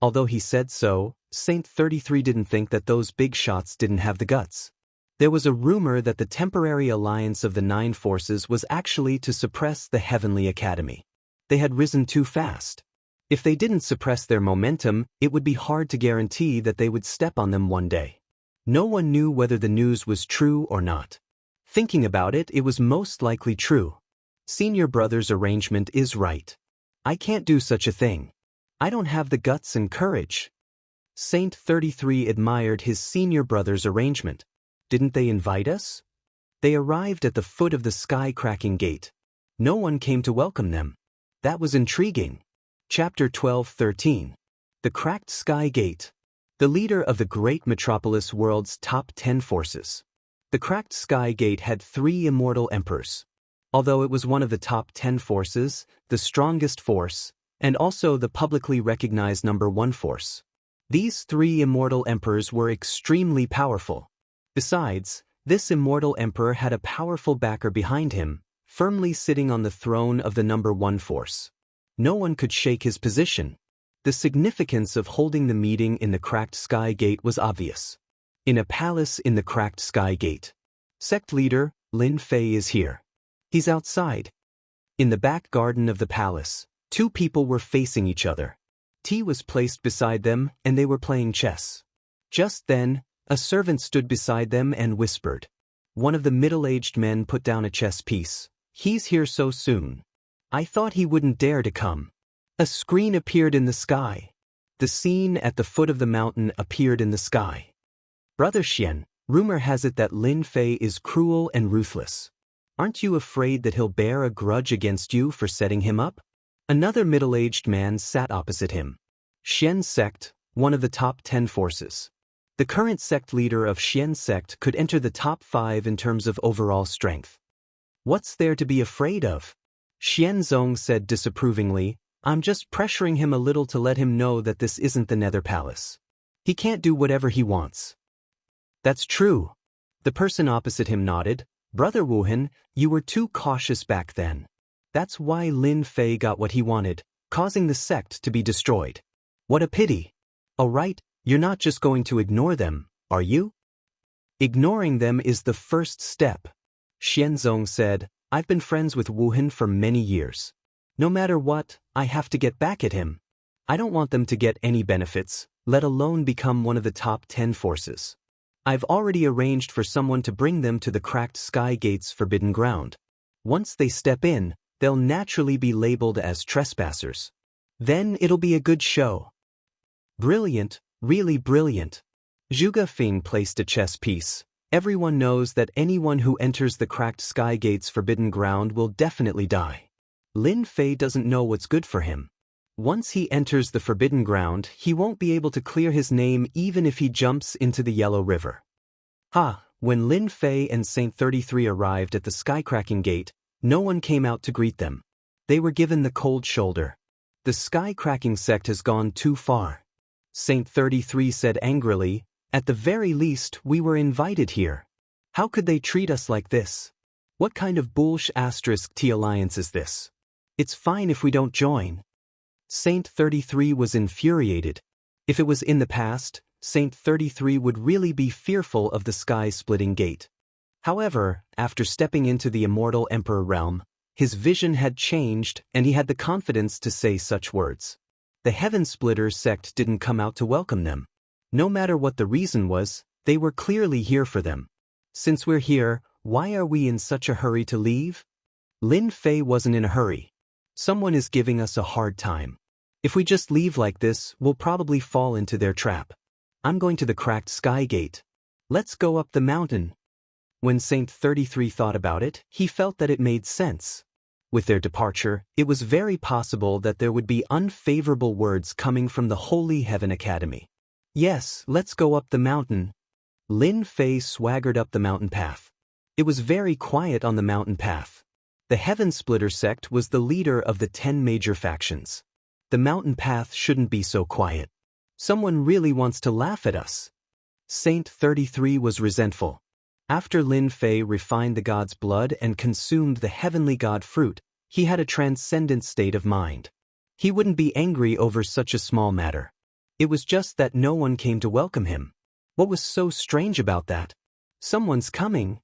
Although he said so, Saint 33 didn't think that those big shots didn't have the guts. There was a rumor that the temporary alliance of the 9 forces was actually to suppress the Heavenly Academy. They had risen too fast. If they didn't suppress their momentum, it would be hard to guarantee that they would step on them one day. No one knew whether the news was true or not. Thinking about it, it was most likely true. Senior brother's arrangement is right. I can't do such a thing. I don't have the guts and courage. Saint 33 admired his senior brother's arrangement. Didn't they invite us? They arrived at the foot of the sky-cracking gate. No one came to welcome them. That was intriguing. Chapter 12-13. The Cracked Sky Gate. The leader of the great metropolis world's top 10 forces. The Cracked Sky Gate had 3 immortal emperors. Although it was one of the top 10 forces, the strongest force, and also the publicly recognized number 1 force. These 3 immortal emperors were extremely powerful. Besides, this immortal emperor had a powerful backer behind him, firmly sitting on the throne of the number 1 force. No one could shake his position. The significance of holding the meeting in the Cracked Sky Gate was obvious. In a palace in the Cracked Sky Gate. Sect leader, Lin Fei is here. He's outside. In the back garden of the palace, 2 people were facing each other. Tea was placed beside them, and they were playing chess. Just then, a servant stood beside them and whispered. One of the middle-aged men put down a chess piece. He's here so soon. I thought he wouldn't dare to come. A screen appeared in the sky. The scene at the foot of the mountain appeared in the sky. Brother Xian, rumor has it that Lin Fei is cruel and ruthless. Aren't you afraid that he'll bear a grudge against you for setting him up? Another middle-aged man sat opposite him. Xian's sect, one of the top 10 forces. The current sect leader of Xian's sect could enter the top 5 in terms of overall strength. What's there to be afraid of? Xian Zong said disapprovingly, I'm just pressuring him a little to let him know that this isn't the Nether Palace. He can't do whatever he wants. That's true. The person opposite him nodded. Brother Wuhan, you were too cautious back then. That's why Lin Fei got what he wanted, causing the sect to be destroyed. What a pity. All right, you're not just going to ignore them, are you? Ignoring them is the first step. Xianzong said, I've been friends with Wuhan for many years. No matter what, I have to get back at him. I don't want them to get any benefits, let alone become one of the top 10 forces. I've already arranged for someone to bring them to the Cracked Sky Gate's forbidden ground. Once they step in, they'll naturally be labeled as trespassers. Then it'll be a good show. Brilliant, really brilliant. Zhuge Feng placed a chess piece. Everyone knows that anyone who enters the cracked sky gate's forbidden ground will definitely die. Lin Fei doesn't know what's good for him. Once he enters the forbidden ground, he won't be able to clear his name even if he jumps into the Yellow River. When Lin Fei and Saint 33 arrived at the sky-cracking gate, no one came out to greet them. They were given the cold shoulder. The sky-cracking sect has gone too far. Saint 33 said angrily, "At the very least, we were invited here. How could they treat us like this? What kind of bullsh*t alliance is this? It's fine if we don't join." Saint 33 was infuriated. If it was in the past, Saint 33 would really be fearful of the sky-splitting gate. However, after stepping into the immortal emperor realm, his vision had changed and he had the confidence to say such words. The Heaven Splitter sect didn't come out to welcome them. No matter what the reason was, they were clearly here for them. Since we're here, why are we in such a hurry to leave? Lin Fei wasn't in a hurry. Someone is giving us a hard time. If we just leave like this, we'll probably fall into their trap. I'm going to the cracked sky gate. Let's go up the mountain. When Saint 33 thought about it, he felt that it made sense. With their departure, it was very possible that there would be unfavorable words coming from the Holy Heaven Academy. Yes, let's go up the mountain. Lin Fei swaggered up the mountain path. It was very quiet on the mountain path. The Heaven Splitter sect was the leader of the 10 major factions. The mountain path shouldn't be so quiet. Someone really wants to laugh at us. Saint 33 was resentful. After Lin Fei refined the god's blood and consumed the heavenly god fruit, he had a transcendent state of mind. He wouldn't be angry over such a small matter. It was just that no one came to welcome him. What was so strange about that? Someone's coming.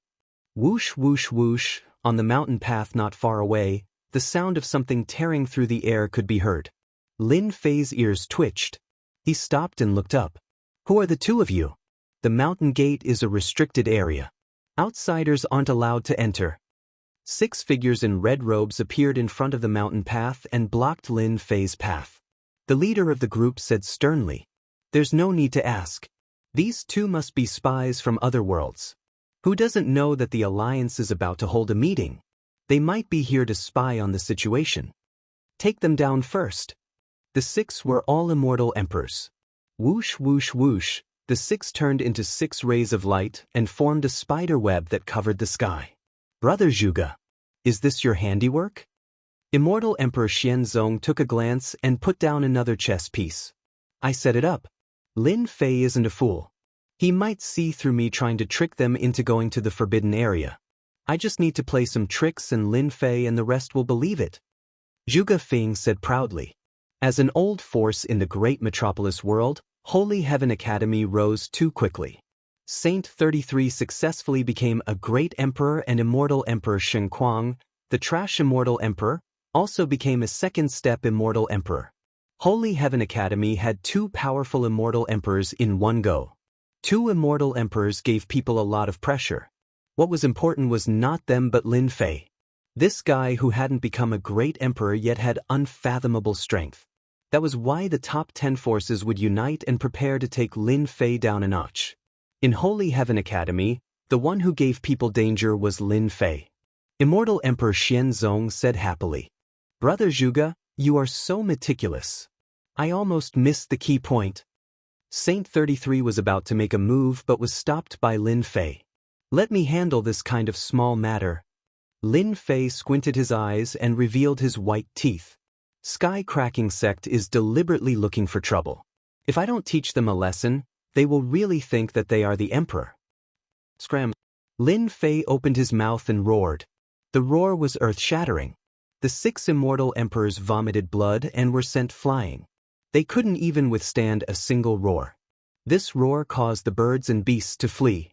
Whoosh whoosh whoosh, on the mountain path not far away, the sound of something tearing through the air could be heard. Lin Fei's ears twitched. He stopped and looked up. Who are the two of you? The mountain gate is a restricted area. Outsiders aren't allowed to enter. 6 figures in red robes appeared in front of the mountain path and blocked Lin Fei's path. The leader of the group said sternly, "There's no need to ask. These two must be spies from other worlds. Who doesn't know that the Alliance is about to hold a meeting? They might be here to spy on the situation. Take them down first." The 6 were all immortal emperors. Whoosh whoosh whoosh, the 6 turned into 6 rays of light and formed a spider web that covered the sky. "Brother Zhuge, is this your handiwork?" Immortal Emperor Xianzong took a glance and put down another chess piece. "I set it up. Lin Fei isn't a fool. He might see through me trying to trick them into going to the forbidden area. I just need to play some tricks and Lin Fei and the rest will believe it." Zhuge Feng said proudly. As an old force in the great metropolis world, Holy Heaven Academy rose too quickly. Saint 33 successfully became a great emperor and immortal emperor Shen Kuang, the trash immortal emperor, also became a second-step immortal emperor. Holy Heaven Academy had 2 powerful immortal emperors in one go. 2 immortal emperors gave people a lot of pressure. What was important was not them but Lin Fei. This guy who hadn't become a great emperor yet had unfathomable strength. That was why the top 10 forces would unite and prepare to take Lin Fei down a notch. In Holy Heaven Academy, the one who gave people danger was Lin Fei. Immortal Emperor Xianzong said happily, "Brother Zhuge, you are so meticulous. I almost missed the key point." Saint 33 was about to make a move but was stopped by Lin Fei. "Let me handle this kind of small matter." Lin Fei squinted his eyes and revealed his white teeth. Sky-cracking sect is deliberately looking for trouble. If I don't teach them a lesson, they will really think that they are the emperor. Scram. Lin Fei opened his mouth and roared. The roar was earth-shattering. The 6 immortal emperors vomited blood and were sent flying. They couldn't even withstand a single roar. This roar caused the birds and beasts to flee.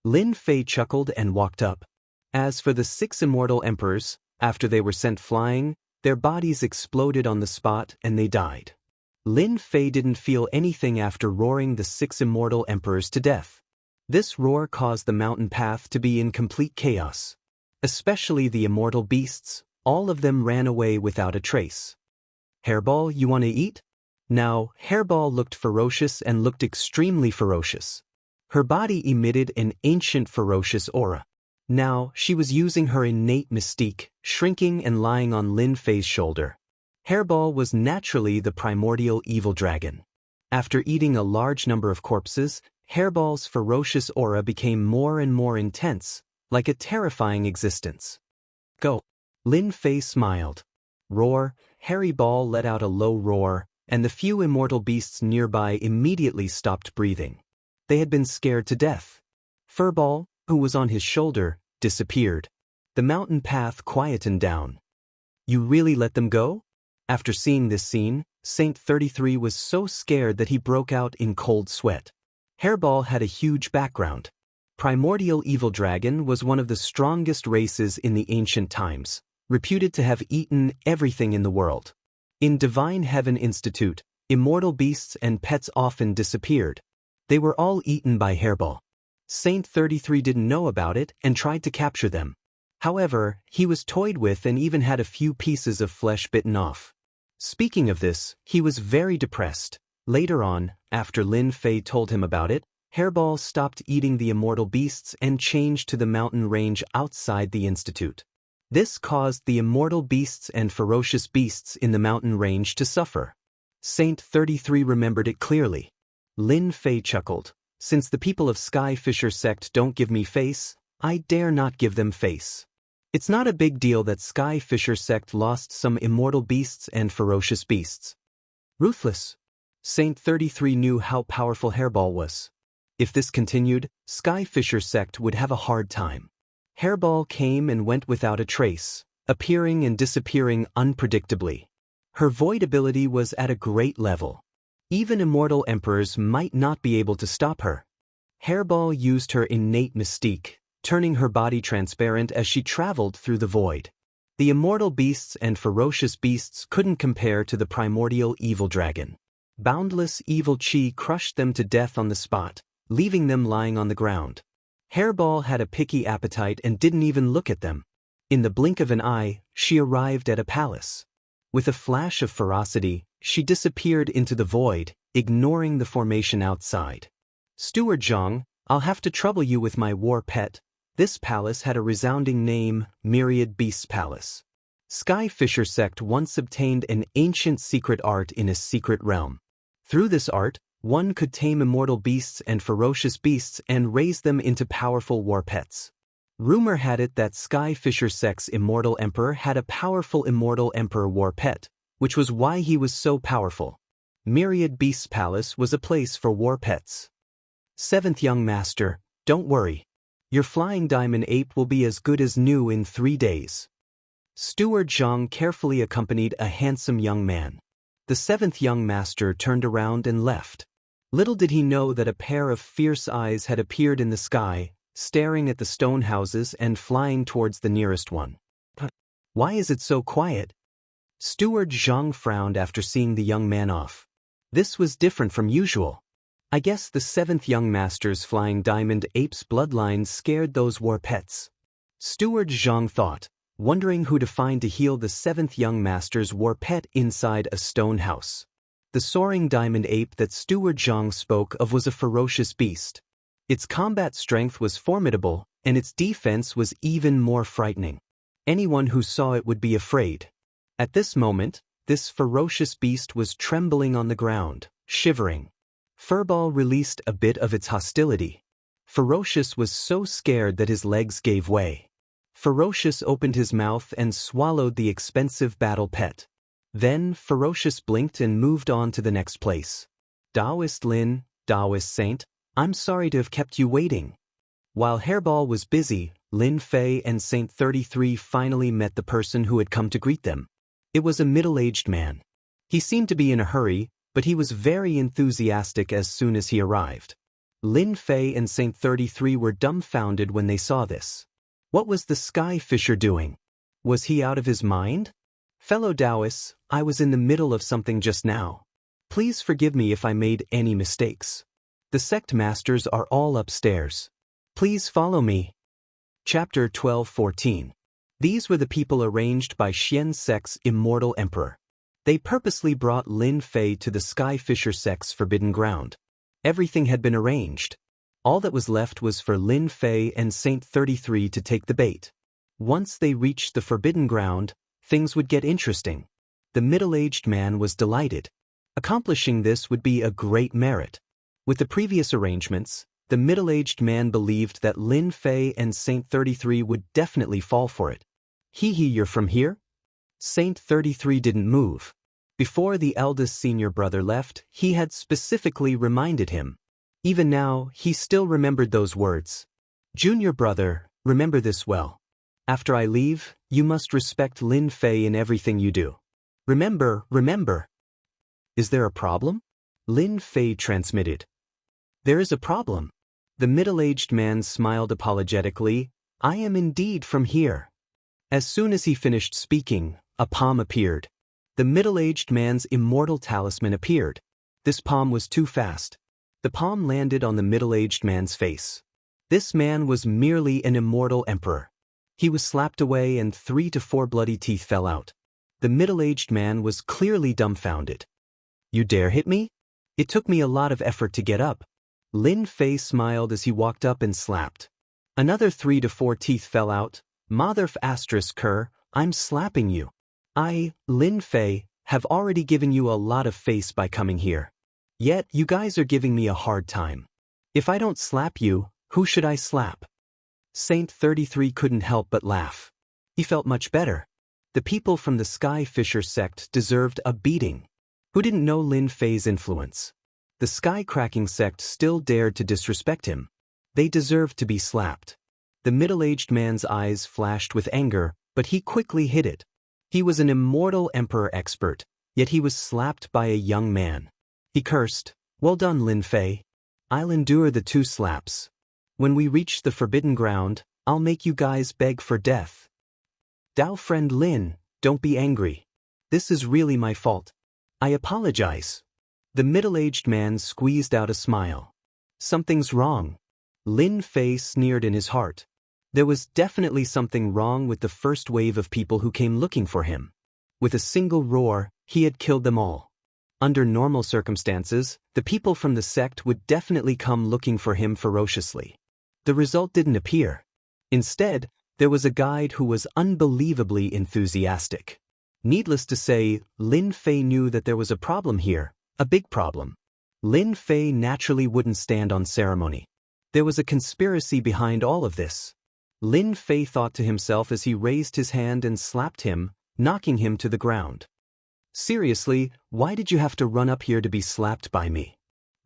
Lin Fei chuckled and walked up. As for the 6 immortal emperors, after they were sent flying, their bodies exploded on the spot and they died. Lin Fei didn't feel anything after roaring the 6 immortal emperors to death. This roar caused the mountain path to be in complete chaos. Especially the immortal beasts, all of them ran away without a trace. Hairball, you want to eat? Now, Hairball looked ferocious and looked extremely ferocious. Her body emitted an ancient ferocious aura. Now, she was using her innate mystique, shrinking and lying on Lin Fei's shoulder. Hairball was naturally the primordial evil dragon. After eating a large number of corpses, Hairball's ferocious aura became more and more intense, like a terrifying existence. Go. Lin Fei smiled. Roar. Hairball let out a low roar, and the few immortal beasts nearby immediately stopped breathing. They had been scared to death. Furball, who was on his shoulder, disappeared. The mountain path quietened down. You really let them go? After seeing this scene, Saint 33 was so scared that he broke out in cold sweat. Hairball had a huge background. Primordial Evil Dragon was one of the strongest races in the ancient times, reputed to have eaten everything in the world. In Divine Heaven Institute, immortal beasts and pets often disappeared. They were all eaten by Hairball. Saint 33 didn't know about it and tried to capture them. However, he was toyed with and even had a few pieces of flesh bitten off. Speaking of this, he was very depressed. Later on, after Lin Fei told him about it, Hairball stopped eating the immortal beasts and changed to the mountain range outside the institute. This caused the immortal beasts and ferocious beasts in the mountain range to suffer. Saint 33 remembered it clearly. Lin Fei chuckled. Since the people of Sky Fisher sect don't give me face, I dare not give them face. It's not a big deal that Sky Fisher sect lost some immortal beasts and ferocious beasts. Ruthless. Saint 33 knew how powerful Hairball was. If this continued, Sky Fisher sect would have a hard time. Hairball came and went without a trace, appearing and disappearing unpredictably. Her void ability was at a great level. Even immortal emperors might not be able to stop her. Hairball used her innate mystique, turning her body transparent as she traveled through the void. The immortal beasts and ferocious beasts couldn't compare to the primordial evil dragon. Boundless evil chi crushed them to death on the spot, leaving them lying on the ground. Hairball had a picky appetite and didn't even look at them. In the blink of an eye, she arrived at a palace. With a flash of ferocity, she disappeared into the void, ignoring the formation outside. Steward Zhang, I'll have to trouble you with my war pet. This palace had a resounding name, Myriad Beasts Palace. Sky Fisher sect once obtained an ancient secret art in a secret realm. Through this art, one could tame immortal beasts and ferocious beasts and raise them into powerful war pets. Rumor had it that Sky Fisher sect's immortal emperor had a powerful immortal emperor war pet, which was why he was so powerful. Myriad Beasts Palace was a place for war pets. Seventh young master, don't worry. Your flying diamond ape will be as good as new in 3 days. Steward Zhang carefully accompanied a handsome young man. The seventh young master turned around and left. Little did he know that a pair of fierce eyes had appeared in the sky, staring at the stone houses and flying towards the nearest one. Why is it so quiet? Steward Zhang frowned after seeing the young man off. This was different from usual. I guess the seventh young master's flying diamond ape's bloodline scared those war pets. Steward Zhang thought, wondering who to find to heal the seventh young master's war pet inside a stone house. The soaring diamond ape that Steward Zhang spoke of was a ferocious beast. Its combat strength was formidable, and its defense was even more frightening. Anyone who saw it would be afraid. At this moment, this ferocious beast was trembling on the ground, shivering. Furball released a bit of its hostility. Ferocious was so scared that his legs gave way. Ferocious opened his mouth and swallowed the expensive battle pet. Then Ferocious blinked and moved on to the next place. Taoist Lin, Taoist Saint, I'm sorry to have kept you waiting. While Hairball was busy, Lin Fei and Saint 33 finally met the person who had come to greet them. It was a middle-aged man. He seemed to be in a hurry, but he was very enthusiastic as soon as he arrived. Lin Fei and Saint 33 were dumbfounded when they saw this. What was the Sky Fisher doing? Was he out of his mind? Fellow Taoists, I was in the middle of something just now. Please forgive me if I made any mistakes. The sect masters are all upstairs. Please follow me. Chapter 12:14. These were the people arranged by Xian sect's immortal emperor. They purposely brought Lin Fei to the Sky Fisher sect's forbidden ground. Everything had been arranged. All that was left was for Lin Fei and Saint 33 to take the bait. Once they reached the forbidden ground, things would get interesting. The middle-aged man was delighted. Accomplishing this would be a great merit. With the previous arrangements, the middle-aged man believed that Lin Fei and Saint 33 would definitely fall for it. You're from here? Saint 33 didn't move. Before the eldest senior brother left, he had specifically reminded him. Even now, he still remembered those words. Junior brother, remember this well. After I leave, you must respect Lin Fei in everything you do. Remember. Is there a problem? Lin Fei transmitted. There is a problem. The middle-aged man smiled apologetically. I am indeed from here. As soon as he finished speaking, a palm appeared. The middle-aged man's immortal talisman appeared. This palm was too fast. The palm landed on the middle-aged man's face. This man was merely an immortal emperor. He was slapped away and 3 to 4 bloody teeth fell out. The middle-aged man was clearly dumbfounded. You dare hit me? It took me a lot of effort to get up. Lin Fei smiled as he walked up and slapped. Another 3 to 4 teeth fell out. Motherf asterisk cur, I'm slapping you. I, Lin Fei, have already given you a lot of face by coming here. Yet you guys are giving me a hard time. If I don't slap you, who should I slap? Saint 33 couldn't help but laugh. He felt much better. The people from the Sky Fisher sect deserved a beating. Who didn't know Lin Fei's influence? The Sky Cracking sect still dared to disrespect him. They deserved to be slapped. The middle-aged man's eyes flashed with anger, but he quickly hid it. He was an immortal emperor expert, yet he was slapped by a young man. He cursed, Well done, Lin Fei. I'll endure the 2 slaps. When we reach the forbidden ground, I'll make you guys beg for death. Dao friend Lin, don't be angry. This is really my fault. I apologize. The middle-aged man squeezed out a smile. Something's wrong. Lin Fei sneered in his heart. There was definitely something wrong with the first wave of people who came looking for him. With a single roar, he had killed them all. Under normal circumstances, the people from the sect would definitely come looking for him ferociously. The result didn't appear. Instead, there was a guide who was unbelievably enthusiastic. Needless to say, Lin Fei knew that there was a problem here, a big problem. Lin Fei naturally wouldn't stand on ceremony. There was a conspiracy behind all of this. Lin Fei thought to himself as he raised his hand and slapped him, knocking him to the ground. Seriously, why did you have to run up here to be slapped by me?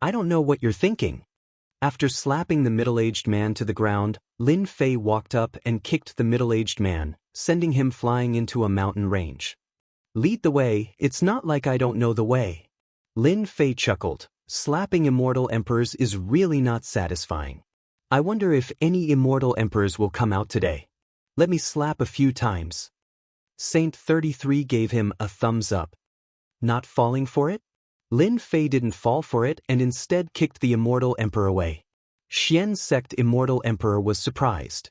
I don't know what you're thinking. After slapping the middle-aged man to the ground, Lin Fei walked up and kicked the middle-aged man, sending him flying into a mountain range. Lead the way, it's not like I don't know the way. Lin Fei chuckled. Slapping immortal emperors is really not satisfying. I wonder if any immortal emperors will come out today. Let me slap a few times. Saint 33 gave him a thumbs up. Not falling for it? Lin Fei didn't fall for it and instead kicked the immortal emperor away. Xian sect immortal emperor was surprised.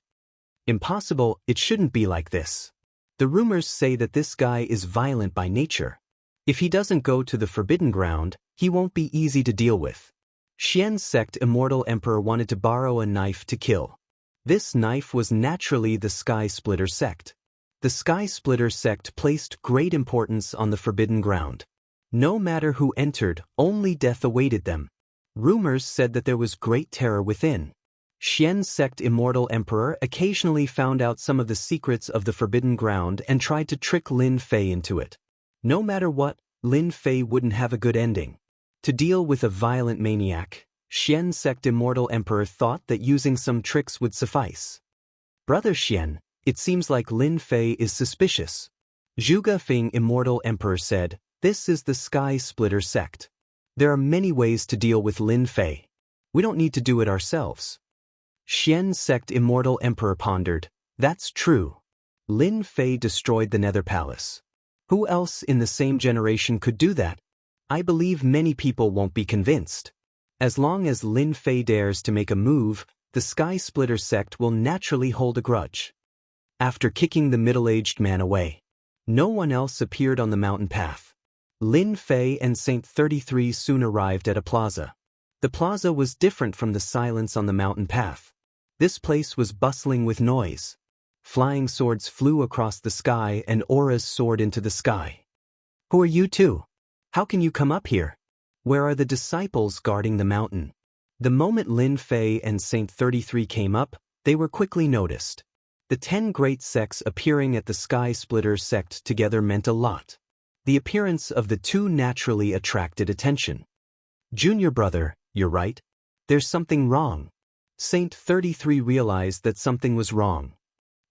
Impossible, it shouldn't be like this. The rumors say that this guy is violent by nature. If he doesn't go to the forbidden ground, he won't be easy to deal with. Xian sect immortal emperor wanted to borrow a knife to kill. This knife was naturally the Sky Splitter sect. The Sky Splitter sect placed great importance on the forbidden ground. No matter who entered, only death awaited them. Rumors said that there was great terror within. Xian sect immortal emperor occasionally found out some of the secrets of the forbidden ground and tried to trick Lin Fei into it. No matter what, Lin Fei wouldn't have a good ending. To deal with a violent maniac, Xian sect immortal emperor thought that using some tricks would suffice. Brother Xian, it seems like Lin Fei is suspicious. Zhuge Feng immortal emperor said, This is the Sky Splitter sect. There are many ways to deal with Lin Fei. We don't need to do it ourselves. Xian sect immortal emperor pondered, That's true. Lin Fei destroyed the Nether Palace. Who else in the same generation could do that? I believe many people won't be convinced. As long as Lin Fei dares to make a move, the Sky Splitter sect will naturally hold a grudge. After kicking the middle-aged man away, no one else appeared on the mountain path. Lin Fei and Saint 33 soon arrived at a plaza. The plaza was different from the silence on the mountain path. This place was bustling with noise. Flying swords flew across the sky and auras soared into the sky. Who are you two? How can you come up here? Where are the disciples guarding the mountain? The moment Lin Fei and Saint 33 came up, they were quickly noticed. The 10 great sects appearing at the Sky Splitter sect together meant a lot. The appearance of the two naturally attracted attention. Junior brother, you're right. There's something wrong. Saint 33 realized that something was wrong.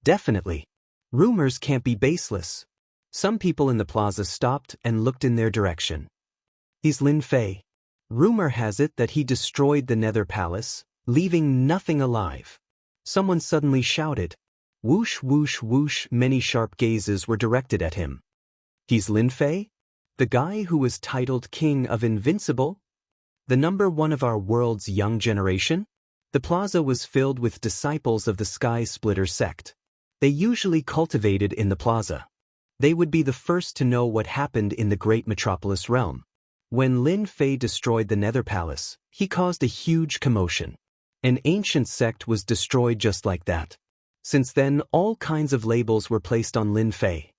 Definitely. Rumors can't be baseless. Some people in the plaza stopped and looked in their direction. He's Lin Fei. Rumor has it that he destroyed the Nether Palace, leaving nothing alive. Someone suddenly shouted. Whoosh whoosh whoosh, many sharp gazes were directed at him. He's Lin Fei? The guy who was titled King of Invincible? The number one of our world's young generation? The plaza was filled with disciples of the Sky Splitter sect. They usually cultivated in the plaza. They would be the first to know what happened in the great metropolis realm. When Lin Fei destroyed the Nether Palace, he caused a huge commotion. An ancient sect was destroyed just like that. Since then, all kinds of labels were placed on Lin Fei.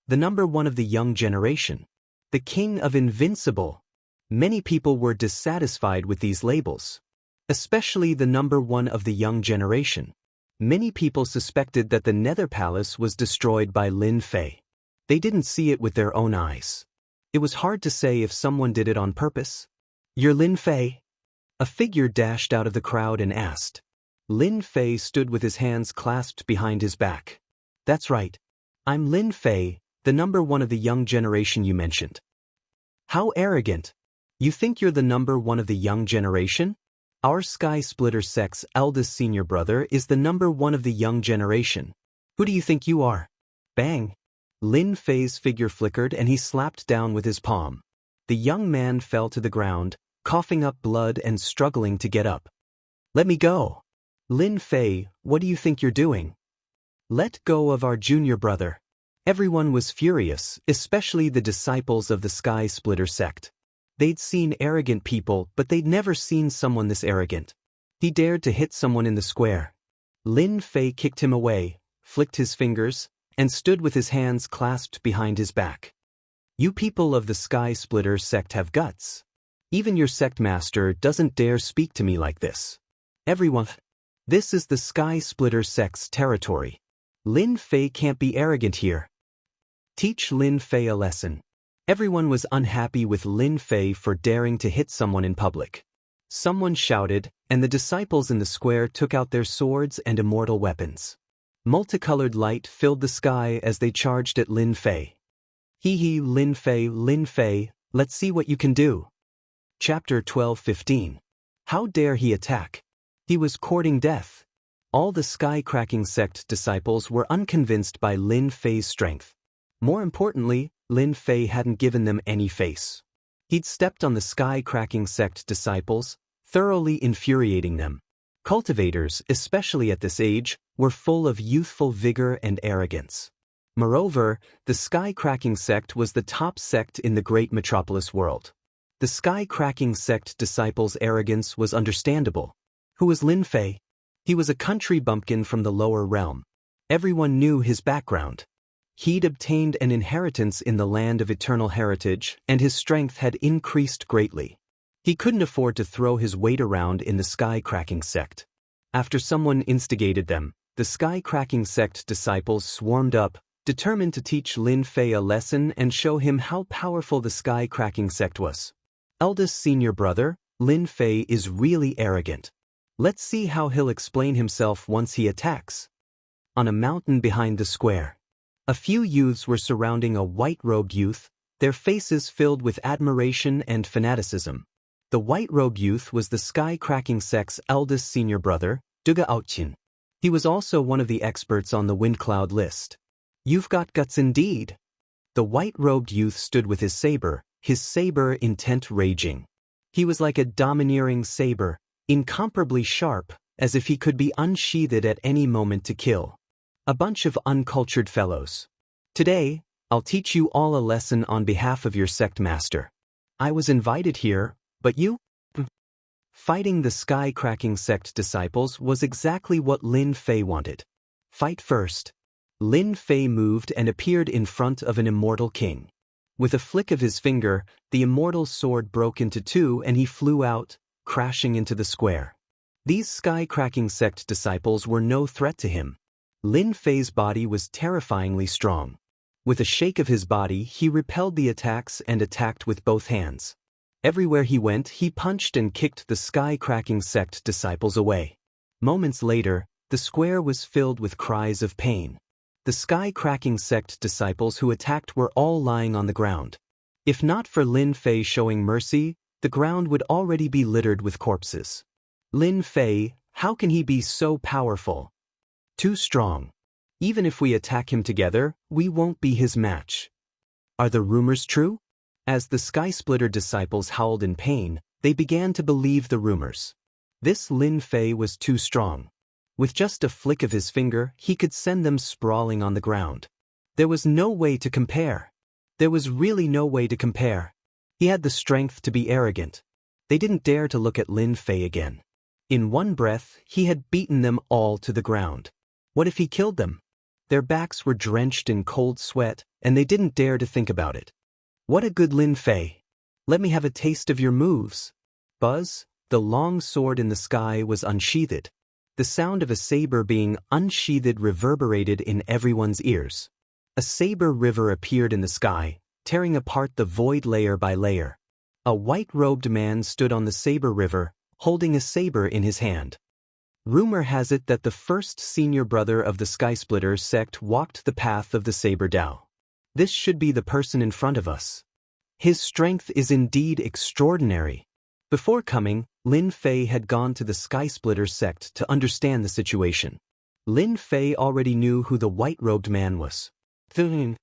The number one of the young generation. The King of Invincible. Many people were dissatisfied with these labels. Especially the number one of the young generation. Many people suspected that the Nether Palace was destroyed by Lin Fei. They didn't see it with their own eyes. It was hard to say if someone did it on purpose. You're Lin Fei? A figure dashed out of the crowd and asked. Lin Fei stood with his hands clasped behind his back. That's right. I'm Lin Fei, the number one of the young generation you mentioned. How arrogant. You think you're the number one of the young generation? Our Sky Splitter sect's eldest senior brother is the number one of the young generation. Who do you think you are? Bang. Lin Fei's figure flickered and he slapped down with his palm. The young man fell to the ground, coughing up blood and struggling to get up. Let me go. Lin Fei, what do you think you're doing? Let go of our junior brother. Everyone was furious, especially the disciples of the Sky Splitter sect. They'd seen arrogant people, but they'd never seen someone this arrogant. He dared to hit someone in the square. Lin Fei kicked him away, flicked his fingers, and stood with his hands clasped behind his back. You people of the Sky Splitter sect have guts. Even your sect master doesn't dare speak to me like this. Everyone. This is the Sky Splitter sect's territory. Lin Fei can't be arrogant here. Teach Lin Fei a lesson. Everyone was unhappy with Lin Fei for daring to hit someone in public. Someone shouted, and the disciples in the square took out their swords and immortal weapons. Multicolored light filled the sky as they charged at Lin Fei. Hee, Lin Fei, let's see what you can do. Chapter 12:15. How dare he attack? He was courting death. All the sky-cracking sect disciples were unconvinced by Lin Fei's strength. More importantly, Lin Fei hadn't given them any face. He'd stepped on the sky-cracking sect disciples, thoroughly infuriating them. Cultivators, especially at this age, were full of youthful vigor and arrogance. Moreover, the sky-cracking sect was the top sect in the great metropolis world. The sky-cracking sect disciples' arrogance was understandable. Who was Lin Fei? He was a country bumpkin from the lower realm. Everyone knew his background. He'd obtained an inheritance in the land of eternal heritage, and his strength had increased greatly. He couldn't afford to throw his weight around in the sky-cracking sect. After someone instigated them, the sky-cracking sect disciples swarmed up, determined to teach Lin Fei a lesson and show him how powerful the sky-cracking sect was. Eldest senior brother, Lin Fei is really arrogant. Let's see how he'll explain himself once he attacks. On a mountain behind the square, a few youths were surrounding a white-robed youth, their faces filled with admiration and fanaticism. The white-robed youth was the sky-cracking sect's eldest senior brother, Duga Aochin. He was also one of the experts on the wind cloud list. You've got guts indeed. The white-robed youth stood with his saber intent raging. He was like a domineering saber, incomparably sharp, as if he could be unsheathed at any moment to kill. A bunch of uncultured fellows. Today, I'll teach you all a lesson on behalf of your sect master. I was invited here, but you? Fighting the sky-cracking sect disciples was exactly what Lin Fei wanted. Fight first. Lin Fei moved and appeared in front of an immortal king. With a flick of his finger, the immortal sword broke into two and he flew out, crashing into the square. These sky-cracking sect disciples were no threat to him. Lin Fei's body was terrifyingly strong. With a shake of his body, he repelled the attacks and attacked with both hands. Everywhere he went, he punched and kicked the sky-cracking sect disciples away. Moments later, the square was filled with cries of pain. The sky-cracking sect disciples who attacked were all lying on the ground. If not for Lin Fei showing mercy, the ground would already be littered with corpses. Lin Fei, how can he be so powerful? Too strong. Even if we attack him together, we won't be his match. Are the rumors true? As the Sky-Splitter disciples howled in pain, they began to believe the rumors. This Lin Fei was too strong. With just a flick of his finger, he could send them sprawling on the ground. There was no way to compare. There was really no way to compare. He had the strength to be arrogant. They didn't dare to look at Lin Fei again. In one breath, he had beaten them all to the ground. What if he killed them? Their backs were drenched in cold sweat, and they didn't dare to think about it. What a good Lin Fei! Let me have a taste of your moves. Buzz, the long sword in the sky was unsheathed. The sound of a saber being unsheathed reverberated in everyone's ears. A saber river appeared in the sky, tearing apart the void layer by layer. A white-robed man stood on the saber river, holding a saber in his hand. Rumor has it that the first senior brother of the Sky-Splitter sect walked the path of the Saber Tao. This should be the person in front of us. His strength is indeed extraordinary. Before coming, Lin Fei had gone to the Sky-Splitter sect to understand the situation. Lin Fei already knew who the white-robed man was. The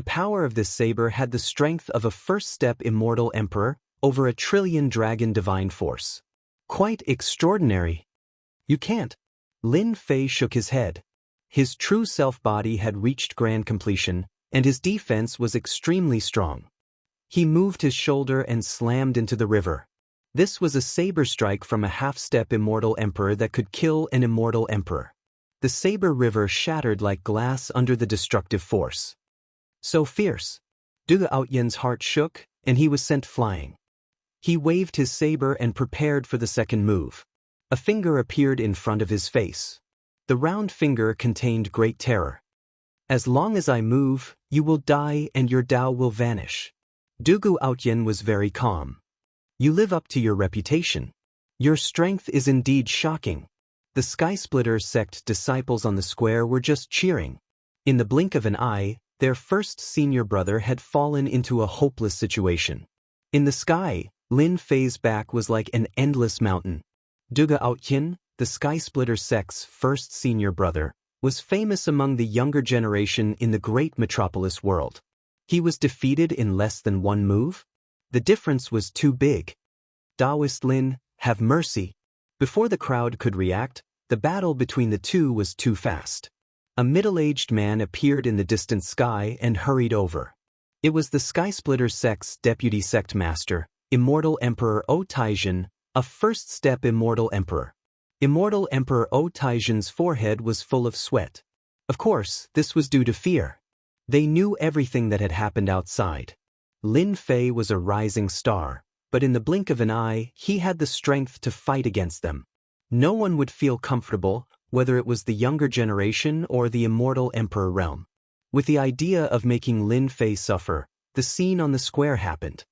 power of this saber had the strength of a first-step immortal emperor over a trillion dragon divine force. Quite extraordinary. You can't. Lin Fei shook his head. His true self-body had reached grand completion, and his defense was extremely strong. He moved his shoulder and slammed into the river. This was a saber strike from a half-step immortal emperor that could kill an immortal emperor. The saber river shattered like glass under the destructive force. So fierce. Duge Outyen's heart shook, and he was sent flying. He waved his saber and prepared for the second move. A finger appeared in front of his face. The round finger contained great terror. As long as I move, you will die and your Tao will vanish. Duge Outyen was very calm. You live up to your reputation. Your strength is indeed shocking. The Sky-Splitter sect disciples on the square were just cheering. In the blink of an eye, their first senior brother had fallen into a hopeless situation. In the sky, Lin Fei's back was like an endless mountain. Duge Outyen, the Sky-Splitter sect's first senior brother, was famous among the younger generation in the great metropolis world. He was defeated in less than one move? The difference was too big. Taoist Lin, have mercy. Before the crowd could react, the battle between the two was too fast. A middle-aged man appeared in the distant sky and hurried over. It was the Sky-Splitter sect's deputy sect master, Immortal Emperor O Taijin, a first-step Immortal Emperor. Immortal Emperor O Taijin's forehead was full of sweat. Of course, this was due to fear. They knew everything that had happened outside. Lin Fei was a rising star, but in the blink of an eye, he had the strength to fight against them. No one would feel comfortable, whether it was the younger generation or the Immortal Emperor realm. With the idea of making Lin Fei suffer, the scene on the square happened.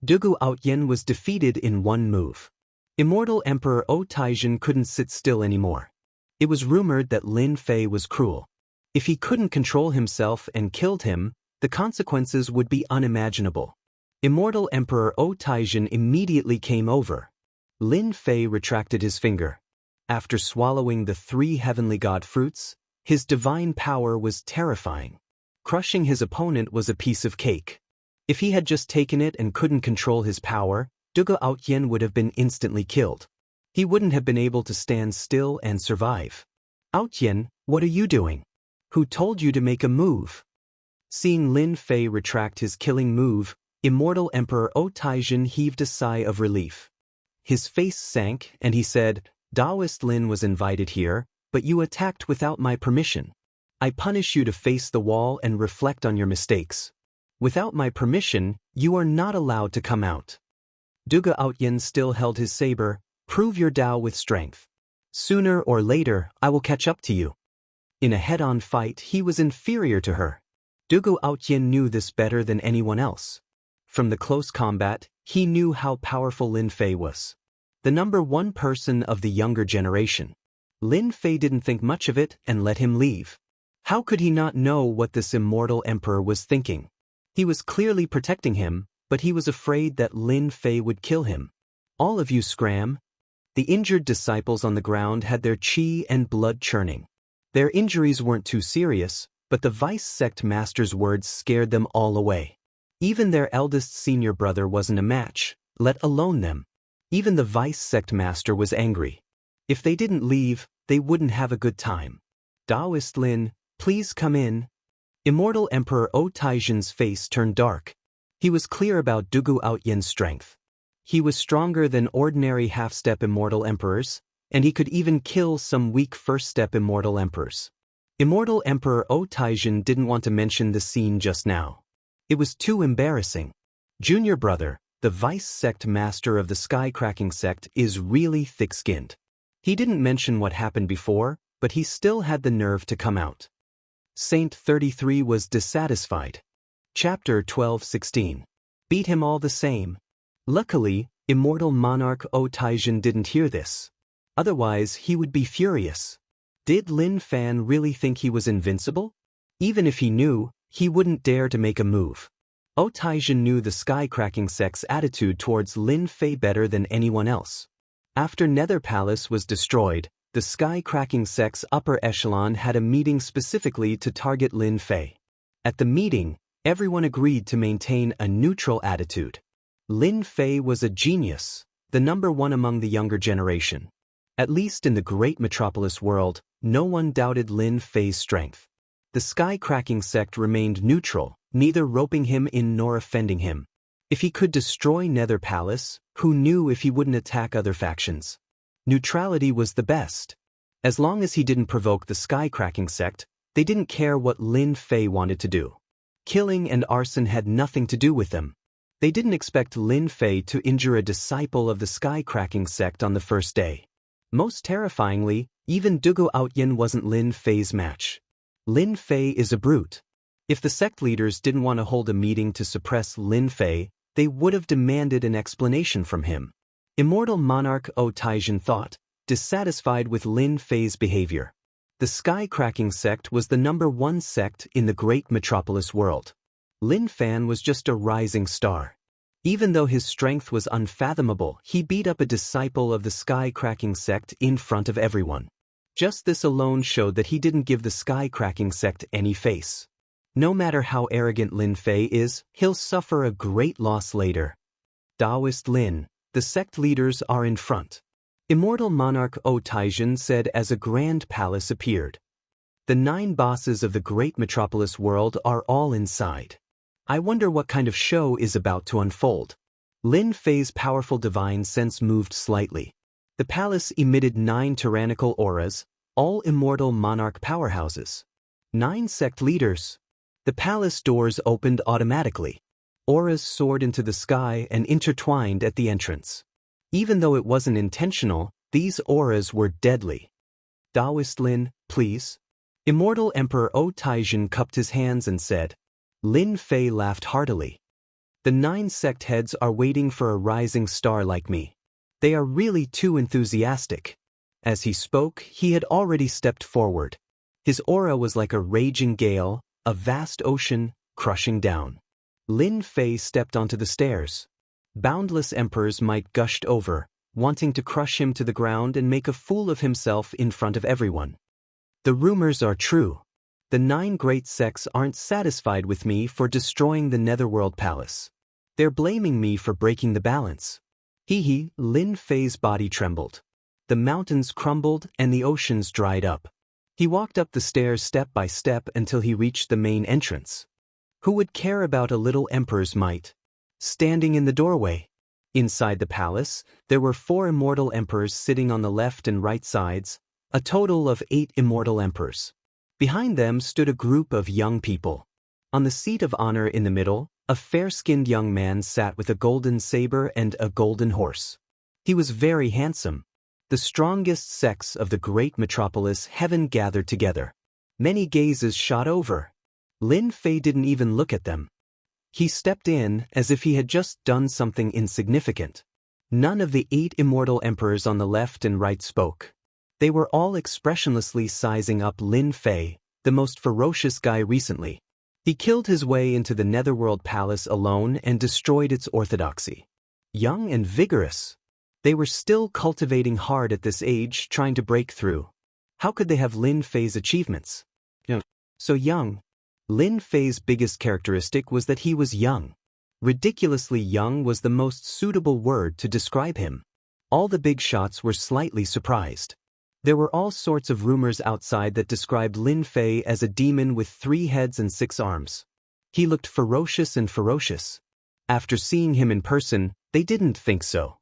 Duge Outyen was defeated in one move. Immortal Emperor O Taijin couldn't sit still anymore. It was rumored that Lin Fei was cruel. If he couldn't control himself and killed him, the consequences would be unimaginable. Immortal Emperor O Taijin immediately came over. Lin Fei retracted his finger. After swallowing the 3 heavenly god fruits, his divine power was terrifying. Crushing his opponent was a piece of cake. If he had just taken it and couldn't control his power, Duge Outyen would have been instantly killed. He wouldn't have been able to stand still and survive. Outyen, what are you doing? Who told you to make a move? Seeing Lin Fei retract his killing move, Immortal Emperor Taijin heaved a sigh of relief. His face sank and he said, Taoist Lin was invited here, but you attacked without my permission. I punish you to face the wall and reflect on your mistakes. Without my permission, you are not allowed to come out. Duga Outyen still held his saber. Prove your Tao with strength. Sooner or later, I will catch up to you. In a head-on fight, he was inferior to her. Dugu Outyen knew this better than anyone else. From the close combat, he knew how powerful Lin Fei was. The number one person of the younger generation. Lin Fei didn't think much of it and let him leave. How could he not know what this immortal emperor was thinking? He was clearly protecting him, but he was afraid that Lin Fei would kill him. All of you scram. The injured disciples on the ground had their qi and blood churning. Their injuries weren't too serious, but the vice sect master's words scared them all away. Even their eldest senior brother wasn't a match, let alone them. Even the vice sect master was angry. If they didn't leave, they wouldn't have a good time. Taoist Lin, please come in. Immortal Emperor Taijin's face turned dark. He was clear about Dugu Outyen's strength. He was stronger than ordinary half-step immortal emperors, and he could even kill some weak first-step immortal emperors. Immortal Emperor Taijin didn't want to mention the scene just now. It was too embarrassing. Junior brother, the vice sect master of the sky-cracking sect, is really thick-skinned. He didn't mention what happened before, but he still had the nerve to come out. Saint 33 was dissatisfied. Chapter 12:16. Beat him all the same. Luckily, Immortal Monarch Taijin didn't hear this. Otherwise, he would be furious. Did Lin Fan really think he was invincible? Even if he knew, he wouldn't dare to make a move. Taijin knew the sky-cracking sect's attitude towards Lin Fei better than anyone else. After Nether Palace was destroyed, the sky-cracking sect's upper echelon had a meeting specifically to target Lin Fei. At the meeting, everyone agreed to maintain a neutral attitude. Lin Fei was a genius, the number one among the younger generation. At least in the great metropolis world, no one doubted Lin Fei's strength. The sky-cracking sect remained neutral, neither roping him in nor offending him. If he could destroy Nether Palace, who knew if he wouldn't attack other factions? Neutrality was the best. As long as he didn't provoke the sky-cracking sect, they didn't care what Lin Fei wanted to do. Killing and arson had nothing to do with them. They didn't expect Lin Fei to injure a disciple of the sky-cracking sect on the first day. Most terrifyingly, even Dugu Outyen wasn't Lin Fei's match. Lin Fei is a brute. If the sect leaders didn't want to hold a meeting to suppress Lin Fei, they would have demanded an explanation from him. Immortal Monarch Taijin thought, dissatisfied with Lin Fei's behavior. The sky-cracking sect was the number one sect in the great metropolis world. Lin Fan was just a rising star. Even though his strength was unfathomable, he beat up a disciple of the sky-cracking sect in front of everyone. Just this alone showed that he didn't give the sky-cracking sect any face. No matter how arrogant Lin Fei is, he'll suffer a great loss later. Taoist Lin, the sect leaders are in front. Immortal Monarch Taijin said as a grand palace appeared. The 9 bosses of the great metropolis world are all inside. I wonder what kind of show is about to unfold. Lin Fei's powerful divine sense moved slightly. The palace emitted 9 tyrannical auras, all immortal monarch powerhouses. 9 sect leaders. The palace doors opened automatically. Auras soared into the sky and intertwined at the entrance. Even though it wasn't intentional, these auras were deadly. Taoist Lin, please. Immortal Emperor Taijin cupped his hands and said. Lin Fei laughed heartily. The 9 sect heads are waiting for a rising star like me. They are really too enthusiastic. As he spoke, he had already stepped forward. His aura was like a raging gale, a vast ocean, crushing down. Lin Fei stepped onto the stairs. Boundless emperors might gushed over, wanting to crush him to the ground and make a fool of himself in front of everyone. The rumors are true. The 9 great sects aren't satisfied with me for destroying the Netherworld Palace. They're blaming me for breaking the balance. Lin Fei's body trembled. The mountains crumbled and the oceans dried up. He walked up the stairs step by step until he reached the main entrance. Who would care about a little emperor's might? Standing in the doorway. Inside the palace, there were 4 immortal emperors sitting on the left and right sides, a total of 8 immortal emperors. Behind them stood a group of young people. On the seat of honor in the middle, a fair-skinned young man sat with a golden saber and a golden horse. He was very handsome. The strongest sex of the great metropolis heaven gathered together. Many gazes shot over. Lin Fei didn't even look at them. He stepped in as if he had just done something insignificant. None of the 8 immortal emperors on the left and right spoke. They were all expressionlessly sizing up Lin Fei, the most ferocious guy recently. He killed his way into the Netherworld Palace alone and destroyed its orthodoxy. Young and vigorous. They were still cultivating hard at this age, trying to break through. How could they have Lin Fei's achievements? So young. Lin Fei's biggest characteristic was that he was young. Ridiculously young was the most suitable word to describe him. All the big shots were slightly surprised. There were all sorts of rumors outside that described Lin Fei as a demon with 3 heads and 6 arms. He looked ferocious and ferocious. After seeing him in person, they didn't think so.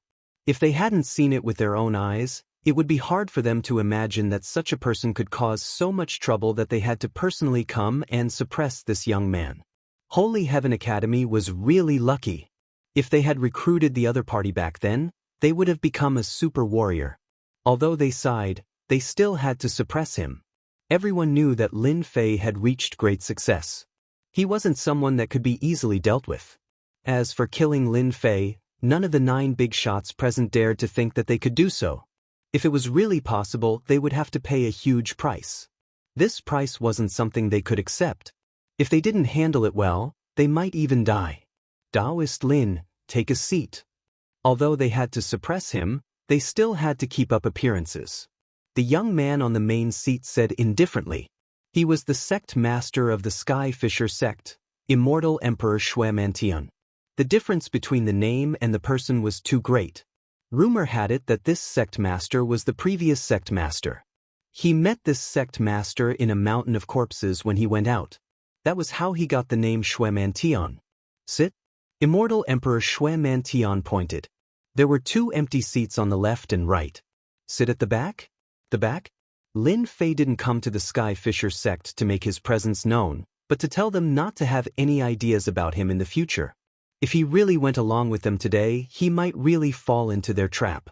If they hadn't seen it with their own eyes, it would be hard for them to imagine that such a person could cause so much trouble that they had to personally come and suppress this young man. Holy Heaven Academy was really lucky. If they had recruited the other party back then, they would have become a super warrior. Although they sighed, they still had to suppress him. Everyone knew that Lin Fei had reached great success. He wasn't someone that could be easily dealt with. As for killing Lin Fei, none of the 9 big shots present dared to think that they could do so. If it was really possible, they would have to pay a huge price. This price wasn't something they could accept. If they didn't handle it well, they might even die. Taoist Lin, take a seat. Although they had to suppress him, they still had to keep up appearances. The young man on the main seat said indifferently. He was the sect master of the Sky Fisher sect, Immortal Emperor Shui Mantian. The difference between the name and the person was too great. Rumor had it that this sect master was the previous sect master. He met this sect master in a mountain of corpses when he went out. That was how he got the name Shui Mantian. Sit? Immortal Emperor Shui Mantian pointed. There were 2 empty seats on the left and right. Sit at the back? The back? Lin Fei didn't come to the Sky Fisher sect to make his presence known, but to tell them not to have any ideas about him in the future. If he really went along with them today, he might really fall into their trap.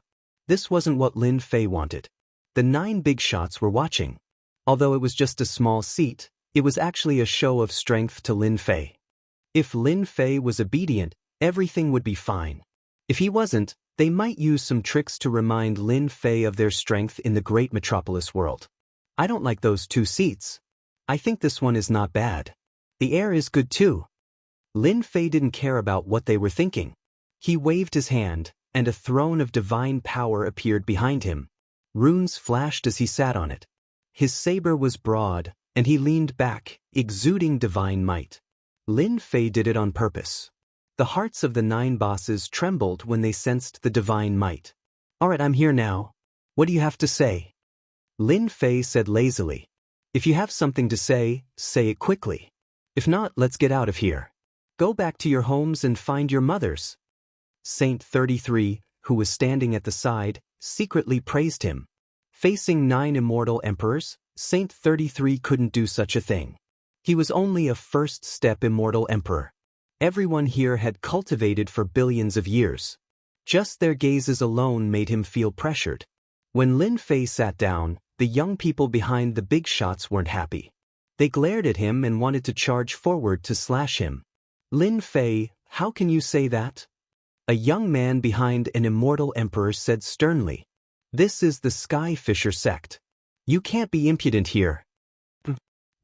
This wasn't what Lin Fei wanted. The 9 big shots were watching. Although it was just a small seat, it was actually a show of strength to Lin Fei. If Lin Fei was obedient, everything would be fine. If he wasn't, they might use some tricks to remind Lin Fei of their strength in the great metropolis world. I don't like those 2 seats. I think this one is not bad. The air is good too. Lin Fei didn't care about what they were thinking. He waved his hand, and a throne of divine power appeared behind him. Runes flashed as he sat on it. His saber was broad, and he leaned back, exuding divine might. Lin Fei did it on purpose. The hearts of the 9 bosses trembled when they sensed the divine might. Alright, I'm here now. What do you have to say? Lin Fei said lazily. If you have something to say it quickly. If not, let's get out of here. Go back to your homes and find your mothers. Saint 33, who was standing at the side, secretly praised him. Facing 9 immortal emperors, Saint 33 couldn't do such a thing. He was only a first-step immortal emperor. Everyone here had cultivated for billions of years. Just their gazes alone made him feel pressured. When Lin Fei sat down, the young people behind the big shots weren't happy. They glared at him and wanted to charge forward to slash him. Lin Fei, how can you say that? A young man behind an immortal emperor said sternly. This is the Sky Fisher sect. You can't be impudent here.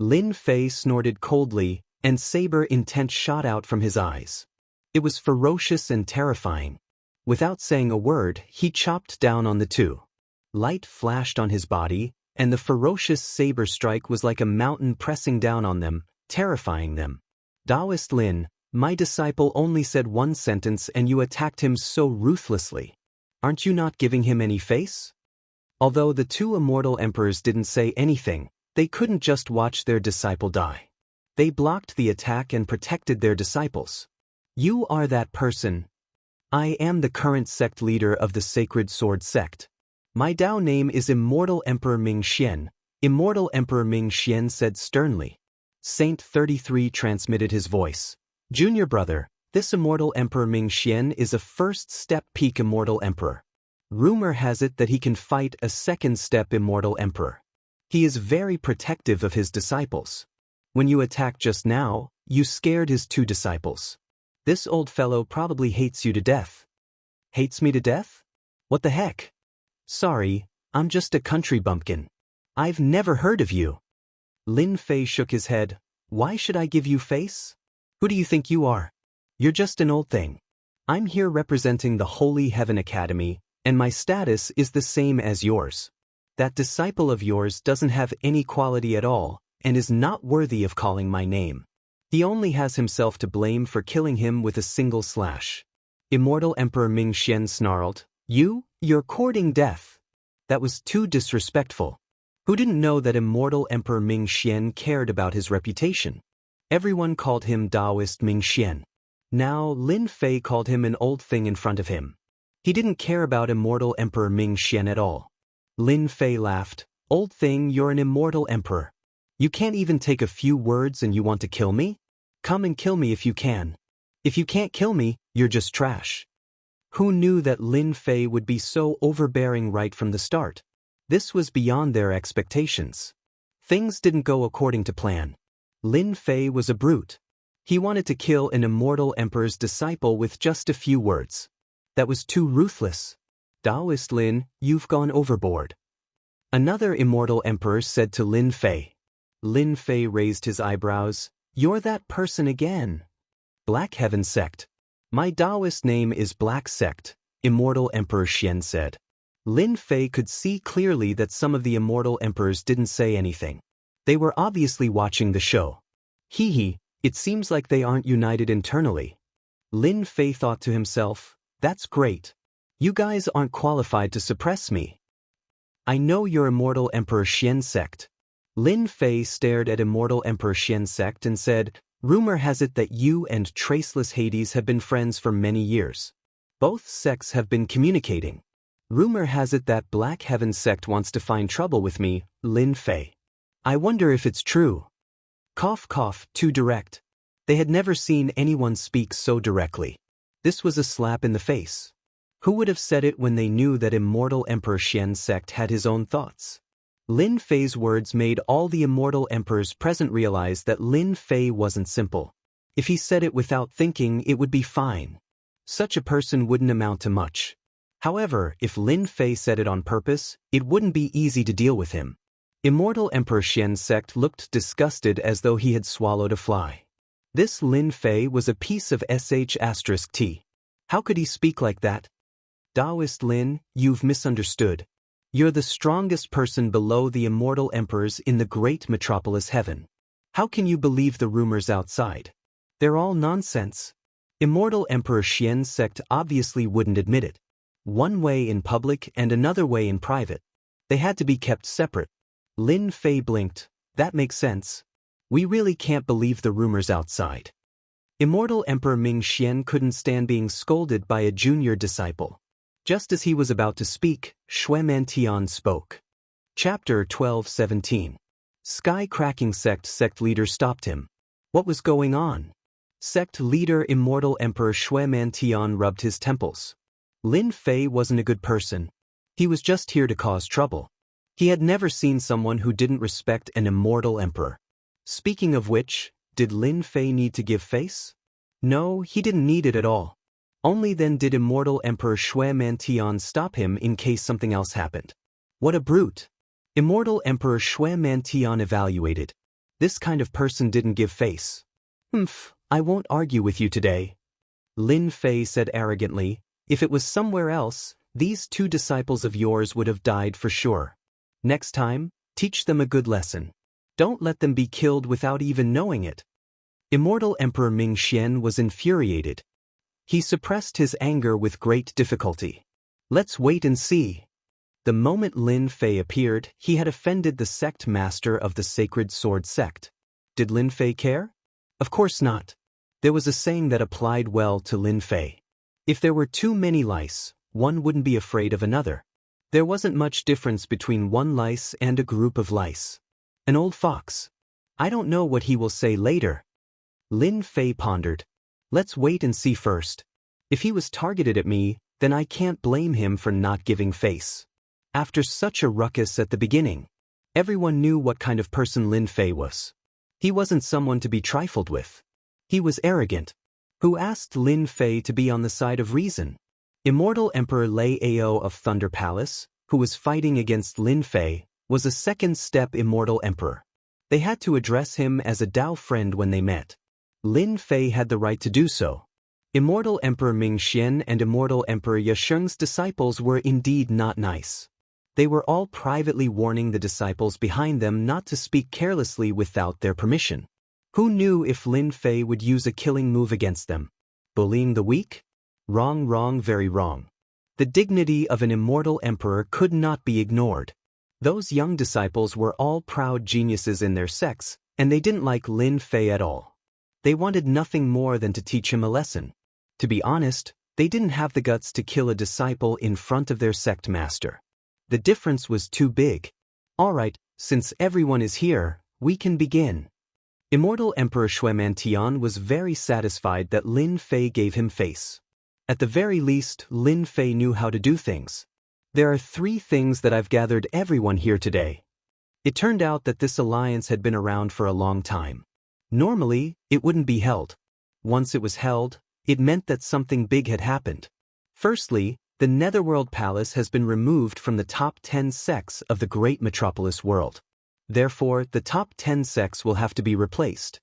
Lin Fei snorted coldly, and saber intent shot out from his eyes. It was ferocious and terrifying. Without saying a word, he chopped down on the 2. Light flashed on his body, and the ferocious saber strike was like a mountain pressing down on them, terrifying them. Taoist Lin, my disciple only said 1 sentence and you attacked him so ruthlessly. Aren't you not giving him any face? Although the two immortal emperors didn't say anything, they couldn't just watch their disciple die. They blocked the attack and protected their disciples. You are that person. I am the current sect leader of the Sacred Sword sect. My Dao name is Immortal Emperor Ming Xian. Immortal Emperor Ming Xian said sternly. Saint 33 transmitted his voice. Junior brother, this Immortal Emperor Ming Xian is a first-step peak Immortal Emperor. Rumor has it that he can fight a second-step Immortal Emperor. He is very protective of his disciples. When you attacked just now, you scared his two disciples. This old fellow probably hates you to death. Hates me to death? What the heck? Sorry, I'm just a country bumpkin. I've never heard of you. Lin Fei shook his head. Why should I give you face? Who do you think you are? You're just an old thing. I'm here representing the Holy Heaven Academy, and my status is the same as yours. That disciple of yours doesn't have any quality at all, and is not worthy of calling my name. He only has himself to blame for killing him with a single slash. Immortal Emperor Ming Xian snarled, You're courting death. That was too disrespectful. Who didn't know that Immortal Emperor Ming Xian cared about his reputation? Everyone called him Taoist Ming Xian. Now Lin Fei called him an old thing in front of him. He didn't care about Immortal Emperor Ming Xian at all. Lin Fei laughed. Old thing, you're an immortal emperor. You can't even take a few words and you want to kill me? Come and kill me if you can. If you can't kill me, you're just trash. Who knew that Lin Fei would be so overbearing right from the start? This was beyond their expectations. Things didn't go according to plan. Lin Fei was a brute. He wanted to kill an immortal emperor's disciple with just a few words. That was too ruthless. Taoist Lin, you've gone overboard. Another immortal emperor said to Lin Fei. Lin Fei raised his eyebrows. You're that person again. Black Heaven Sect. My Taoist name is Black Sect, Immortal Emperor Xian said. Lin Fei could see clearly that some of the immortal emperors didn't say anything. They were obviously watching the show. Hee, it seems like they aren't united internally. Lin Fei thought to himself, that's great. You guys aren't qualified to suppress me. I know you're Immortal Emperor Xian Sect. Lin Fei stared at Immortal Emperor Xian Sect and said, Rumor has it that you and Traceless Hades have been friends for many years. Both sects have been communicating. Rumor has it that Black Heaven Sect wants to find trouble with me, Lin Fei. I wonder if it's true. Cough cough, too direct. They had never seen anyone speak so directly. This was a slap in the face. Who would have said it when they knew that Immortal Emperor Xian Sect had his own thoughts? Lin Fei's words made all the immortal emperors present realize that Lin Fei wasn't simple. If he said it without thinking, it would be fine. Such a person wouldn't amount to much. However, if Lin Fei said it on purpose, it wouldn't be easy to deal with him. Immortal Emperor Xian Sect looked disgusted as though he had swallowed a fly. This Lin Fei was a piece of sh*t. How could he speak like that? Taoist Lin, you've misunderstood. You're the strongest person below the immortal emperors in the great metropolis heaven. How can you believe the rumors outside? They're all nonsense. Immortal Emperor Xian Sect obviously wouldn't admit it. One way in public and another way in private. They had to be kept separate. Lin Fei blinked. That makes sense. We really can't believe the rumors outside. Immortal Emperor Ming Xian couldn't stand being scolded by a junior disciple. Just as he was about to speak, Shuemantian spoke. Chapter 12:17. Sky-cracking sect leader stopped him. What was going on? Sect leader Immortal Emperor Shuemantian rubbed his temples. Lin Fei wasn't a good person. He was just here to cause trouble. He had never seen someone who didn't respect an immortal emperor. Speaking of which, did Lin Fei need to give face? No, he didn't need it at all. Only then did Immortal Emperor Shuemantian stop him in case something else happened. What a brute! Immortal Emperor Shuemantian evaluated. This kind of person didn't give face. I won't argue with you today. Lin Fei said arrogantly, if it was somewhere else, these two disciples of yours would have died for sure. Next time, teach them a good lesson. Don't let them be killed without even knowing it. Immortal Emperor Ming Xian was infuriated. He suppressed his anger with great difficulty. Let's wait and see. The moment Lin Fei appeared, he had offended the sect master of the Sacred Sword sect. Did Lin Fei care? Of course not. There was a saying that applied well to Lin Fei. If there were too many lice, one wouldn't be afraid of another. There wasn't much difference between one lice and a group of lice. An old fox. I don't know what he will say later. Lin Fei pondered. Let's wait and see first. If he was targeted at me, then I can't blame him for not giving face. After such a ruckus at the beginning, everyone knew what kind of person Lin Fei was. He wasn't someone to be trifled with. He was arrogant. Who asked Lin Fei to be on the side of reason? Immortal Emperor Lei Ao of Thunder Palace, who was fighting against Lin Fei, was a second-step Immortal Emperor. They had to address him as a Dao friend when they met. Lin Fei had the right to do so. Immortal Emperor Ming Xian and Immortal Emperor Yasheng's disciples were indeed not nice. They were all privately warning the disciples behind them not to speak carelessly without their permission. Who knew if Lin Fei would use a killing move against them? Bullying the weak? Wrong, wrong, very wrong. The dignity of an immortal emperor could not be ignored. Those young disciples were all proud geniuses in their sects, and they didn't like Lin Fei at all. They wanted nothing more than to teach him a lesson. To be honest, they didn't have the guts to kill a disciple in front of their sect master. The difference was too big. All right, since everyone is here, we can begin. Immortal Emperor Shuemantian was very satisfied that Lin Fei gave him face. At the very least, Lin Fei knew how to do things. There are 3 things that I've gathered everyone here today. It turned out that this alliance had been around for a long time. Normally, it wouldn't be held. Once it was held, it meant that something big had happened. Firstly, the Netherworld Palace has been removed from the top 10 sects of the great metropolis world. Therefore, the top 10 sects will have to be replaced.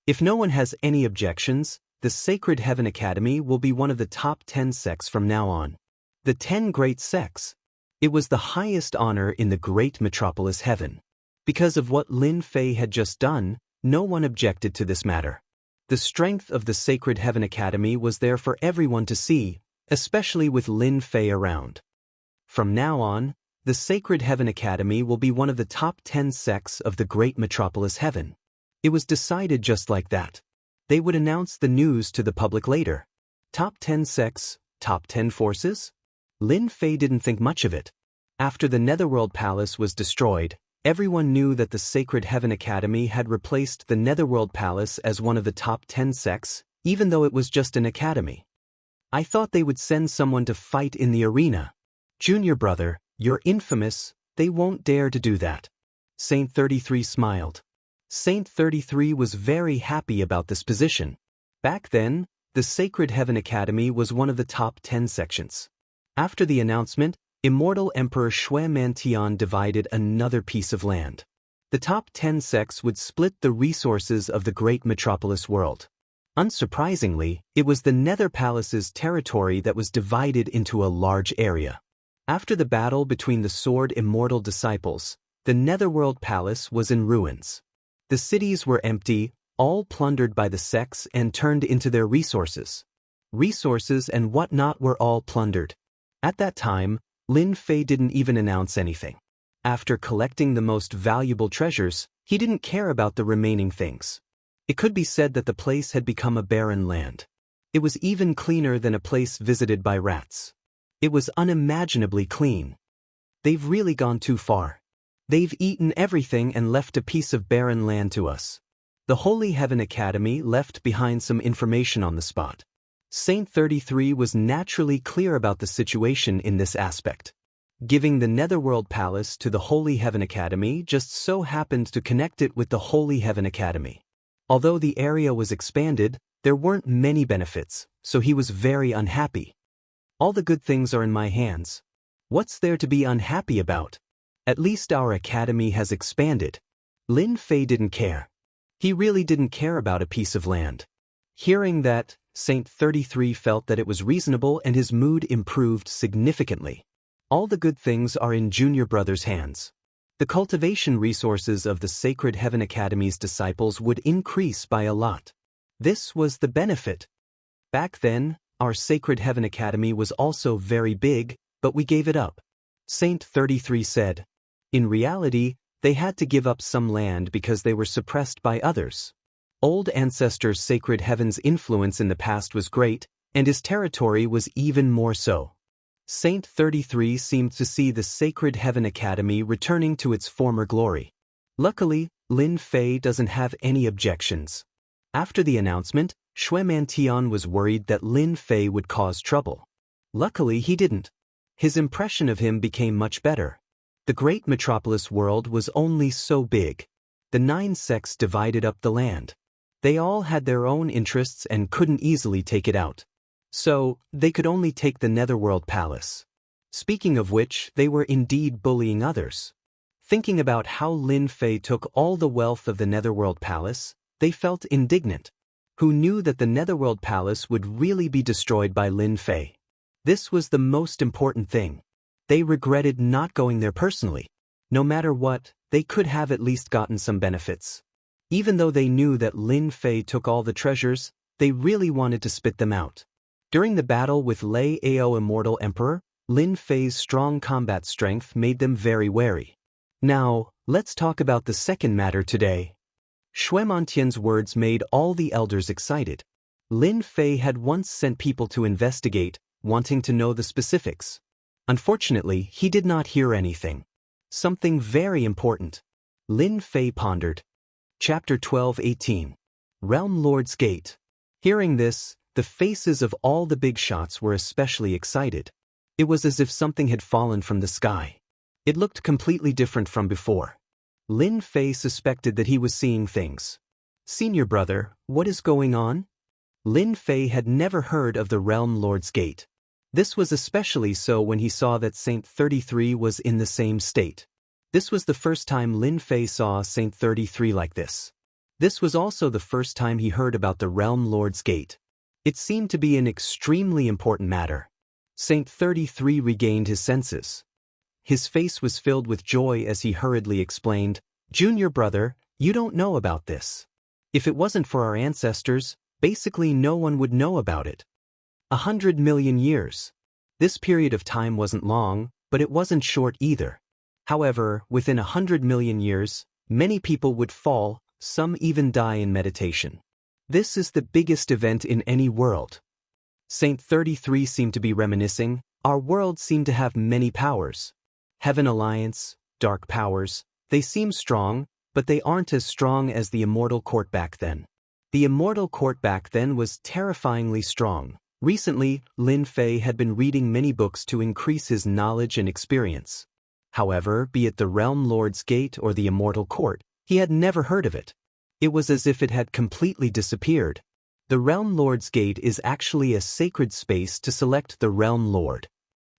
If no one has any objections, the Sacred Heaven Academy will be one of the top 10 sects from now on. The 10 great sects. It was the highest honor in the great metropolis heaven. Because of what Lin Fei had just done, no one objected to this matter. The strength of the Sacred Heaven Academy was there for everyone to see, especially with Lin Fei around. From now on, the Sacred Heaven Academy will be one of the top 10 sects of the great metropolis heaven. It was decided just like that. They would announce the news to the public later. Top 10 sects, top 10 forces? Lin Fei didn't think much of it. After the Netherworld Palace was destroyed, everyone knew that the Sacred Heaven Academy had replaced the Netherworld Palace as one of the top 10 sects, even though it was just an academy. I thought they would send someone to fight in the arena. Junior brother, you're infamous, they won't dare to do that. Saint 33 smiled. Saint 33 was very happy about this position. Back then, the Sacred Heaven Academy was one of the top 10 sections. After the announcement, Immortal Emperor Shuemantian divided another piece of land. The top 10 sects would split the resources of the great metropolis world. Unsurprisingly, it was the Nether Palace's territory that was divided into a large area. After the battle between the Sword Immortal disciples, the Netherworld Palace was in ruins. The cities were empty, all plundered by the sects and turned into their resources. Resources and whatnot were all plundered. At that time, Lin Fei didn't even announce anything. After collecting the most valuable treasures, he didn't care about the remaining things. It could be said that the place had become a barren land. It was even cleaner than a place visited by rats. It was unimaginably clean. They've really gone too far. They've eaten everything and left a piece of barren land to us. The Holy Heaven Academy left behind some information on the spot. Saint 33 was naturally clear about the situation in this aspect. Giving the Netherworld Palace to the Holy Heaven Academy just so happened to connect it with the Holy Heaven Academy. Although the area was expanded, there weren't many benefits, so he was very unhappy. All the good things are in my hands. What's there to be unhappy about? At least our academy has expanded. Lin Fei didn't care. He really didn't care about a piece of land. Hearing that, Saint 33 felt that it was reasonable and his mood improved significantly. All the good things are in Junior Brother's hands. The cultivation resources of the Sacred Heaven Academy's disciples would increase by a lot. This was the benefit. Back then, our Sacred Heaven Academy was also very big, but we gave it up. Saint 33 said. In reality, they had to give up some land because they were suppressed by others. Old ancestors' sacred heaven's influence in the past was great, and his territory was even more so. Saint 33 seemed to see the Sacred Heaven Academy returning to its former glory. Luckily, Lin Fei doesn't have any objections. After the announcement, Shui Mantian was worried that Lin Fei would cause trouble. Luckily, he didn't. His impression of him became much better. The great metropolis world was only so big. The 9 sects divided up the land. They all had their own interests and couldn't easily take it out. So, they could only take the Netherworld Palace. Speaking of which, they were indeed bullying others. Thinking about how Lin Fei took all the wealth of the Netherworld Palace, they felt indignant. Who knew that the Netherworld Palace would really be destroyed by Lin Fei? This was the most important thing. They regretted not going there personally. No matter what, they could have at least gotten some benefits. Even though they knew that Lin Fei took all the treasures, they really wanted to spit them out. During the battle with Lei Ao Immortal Emperor, Lin Fei's strong combat strength made them very wary. Now, let's talk about the second matter today. Shui Mantian's words made all the elders excited. Lin Fei had once sent people to investigate, wanting to know the specifics. Unfortunately, he did not hear anything. Something very important. Lin Fei pondered. Chapter 12:18. Realm Lord's Gate. Hearing this, the faces of all the big shots were especially excited. It was as if something had fallen from the sky. It looked completely different from before. Lin Fei suspected that he was seeing things. Senior brother, what is going on? Lin Fei had never heard of the Realm Lord's Gate. This was especially so when he saw that Saint 33 was in the same state. This was the first time Lin Fei saw Saint 33 like this. This was also the first time he heard about the Realm Lord's Gate. It seemed to be an extremely important matter. Saint 33 regained his senses. His face was filled with joy as he hurriedly explained, "Junior brother, you don't know about this. If it wasn't for our ancestors, basically no one would know about it. 100 million years. This period of time wasn't long, but it wasn't short either. However, within 100 million years, many people would fall, some even die in meditation. This is the biggest event in any world." Saint 33 seemed to be reminiscing, "Our world seemed to have many powers. Heaven Alliance, dark powers, they seem strong, but they aren't as strong as the Immortal Court back then. The Immortal Court back then was terrifyingly strong. Recently, Lin Fei had been reading many books to increase his knowledge and experience. However, be it the Realm Lord's Gate or the Immortal Court, he had never heard of it. It was as if it had completely disappeared. The Realm Lord's Gate is actually a sacred space to select the Realm Lord.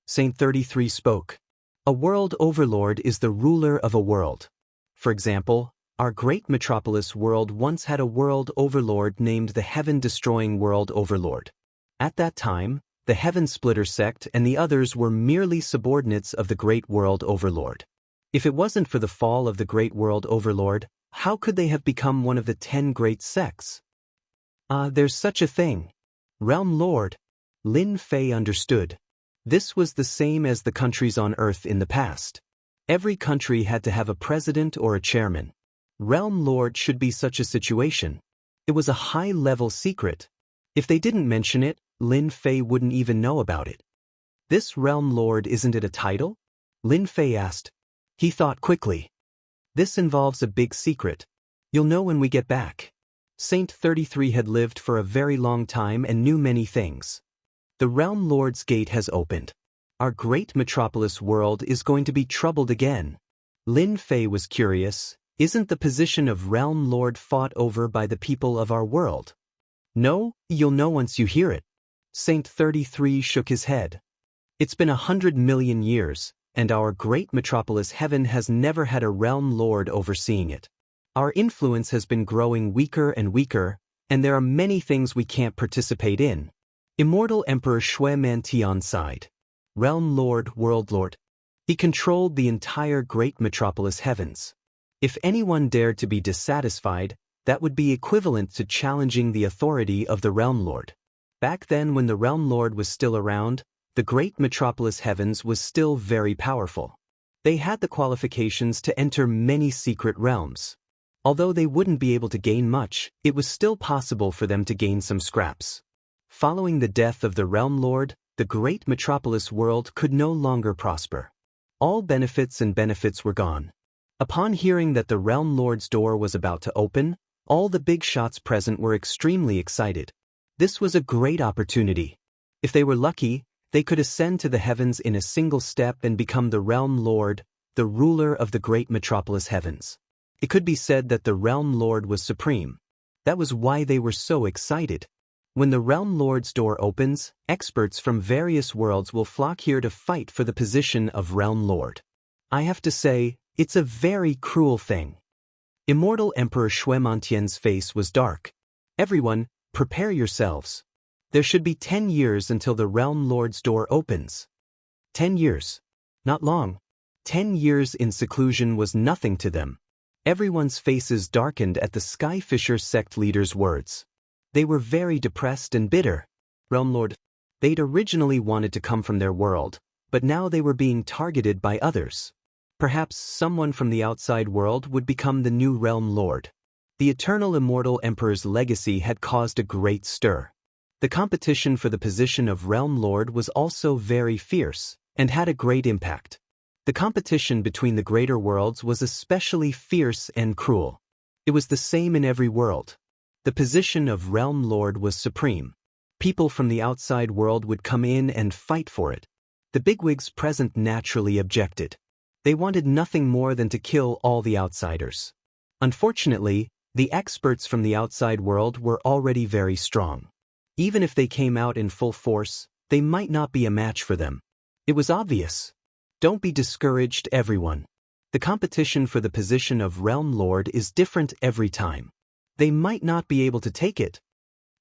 Saint 33 spoke. A world overlord is the ruler of a world. For example, our great metropolis world once had a world overlord named the Heaven-Destroying World Overlord. At that time, the Heaven Splitter sect and the others were merely subordinates of the Great World Overlord. If it wasn't for the fall of the Great World Overlord, how could they have become one of the 10 great sects? There's such a thing. Realm Lord. Lin Fei understood. This was the same as the countries on Earth in the past. Every country had to have a president or a chairman. Realm Lord should be such a situation. It was a high-level secret. If they didn't mention it, Lin Fei wouldn't even know about it. This Realm Lord, isn't it a title? Lin Fei asked. He thought quickly. This involves a big secret. You'll know when we get back. Saint 33 had lived for a very long time and knew many things. The Realm Lord's Gate has opened. Our great metropolis world is going to be troubled again. Lin Fei was curious. Isn't the position of Realm Lord fought over by the people of our world? No, you'll know once you hear it. Saint 33 shook his head. It's been 100 million years, and our great metropolis heaven has never had a Realm Lord overseeing it. Our influence has been growing weaker and weaker, and there are many things we can't participate in. Immortal Emperor Shui Mantian sighed. Realm Lord, World Lord. He controlled the entire great metropolis heavens. If anyone dared to be dissatisfied, that would be equivalent to challenging the authority of the Realm Lord. Back then, when the Realm Lord was still around, the great metropolis heavens was still very powerful. They had the qualifications to enter many secret realms. Although they wouldn't be able to gain much, it was still possible for them to gain some scraps. Following the death of the Realm Lord, the great metropolis world could no longer prosper. All benefits were gone. Upon hearing that the Realm Lord's door was about to open, all the big shots present were extremely excited. This was a great opportunity. If they were lucky, they could ascend to the heavens in a single step and become the Realm Lord, the ruler of the great metropolis heavens. It could be said that the Realm Lord was supreme. That was why they were so excited. When the Realm Lord's door opens, experts from various worlds will flock here to fight for the position of Realm Lord. I have to say, it's a very cruel thing. Immortal Emperor Shuemantian's face was dark. Everyone, prepare yourselves. There should be 10 years until the Realm Lord's door opens. 10 years. Not long. 10 years in seclusion was nothing to them. Everyone's faces darkened at the Skyfisher sect leader's words. They were very depressed and bitter. Realm Lord. They'd originally wanted to come from their world, but now they were being targeted by others. Perhaps someone from the outside world would become the new Realm Lord. The eternal immortal emperor's legacy had caused a great stir. The competition for the position of Realm Lord was also very fierce, and had a great impact. The competition between the greater worlds was especially fierce and cruel. It was the same in every world. The position of Realm Lord was supreme. People from the outside world would come in and fight for it. The bigwigs present naturally objected. They wanted nothing more than to kill all the outsiders. Unfortunately, the experts from the outside world were already very strong. Even if they came out in full force, they might not be a match for them. It was obvious. Don't be discouraged, everyone. The competition for the position of Realm Lord is different every time. They might not be able to take it.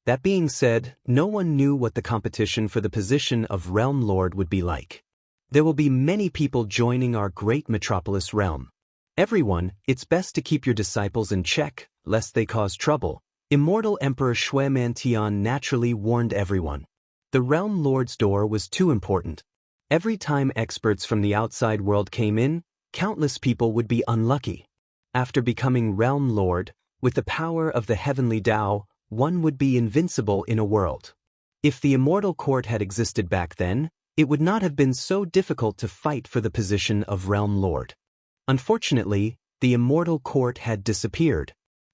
That being said, no one knew what the competition for the position of Realm Lord would be like. There will be many people joining our great metropolis realm. Everyone, it's best to keep your disciples in check, lest they cause trouble. Immortal Emperor Shuemantian naturally warned everyone. The Realm Lord's door was too important. Every time experts from the outside world came in, countless people would be unlucky. After becoming Realm Lord, with the power of the heavenly Tao, one would be invincible in a world. If the immortal court had existed back then, it would not have been so difficult to fight for the position of Realm Lord. Unfortunately, the immortal court had disappeared.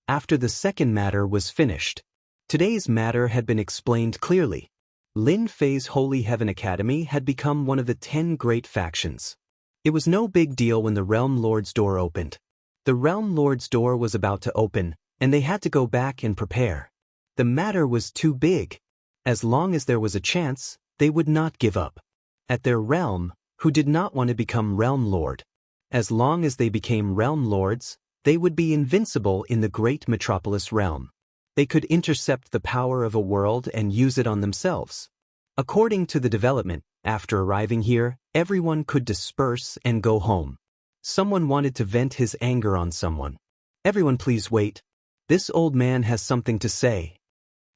After the second matter was finished. Today's matter had been explained clearly. Lin Fei's Holy Heaven Academy had become one of the 10 great factions. It was no big deal when the Realm Lord's door opened. The Realm Lord's door was about to open, and they had to go back and prepare. The matter was too big. As long as there was a chance, they would not give up. At their realm, who did not want to become Realm Lord? As long as they became Realm Lords, they would be invincible in the great metropolis realm. They could intercept the power of a world and use it on themselves. According to the development, after arriving here, everyone could disperse and go home. Someone wanted to vent his anger on someone. Everyone please wait. This old man has something to say.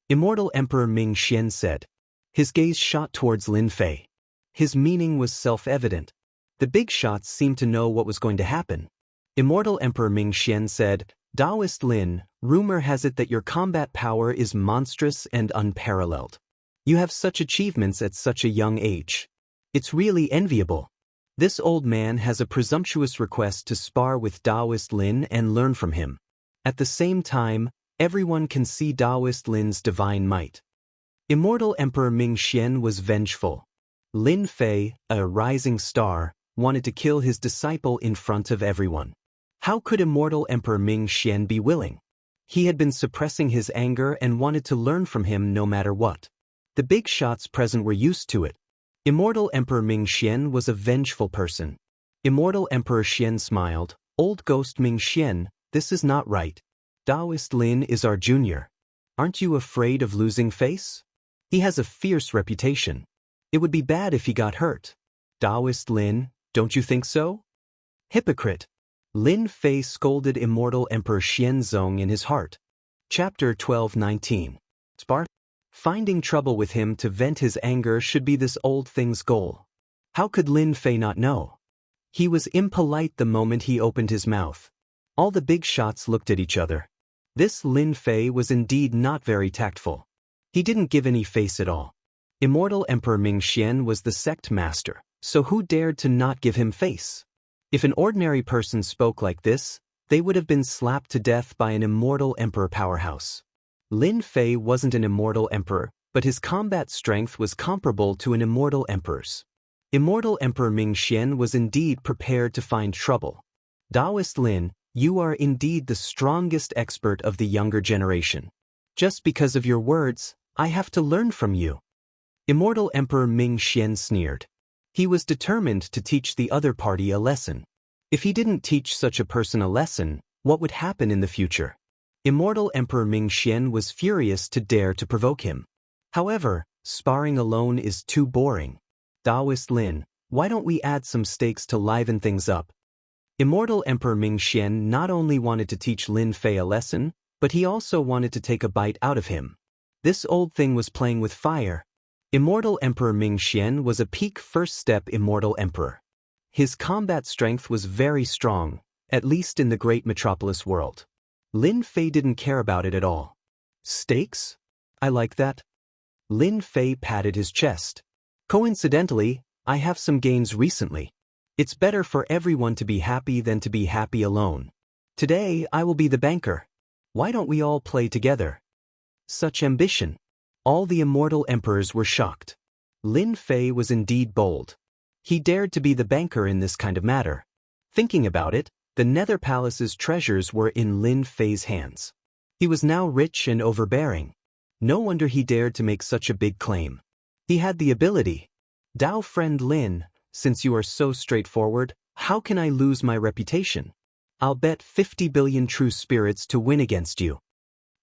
Immortal Emperor Ming Xian said. His gaze shot towards Lin Fei. His meaning was self-evident. The big shots seemed to know what was going to happen. Immortal Emperor Ming Xian said, Taoist Lin, rumor has it that your combat power is monstrous and unparalleled. You have such achievements at such a young age. It's really enviable. This old man has a presumptuous request to spar with Taoist Lin and learn from him. At the same time, everyone can see Taoist Lin's divine might. Immortal Emperor Ming Xian was vengeful. Lin Fei, a rising star, wanted to kill his disciple in front of everyone. How could Immortal Emperor Ming Xian be willing? He had been suppressing his anger and wanted to learn from him no matter what. The big shots present were used to it. Immortal Emperor Ming Xian was a vengeful person. Immortal Emperor Xian smiled. Old Ghost Ming Xian, this is not right. Taoist Lin is our junior. Aren't you afraid of losing face? He has a fierce reputation. It would be bad if he got hurt. Taoist Lin, don't you think so? Hypocrite. Lin Fei scolded Immortal Emperor Xianzong in his heart. Chapter 12:19. Spar. Finding trouble with him to vent his anger should be this old thing's goal. How could Lin Fei not know? He was impolite the moment he opened his mouth. All the big shots looked at each other. This Lin Fei was indeed not very tactful. He didn't give any face at all. Immortal Emperor Ming Xian was the sect master, so who dared to not give him face? If an ordinary person spoke like this, they would have been slapped to death by an immortal emperor powerhouse. Lin Fei wasn't an immortal emperor, but his combat strength was comparable to an immortal emperor's. Immortal Emperor Ming Xian was indeed prepared to find trouble. Taoist Lin, you are indeed the strongest expert of the younger generation. Just because of your words, I have to learn from you. Immortal Emperor Ming Xian sneered. He was determined to teach the other party a lesson. If he didn't teach such a person a lesson, what would happen in the future? Immortal Emperor Ming Xian was furious to dare to provoke him. However, sparring alone is too boring. Taoist Lin, why don't we add some stakes to liven things up? Immortal Emperor Ming Xian not only wanted to teach Lin Fei a lesson, but he also wanted to take a bite out of him. This old thing was playing with fire. Immortal Emperor Ming Xian was a peak first-step immortal emperor. His combat strength was very strong, at least in the great metropolis world. Lin Fei didn't care about it at all. Stakes? I like that. Lin Fei patted his chest. Coincidentally, I have some gains recently. It's better for everyone to be happy than to be happy alone. Today I will be the banker. Why don't we all play together? Such ambition. All the immortal emperors were shocked. Lin Fei was indeed bold. He dared to be the banker in this kind of matter. Thinking about it, the Nether Palace's treasures were in Lin Fei's hands. He was now rich and overbearing. No wonder he dared to make such a big claim. He had the ability. Dao friend Lin, since you are so straightforward, how can I lose my reputation? I'll bet 50 billion true spirits to win against you.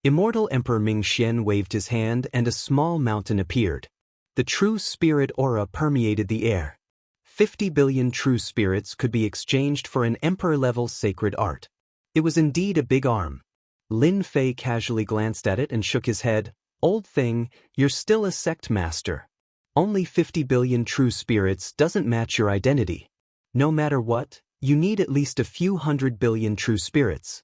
Immortal Emperor Ming Xian waved his hand and a small mountain appeared. The true spirit aura permeated the air. 50 billion true spirits could be exchanged for an emperor-level sacred art. It was indeed a big arm. Lin Fei casually glanced at it and shook his head. Old thing, you're still a sect master. Only 50 billion true spirits doesn't match your identity. No matter what, you need at least a few 100 billion true spirits.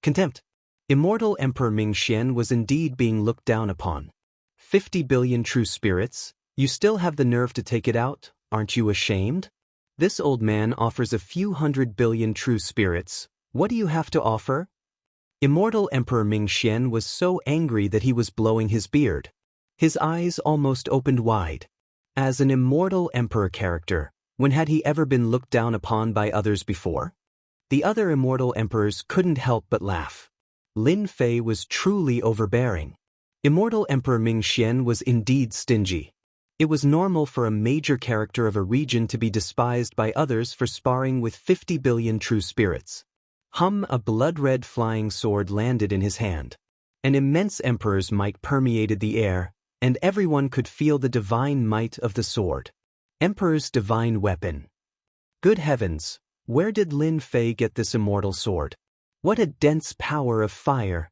Contempt. Immortal Emperor Ming Xian was indeed being looked down upon. 50 billion true spirits? You still have the nerve to take it out, aren't you ashamed? This old man offers a few 100 billion true spirits. What do you have to offer? Immortal Emperor Ming Xian was so angry that he was blowing his beard. His eyes almost opened wide. As an immortal emperor character, when had he ever been looked down upon by others before? The other immortal emperors couldn't help but laugh. Lin Fei was truly overbearing. Immortal Emperor Ming Xian was indeed stingy. It was normal for a major character of a region to be despised by others for sparring with 50 billion true spirits. A blood-red flying sword landed in his hand. An immense emperor's might permeated the air, and everyone could feel the divine might of the sword. Emperor's divine weapon. Good heavens, where did Lin Fei get this immortal sword? What a dense power of fire.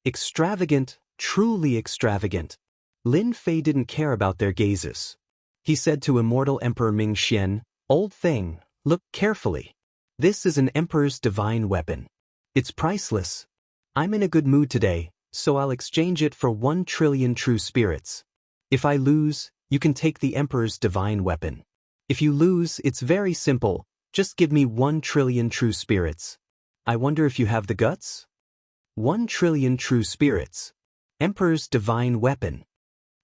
Extravagant, truly extravagant. Lin Fei didn't care about their gazes. He said to Immortal Emperor Ming Xian, "Old thing, look carefully. This is an emperor's divine weapon. It's priceless. I'm in a good mood today, so I'll exchange it for 1 trillion true spirits. If I lose, you can take the emperor's divine weapon. If you lose, it's very simple, just give me 1 trillion true spirits. I wonder if you have the guts? 1 trillion true spirits. Emperor's divine weapon."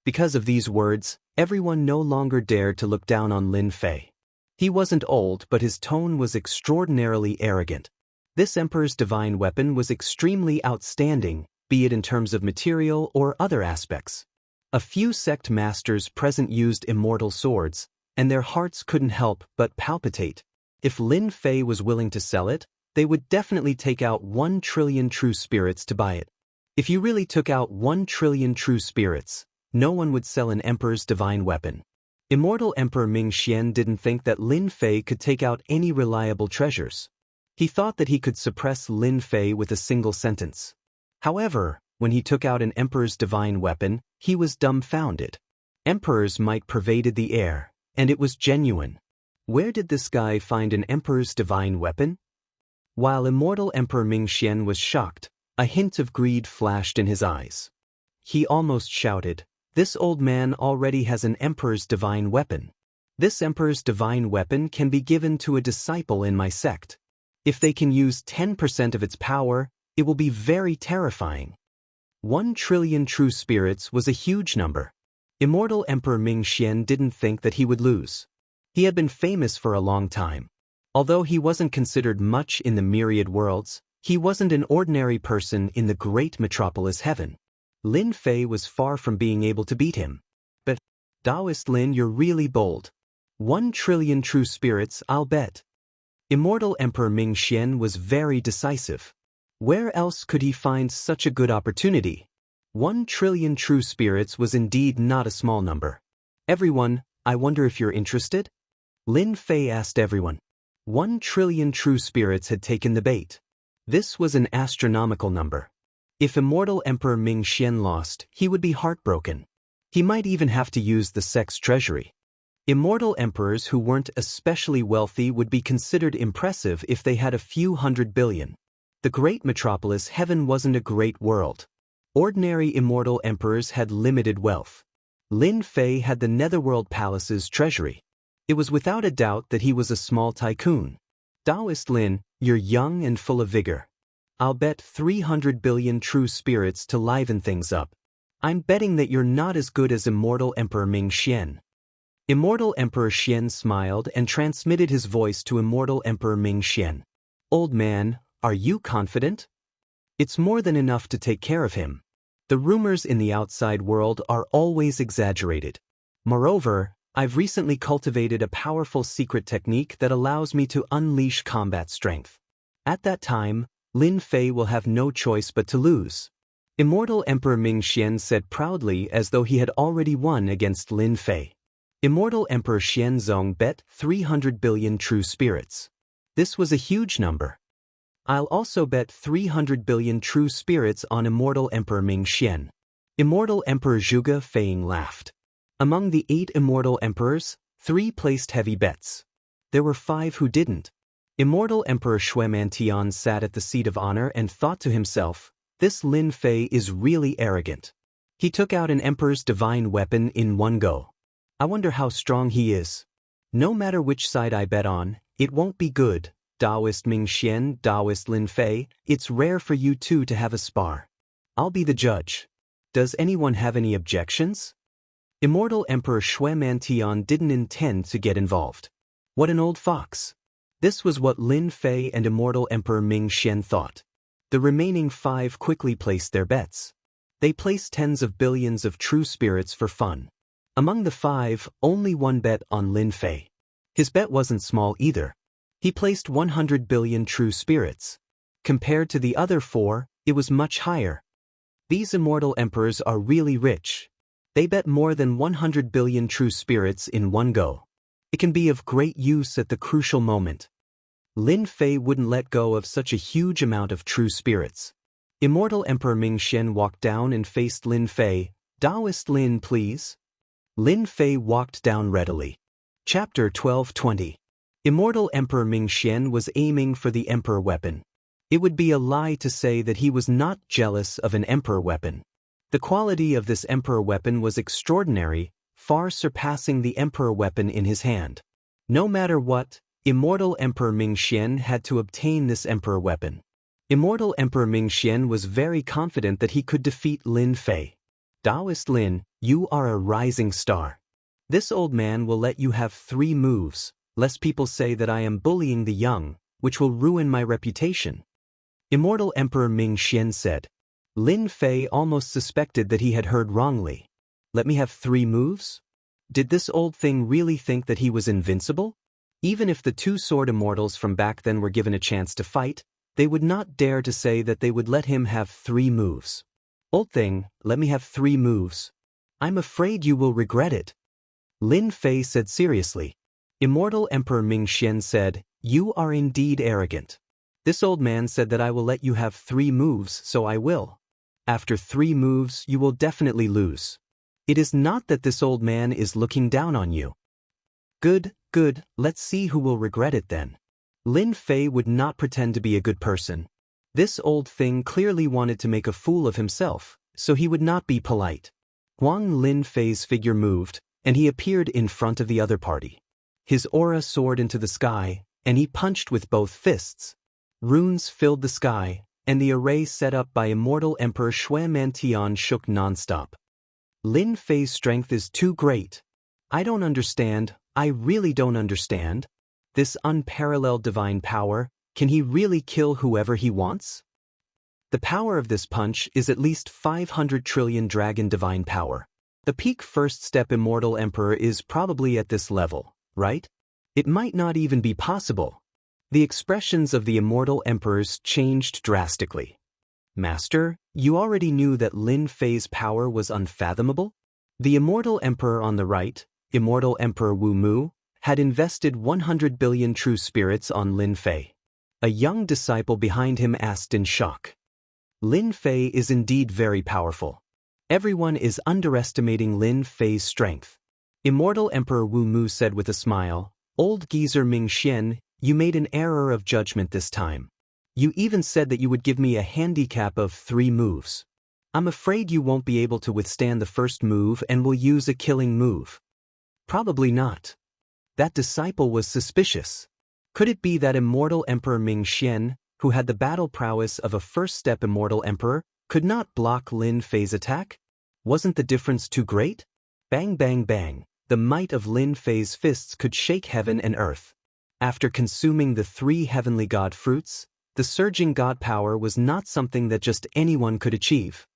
Because of these words, everyone no longer dared to look down on Lin Fei. He wasn't old, but his tone was extraordinarily arrogant. This emperor's divine weapon was extremely outstanding, be it in terms of material or other aspects. A few sect masters present used immortal swords, and their hearts couldn't help but palpitate. If Lin Fei was willing to sell it, they would definitely take out 1 trillion true spirits to buy it. If you really took out 1 trillion true spirits, no one would sell an emperor's divine weapon. Immortal Emperor Ming Xian didn't think that Lin Fei could take out any reliable treasures. He thought that he could suppress Lin Fei with a single sentence. However, When he took out an emperor's divine weapon, he was dumbfounded. Emperor's might pervaded the air, and it was genuine. Where did this guy find an emperor's divine weapon? While immortal Emperor Mingxian was shocked, a hint of greed flashed in his eyes. He almost shouted, "This old man already has an emperor's divine weapon. This emperor's divine weapon can be given to a disciple in my sect. If they can use 10% of its power, it will be very terrifying." 1 trillion true spirits was a huge number. Immortal Emperor Mingxian didn't think that he would lose. He had been famous for a long time. Although he wasn't considered much in the myriad worlds, he wasn't an ordinary person in the great metropolis heaven. Lin Fei was far from being able to beat him. But, Taoist Lin, you're really bold. 1 trillion true spirits, I'll bet. Immortal Emperor Mingxian was very decisive. Where else could he find such a good opportunity? 1 trillion true spirits was indeed not a small number. Everyone, I wonder if you're interested? Lin Fei asked everyone. 1 trillion true spirits had taken the bait. This was an astronomical number. If Immortal Emperor Mingxian lost, he would be heartbroken. He might even have to use the sect's treasury. Immortal emperors who weren't especially wealthy would be considered impressive if they had a few hundred billion. The great metropolis heaven wasn't a great world. Ordinary immortal emperors had limited wealth. Lin Fei had the Netherworld Palace's treasury. It was without a doubt that he was a small tycoon. Taoist Lin, you're young and full of vigor. I'll bet 300 billion true spirits to liven things up. I'm betting that you're not as good as Immortal Emperor Mingxian. Immortal Emperor Xian smiled and transmitted his voice to Immortal Emperor Mingxian. Old man, are you confident? It's more than enough to take care of him. The rumors in the outside world are always exaggerated. Moreover, I've recently cultivated a powerful secret technique that allows me to unleash combat strength. At that time, Lin Fei will have no choice but to lose. Immortal Emperor Mingxian said proudly as though he had already won against Lin Fei. Immortal Emperor Xianzong bet 300 billion true spirits. This was a huge number. I'll also bet 300 billion true spirits on Immortal Emperor Mingxian. Immortal Emperor Zhuge Feiying laughed. Among the 8 immortal emperors, 3 placed heavy bets. There were 5 who didn't. Immortal Emperor Shuemantian sat at the seat of honor and thought to himself, this Lin Fei is really arrogant. He took out an emperor's divine weapon in one go. I wonder how strong he is. No matter which side I bet on, it won't be good. Taoist Mingxian, Taoist Lin Fei, it's rare for you two to have a spar. I'll be the judge. Does anyone have any objections? Immortal Emperor Shuemantian didn't intend to get involved. What an old fox. This was what Lin Fei and Immortal Emperor Mingxian thought. The remaining 5 quickly placed their bets. They placed tens of billions of true spirits for fun. Among the 5, only one bet on Lin Fei. His bet wasn't small either. He placed 100 billion true spirits. Compared to the other 4, it was much higher. These immortal emperors are really rich. They bet more than 100 billion true spirits in one go. It can be of great use at the crucial moment. Lin Fei wouldn't let go of such a huge amount of true spirits. Immortal Emperor Mingxian walked down and faced Lin Fei. Taoist Lin, please. Lin Fei walked down readily. Chapter 1220. Immortal Emperor Mingxian was aiming for the emperor weapon. It would be a lie to say that he was not jealous of an emperor weapon. The quality of this emperor weapon was extraordinary, far surpassing the emperor weapon in his hand. No matter what, Immortal Emperor Mingxian had to obtain this emperor weapon. Immortal Emperor Mingxian was very confident that he could defeat Lin Fei. Taoist Lin, you are a rising star. This old man will let you have 3 moves, lest people say that I am bullying the young, which will ruin my reputation. Immortal Emperor Mingxian said. Lin Fei almost suspected that he had heard wrongly. Let me have 3 moves? Did this old thing really think that he was invincible? Even if the 2 sword immortals from back then were given a chance to fight, they would not dare to say that they would let him have 3 moves. Old thing, let me have 3 moves. I'm afraid you will regret it. Lin Fei said seriously. Immortal Emperor Mingxian said, you are indeed arrogant. This old man said that I will let you have 3 moves, so I will. After 3 moves, you will definitely lose. It is not that this old man is looking down on you. Good, good, let's see who will regret it then. Lin Fei would not pretend to be a good person. This old thing clearly wanted to make a fool of himself, so he would not be polite. Huang Lin Fei's figure moved, and he appeared in front of the other party. His aura soared into the sky, and he punched with both fists. Runes filled the sky, and the array set up by immortal Emperor Shui Mantian shook non-stop. Lin Fei's strength is too great. I don't understand, I really don't understand. This unparalleled divine power, can he really kill whoever he wants? The power of this punch is at least 500 trillion dragon divine power. The peak first step immortal emperor is probably at this level, right? It might not even be possible. The expressions of the immortal emperors changed drastically. Master, you already knew that Lin Fei's power was unfathomable? The immortal emperor on the right, immortal emperor Wu Mu, had invested 100 billion true spirits on Lin Fei. A young disciple behind him asked in shock. Lin Fei is indeed very powerful. Everyone is underestimating Lin Fei's strength. Immortal Emperor Wu Mu said with a smile, Old geezer Ming Xian, you made an error of judgment this time. You even said that you would give me a handicap of 3 moves. I'm afraid you won't be able to withstand the first move and will use a killing move. Probably not. That disciple was suspicious. Could it be that immortal Emperor Ming Xian, who had the battle prowess of a first-step immortal emperor, could not block Lin Fei's attack? Wasn't the difference too great? Bang bang bang, the might of Lin Fei's fists could shake heaven and earth. After consuming the 3 heavenly god fruits, the surging god power was not something that just anyone could achieve.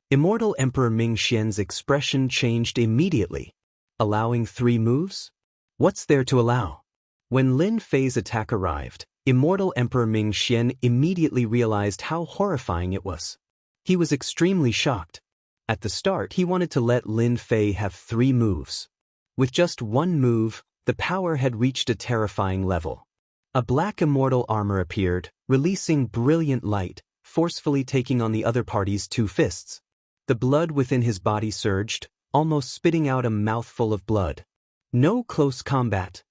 Immortal Emperor Ming Xian's expression changed immediately. Allowing 3 moves? What's there to allow? When Lin Fei's attack arrived, Immortal Emperor Ming Xian immediately realized how horrifying it was. He was extremely shocked. At the start, he wanted to let Lin Fei have 3 moves. With just 1 move, the power had reached a terrifying level. A black immortal armor appeared, releasing brilliant light, forcefully taking on the other party's 2 fists. The blood within his body surged, almost spitting out a mouthful of blood. No close combat.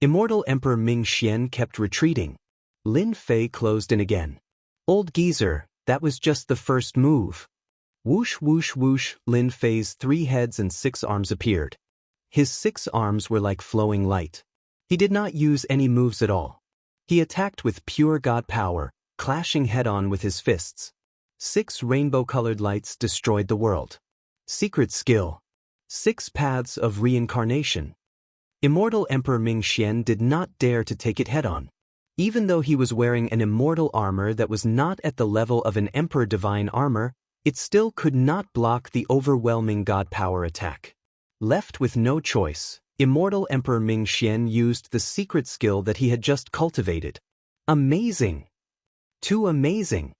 Immortal Emperor Ming Xian kept retreating. Lin Fei closed in again. Old geezer, that was just the first move. Whoosh whoosh whoosh, Lin Fei's 3 heads and 6 arms appeared. His 6 arms were like flowing light. He did not use any moves at all. He attacked with pure god power, clashing head-on with his fists. 6 rainbow-colored lights destroyed the world. Secret skill. 6 paths of reincarnation. Immortal Emperor Ming Xian did not dare to take it head-on. Even though he was wearing an immortal armor that was not at the level of an Emperor Divine armor, it still could not block the overwhelming god power attack. Left with no choice, Immortal Emperor Ming Xian used the secret skill that he had just cultivated. Amazing! Too amazing!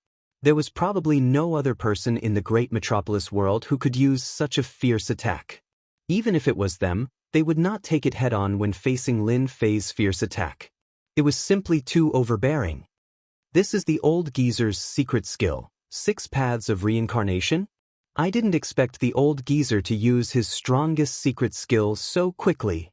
There was probably no other person in the great metropolis world who could use such a fierce attack. Even if it was them, they would not take it head-on when facing Lin Fei's fierce attack. It was simply too overbearing. This is the old geezer's secret skill, 6 paths of reincarnation? I didn't expect the old geezer to use his strongest secret skill so quickly.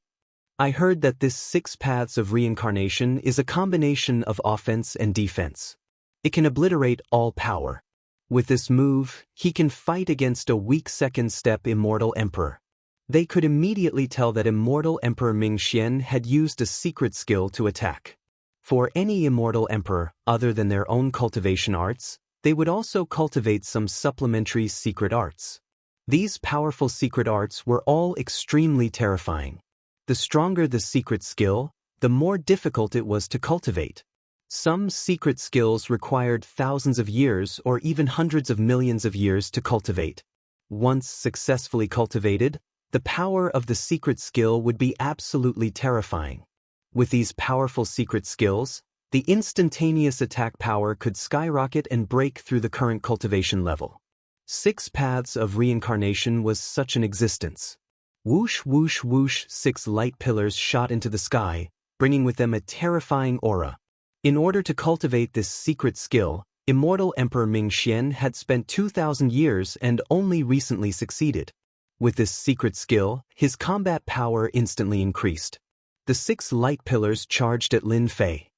I heard that this 6 paths of reincarnation is a combination of offense and defense. It can obliterate all power. With this move, he can fight against a weak second-step immortal emperor. They could immediately tell that immortal Emperor Ming Xian had used a secret skill to attack. For any immortal emperor, other than their own cultivation arts, they would also cultivate some supplementary secret arts. These powerful secret arts were all extremely terrifying. The stronger the secret skill, the more difficult it was to cultivate. Some secret skills required thousands of years or even hundreds of millions of years to cultivate. Once successfully cultivated, the power of the secret skill would be absolutely terrifying. With these powerful secret skills, the instantaneous attack power could skyrocket and break through the current cultivation level. 6 paths of reincarnation was such an existence. Whoosh whoosh whoosh, 6 light pillars shot into the sky, bringing with them a terrifying aura. In order to cultivate this secret skill, Immortal Emperor Ming Xian had spent 2,000 years and only recently succeeded. With this secret skill, his combat power instantly increased. The 6 light pillars charged at Lin Fei.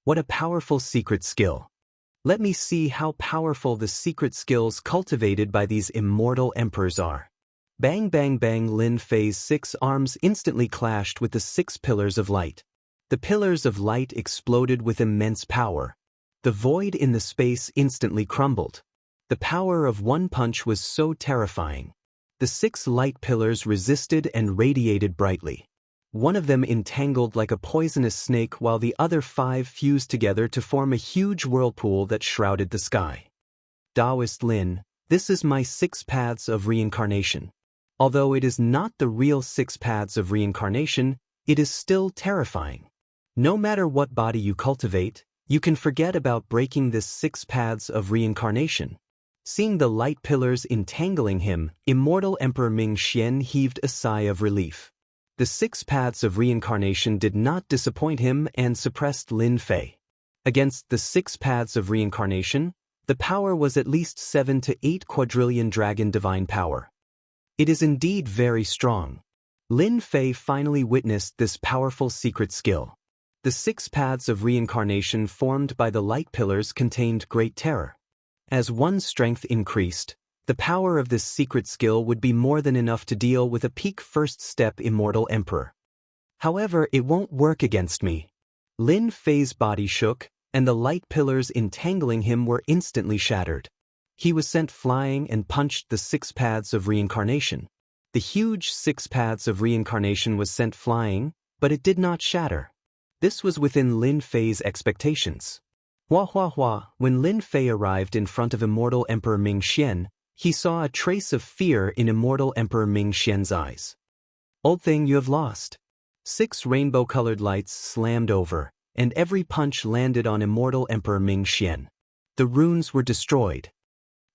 What a powerful secret skill. Let me see how powerful the secret skills cultivated by these immortal emperors are. Bang bang bang, Lin Fei's 6 arms instantly clashed with the 6 pillars of light. The pillars of light exploded with immense power. The void in the space instantly crumbled. The power of one punch was so terrifying. The 6 light pillars resisted and radiated brightly. One of them entangled like a poisonous snake while the other 5 fused together to form a huge whirlpool that shrouded the sky. Taoist Lin, this is my 6 paths of reincarnation. Although it is not the real 6 paths of reincarnation, it is still terrifying. No matter what body you cultivate, you can forget about breaking this 6 paths of reincarnation. Seeing the light pillars entangling him, Immortal Emperor Ming Xian heaved a sigh of relief. The 6 paths of reincarnation did not disappoint him and suppressed Lin Fei. Against the 6 paths of reincarnation, the power was at least 7 to 8 quadrillion dragon divine power. It is indeed very strong. Lin Fei finally witnessed this powerful secret skill. The 6 paths of reincarnation formed by the light pillars contained great terror. As one's strength increased, the power of this secret skill would be more than enough to deal with a peak first step immortal emperor. However, it won't work against me. Lin Fei's body shook, and the light pillars entangling him were instantly shattered. He was sent flying and punched the 6 paths of reincarnation. The huge 6 paths of reincarnation was sent flying, but it did not shatter. This was within Lin Fei's expectations. Hua hua hua, when Lin Fei arrived in front of Immortal Emperor Ming Xian, he saw a trace of fear in Immortal Emperor Ming Xian's eyes. Old thing, you have lost. 6 rainbow-colored lights slammed over, and every punch landed on Immortal Emperor Ming Xian. The runes were destroyed.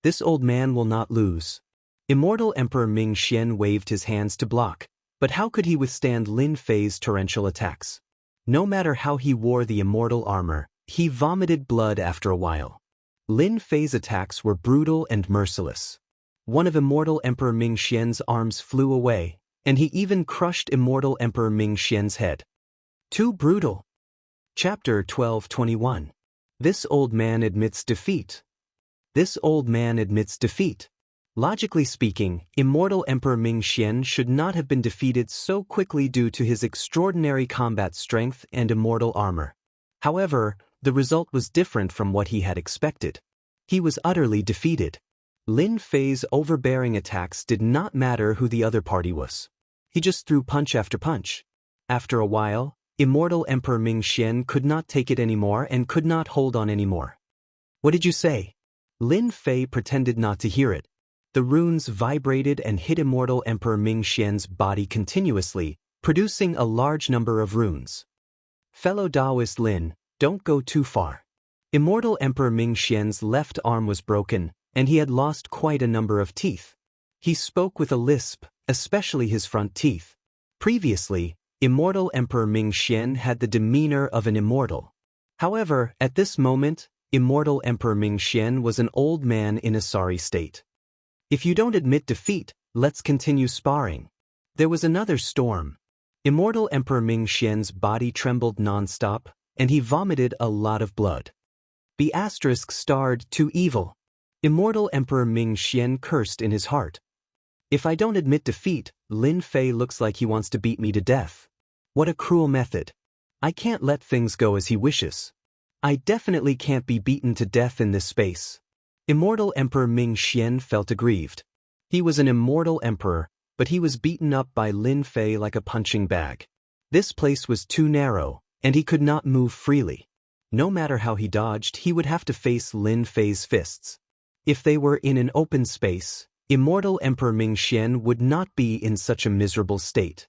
This old man will not lose. Immortal Emperor Ming Xian waved his hands to block, but how could he withstand Lin Fei's torrential attacks? No matter how he wore the immortal armor, he vomited blood after a while. Lin Fei's attacks were brutal and merciless. One of Immortal Emperor Ming Xian's arms flew away, and he even crushed Immortal Emperor Ming Xian's head. Too brutal. Chapter 12:21. This old man admits defeat. This old man admits defeat. Logically speaking, Immortal Emperor Ming Xian should not have been defeated so quickly due to his extraordinary combat strength and immortal armor. However, the result was different from what he had expected. He was utterly defeated. Lin Fei's overbearing attacks did not matter who the other party was. He just threw punch after punch. After a while, Immortal Emperor Ming Xian could not take it anymore and could not hold on anymore. What did you say? Lin Fei pretended not to hear it. The runes vibrated and hit Immortal Emperor Ming Xian's body continuously, producing a large number of runes. Fellow Taoist Lin, don't go too far. Immortal Emperor Ming Xian's left arm was broken, and he had lost quite a number of teeth. He spoke with a lisp, especially his front teeth. Previously, Immortal Emperor Ming Xian had the demeanor of an immortal. However, at this moment, Immortal Emperor Ming Xian was an old man in a sorry state. If you don't admit defeat, let's continue sparring. There was another storm. Immortal Emperor Ming Xian's body trembled non-stop, and he vomited a lot of blood. The asterisk starred too evil. Immortal Emperor Ming Xian cursed in his heart. If I don't admit defeat, Lin Fei looks like he wants to beat me to death. What a cruel method. I can't let things go as he wishes. I definitely can't be beaten to death in this space. Immortal Emperor Ming Xian felt aggrieved. He was an immortal emperor, but he was beaten up by Lin Fei like a punching bag. This place was too narrow, and he could not move freely. No matter how he dodged, he would have to face Lin Fei's fists. If they were in an open space, Immortal Emperor Ming Xian would not be in such a miserable state.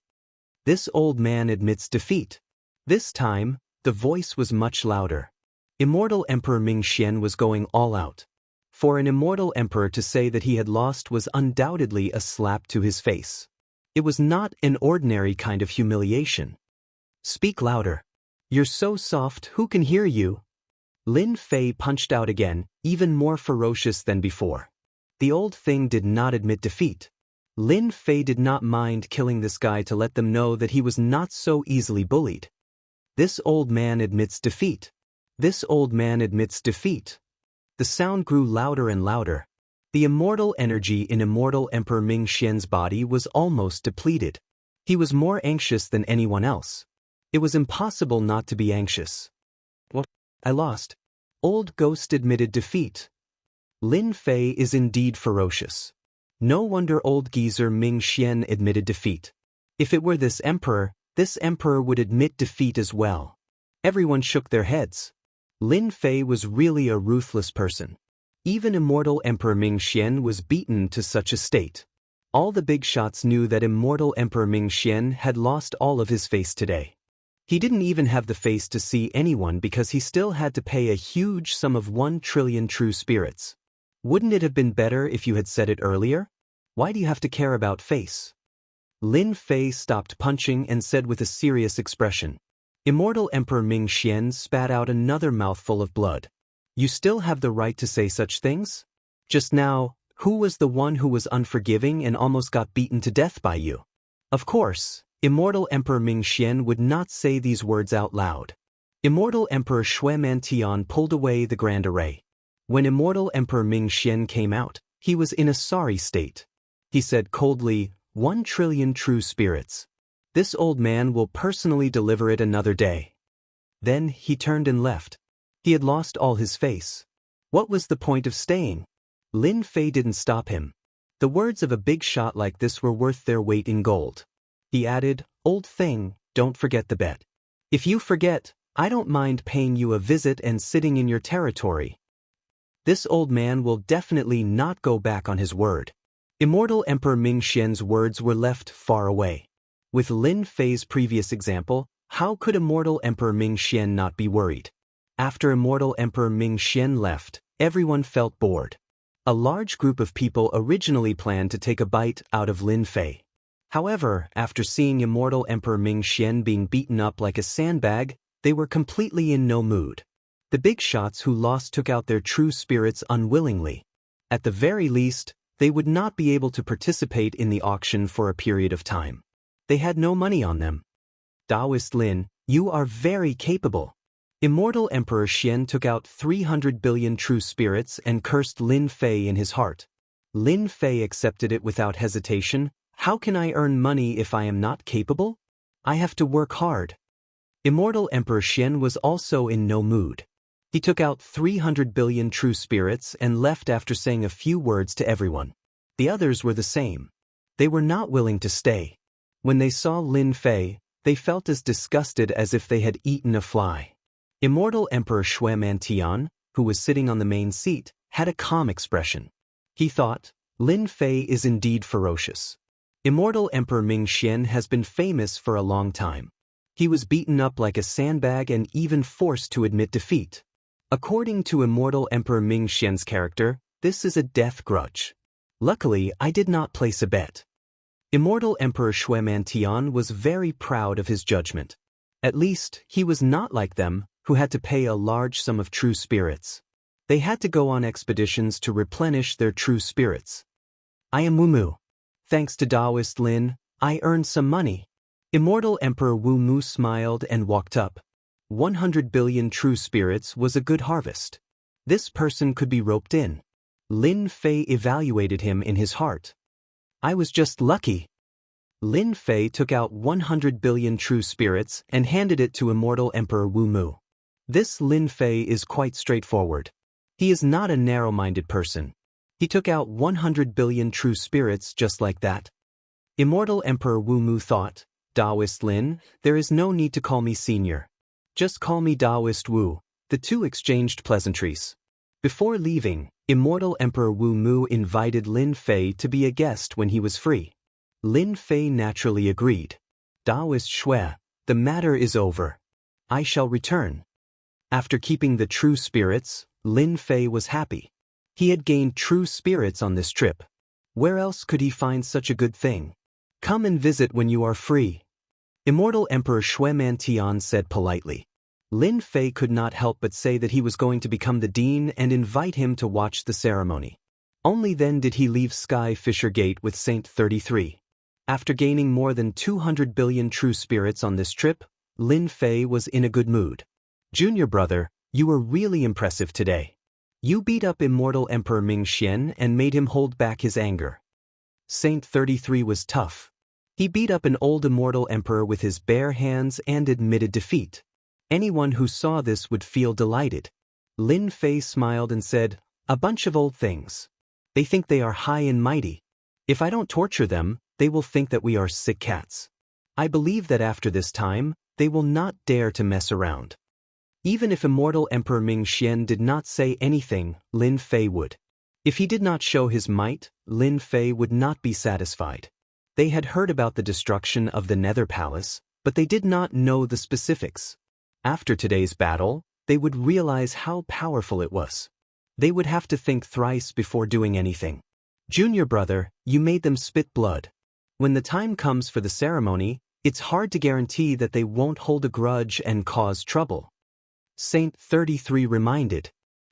This old man admits defeat. This time, the voice was much louder. Immortal Emperor Ming Xian was going all out. For an immortal emperor to say that he had lost was undoubtedly a slap to his face. It was not an ordinary kind of humiliation. Speak louder. You're so soft, who can hear you? Lin Fei punched out again, even more ferocious than before. The old thing did not admit defeat. Lin Fei did not mind killing this guy to let them know that he was not so easily bullied. This old man admits defeat. This old man admits defeat. The sound grew louder and louder. The immortal energy in Immortal Emperor Ming Xian's body was almost depleted. He was more anxious than anyone else. It was impossible not to be anxious. What? I lost. Old Ghost admitted defeat. Lin Fei is indeed ferocious. No wonder old geezer Ming Xian admitted defeat. If it were this emperor would admit defeat as well. Everyone shook their heads. Lin Fei was really a ruthless person. Even Immortal Emperor Ming Xian was beaten to such a state. All the big shots knew that Immortal Emperor Ming Xian had lost all of his face today. He didn't even have the face to see anyone because he still had to pay a huge sum of 1 trillion true spirits. Wouldn't it have been better if you had said it earlier? Why do you have to care about face? Lin Fei stopped punching and said with a serious expression. Immortal Emperor Ming Xian spat out another mouthful of blood. You still have the right to say such things? Just now, who was the one who was unforgiving and almost got beaten to death by you? Of course, Immortal Emperor Ming Xian would not say these words out loud. Immortal Emperor Shui Mantian pulled away the Grand Array. When Immortal Emperor Ming Xian came out, he was in a sorry state. He said coldly, 1 trillion true spirits. This old man will personally deliver it another day. Then he turned and left. He had lost all his face. What was the point of staying? Lin Fei didn't stop him. The words of a big shot like this were worth their weight in gold. He added, old thing, don't forget the bet. If you forget, I don't mind paying you a visit and sitting in your territory. This old man will definitely not go back on his word. Immortal Emperor Ming Xian's words were left far away. With Lin Fei's previous example, how could Immortal Emperor Ming Xian not be worried? After Immortal Emperor Ming Xian left, everyone felt bored. A large group of people originally planned to take a bite out of Lin Fei. However, after seeing Immortal Emperor Ming Xian being beaten up like a sandbag, they were completely in no mood. The big shots who lost took out their true spirits unwillingly. At the very least, they would not be able to participate in the auction for a period of time. They had no money on them. Taoist Lin, you are very capable. Immortal Emperor Xian took out 300 billion true spirits and cursed Lin Fei in his heart. Lin Fei accepted it without hesitation. How can I earn money if I am not capable? I have to work hard. Immortal Emperor Xian was also in no mood. He took out 300 billion true spirits and left after saying a few words to everyone. The others were the same. They were not willing to stay. When they saw Lin Fei, they felt as disgusted as if they had eaten a fly. Immortal Emperor Shui Mantian, who was sitting on the main seat, had a calm expression. He thought, Lin Fei is indeed ferocious. Immortal Emperor Ming Xian has been famous for a long time. He was beaten up like a sandbag and even forced to admit defeat. According to Immortal Emperor Ming Xian's character, this is a death grudge. Luckily, I did not place a bet. Immortal Emperor Shui Mantian was very proud of his judgment. At least, he was not like them, who had to pay a large sum of true spirits. They had to go on expeditions to replenish their true spirits. I am Wu Mu. Thanks to Taoist Lin, I earned some money. Immortal Emperor Wu Mu smiled and walked up. 100 billion true spirits was a good harvest. This person could be roped in. Lin Fei evaluated him in his heart. I was just lucky. Lin Fei took out 100 billion true spirits and handed it to Immortal Emperor Wu Mu. This Lin Fei is quite straightforward. He is not a narrow-minded person. He took out 100 billion true spirits just like that. Immortal Emperor Wu Mu thought, Taoist Lin, there is no need to call me senior. Just call me Taoist Wu. The two exchanged pleasantries. Before leaving, Immortal Emperor Wu Mu invited Lin Fei to be a guest when he was free. Lin Fei naturally agreed. Taoist Shui, the matter is over. I shall return. After keeping the true spirits, Lin Fei was happy. He had gained true spirits on this trip. Where else could he find such a good thing? Come and visit when you are free. Immortal Emperor Shui Mantian said politely. Lin Fei could not help but say that he was going to become the dean and invite him to watch the ceremony. Only then did he leave Sky Fisher Gate with Saint 33. After gaining more than 200 billion true spirits on this trip, Lin Fei was in a good mood. Junior brother, you were really impressive today. You beat up immortal Emperor Ming Xian and made him hold back his anger. Saint 33 was tough. He beat up an old immortal emperor with his bare hands and admitted defeat. Anyone who saw this would feel delighted. Lin Fei smiled and said, "A bunch of old things. They think they are high and mighty. If I don't torture them, they will think that we are sick cats. I believe that after this time, they will not dare to mess around." Even if immortal Emperor Ming Xian did not say anything, Lin Fei would. If he did not show his might, Lin Fei would not be satisfied. They had heard about the destruction of the Nether Palace, but they did not know the specifics. After today's battle, they would realize how powerful it was. They would have to think thrice before doing anything. Junior brother, you made them spit blood. When the time comes for the ceremony, it's hard to guarantee that they won't hold a grudge and cause trouble. Saint 33 reminded.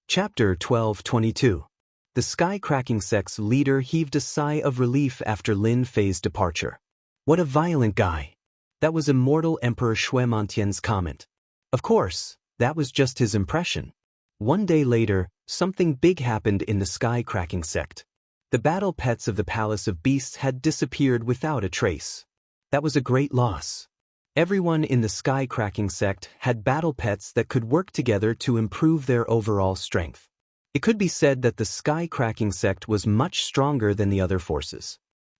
Chapter 12:22. The sky-cracking sect's leader heaved a sigh of relief after Lin Fei's departure. What a violent guy. That was immortal Emperor Shui Mantian's comment. Of course, that was just his impression. One day later, something big happened in the sky-cracking sect. The battle pets of the Palace of Beasts had disappeared without a trace. That was a great loss. Everyone in the sky-cracking sect had battle pets that could work together to improve their overall strength. It could be said that the sky-cracking sect was much stronger than the other forces.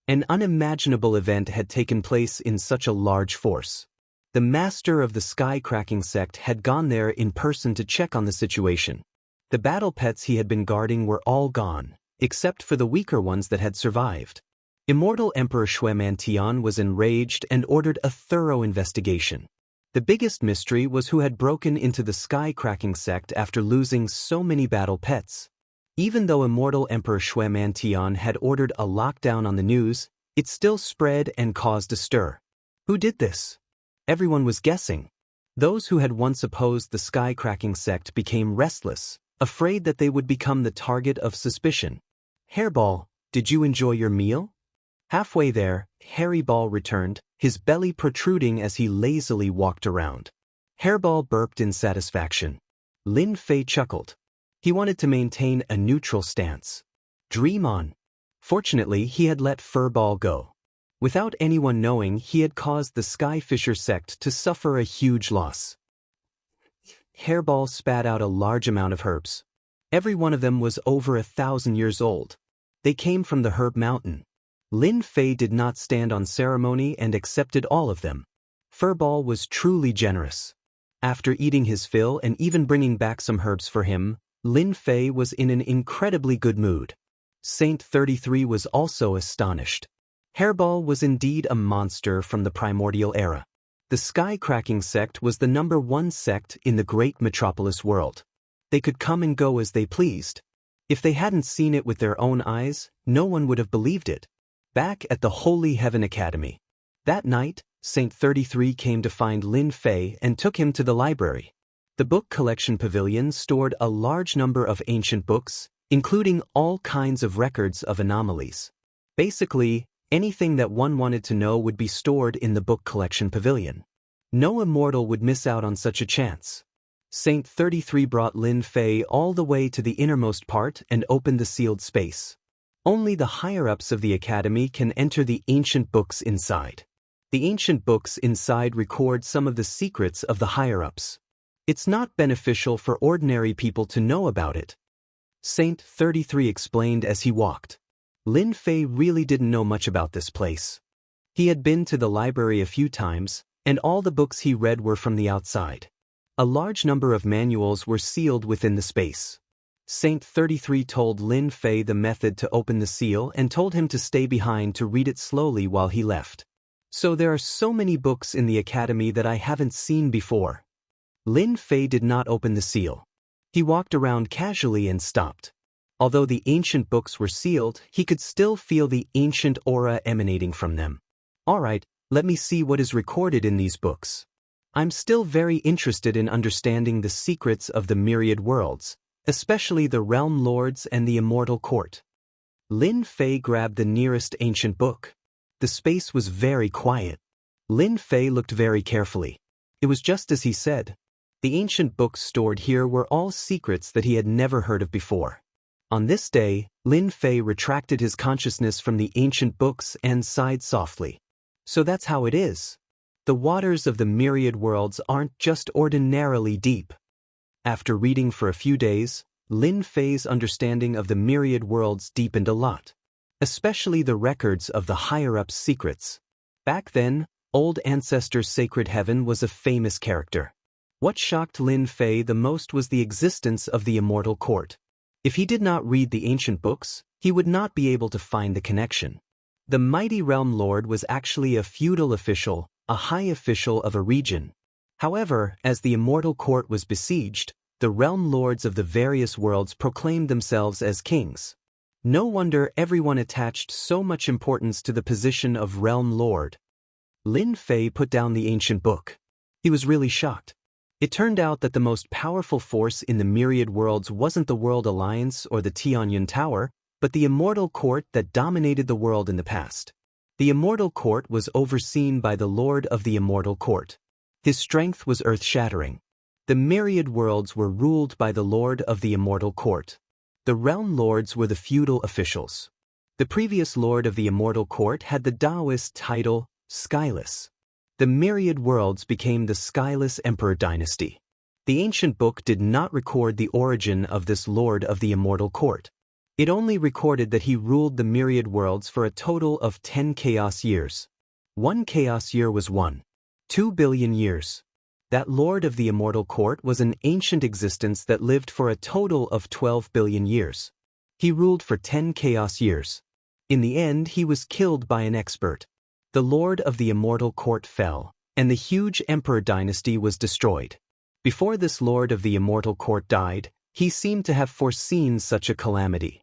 An unimaginable event had taken place in such a large force. The master of the sky-cracking sect had gone there in person to check on the situation. The battle pets he had been guarding were all gone, except for the weaker ones that had survived. Immortal Emperor Shui Mantian was enraged and ordered a thorough investigation. The biggest mystery was who had broken into the sky-cracking sect after losing so many battle pets. Even though Immortal Emperor Shui Mantian had ordered a lockdown on the news, it still spread and caused a stir. Who did this? Everyone was guessing. Those who had once opposed the sky-cracking sect became restless, afraid that they would become the target of suspicion. Hairball, did you enjoy your meal? Halfway there, Hairball returned, his belly protruding as he lazily walked around. Hairball burped in satisfaction. Lin Fei chuckled. He wanted to maintain a neutral stance. Dream on. Fortunately, he had let Furball go. Without anyone knowing, he had caused the Skyfisher sect to suffer a huge loss. Hairball spat out a large amount of herbs. Every one of them was over 1,000 years old. They came from the Herb Mountain. Lin Fei did not stand on ceremony and accepted all of them. Furball was truly generous. After eating his fill and even bringing back some herbs for him, Lin Fei was in an incredibly good mood. Saint 33 was also astonished. Hairball was indeed a monster from the primordial era. The sky-cracking sect was the #1 sect in the great metropolis world. They could come and go as they pleased. If they hadn't seen it with their own eyes, no one would have believed it. Back at the Holy Heaven Academy. That night, Saint 33 came to find Lin Fei and took him to the library. The book collection pavilion stored a large number of ancient books, including all kinds of records of anomalies. Basically, anything that one wanted to know would be stored in the book collection pavilion. No immortal would miss out on such a chance. Saint 33 brought Lin Fei all the way to the innermost part and opened the sealed space. Only the higher-ups of the academy can enter the ancient books inside. The ancient books inside record some of the secrets of the higher-ups. It's not beneficial for ordinary people to know about it. Saint 33 explained as he walked. Lin Fei really didn't know much about this place. He had been to the library a few times, and all the books he read were from the outside. A large number of manuals were sealed within the space. Saint 33 told Lin Fei the method to open the seal and told him to stay behind to read it slowly while he left. So there are so many books in the academy that I haven't seen before. Lin Fei did not open the seal. He walked around casually and stopped. Although the ancient books were sealed, he could still feel the ancient aura emanating from them. All right, let me see what is recorded in these books. I'm still very interested in understanding the secrets of the myriad worlds, especially the realm lords and the immortal court. Lin Fei grabbed the nearest ancient book. The space was very quiet. Lin Fei looked very carefully. It was just as he said. The ancient books stored here were all secrets that he had never heard of before. On this day, Lin Fei retracted his consciousness from the ancient books and sighed softly. So that's how it is. The waters of the myriad worlds aren't just ordinarily deep. After reading for a few days, Lin Fei's understanding of the myriad worlds deepened a lot, especially the records of the higher-ups' secrets. Back then, Old Ancestor's Sacred Heaven was a famous character. What shocked Lin Fei the most was the existence of the immortal court. If he did not read the ancient books, he would not be able to find the connection. The mighty realm lord was actually a feudal official, a high official of a region. However, as the immortal court was besieged, the realm lords of the various worlds proclaimed themselves as kings. No wonder everyone attached so much importance to the position of realm lord. Lin Fei put down the ancient book. He was really shocked. It turned out that the most powerful force in the myriad worlds wasn't the World Alliance or the Tianyun Tower, but the immortal court that dominated the world in the past. The immortal court was overseen by the Lord of the Immortal Court. His strength was earth-shattering. The myriad worlds were ruled by the Lord of the Immortal Court. The realm lords were the feudal officials. The previous Lord of the Immortal Court had the Taoist title, Skyless. The myriad worlds became the Skyless Emperor dynasty. The ancient book did not record the origin of this Lord of the Immortal Court. It only recorded that he ruled the myriad worlds for a total of 10 chaos years. 1 chaos year was 2 billion years. That Lord of the Immortal Court was an ancient existence that lived for a total of 12 billion years. He ruled for 10 chaos years. In the end, he was killed by an expert. The Lord of the Immortal Court fell, and the huge Emperor dynasty was destroyed. Before this Lord of the Immortal Court died, he seemed to have foreseen such a calamity.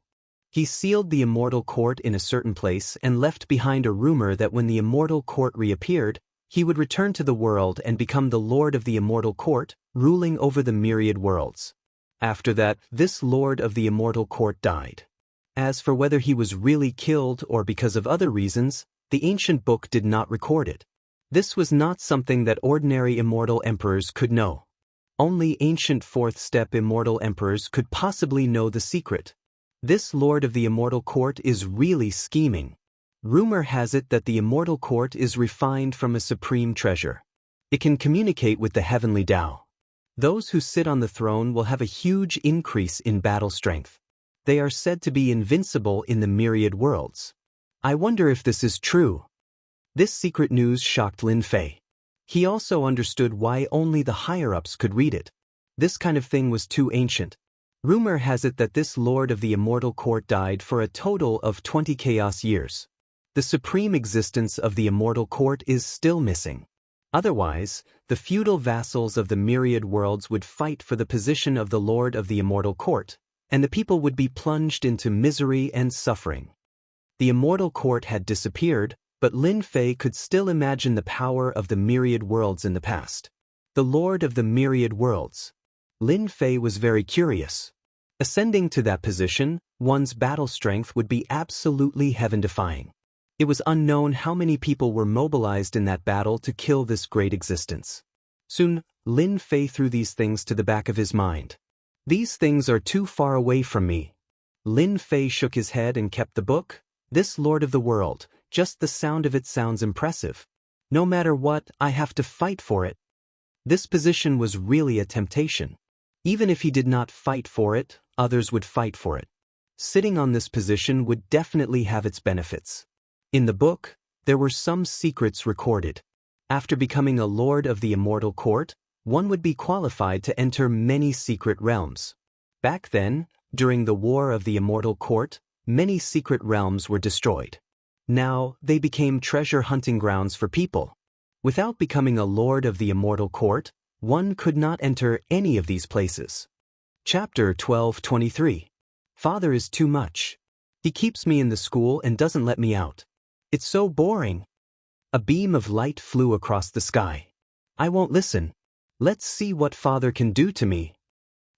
He sealed the Immortal Court in a certain place and left behind a rumor that when the Immortal Court reappeared, he would return to the world and become the Lord of the Immortal Court, ruling over the myriad worlds. After that, this Lord of the Immortal Court died. As for whether he was really killed or because of other reasons, the ancient book did not record it. This was not something that ordinary immortal emperors could know. Only ancient fourth-step immortal emperors could possibly know the secret. This Lord of the Immortal Court is really scheming. Rumor has it that the Immortal Court is refined from a supreme treasure. It can communicate with the heavenly Tao. Those who sit on the throne will have a huge increase in battle strength. They are said to be invincible in the myriad worlds. I wonder if this is true. This secret news shocked Lin Fei. He also understood why only the higher-ups could read it. This kind of thing was too ancient. Rumor has it that this Lord of the Immortal Court died for a total of 20 chaos years. The supreme existence of the Immortal Court is still missing. Otherwise, the feudal vassals of the myriad worlds would fight for the position of the Lord of the Immortal Court, and the people would be plunged into misery and suffering. The Immortal Court had disappeared, but Lin Fei could still imagine the power of the myriad worlds in the past. The Lord of the myriad worlds. Lin Fei was very curious. Ascending to that position, one's battle strength would be absolutely heaven-defying. It was unknown how many people were mobilized in that battle to kill this great existence. Soon, Lin Fei threw these things to the back of his mind. These things are too far away from me. Lin Fei shook his head and kept the book. This Lord of the World, just the sound of it sounds impressive. No matter what, I have to fight for it. This position was really a temptation. Even if he did not fight for it, others would fight for it. Sitting on this position would definitely have its benefits. In the book, there were some secrets recorded. After becoming a Lord of the Immortal Court, one would be qualified to enter many secret realms. Back then, during the War of the Immortal Court, many secret realms were destroyed. Now, they became treasure hunting grounds for people. Without becoming a Lord of the Immortal Court, one could not enter any of these places. Chapter 12:23. Father is too much. He keeps me in the school and doesn't let me out. It's so boring. A beam of light flew across the sky. I won't listen. Let's see what father can do to me.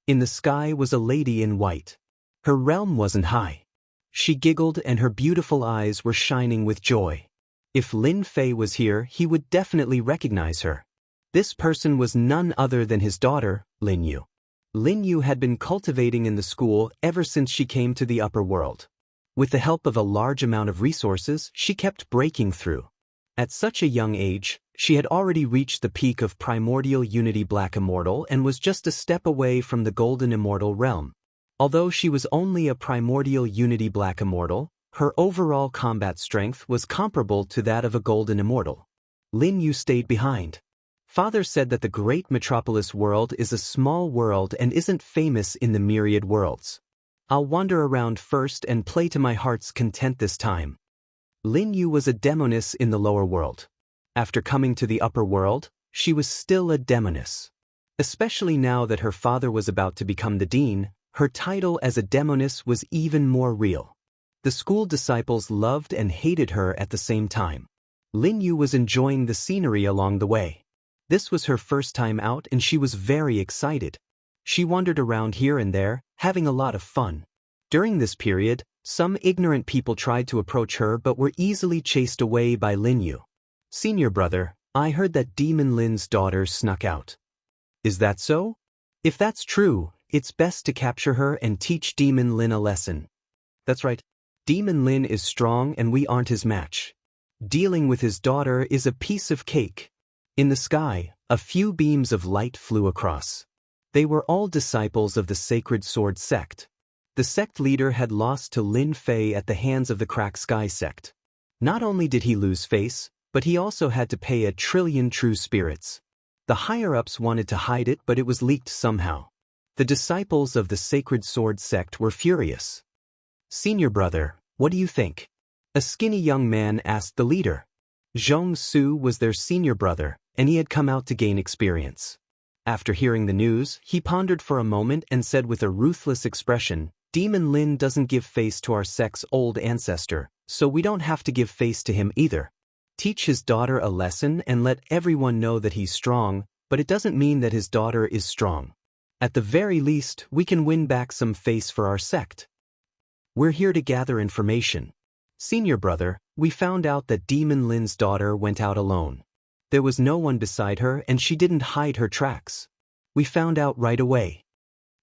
In the sky was a lady in white. Her realm wasn't high. She giggled and her beautiful eyes were shining with joy. If Lin Fei was here, he would definitely recognize her. This person was none other than his daughter, Lin Yu. Lin Yu had been cultivating in the school ever since she came to the upper world. With the help of a large amount of resources, she kept breaking through. At such a young age, she had already reached the peak of Primordial Unity Black Immortal and was just a step away from the Golden Immortal realm. Although she was only a Primordial Unity Black Immortal, her overall combat strength was comparable to that of a Golden Immortal. Lin Yu stayed behind. Father said that the great metropolis world is a small world and isn't famous in the myriad worlds. I'll wander around first and play to my heart's content this time. Lin Yu was a demoness in the lower world. After coming to the upper world, she was still a demoness. Especially now that her father was about to become the dean, her title as a demoness was even more real. The school disciples loved and hated her at the same time. Lin Yu was enjoying the scenery along the way. This was her first time out and she was very excited. She wandered around here and there, having a lot of fun. During this period, some ignorant people tried to approach her but were easily chased away by Lin Yu. Senior brother, I heard that Demon Lin's daughter snuck out. Is that so? If that's true, it's best to capture her and teach Demon Lin a lesson. That's right. Demon Lin is strong and we aren't his match. Dealing with his daughter is a piece of cake. In the sky, a few beams of light flew across. They were all disciples of the Sacred Sword sect. The sect leader had lost to Lin Fei at the hands of the Crack Sky sect. Not only did he lose face, but he also had to pay 1,000,000,000 true spirits. The higher-ups wanted to hide it, but it was leaked somehow. The disciples of the Sacred Sword sect were furious. Senior brother, what do you think? A skinny young man asked the leader. Zhong Su was their senior brother, and he had come out to gain experience. After hearing the news, he pondered for a moment and said with a ruthless expression, Demon Lin doesn't give face to our sect's old ancestor, so we don't have to give face to him either. Teach his daughter a lesson and let everyone know that he's strong, but it doesn't mean that his daughter is strong. At the very least, we can win back some face for our sect. We're here to gather information. Senior brother, we found out that Demon Lin's daughter went out alone. There was no one beside her and she didn't hide her tracks. We found out right away.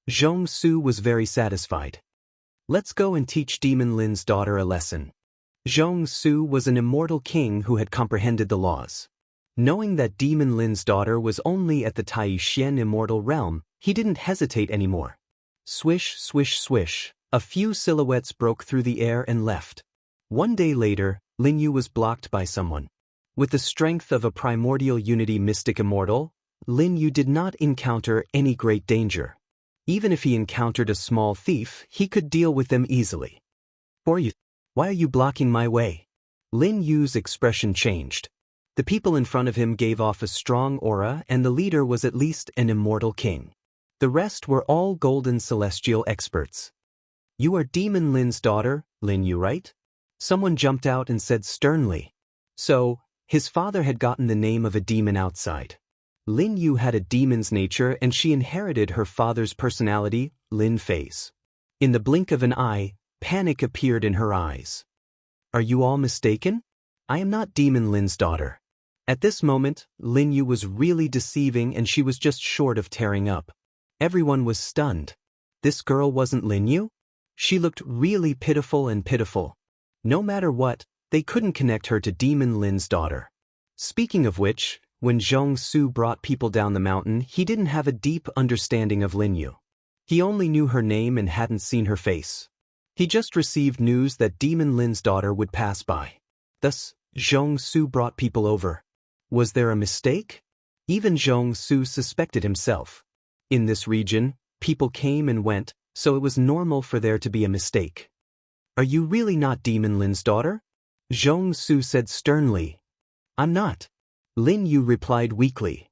Zhong Su was very satisfied. Let's go and teach Demon Lin's daughter a lesson. Zhong Su was an immortal king who had comprehended the laws. Knowing that Demon Lin's daughter was only at the Taishan immortal realm, he didn't hesitate anymore. Swish, swish, swish, a few silhouettes broke through the air and left. One day later, Lin Yu was blocked by someone. With the strength of a primordial unity mystic immortal, Lin Yu did not encounter any great danger. Even if he encountered a small thief, he could deal with them easily. Why are you blocking my way? Lin Yu's expression changed. The people in front of him gave off a strong aura and the leader was at least an immortal king. The rest were all golden celestial experts. You are Demon Lin's daughter, Lin Yu, right? Someone jumped out and said sternly. So, his father had gotten the name of a demon outside. Lin Yu had a demon's nature and she inherited her father's personality, Lin Fei's. In the blink of an eye, panic appeared in her eyes. Are you all mistaken? I am not Demon Lin's daughter. At this moment, Lin Yu was really deceiving and she was just short of tearing up. Everyone was stunned. This girl wasn't Lin Yu? She looked really pitiful and pitiful. No matter what, they couldn't connect her to Demon Lin's daughter. Speaking of which, when Zhong Su brought people down the mountain, he didn't have a deep understanding of Lin Yu. He only knew her name and hadn't seen her face. He just received news that Demon Lin's daughter would pass by. Thus, Zhong Su brought people over. Was there a mistake? Even Zhong Su suspected himself. In this region, people came and went, so it was normal for there to be a mistake. Are you really not Demon Lin's daughter? Zhong Su said sternly. I'm not. Lin Yu replied weakly.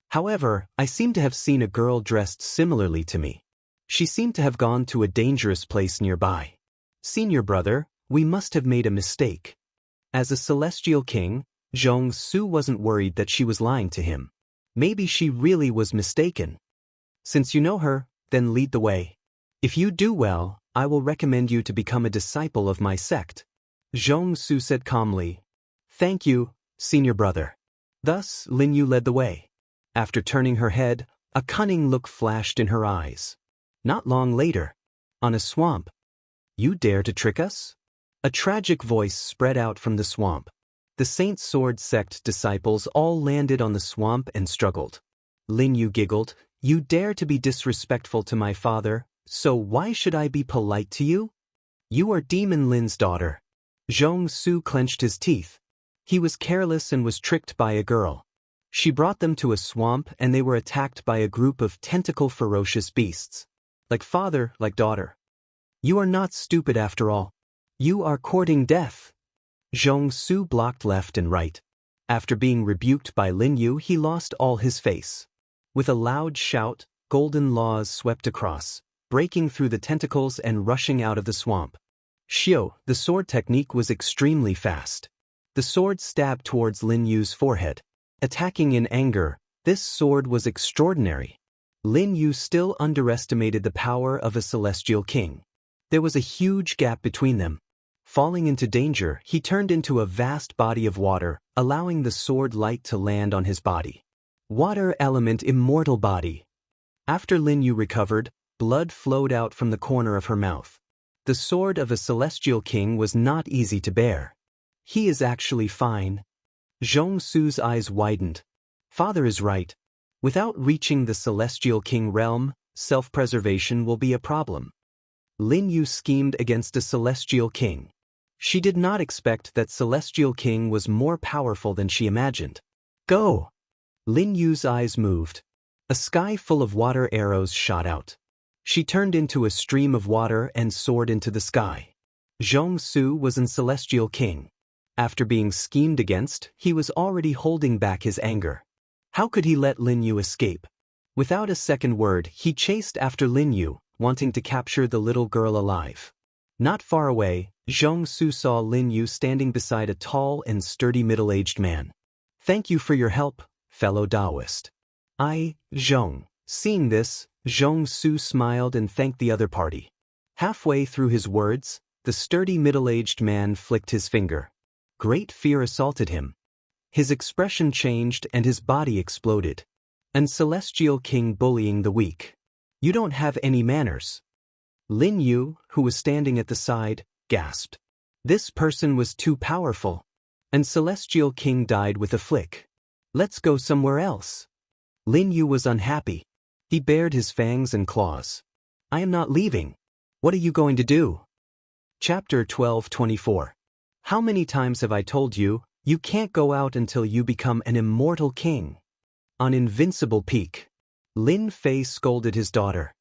However, I seem to have seen a girl dressed similarly to me. She seemed to have gone to a dangerous place nearby. Senior brother, we must have made a mistake. As a celestial king, Zhong Su wasn't worried that she was lying to him. Maybe she really was mistaken. Since you know her, then lead the way. If you do well, I will recommend you to become a disciple of my sect. Zhong Su said calmly. Thank you, senior brother. Thus, Lin Yu led the way. After turning her head, a cunning look flashed in her eyes. Not long later, on a swamp. You dare to trick us? A tragic voice spread out from the swamp. The Saint Sword sect disciples all landed on the swamp and struggled. Lin Yu giggled. You dare to be disrespectful to my father, so why should I be polite to you? You are Demon Lin's daughter. Zhong Su clenched his teeth. He was careless and was tricked by a girl. She brought them to a swamp and they were attacked by a group of tentacle ferocious beasts. Like father, like daughter. You are not stupid after all. You are courting death. Zhong Su blocked left and right. After being rebuked by Lin Yu, he lost all his face. With a loud shout, golden laws swept across, breaking through the tentacles and rushing out of the swamp. Xiao, the sword technique was extremely fast. The sword stabbed towards Lin Yu's forehead. Attacking in anger, this sword was extraordinary. Lin Yu still underestimated the power of a celestial king. There was a huge gap between them. Falling into danger, he turned into a vast body of water, allowing the sword light to land on his body. Water element immortal body. After Lin Yu recovered, blood flowed out from the corner of her mouth. The sword of a celestial king was not easy to bear. He is actually fine. Zhong Su's eyes widened. Father is right. Without reaching the celestial king realm, self-preservation will be a problem. Lin Yu schemed against a celestial king. She did not expect that celestial king was more powerful than she imagined. Go! Lin Yu's eyes moved. A sky full of water arrows shot out. She turned into a stream of water and soared into the sky. Zhong Su was an celestial king. After being schemed against, he was already holding back his anger. How could he let Lin Yu escape? Without a second word, he chased after Lin Yu, wanting to capture the little girl alive. Not far away, Zhong Su saw Lin Yu standing beside a tall and sturdy middle-aged man. Thank you for your help, fellow Taoist. Zhong. Seeing this, Zhong Su smiled and thanked the other party. Halfway through his words, the sturdy middle-aged man flicked his finger. Great fear assaulted him. His expression changed and his body exploded. An celestial king bullying the weak. You don't have any manners. Lin Yu, who was standing at the side, gasped. This person was too powerful. An celestial king died with a flick. Let's go somewhere else. Lin Yu was unhappy. He bared his fangs and claws. I am not leaving. What are you going to do? Chapter 12:24. How many times have I told you, you can't go out until you become an immortal king? On Invincible Peak. Lin Fei scolded his daughter.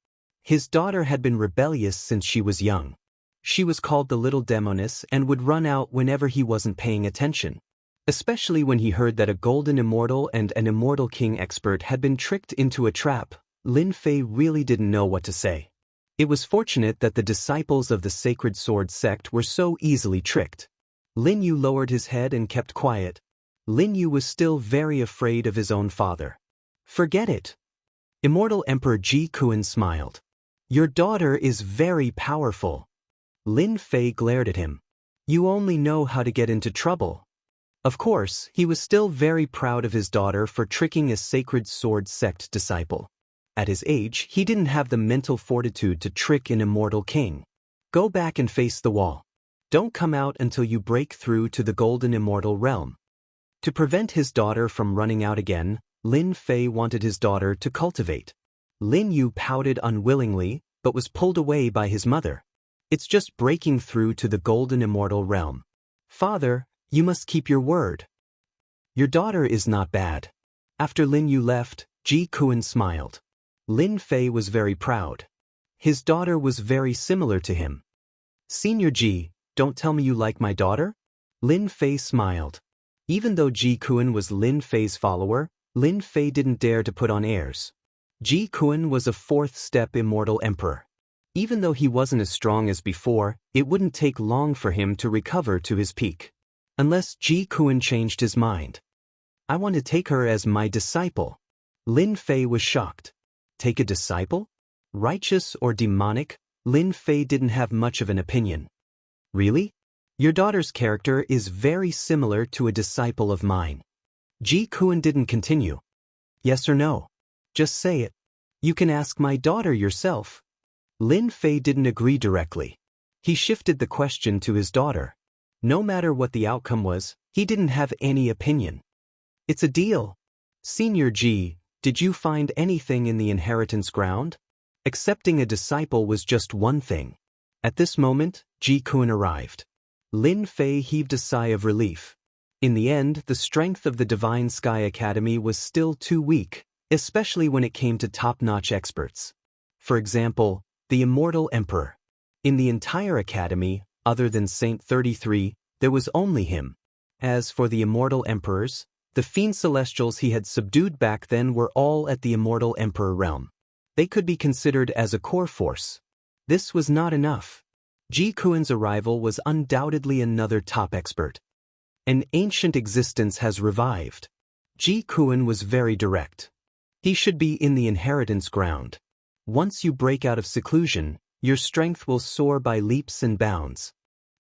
His daughter had been rebellious since she was young. She was called the little demoness and would run out whenever he wasn't paying attention. Especially when he heard that a golden immortal and an immortal king expert had been tricked into a trap, Lin Fei really didn't know what to say. It was fortunate that the disciples of the Sacred Sword sect were so easily tricked. Lin Yu lowered his head and kept quiet. Lin Yu was still very afraid of his own father. Forget it. Immortal Emperor Ji Kuan smiled. Your daughter is very powerful. Lin Fei glared at him. You only know how to get into trouble. Of course, he was still very proud of his daughter for tricking a Sacred Sword sect disciple. At his age, he didn't have the mental fortitude to trick an immortal king. Go back and face the wall. Don't come out until you break through to the golden immortal realm. To prevent his daughter from running out again, Lin Fei wanted his daughter to cultivate. Lin Yu pouted unwillingly, but was pulled away by his mother. It's just breaking through to the golden immortal realm. Father, you must keep your word. Your daughter is not bad. After Lin Yu left, Ji Kuan smiled. Lin Fei was very proud. His daughter was very similar to him. Senior Ji, don't tell me you like my daughter? Lin Fei smiled. Even though Ji Kuan was Lin Fei's follower, Lin Fei didn't dare to put on airs. Ji Kuan was a fourth-step immortal emperor. Even though he wasn't as strong as before, it wouldn't take long for him to recover to his peak. Unless Ji Kuan changed his mind. I want to take her as my disciple. Lin Fei was shocked. Take a disciple? Righteous or demonic? Lin Fei didn't have much of an opinion. Really? Your daughter's character is very similar to a disciple of mine. Ji Kuan didn't continue. Yes or no? Just say it. You can ask my daughter yourself. Lin Fei didn't agree directly. He shifted the question to his daughter. No matter what the outcome was, he didn't have any opinion. It's a deal. Senior Ji, did you find anything in the inheritance ground? Accepting a disciple was just one thing. At this moment, Ji Kuan arrived. Lin Fei heaved a sigh of relief. In the end, the strength of the Divine Sky Academy was still too weak, especially when it came to top-notch experts. For example, the Immortal Emperor. In the entire academy, other than Saint 33, there was only him. As for the Immortal Emperors, the fiend celestials he had subdued back then were all at the Immortal Emperor realm. They could be considered as a core force. This was not enough. Ji Kuan's arrival was undoubtedly another top expert. An ancient existence has revived. Ji Kuan was very direct. He should be in the inheritance ground. Once you break out of seclusion, your strength will soar by leaps and bounds.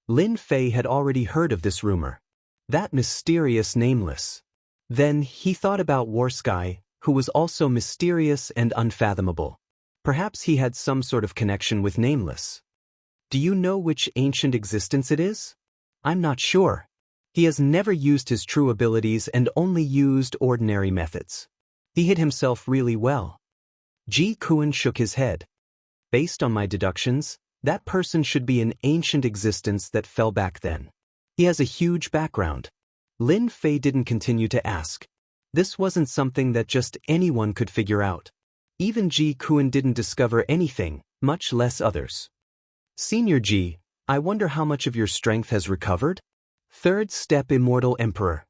Lin Fei had already heard of this rumor. That mysterious Nameless. Then he thought about War Sky, who was also mysterious and unfathomable. Perhaps he had some sort of connection with Nameless. Do you know which ancient existence it is? I'm not sure. He has never used his true abilities and only used ordinary methods. He hid himself really well. Ji Kuan shook his head. Based on my deductions, that person should be an ancient existence that fell back then. He has a huge background. Lin Fei didn't continue to ask. This wasn't something that just anyone could figure out. Even Ji Kuan didn't discover anything, much less others. Senior Ji, I wonder how much of your strength has recovered? Third step Immortal Emperor.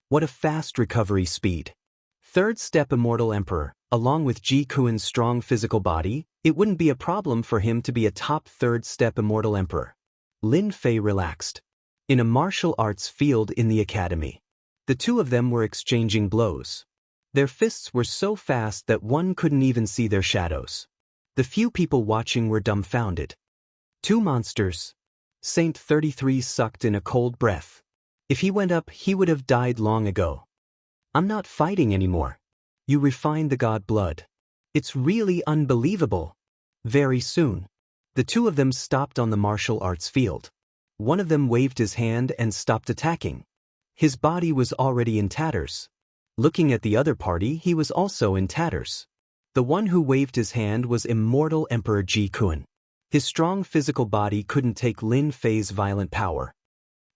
What a fast recovery speed. Third step Immortal Emperor, along with Ji Kuan's strong physical body, it wouldn't be a problem for him to be a top third step Immortal Emperor. Lin Fei relaxed. In a martial arts field in the academy. The two of them were exchanging blows. Their fists were so fast that one couldn't even see their shadows. The few people watching were dumbfounded. Two monsters. Saint 33 sucked in a cold breath. If he went up, he would have died long ago. I'm not fighting anymore. You refined the god blood. It's really unbelievable. Very soon. The two of them stopped on the martial arts field. One of them waved his hand and stopped attacking. His body was already in tatters. Looking at the other party, he was also in tatters. The one who waved his hand was Immortal Emperor Ji Kuan. His strong physical body couldn't take Lin Fei's violent power.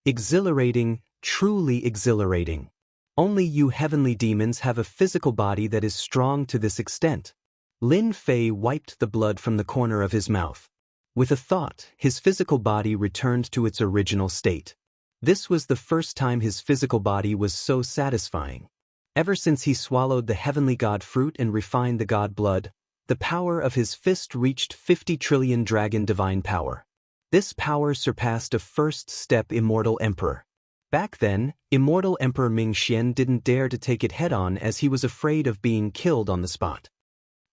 Exhilarating, truly exhilarating. Only you heavenly demons have a physical body that is strong to this extent. Lin Fei wiped the blood from the corner of his mouth. With a thought, his physical body returned to its original state. This was the first time his physical body was so satisfying. Ever since he swallowed the heavenly god fruit and refined the god blood, the power of his fist reached 50 trillion dragon divine power. This power surpassed a first-step Immortal Emperor. Back then, Immortal Emperor Ming Xian didn't dare to take it head-on as he was afraid of being killed on the spot.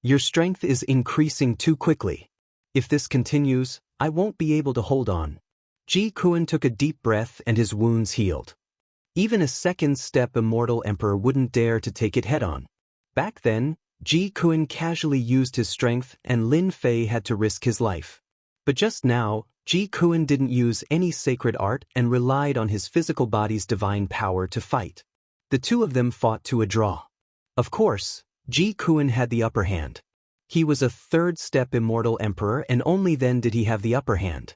Your strength is increasing too quickly. If this continues, I won't be able to hold on. Ji Kuan took a deep breath and his wounds healed. Even a second-step Immortal Emperor wouldn't dare to take it head-on. Back then, Ji Kuan casually used his strength and Lin Fei had to risk his life. But just now, Ji Kuan didn't use any sacred art and relied on his physical body's divine power to fight. The two of them fought to a draw. Of course, Ji Kuan had the upper hand. He was a third-step Immortal Emperor and only then did he have the upper hand.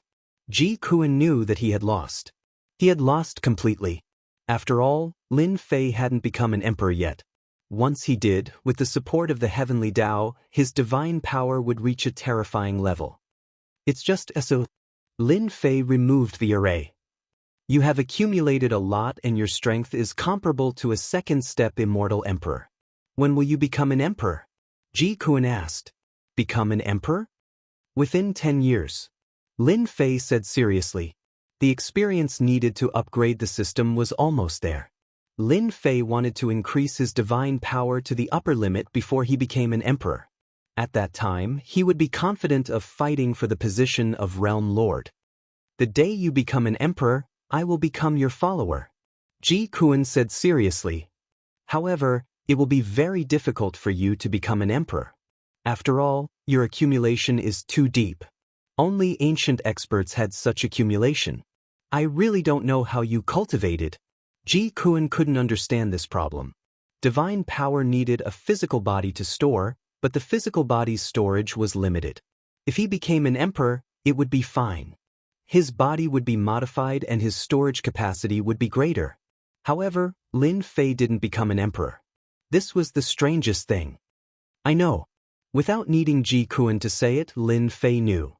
Ji Kuan knew that he had lost. He had lost completely. After all, Lin Fei hadn't become an emperor yet. Once he did, with the support of the heavenly Tao, his divine power would reach a terrifying level. It's just so. Lin Fei removed the array. You have accumulated a lot and your strength is comparable to a second-step Immortal Emperor. When will you become an emperor? Ji Kuan asked. Become an emperor? Within 10 years. Lin Fei said seriously. The experience needed to upgrade the system was almost there. Lin Fei wanted to increase his divine power to the upper limit before he became an emperor. At that time, he would be confident of fighting for the position of Realm Lord. The day you become an emperor, I will become your follower, Ji Kuan said seriously. However, it will be very difficult for you to become an emperor. After all, your accumulation is too deep. Only ancient experts had such accumulation. I really don't know how you cultivate it. Ji Kuan couldn't understand this problem. Divine power needed a physical body to store, but the physical body's storage was limited. If he became an emperor, it would be fine. His body would be modified and his storage capacity would be greater. However, Lin Fei didn't become an emperor. This was the strangest thing. I know. Without needing Ji Kuan to say it, Lin Fei knew.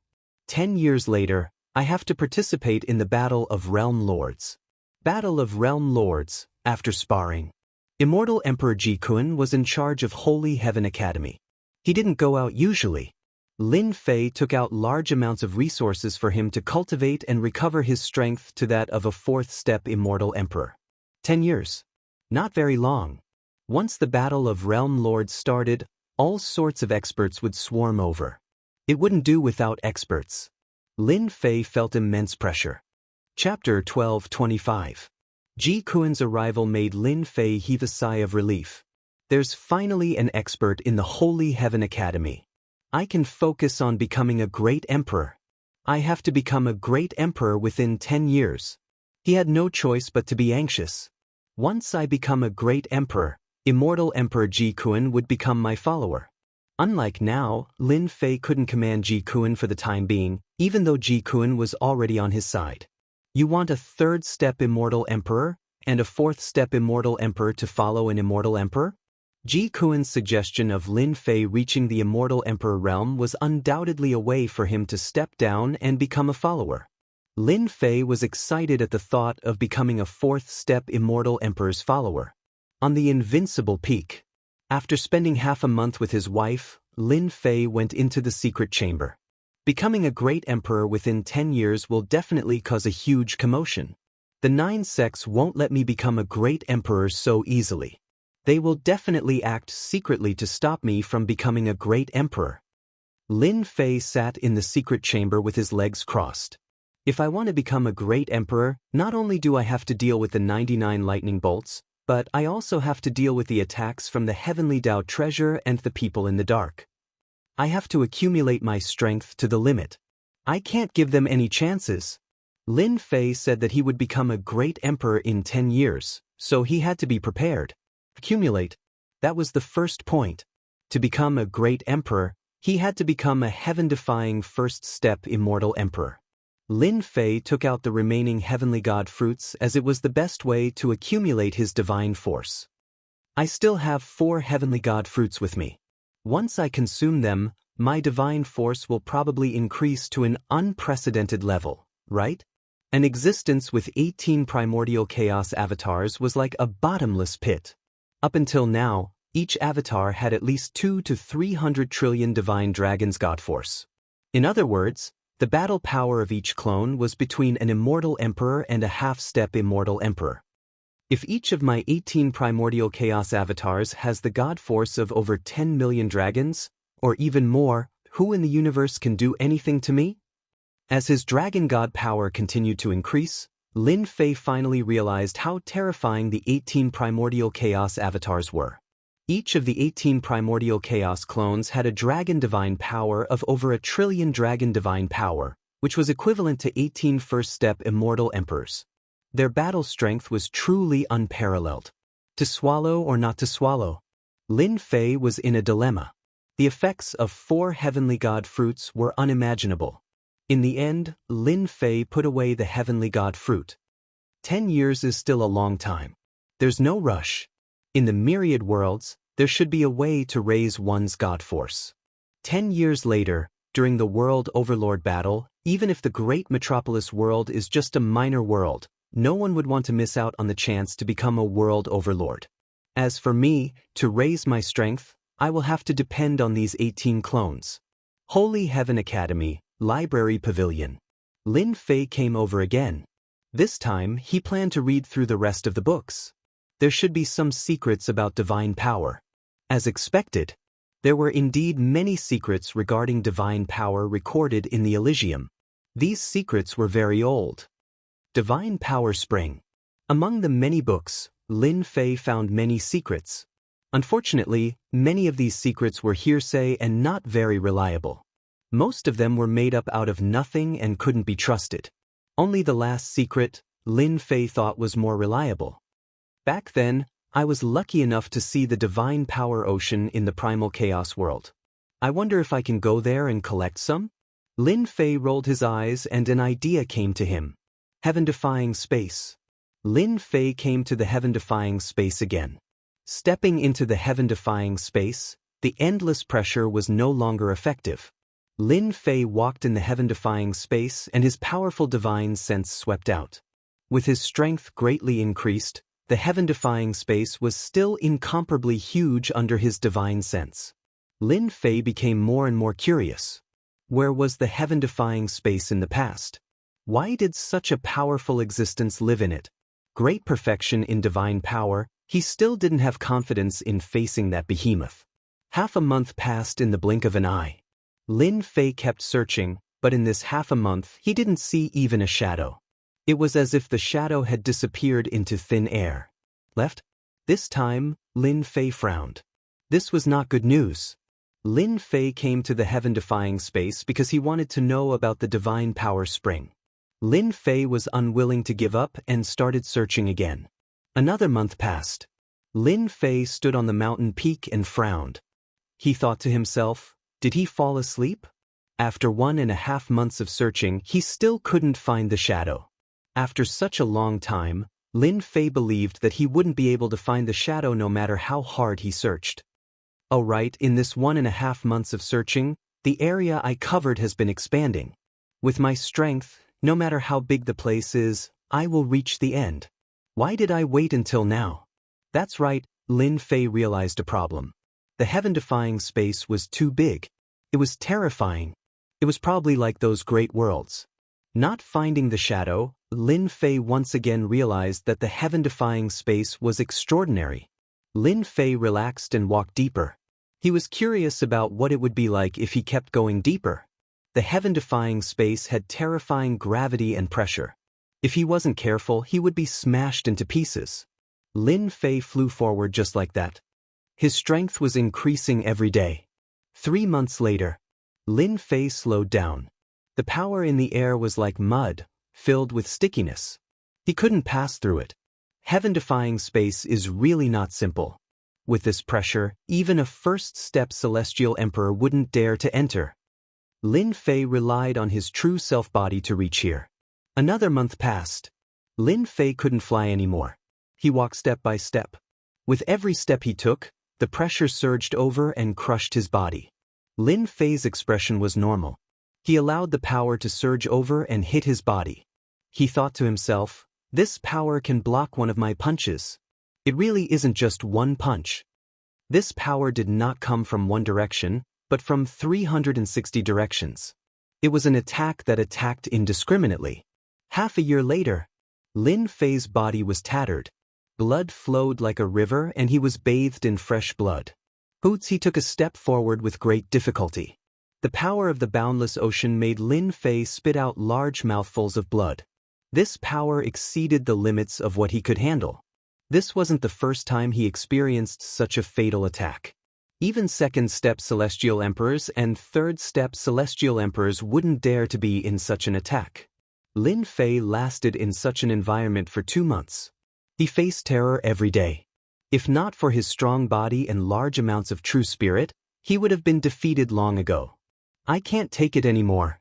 10 years later, I have to participate in the Battle of Realm Lords. Battle of Realm Lords, after sparring. Immortal Emperor Ji Kuan was in charge of Holy Heaven Academy. He didn't go out usually. Lin Fei took out large amounts of resources for him to cultivate and recover his strength to that of a fourth-step Immortal Emperor. 10 years. Not very long. Once the Battle of Realm Lords started, all sorts of experts would swarm over. It wouldn't do without experts. Lin Fei felt immense pressure. Chapter 12:25. Ji Kuan's arrival made Lin Fei heave a sigh of relief. There's finally an expert in the Holy Heaven Academy. I can focus on becoming a great emperor. I have to become a great emperor within 10 years. He had no choice but to be anxious. Once I become a great emperor, Immortal Emperor Ji Kuan would become my follower. Unlike now, Lin Fei couldn't command Ji Kuan for the time being, even though Ji Kuan was already on his side. You want a third-step Immortal Emperor, and a fourth-step Immortal Emperor to follow an Immortal Emperor? Ji Kuan's suggestion of Lin Fei reaching the Immortal Emperor realm was undoubtedly a way for him to step down and become a follower. Lin Fei was excited at the thought of becoming a fourth-step Immortal Emperor's follower. On the Invincible Peak. After spending half a month with his wife, Lin Fei went into the secret chamber. Becoming a great emperor within 10 years will definitely cause a huge commotion. The 9 sects won't let me become a great emperor so easily. They will definitely act secretly to stop me from becoming a great emperor. Lin Fei sat in the secret chamber with his legs crossed. If I want to become a great emperor, not only do I have to deal with the 99 lightning bolts, but I also have to deal with the attacks from the Heavenly Dao treasure and the people in the dark. I have to accumulate my strength to the limit. I can't give them any chances. Lin Fei said that he would become a great emperor in 10 years, so he had to be prepared. Accumulate. That was the first point. To become a great emperor, he had to become a heaven-defying first-step Immortal Emperor. Lin Fei took out the remaining Heavenly God fruits as it was the best way to accumulate his divine force. I still have 4 Heavenly God fruits with me. Once I consume them, my divine force will probably increase to an unprecedented level, right? An existence with 18 primordial chaos avatars was like a bottomless pit. Up until now, each avatar had at least 200 to 300 trillion divine dragons God force. In other words, the battle power of each clone was between an immortal emperor and a half-step immortal emperor. If each of my 18 primordial chaos avatars has the God force of over 10 million dragons, or even more, who in the universe can do anything to me? As his dragon god power continued to increase, Lin Fei finally realized how terrifying the 18 primordial chaos avatars were. Each of the 18 primordial chaos clones had a dragon divine power of over 1 trillion dragon divine power, which was equivalent to 18 first-step immortal emperors. Their battle strength was truly unparalleled. To swallow or not to swallow? Lin Fei was in a dilemma. The effects of 4 heavenly god fruits were unimaginable. In the end, Lin Fei put away the heavenly god fruit. 10 years is still a long time. There's no rush. In the myriad worlds, there should be a way to raise one's god force. 10 years later, during the World Overlord battle, even if the great metropolis world is just a minor world, no one would want to miss out on the chance to become a world overlord. As for me, to raise my strength, I will have to depend on these 18 clones. Holy Heaven Academy, Library Pavilion. Lin Fei came over again. This time, he planned to read through the rest of the books. there should be some secrets about divine power. As expected, there were indeed many secrets regarding divine power recorded in the Elysium. These secrets were very old. Divine Power Spring. Among the many books, Lin Fei found many secrets. Unfortunately, many of these secrets were hearsay and not very reliable. Most of them were made up out of nothing and couldn't be trusted. Only the last secret, Lin Fei thought was more reliable. Back then, I was lucky enough to see the Divine Power Ocean in the Primal Chaos world. I wonder if I can go there and collect some? Lin Fei rolled his eyes and an idea came to him. Heaven-defying space. Lin Fei came to the heaven-defying space again. Stepping into the heaven-defying space, the endless pressure was no longer effective. Lin Fei walked in the heaven-defying space and his powerful divine sense swept out. With his strength greatly increased, the heaven-defying space was still incomparably huge under his divine sense. Lin Fei became more and more curious. Where was the heaven-defying space in the past? Why did such a powerful existence live in it? Great perfection in divine power, he still didn't have confidence in facing that behemoth. Half a month passed in the blink of an eye. Lin Fei kept searching, but in this half a month he didn't see even a shadow. It was as if the shadow had disappeared into thin air. Left? This time, Lin Fei frowned. This was not good news. Lin Fei came to the heaven-defying space because he wanted to know about the Divine Power Spring. Lin Fei was unwilling to give up and started searching again. Another month passed. Lin Fei stood on the mountain peak and frowned. He thought to himself, did he fall asleep? After 1.5 months of searching, he still couldn't find the shadow. After such a long time, Lin Fei believed that he wouldn't be able to find the shadow no matter how hard he searched. Oh right, in this 1.5 months of searching, the area I covered has been expanding. With my strength, no matter how big the place is, I will reach the end. Why did I wait until now? That's right, Lin Fei realized a problem. The heaven-defying space was too big. It was terrifying. It was probably like those great worlds. Not finding the shadow, Lin Fei once again realized that the heaven-defying space was extraordinary. Lin Fei relaxed and walked deeper. He was curious about what it would be like if he kept going deeper. The heaven-defying space had terrifying gravity and pressure. If he wasn't careful, he would be smashed into pieces. Lin Fei flew forward just like that. His strength was increasing every day. 3 months later, Lin Fei slowed down. The power in the air was like mud, filled with stickiness. He couldn't pass through it. Heaven-defying space is really not simple. With this pressure, even a first-step celestial emperor wouldn't dare to enter. Lin Fei relied on his true self-body to reach here. Another month passed. Lin Fei couldn't fly anymore. He walked step by step. With every step he took, the pressure surged over and crushed his body. Lin Fei's expression was normal. He allowed the power to surge over and hit his body. He thought to himself, this power can block one of my punches. It really isn't just one punch. This power did not come from one direction, but from 360 directions. It was an attack that attacked indiscriminately. Half a year later, Lin Fei's body was tattered. Blood flowed like a river and he was bathed in fresh blood. Hoots, he took a step forward with great difficulty. The power of the boundless ocean made Lin Fei spit out large mouthfuls of blood. This power exceeded the limits of what he could handle. This wasn't the first time he experienced such a fatal attack. Even second-step celestial emperors and third-step celestial emperors wouldn't dare to be in such an attack. Lin Fei lasted in such an environment for 2 months. He faced terror every day. If not for his strong body and large amounts of true spirit, he would have been defeated long ago. I can't take it anymore.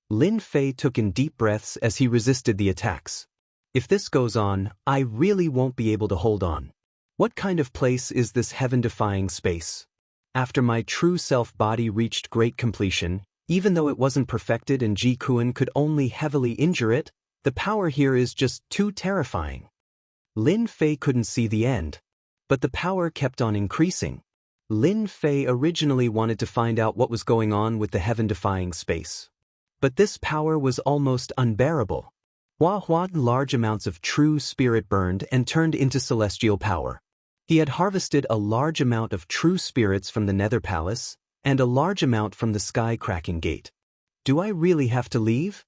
Lin Fei took in deep breaths as he resisted the attacks. If this goes on, I really won't be able to hold on. What kind of place is this heaven-defying space? After my true self-body reached great completion, even though it wasn't perfected and Ji Kuan could only heavily injure it, the power here is just too terrifying. Lin Fei couldn't see the end, but the power kept on increasing. Lin Fei originally wanted to find out what was going on with the heaven-defying space. But this power was almost unbearable. Large amounts of true spirit burned and turned into celestial power. He had harvested a large amount of true spirits from the Nether Palace, and a large amount from the Sky-cracking Gate. Do I really have to leave?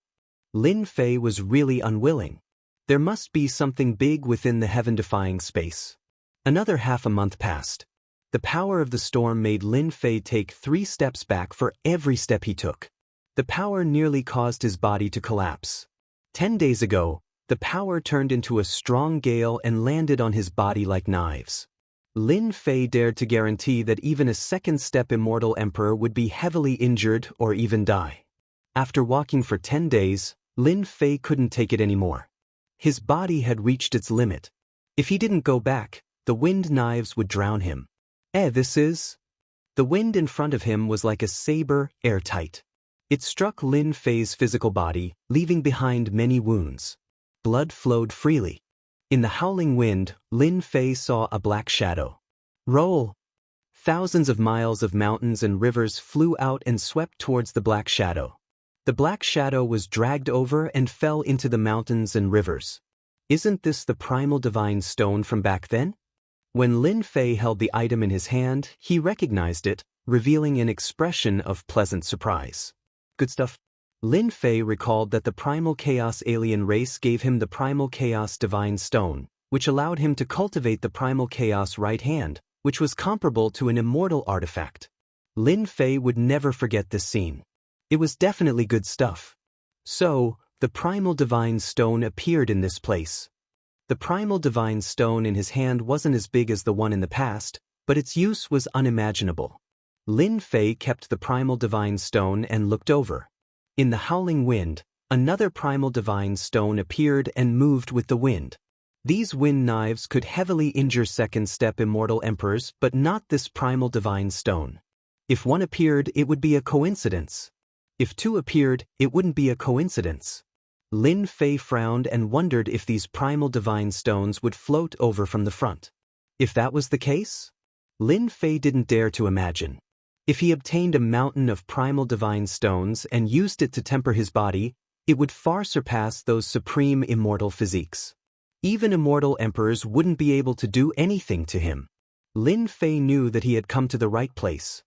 Lin Fei was really unwilling. There must be something big within the heaven-defying space. Another half a month passed. The power of the storm made Lin Fei take 3 steps back for every step he took. The power nearly caused his body to collapse. 10 days ago, the power turned into a strong gale and landed on his body like knives. Lin Fei dared to guarantee that even a second-step immortal emperor would be heavily injured or even die. After walking for 10 days, Lin Fei couldn't take it anymore. His body had reached its limit. If he didn't go back, the wind knives would drown him. The wind in front of him was like a saber, airtight. It struck Lin Fei's physical body, leaving behind many wounds. Blood flowed freely. In the howling wind, Lin Fei saw a black shadow. Roll! Thousands of miles of mountains and rivers flew out and swept towards the black shadow. The black shadow was dragged over and fell into the mountains and rivers. Isn't this the primal divine stone from back then? When Lin Fei held the item in his hand, he recognized it, revealing an expression of pleasant surprise. Good stuff. Lin Fei recalled that the primal chaos alien race gave him the primal chaos divine stone, which allowed him to cultivate the primal chaos right hand, which was comparable to an immortal artifact. Lin Fei would never forget this scene. It was definitely good stuff. So, the primal divine stone appeared in this place. The primal divine stone in his hand wasn't as big as the one in the past, but its use was unimaginable. Lin Fei kept the primal divine stone and looked over. In the howling wind, another primal divine stone appeared and moved with the wind. These wind knives could heavily injure second-step immortal emperors, but not this primal divine stone. If one appeared, it would be a coincidence. If 2 appeared, it wouldn't be a coincidence. Lin Fei frowned and wondered if these primal divine stones would float over from the front. If that was the case, Lin Fei didn't dare to imagine. If he obtained a mountain of primal divine stones and used it to temper his body, it would far surpass those supreme immortal physiques. Even immortal emperors wouldn't be able to do anything to him. Lin Fei knew that he had come to the right place.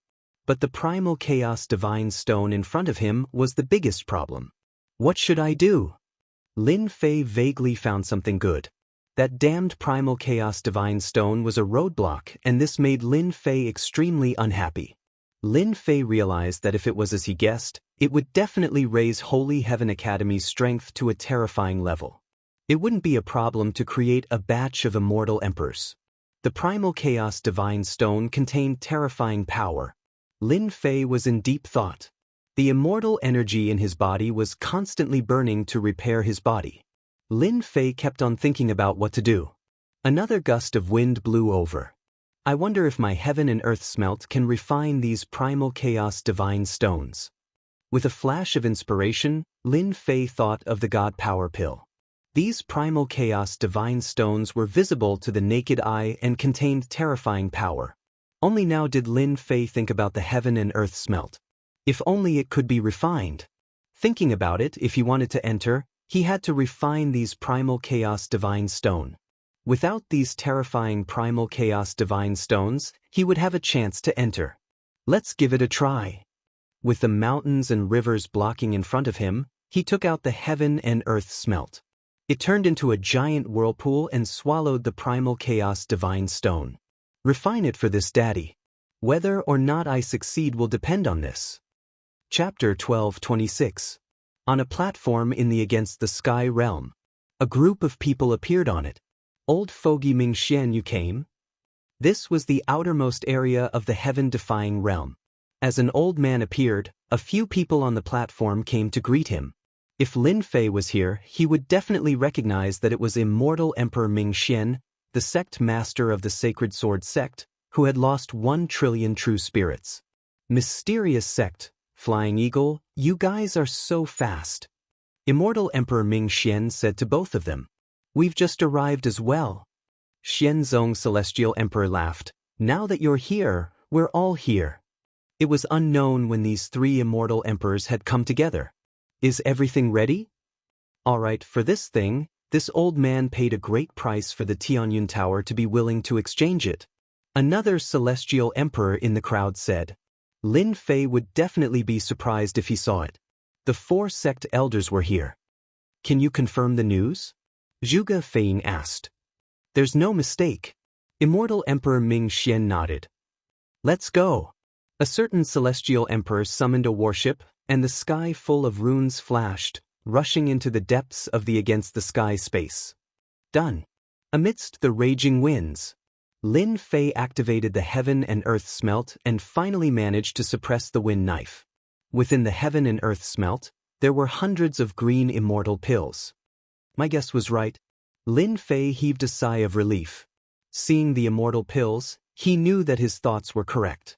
But the primal chaos divine stone in front of him was the biggest problem. What should I do? Lin Fei vaguely found something good. That damned primal chaos divine stone was a roadblock, and this made Lin Fei extremely unhappy. Lin Fei realized that if it was as he guessed, it would definitely raise Holy Heaven Academy's strength to a terrifying level. It wouldn't be a problem to create a batch of immortal emperors. The primal chaos divine stone contained terrifying power. Lin Fei was in deep thought. The immortal energy in his body was constantly burning to repair his body. Lin Fei kept on thinking about what to do. Another gust of wind blew over. I wonder if my heaven and earth smelt can refine these primal chaos divine stones. With a flash of inspiration, Lin Fei thought of the God Power Pill. These primal chaos divine stones were visible to the naked eye and contained terrifying power. Only now did Lin Fei think about the heaven and earth smelt. If only it could be refined. Thinking about it, if he wanted to enter, he had to refine these primal chaos divine stone. Without these terrifying primal chaos divine stones, he would have a chance to enter. Let's give it a try. With the mountains and rivers blocking in front of him, he took out the heaven and earth smelt. It turned into a giant whirlpool and swallowed the primal chaos divine stone. Refine it for this, Daddy. Whether or not I succeed will depend on this. Chapter 12:26. On a platform in the Against the Sky realm. A group of people appeared on it. Old fogey Ming Xian, you came? This was the outermost area of the heaven-defying realm. As an old man appeared, a few people on the platform came to greet him. If Lin Fei was here, he would definitely recognize that it was immortal Emperor Ming Xian, the sect master of the Sacred Sword sect, who had lost 1 trillion true spirits. Mysterious sect, Flying Eagle, you guys are so fast. Immortal Emperor Ming Xian said to both of them. We've just arrived as well. Xianzong Celestial Emperor laughed. Now that you're here, we're all here. It was unknown when these 3 immortal emperors had come together. Is everything ready? Alright, for this thing, this old man paid a great price for the Tianyun Tower to be willing to exchange it. Another celestial emperor in the crowd said. Lin Fei would definitely be surprised if he saw it. The 4 sect elders were here. Can you confirm the news? Zhuge Feiying asked. There's no mistake. Immortal Emperor Ming Xian nodded. Let's go. A certain celestial emperor summoned a warship, and the sky full of runes flashed, rushing into the depths of the against the sky space. Done. Amidst the raging winds, Lin Fei activated the heaven and earth smelt and finally managed to suppress the wind knife. Within the heaven and earth smelt, there were hundreds of green immortal pills. My guess was right. Lin Fei heaved a sigh of relief. Seeing the immortal pills, he knew that his thoughts were correct.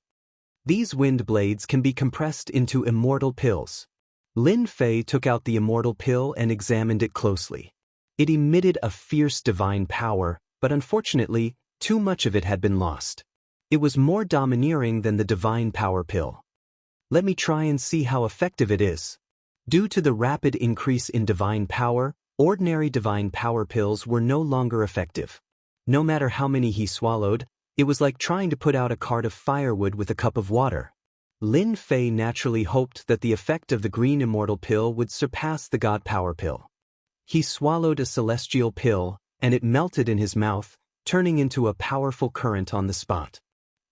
These wind blades can be compressed into immortal pills. Lin Fei took out the immortal pill and examined it closely. It emitted a fierce divine power, but unfortunately, too much of it had been lost. It was more domineering than the divine power pill. Let me try and see how effective it is. Due to the rapid increase in divine power, ordinary divine power pills were no longer effective. No matter how many he swallowed, it was like trying to put out a cart of firewood with a cup of water. Lin Fei naturally hoped that the effect of the green immortal pill would surpass the god power pill. He swallowed a celestial pill, and it melted in his mouth, turning into a powerful current on the spot.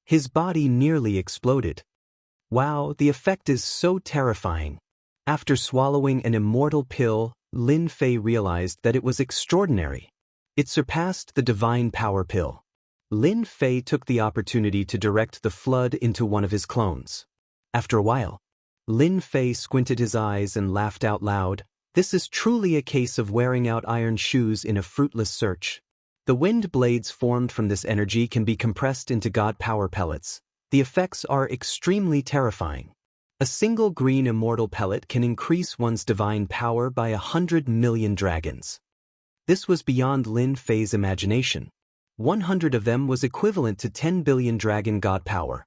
His body nearly exploded. Wow, the effect is so terrifying. After swallowing an immortal pill, Lin Fei realized that it was extraordinary. It surpassed the divine power pill. Lin Fei took the opportunity to direct the flood into one of his clones. After a while, Lin Fei squinted his eyes and laughed out loud. This is truly a case of wearing out iron shoes in a fruitless search. The wind blades formed from this energy can be compressed into god power pellets. The effects are extremely terrifying. A single green immortal pellet can increase one's divine power by 100 million dragons. This was beyond Lin Fei's imagination. 100 of them was equivalent to 10 billion dragon god power.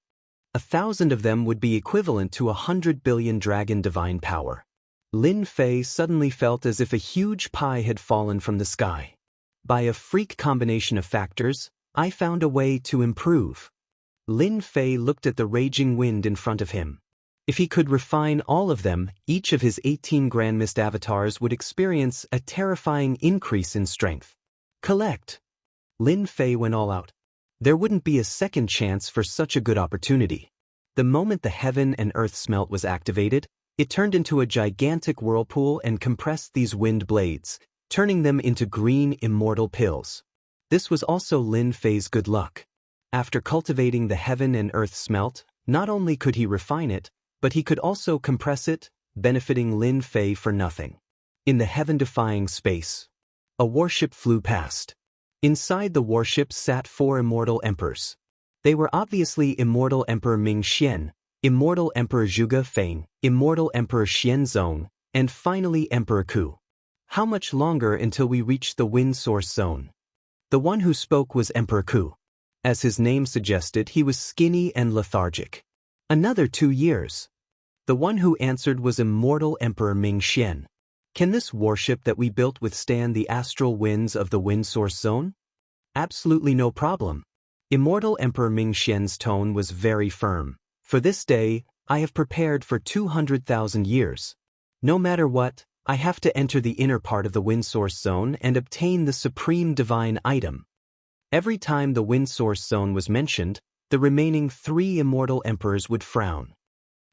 1,000 of them would be equivalent to 100 billion dragon divine power. Lin Fei suddenly felt as if a huge pie had fallen from the sky. By a freak combination of factors, I found a way to improve. Lin Fei looked at the raging wind in front of him. If he could refine all of them, each of his 18 Grand Mist avatars would experience a terrifying increase in strength. Collect. Lin Fei went all out. There wouldn't be a second chance for such a good opportunity. The moment the heaven and earth smelt was activated, it turned into a gigantic whirlpool and compressed these wind blades, turning them into green immortal pills. This was also Lin Fei's good luck. After cultivating the heaven and earth smelt, not only could he refine it, but he could also compress it, benefiting Lin Fei for nothing. In the heaven-defying space, a warship flew past. Inside the warship sat 4 immortal emperors. They were obviously Immortal Emperor Ming Xian, Immortal Emperor Zhuge Feiying, Immortal Emperor Xianzong, and finally Emperor Ku. How much longer until we reach the wind source zone? The one who spoke was Emperor Ku. As his name suggested, he was skinny and lethargic. Another 2 years. The one who answered was Immortal Emperor Ming Xian. Can this warship that we built withstand the astral winds of the wind source zone? Absolutely no problem. Immortal Emperor Ming Xian's tone was very firm. For this day, I have prepared for 200,000 years. No matter what, I have to enter the inner part of the wind source zone and obtain the supreme divine item. Every time the wind source zone was mentioned, the remaining 3 immortal emperors would frown.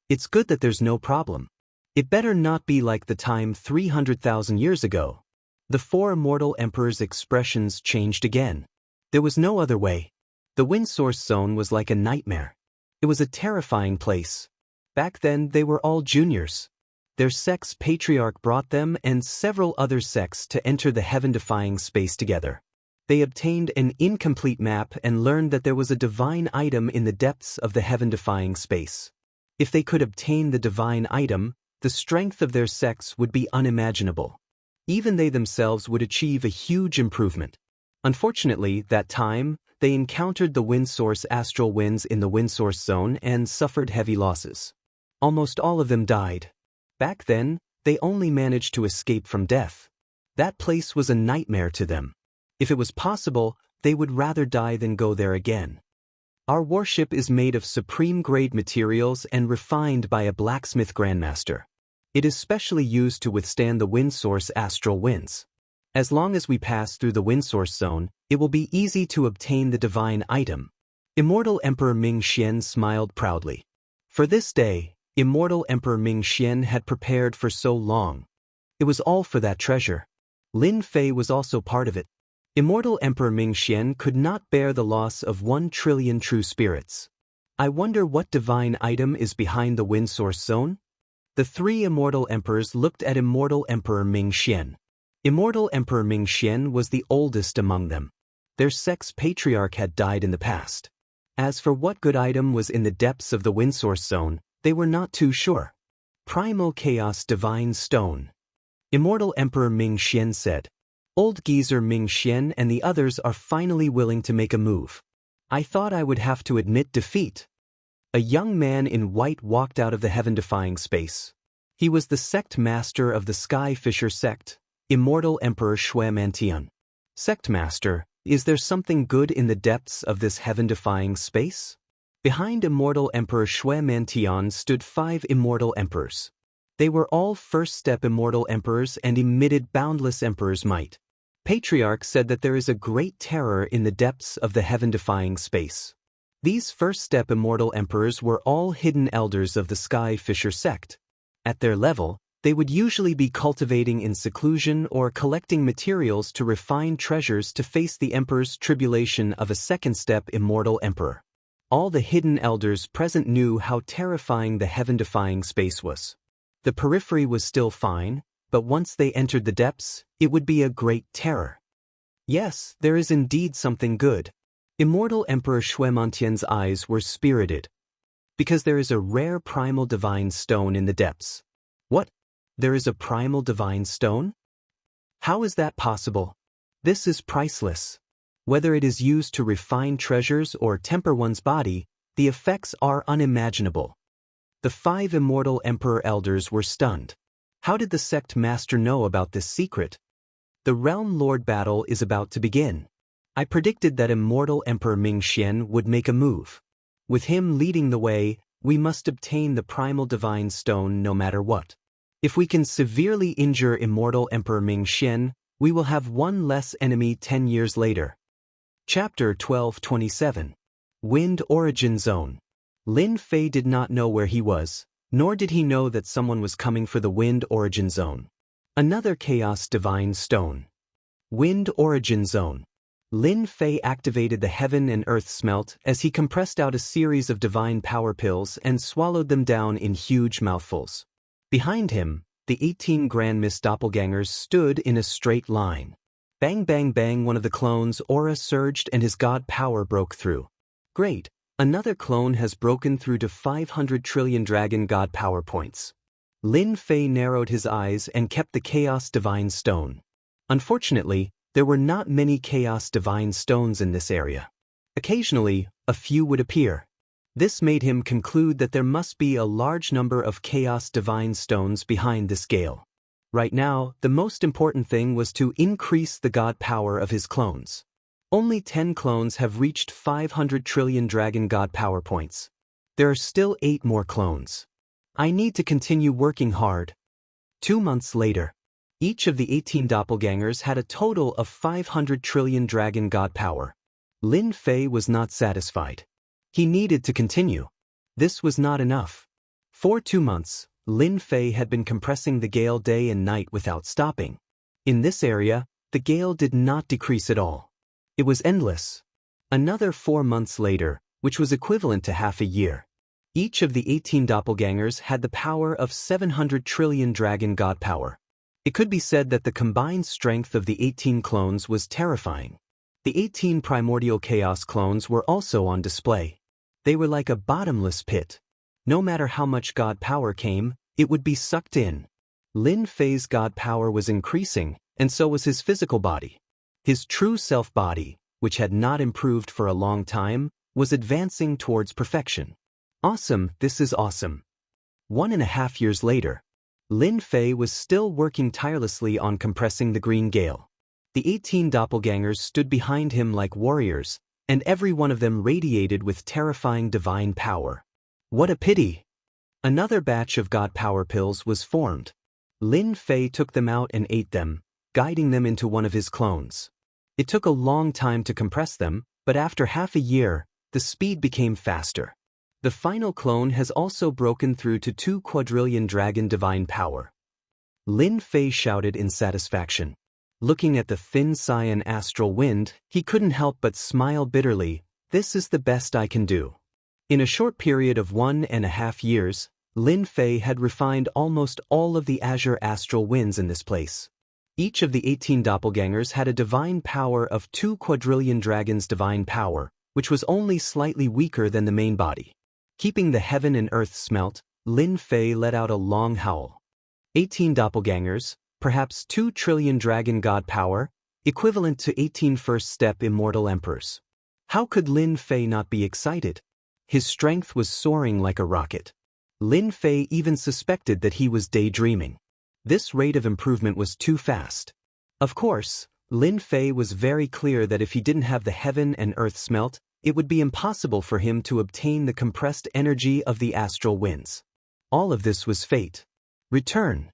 It's good that there's no problem. It better not be like the time 300,000 years ago. The 4 immortal emperors' expressions changed again. There was no other way. The wind source zone was like a nightmare. It was a terrifying place. Back then they were all juniors. Their sect's patriarch brought them and several other sects to enter the heaven-defying space together. They obtained an incomplete map and learned that there was a divine item in the depths of the heaven-defying space. If they could obtain the divine item, the strength of their sects would be unimaginable. Even they themselves would achieve a huge improvement. Unfortunately, that time, they encountered the wind source astral winds in the wind source zone and suffered heavy losses. Almost all of them died. Back then, they only managed to escape from death. That place was a nightmare to them. If it was possible, they would rather die than go there again. Our warship is made of supreme-grade materials and refined by a blacksmith grandmaster. It is specially used to withstand the wind source astral winds. As long as we pass through the wind source zone, it will be easy to obtain the divine item. Immortal Emperor Ming Xian smiled proudly. For this day, Immortal Emperor Ming Xian had prepared for so long. It was all for that treasure. Lin Fei was also part of it. Immortal Emperor Ming Xian could not bear the loss of 1 trillion true spirits. I wonder what divine item is behind the wind source zone? The 3 immortal emperors looked at Immortal Emperor Ming Xian. Immortal Emperor Ming Xian was the oldest among them. Their sex patriarch had died in the past. As for what good item was in the depths of the wind source zone, they were not too sure. Primal Chaos Divine Stone. Immortal Emperor Ming Xian said. Old geezer Ming Xian and the others are finally willing to make a move. I thought I would have to admit defeat. A young man in white walked out of the heaven-defying space. He was the sect master of the Sky Fisher sect, Immortal Emperor Shui Mantian. Sect master, is there something good in the depths of this heaven-defying space? Behind Immortal Emperor Shui Mantian stood 5 immortal emperors. They were all first-step immortal emperors and emitted boundless emperor's might. Patriarch said that there is a great terror in the depths of the heaven-defying space. These first-step immortal emperors were all hidden elders of the Sky Fisher sect. At their level, they would usually be cultivating in seclusion or collecting materials to refine treasures to face the emperor's tribulation of a second-step immortal emperor. All the hidden elders present knew how terrifying the heaven-defying space was. The periphery was still fine, but once they entered the depths, it would be a great terror. Yes, there is indeed something good. Immortal Emperor Shui Mantian's eyes were spirited. Because there is a rare primal divine stone in the depths. What? There is a primal divine stone? How is that possible? This is priceless. Whether it is used to refine treasures or temper one's body, the effects are unimaginable. The 5 immortal emperor elders were stunned. How did the sect master know about this secret? The Realm Lord battle is about to begin. I predicted that Immortal Emperor Ming Xian would make a move. With him leading the way, we must obtain the primal divine stone no matter what. If we can severely injure Immortal Emperor Ming Xian, we will have one less enemy 10 years later. Chapter 1227. Wind Origin Zone. Lin Fei did not know where he was, nor did he know that someone was coming for the Wind Origin Zone. Another Chaos Divine Stone. Wind Origin Zone. Lin Fei activated the Heaven and Earth Smelt as he compressed out a series of divine power pills and swallowed them down in huge mouthfuls. Behind him, the 18 Grand Miss Doppelgangers stood in a straight line. Bang bang bang, one of the clones' aura surged and his god power broke through. Great, another clone has broken through to 500 trillion dragon god power points. Lin Fei narrowed his eyes and kept the Chaos Divine Stone. Unfortunately, there were not many Chaos Divine Stones in this area. Occasionally, a few would appear. This made him conclude that there must be a large number of Chaos Divine Stones behind this gale. Right now, the most important thing was to increase the god power of his clones. Only 10 clones have reached 500 trillion dragon god power points. There are still 8 more clones. I need to continue working hard. 2 months later. Each of the 18 doppelgangers had a total of 500 trillion dragon god power. Lin Fei was not satisfied. He needed to continue. This was not enough. For 2 months, Lin Fei had been compressing the gale day and night without stopping. In this area, the gale did not decrease at all. It was endless. Another 4 months later, which was equivalent to half a year. Each of the 18 doppelgangers had the power of 700 trillion dragon god power. It could be said that the combined strength of the 18 clones was terrifying. The 18 primordial chaos clones were also on display. They were like a bottomless pit. No matter how much god power came, it would be sucked in. Lin Fei's god power was increasing, and so was his physical body. His true self-body, which had not improved for a long time, was advancing towards perfection. Awesome, this is awesome. 1.5 years later. Lin Fei was still working tirelessly on compressing the green gale. The 18 doppelgangers stood behind him like warriors, and every one of them radiated with terrifying divine power. What a pity! Another batch of God Power pills was formed. Lin Fei took them out and ate them, guiding them into one of his clones. It took a long time to compress them, but after half a year, the speed became faster. The final clone has also broken through to 2 quadrillion dragon divine power. Lin Fei shouted in satisfaction. Looking at the thin cyan astral wind, he couldn't help but smile bitterly. This is the best I can do. In a short period of 1.5 years, Lin Fei had refined almost all of the azure astral winds in this place. Each of the 18 doppelgangers had a divine power of 2 quadrillion dragons divine power, which was only slightly weaker than the main body. Keeping the heaven and earth smelt, Lin Fei let out a long howl. 18 doppelgangers, perhaps 2 trillion dragon god power, equivalent to 18 first step immortal emperors. How could Lin Fei not be excited? His strength was soaring like a rocket. Lin Fei even suspected that he was daydreaming. This rate of improvement was too fast. Of course, Lin Fei was very clear that if he didn't have the heaven and earth smelt, it would be impossible for him to obtain the compressed energy of the astral winds. All of this was fate. Return.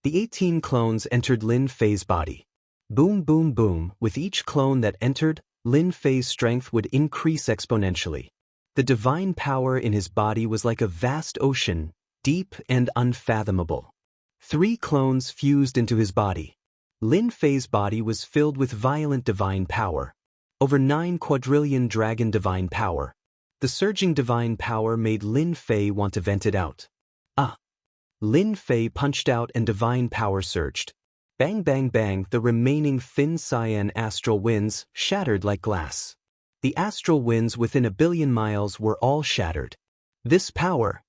The 18 clones entered Lin Fei's body. Boom boom boom, with each clone that entered, Lin Fei's strength would increase exponentially. The divine power in his body was like a vast ocean, deep and unfathomable. 3 clones fused into his body. Lin Fei's body was filled with violent divine power. Over 9 quadrillion dragon divine power. The surging divine power made Lin Fei want to vent it out. Lin Fei punched out and divine power surged. Bang bang bang, the remaining thin cyan astral winds shattered like glass. The astral winds within 1 billion miles were all shattered. This power.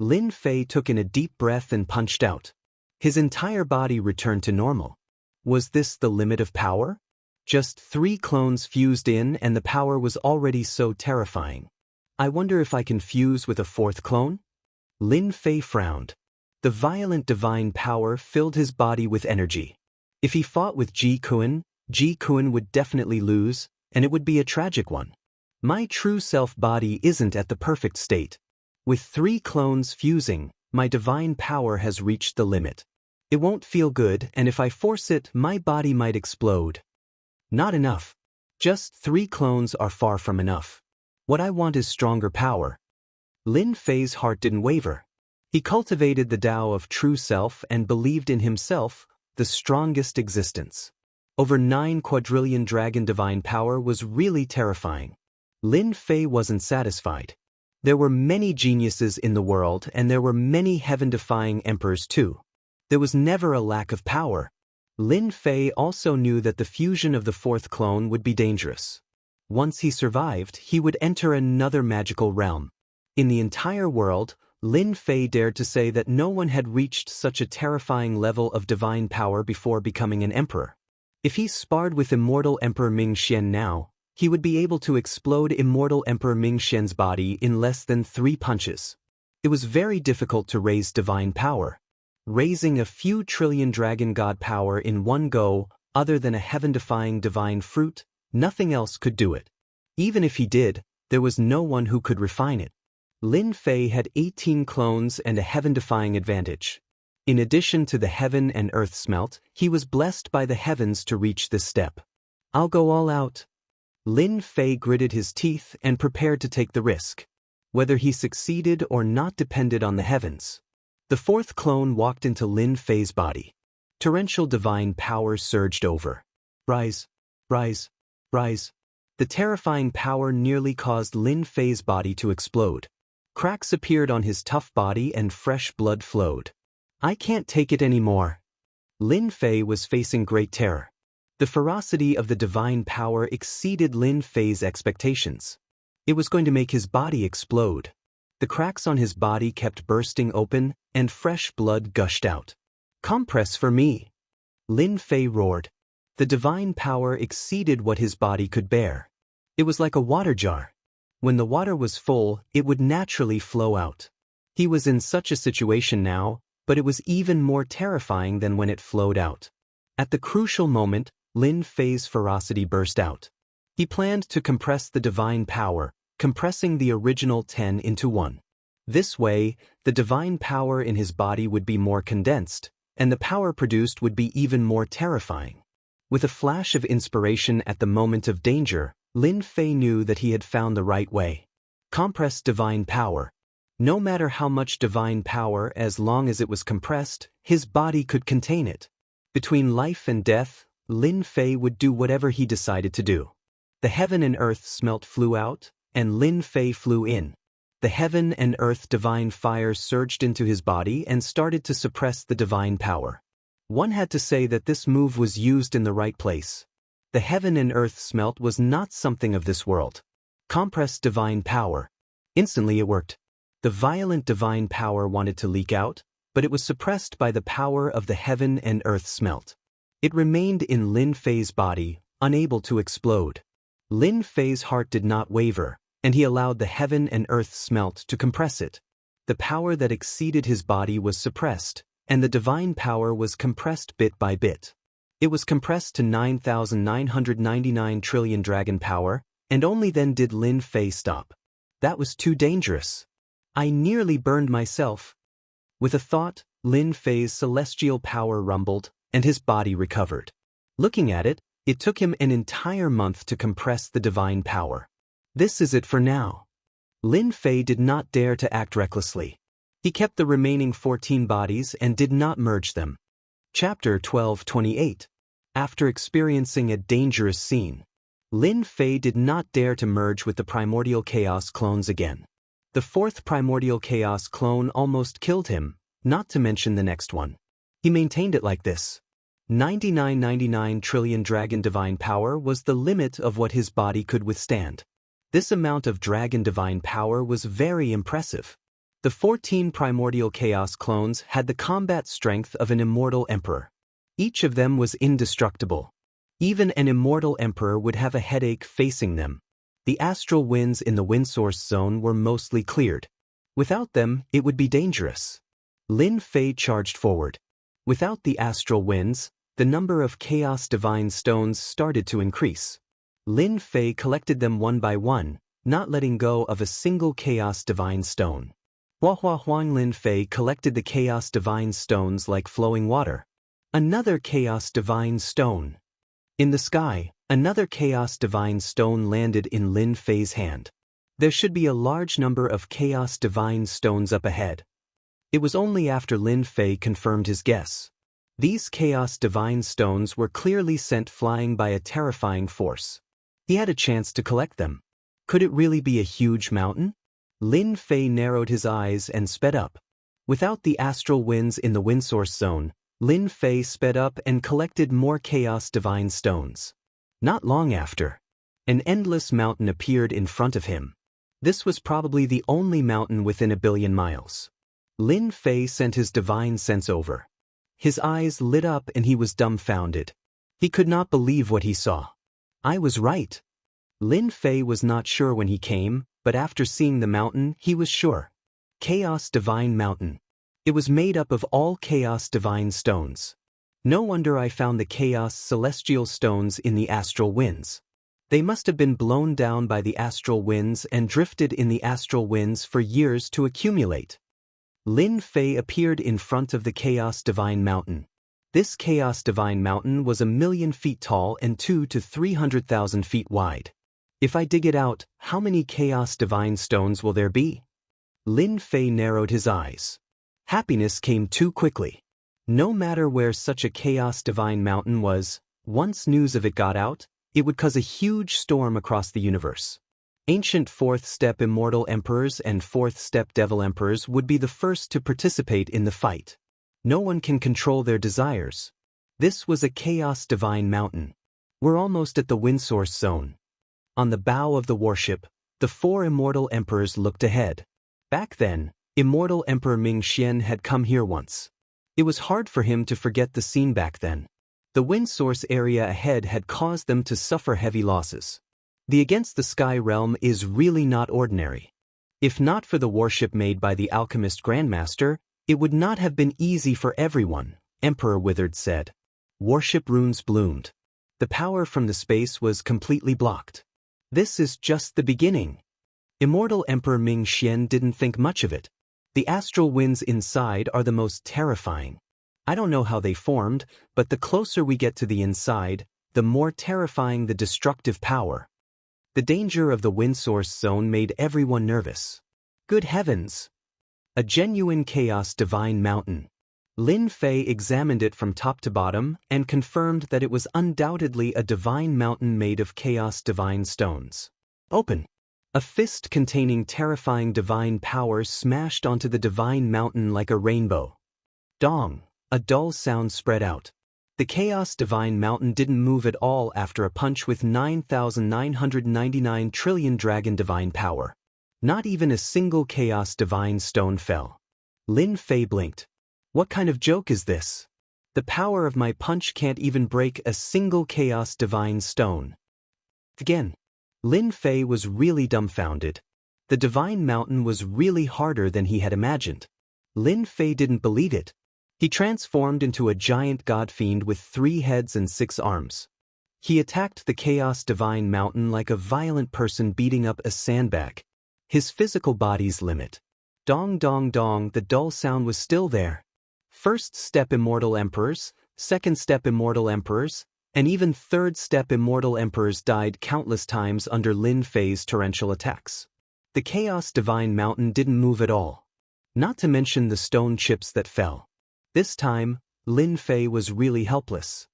Lin Fei took in a deep breath and punched out. His entire body returned to normal. Was this the limit of power? Just 3 clones fused in and the power was already so terrifying. I wonder if I can fuse with a 4th clone? Lin Fei frowned. The violent divine power filled his body with energy. If he fought with Ji Kun would definitely lose, and it would be a tragic one. My true self body isn't at the perfect state. With 3 clones fusing, my divine power has reached the limit. It won't feel good, and if I force it, my body might explode. Not enough. Just 3 clones are far from enough. What I want is stronger power. Lin Fei's heart didn't waver. He cultivated the Tao of true self and believed in himself, the strongest existence. Over 9 quadrillion dragon divine power was really terrifying. Lin Fei wasn't satisfied. There were many geniuses in the world and there were many heaven-defying emperors too. There was never a lack of power. Lin Fei also knew that the fusion of the 4th clone would be dangerous. Once he survived, he would enter another magical realm. In the entire world, Lin Fei dared to say that no one had reached such a terrifying level of divine power before becoming an emperor. If he sparred with immortal Emperor Ming Xian now, he would be able to explode immortal Emperor Ming Xian's body in less than 3 punches. It was very difficult to raise divine power. Raising a few trillion dragon god power in one go, other than a heaven-defying divine fruit, nothing else could do it. Even if he did, there was no one who could refine it. Lin Fei had 18 clones and a heaven-defying advantage. In addition to the heaven and earth smelt, he was blessed by the heavens to reach this step. I'll go all out. Lin Fei gritted his teeth and prepared to take the risk. Whether he succeeded or not depended on the heavens. The 4th clone walked into Lin Fei's body. Torrential divine power surged over. Rise, rise, rise. The terrifying power nearly caused Lin Fei's body to explode. Cracks appeared on his tough body and fresh blood flowed. I can't take it anymore. Lin Fei was facing great terror. The ferocity of the divine power exceeded Lin Fei's expectations. It was going to make his body explode. The cracks on his body kept bursting open, and fresh blood gushed out. Compress for me! Lin Fei roared. The divine power exceeded what his body could bear. It was like a water jar. When the water was full, it would naturally flow out. He was in such a situation now, but it was even more terrifying than when it flowed out. At the crucial moment, Lin Fei's ferocity burst out. He planned to compress the divine power, compressing the original 10 into 1. This way, the divine power in his body would be more condensed, and the power produced would be even more terrifying. With a flash of inspiration at the moment of danger, Lin Fei knew that he had found the right way. Compress divine power. No matter how much divine power, as long as it was compressed, his body could contain it. Between life and death, Lin Fei would do whatever he decided to do. The heaven and earth smelt flew out, and Lin Fei flew in. The heaven and earth divine fire surged into his body and started to suppress the divine power. One had to say that this move was used in the right place. The heaven and earth smelt was not something of this world. Compressed divine power. Instantly it worked. The violent divine power wanted to leak out, but it was suppressed by the power of the heaven and earth smelt. It remained in Lin Fei's body, unable to explode. Lin Fei's heart did not waver, and he allowed the heaven and earth smelt to compress it. The power that exceeded his body was suppressed, and the divine power was compressed bit by bit. It was compressed to 9,999 trillion dragon power, and only then did Lin Fei stop. That was too dangerous. I nearly burned myself. With a thought, Lin Fei's celestial power rumbled, and his body recovered. Looking at it, it took him an entire month to compress the divine power. This is it for now. Lin Fei did not dare to act recklessly. He kept the remaining 14 bodies and did not merge them. Chapter 12:28. After experiencing a dangerous scene, Lin Fei did not dare to merge with the primordial chaos clones again. The fourth primordial chaos clone almost killed him, not to mention the next one. He maintained it like this. 99 trillion dragon divine power was the limit of what his body could withstand. This amount of dragon divine power was very impressive. The 14 primordial chaos clones had the combat strength of an immortal emperor. Each of them was indestructible. Even an immortal emperor would have a headache facing them. The astral winds in the wind source zone were mostly cleared. Without them, it would be dangerous. Lin Fei charged forward. Without the astral winds, the number of chaos divine stones started to increase. Lin Fei collected them one by one, not letting go of a single chaos divine stone. Huang Lin Fei collected the chaos divine stones like flowing water. Another chaos divine stone. In the sky, another chaos divine stone landed in Lin Fei's hand. There should be a large number of chaos divine stones up ahead. It was only after Lin Fei confirmed his guess. These chaos divine stones were clearly sent flying by a terrifying force. He had a chance to collect them. Could it really be a huge mountain? Lin Fei narrowed his eyes and sped up. Without the astral winds in the wind source zone, Lin Fei sped up and collected more chaos divine stones. Not long after, an endless mountain appeared in front of him. This was probably the only mountain within 1 billion miles. Lin Fei sent his divine sense over. His eyes lit up and he was dumbfounded. He could not believe what he saw. I was right. Lin Fei was not sure when he came, but after seeing the mountain, he was sure. Chaos Divine Mountain. It was made up of all Chaos Divine stones. No wonder I found the Chaos Celestial stones in the astral winds. They must have been blown down by the astral winds and drifted in the astral winds for years to accumulate. Lin Fei appeared in front of the Chaos Divine Mountain. This Chaos Divine Mountain was 1,000,000 feet tall and 200,000 to 300,000 feet wide. If I dig it out, how many Chaos Divine stones will there be? Lin Fei narrowed his eyes. Happiness came too quickly. No matter where such a Chaos Divine Mountain was, once news of it got out, it would cause a huge storm across the universe. Ancient fourth-step immortal emperors and fourth-step devil emperors would be the first to participate in the fight. No one can control their desires. This was a Chaos Divine Mountain. We're almost at the wind source zone. On the bow of the warship, the 4 immortal emperors looked ahead. Back then, immortal Emperor Ming Xian had come here once. It was hard for him to forget the scene back then. The wind source area ahead had caused them to suffer heavy losses. The Against the Sky realm is really not ordinary. If not for the warship made by the alchemist Grandmaster, It would not have been easy for everyone, Emperor Withered said. Warship runes bloomed. The power from the space was completely blocked. This is just the beginning. Immortal Emperor Ming Xian didn't think much of it. The astral winds inside are the most terrifying. I don't know how they formed, but the closer we get to the inside, the more terrifying the destructive power. The danger of the wind source zone made everyone nervous. Good heavens! A genuine chaos divine mountain. Lin Fei examined it from top to bottom and confirmed that it was undoubtedly a divine mountain made of chaos divine stones. Open. A fist containing terrifying divine power smashed onto the divine mountain like a rainbow. Dong. A dull sound spread out. The chaos divine mountain didn't move at all after a punch with 9,999 trillion dragon divine power. Not even a single chaos divine stone fell. Lin Fei blinked. What kind of joke is this? The power of my punch can't even break a single chaos divine stone. Again. Lin Fei was really dumbfounded. The divine mountain was really harder than he had imagined. Lin Fei didn't believe it. He transformed into a giant god fiend with 3 heads and 6 arms. He attacked the chaos divine mountain like a violent person beating up a sandbag. His physical body's limit. Dong dong dong, the dull sound was still there. First step immortal emperors, second step immortal emperors, and even third step immortal emperors died countless times under Lin Fei's torrential attacks. The chaos divine mountain didn't move at all. Not to mention the stone chips that fell. This time, Lin Fei was really helpless.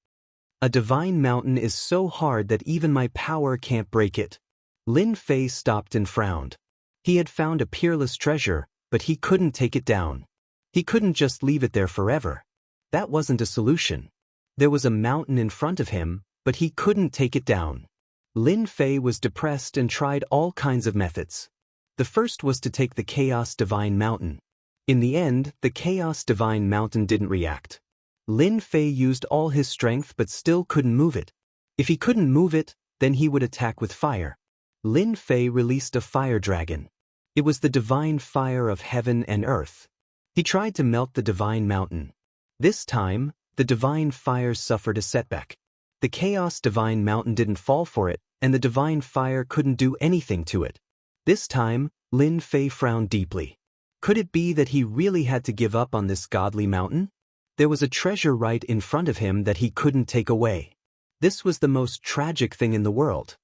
A divine mountain is so hard that even my power can't break it. Lin Fei stopped and frowned. He had found a peerless treasure, but he couldn't take it down. He couldn't just leave it there forever. That wasn't a solution. There was a mountain in front of him, but he couldn't take it down. Lin Fei was depressed and tried all kinds of methods. The first was to take the chaos divine mountain. In the end, the chaos divine mountain didn't react. Lin Fei used all his strength but still couldn't move it. If he couldn't move it, then he would attack with fire. Lin Fei released a fire dragon. It was the divine fire of heaven and earth. He tried to melt the divine mountain. This time, the divine fire suffered a setback. The chaos divine mountain didn't fall for it, and the divine fire couldn't do anything to it. This time, Lin Fei frowned deeply. Could it be that he really had to give up on this godly mountain? There was a treasure right in front of him that he couldn't take away. This was the most tragic thing in the world.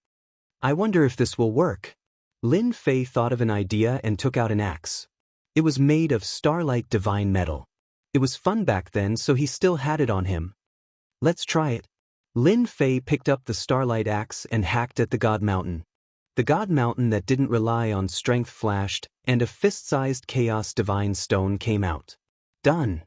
I wonder if this will work. Lin Fei thought of an idea and took out an axe. It was made of starlight divine metal. It was fun back then, so he still had it on him. Let's try it. Lin Fei picked up the starlight axe and hacked at the god mountain. The god mountain that didn't rely on strength flashed, and a fist-sized chaos divine stone came out. Done.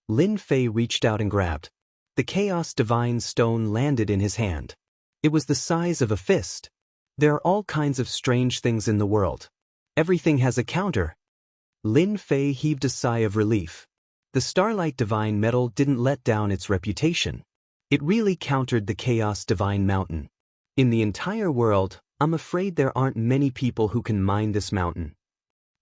Lin Fei reached out and grabbed. The chaos divine stone landed in his hand. It was the size of a fist. There are all kinds of strange things in the world. Everything has a counter. Lin Fei heaved a sigh of relief. The starlight divine metal didn't let down its reputation. It really countered the chaos divine mountain. In the entire world, I'm afraid there aren't many people who can mine this mountain.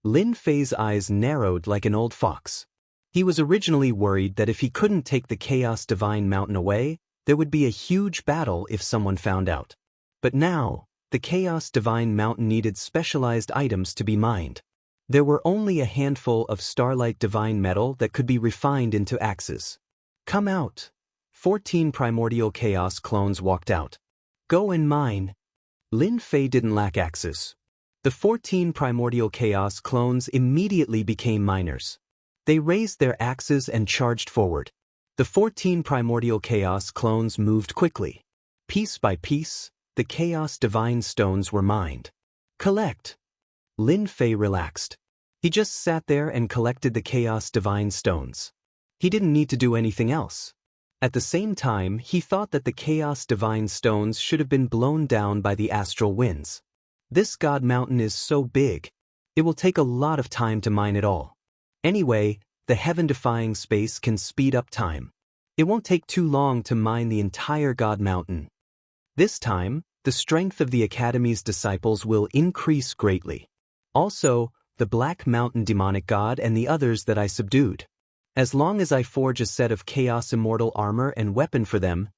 Lin Fei's eyes narrowed like an old fox. He was originally worried that if he couldn't take the chaos divine mountain away, there would be a huge battle if someone found out. But now, the chaos divine mountain needed specialized items to be mined. There were only a handful of starlight divine metal that could be refined into axes. Come out. 14 primordial chaos clones walked out. Go and mine. Lin Fei didn't lack axes. The 14 primordial chaos clones immediately became miners. They raised their axes and charged forward. The 14 primordial chaos clones moved quickly. Piece by piece, the chaos divine stones were mined. Collect. Lin Fei relaxed. He just sat there and collected the chaos divine stones. He didn't need to do anything else. At the same time, he thought that the chaos divine stones should have been blown down by the astral winds. This god mountain is so big. It will take a lot of time to mine it all. Anyway, the heaven-defying space can speed up time. It won't take too long to mine the entire god mountain. This time, the strength of the Academy's disciples will increase greatly. Also, the Black Mountain demonic god and the others that I subdued. As long as I forge a set of Chaos Immortal armor and weapon for them,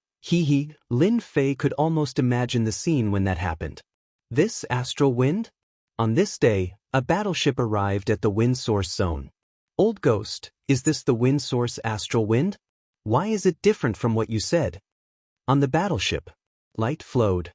Lin Fei could almost imagine the scene when that happened. This astral wind? On this day, a battleship arrived at the wind source zone. Old Ghost, is this the wind source astral wind? Why is it different from what you said? On the battleship, light flowed.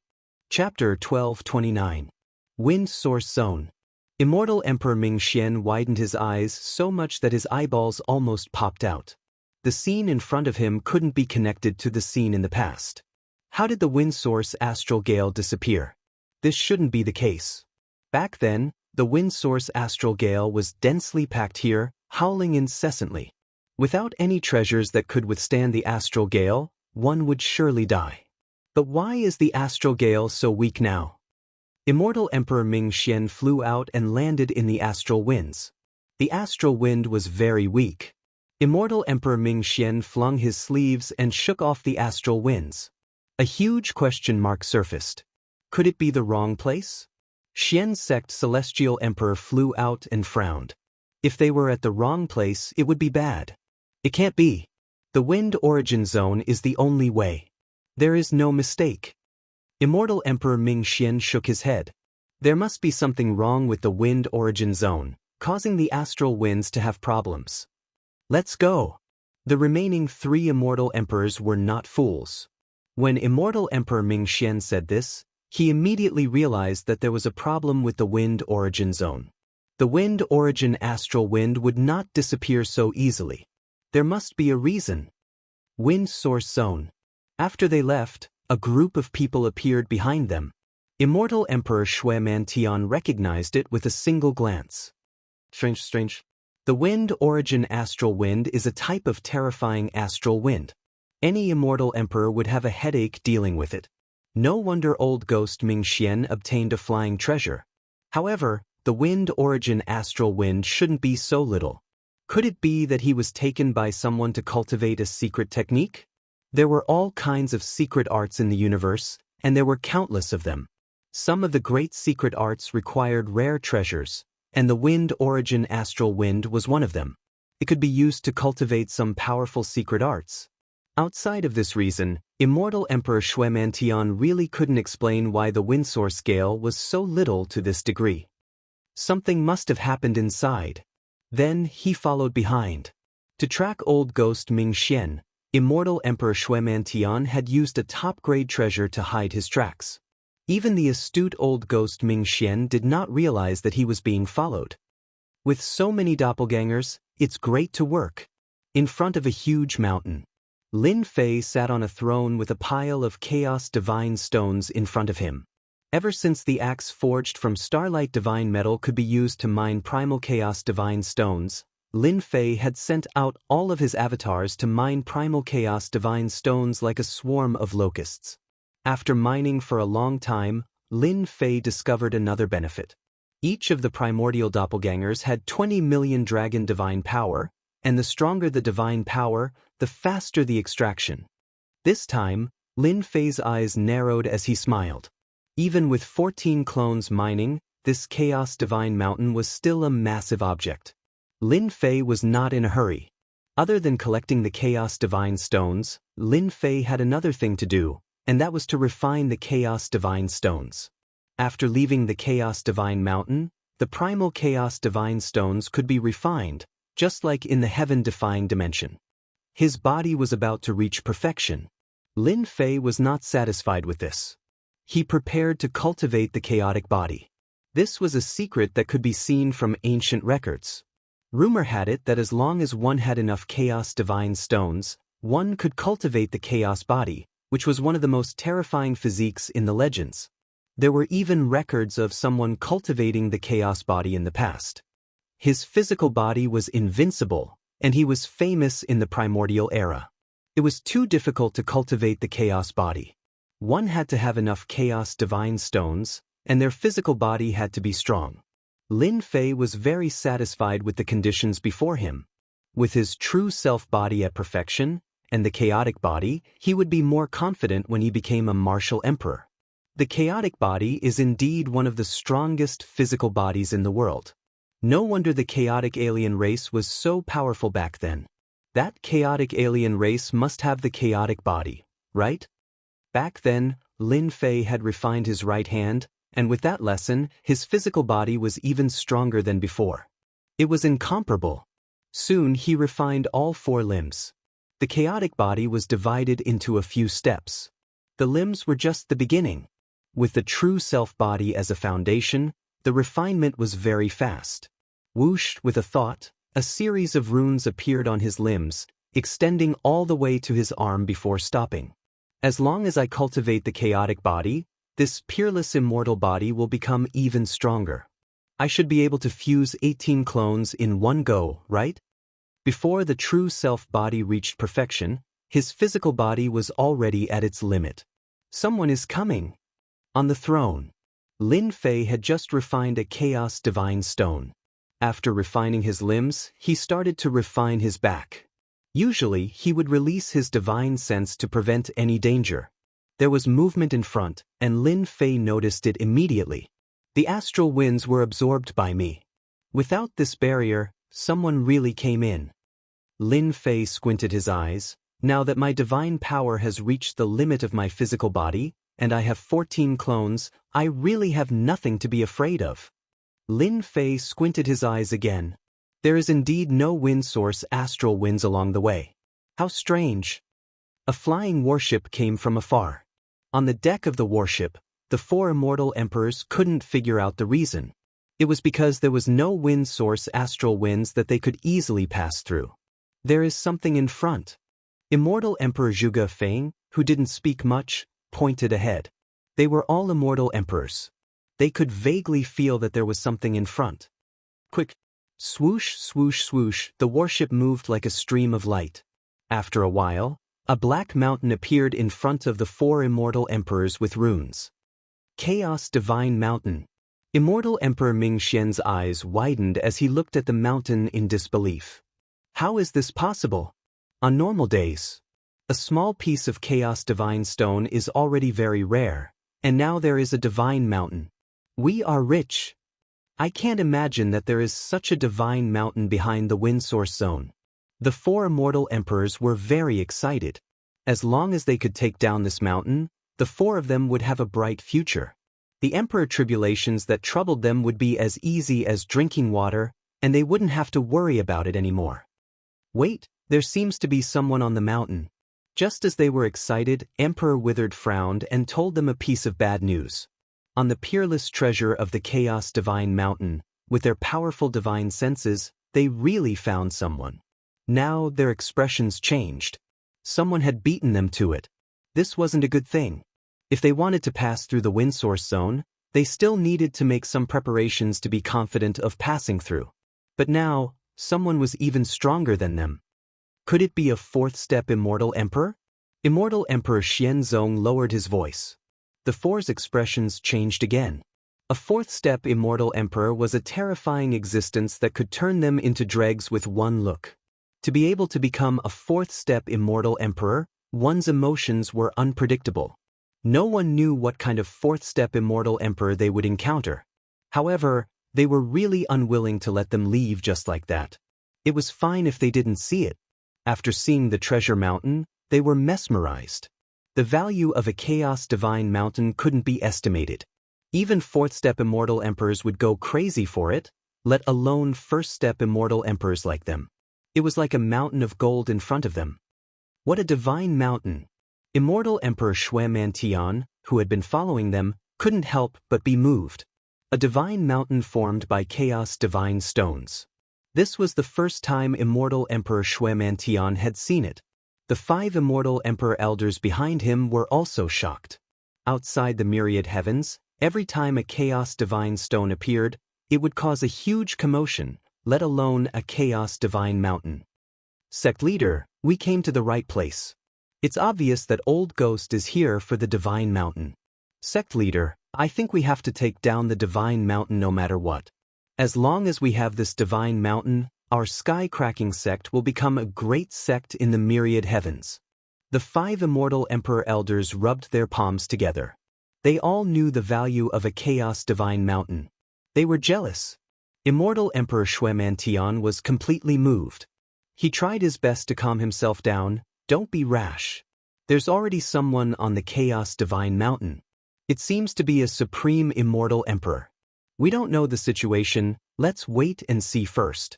Chapter 1229. Wind Source Zone. Immortal Emperor Ming Xian widened his eyes so much that his eyeballs almost popped out. The scene in front of him couldn't be connected to the scene in the past. How did the wind source astral gale disappear? This shouldn't be the case. Back then, the wind source astral gale was densely packed here, howling incessantly. Without any treasures that could withstand the astral gale, one would surely die. But why is the astral gale so weak now? Immortal Emperor Ming Xian flew out and landed in the astral winds. The astral wind was very weak. Immortal Emperor Ming Xian flung his sleeves and shook off the astral winds. A huge question mark surfaced. Could it be the wrong place? Xian's sect Celestial Emperor flew out and frowned. If they were at the wrong place, it would be bad. It can't be. The wind origin zone is the only way. There is no mistake. Immortal Emperor Ming Xian shook his head. There must be something wrong with the wind origin zone, causing the astral winds to have problems. Let's go. The remaining 3 immortal emperors were not fools. When Immortal Emperor Ming Xian said this, he immediately realized that there was a problem with the wind origin zone. The wind origin astral wind would not disappear so easily. There must be a reason. Wind source zone. After they left, a group of people appeared behind them. Immortal Emperor Shui Mantian recognized it with a single glance. Strange. The wind origin astral wind is a type of terrifying astral wind. Any immortal emperor would have a headache dealing with it. No wonder Old Ghost Ming Xian obtained a flying treasure. However, the wind origin astral wind shouldn't be so little. Could it be that he was taken by someone to cultivate a secret technique? There were all kinds of secret arts in the universe, and there were countless of them. Some of the great secret arts required rare treasures, and the wind origin astral wind was one of them. It could be used to cultivate some powerful secret arts. Outside of this reason, Immortal Emperor Shui Mantian really couldn't explain why the wind source scale was so little to this degree. Something must have happened inside. Then he followed behind. To track Old Ghost Ming Xian, Immortal Emperor Shui Mantian had used a top-grade treasure to hide his tracks. Even the astute Old Ghost Ming Xian did not realize that he was being followed. With so many doppelgangers, it's great to work. In front of a huge mountain, Lin Fei sat on a throne with a pile of Chaos Divine stones in front of him. Ever since the axe forged from Starlight Divine Metal could be used to mine Primal Chaos Divine Stones, Lin Fei had sent out all of his avatars to mine Primal Chaos Divine Stones like a swarm of locusts. After mining for a long time, Lin Fei discovered another benefit. Each of the primordial doppelgangers had 20 million dragon divine power, and the stronger the divine power, the faster the extraction. This time, Lin Fei's eyes narrowed as he smiled. Even with 14 clones mining, this Chaos Divine Mountain was still a massive object. Lin Fei was not in a hurry. Other than collecting the Chaos Divine Stones, Lin Fei had another thing to do, and that was to refine the Chaos Divine Stones. After leaving the Chaos Divine Mountain, the Primal Chaos Divine Stones could be refined, just like in the heaven-defying dimension. His body was about to reach perfection. Lin Fei was not satisfied with this. He prepared to cultivate the chaotic body. This was a secret that could be seen from ancient records. Rumor had it that as long as one had enough Chaos Divine Stones, one could cultivate the Chaos body, which was one of the most terrifying physiques in the legends. There were even records of someone cultivating the Chaos body in the past. His physical body was invincible, and he was famous in the primordial era. It was too difficult to cultivate the Chaos body. One had to have enough Chaos Divine Stones, and their physical body had to be strong. Lin Fei was very satisfied with the conditions before him. With his true self body at perfection, and the chaotic body, he would be more confident when he became a martial emperor. The chaotic body is indeed one of the strongest physical bodies in the world. No wonder the chaotic alien race was so powerful back then. That chaotic alien race must have the chaotic body, right? Back then, Lin Fei had refined his right hand, and with that lesson, his physical body was even stronger than before. It was incomparable. Soon he refined all 4 limbs. The chaotic body was divided into a few steps. The limbs were just the beginning. With the true self-body as a foundation, the refinement was very fast. Whoosh, with a thought, a series of runes appeared on his limbs, extending all the way to his arm before stopping. As long as I cultivate the chaotic body, this peerless immortal body will become even stronger. I should be able to fuse 18 clones in one go, right? Before the true self-body reached perfection, his physical body was already at its limit. Someone is coming. On the throne, Lin Fei had just refined a Chaos Divine Stone. After refining his limbs, he started to refine his back. Usually, he would release his divine sense to prevent any danger. There was movement in front, and Lin Fei noticed it immediately. The astral winds were absorbed by me. Without this barrier, someone really came in. Lin Fei squinted his eyes. Now that my divine power has reached the limit of my physical body, and I have 14 clones, I really have nothing to be afraid of. Lin Fei squinted his eyes again. There is indeed no wind source astral winds along the way. How strange. A flying warship came from afar. On the deck of the warship, the 4 immortal emperors couldn't figure out the reason. It was because there was no wind source astral winds that they could easily pass through. There is something in front. Immortal Emperor Zhuge Feng, who didn't speak much, pointed ahead. They were all immortal emperors. They could vaguely feel that there was something in front. Quick! Swoosh, swoosh, swoosh, the warship moved like a stream of light. After a while, a black mountain appeared in front of the 4 immortal emperors with runes. Chaos Divine Mountain. Immortal Emperor Ming Xian's eyes widened as he looked at the mountain in disbelief. How is this possible? On normal days, a small piece of Chaos Divine Stone is already very rare, and now there is a divine mountain. We are rich. I can't imagine that there is such a divine mountain behind the wind source zone. The 4 immortal emperors were very excited. As long as they could take down this mountain, the 4 of them would have a bright future. The emperor tribulations that troubled them would be as easy as drinking water, and they wouldn't have to worry about it anymore. Wait, there seems to be someone on the mountain. Just as they were excited, Emperor Withered frowned and told them a piece of bad news. On the peerless treasure of the Chaos Divine Mountain, with their powerful divine senses, they really found someone. Now their expressions changed. Someone had beaten them to it. This wasn't a good thing. If they wanted to pass through the wind source zone, they still needed to make some preparations to be confident of passing through. But now, someone was even stronger than them. Could it be a 4th step Immortal Emperor? Immortal Emperor Xianzong lowered his voice. The 4's expressions changed again. A 4th step Immortal Emperor was a terrifying existence that could turn them into dregs with one look. To be able to become a 4th step Immortal Emperor, one's emotions were unpredictable. No one knew what kind of 4th step Immortal Emperor they would encounter. However, they were really unwilling to let them leave just like that. It was fine if they didn't see it. After seeing the treasure mountain, they were mesmerized. The value of a Chaos Divine Mountain couldn't be estimated. Even 4th step Immortal Emperors would go crazy for it, let alone 1st step Immortal Emperors like them. It was like a mountain of gold in front of them. What a divine mountain! Immortal Emperor Shui Mantian, who had been following them, couldn't help but be moved. A divine mountain formed by Chaos Divine Stones. This was the first time Immortal Emperor Shui Mantian had seen it. The 5 Immortal Emperor elders behind him were also shocked. Outside the myriad heavens, every time a Chaos Divine Stone appeared, it would cause a huge commotion, let alone a Chaos Divine Mountain. Sect Leader, we came to the right place. It's obvious that Old Ghost is here for the Divine Mountain. Sect Leader, I think we have to take down the Divine Mountain no matter what. As long as we have this Divine Mountain, our sky-cracking sect will become a great sect in the myriad heavens. The 5 Immortal Emperor Elders rubbed their palms together. They all knew the value of a Chaos Divine Mountain. They were jealous. Immortal Emperor Shui Mantian was completely moved. He tried his best to calm himself down. Don't be rash. There's already someone on the Chaos Divine Mountain. It seems to be a supreme immortal emperor. We don't know the situation, let's wait and see first.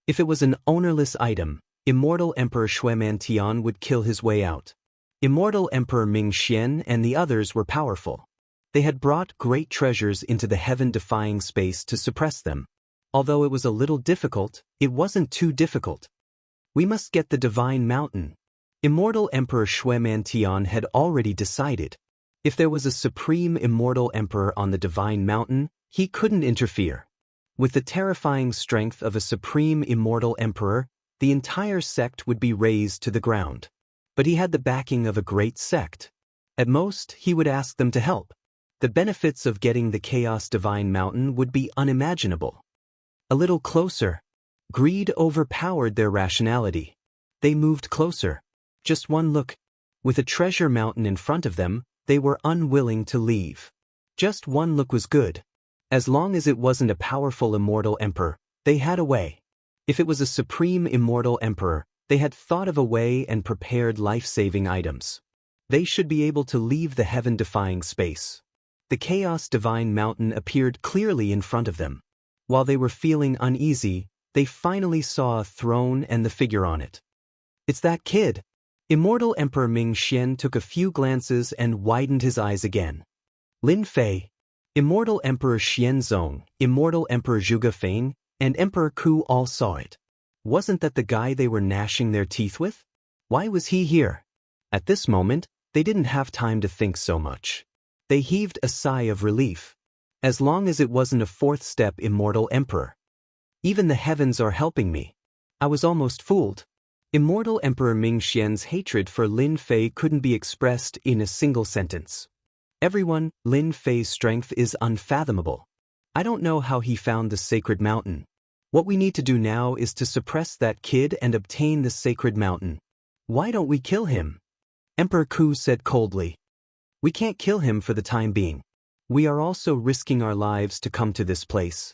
If it was an ownerless item, Immortal Emperor Shueman Tian would kill his way out. Immortal Emperor Ming Xian and the others were powerful. They had brought great treasures into the heaven-defying space to suppress them. Although it was a little difficult, it wasn't too difficult. We must get the Divine Mountain. Immortal Emperor Shueman Tian had already decided. If there was a supreme immortal emperor on the Divine Mountain, he couldn't interfere. With the terrifying strength of a supreme immortal emperor, the entire sect would be razed to the ground. But he had the backing of a great sect. At most, he would ask them to help. The benefits of getting the Chaos Divine Mountain would be unimaginable. A little closer. Greed overpowered their rationality. They moved closer. Just one look. With a treasure mountain in front of them, they were unwilling to leave. Just one look was good. As long as it wasn't a powerful immortal emperor, they had a way. If it was a supreme immortal emperor, they had thought of a way and prepared life-saving items. They should be able to leave the heaven-defying space. The Chaos Divine Mountain appeared clearly in front of them. While they were feeling uneasy, they finally saw a throne and the figure on it. It's that kid. Immortal Emperor Ming Xian took a few glances and widened his eyes again. Lin Fei, Immortal Emperor Xianzong, Immortal Emperor Zhuge Feng, and Emperor Ku all saw it. Wasn't that the guy they were gnashing their teeth with? Why was he here? At this moment, they didn't have time to think so much. They heaved a sigh of relief. As long as it wasn't a fourth-step immortal emperor. Even the heavens are helping me. I was almost fooled. Immortal Emperor Ming Xian's hatred for Lin Fei couldn't be expressed in a single sentence. Everyone, Lin Fei's strength is unfathomable. I don't know how he found the sacred mountain. What we need to do now is to suppress that kid and obtain the sacred mountain. Why don't we kill him? Emperor Ku said coldly. We can't kill him for the time being. We are also risking our lives to come to this place.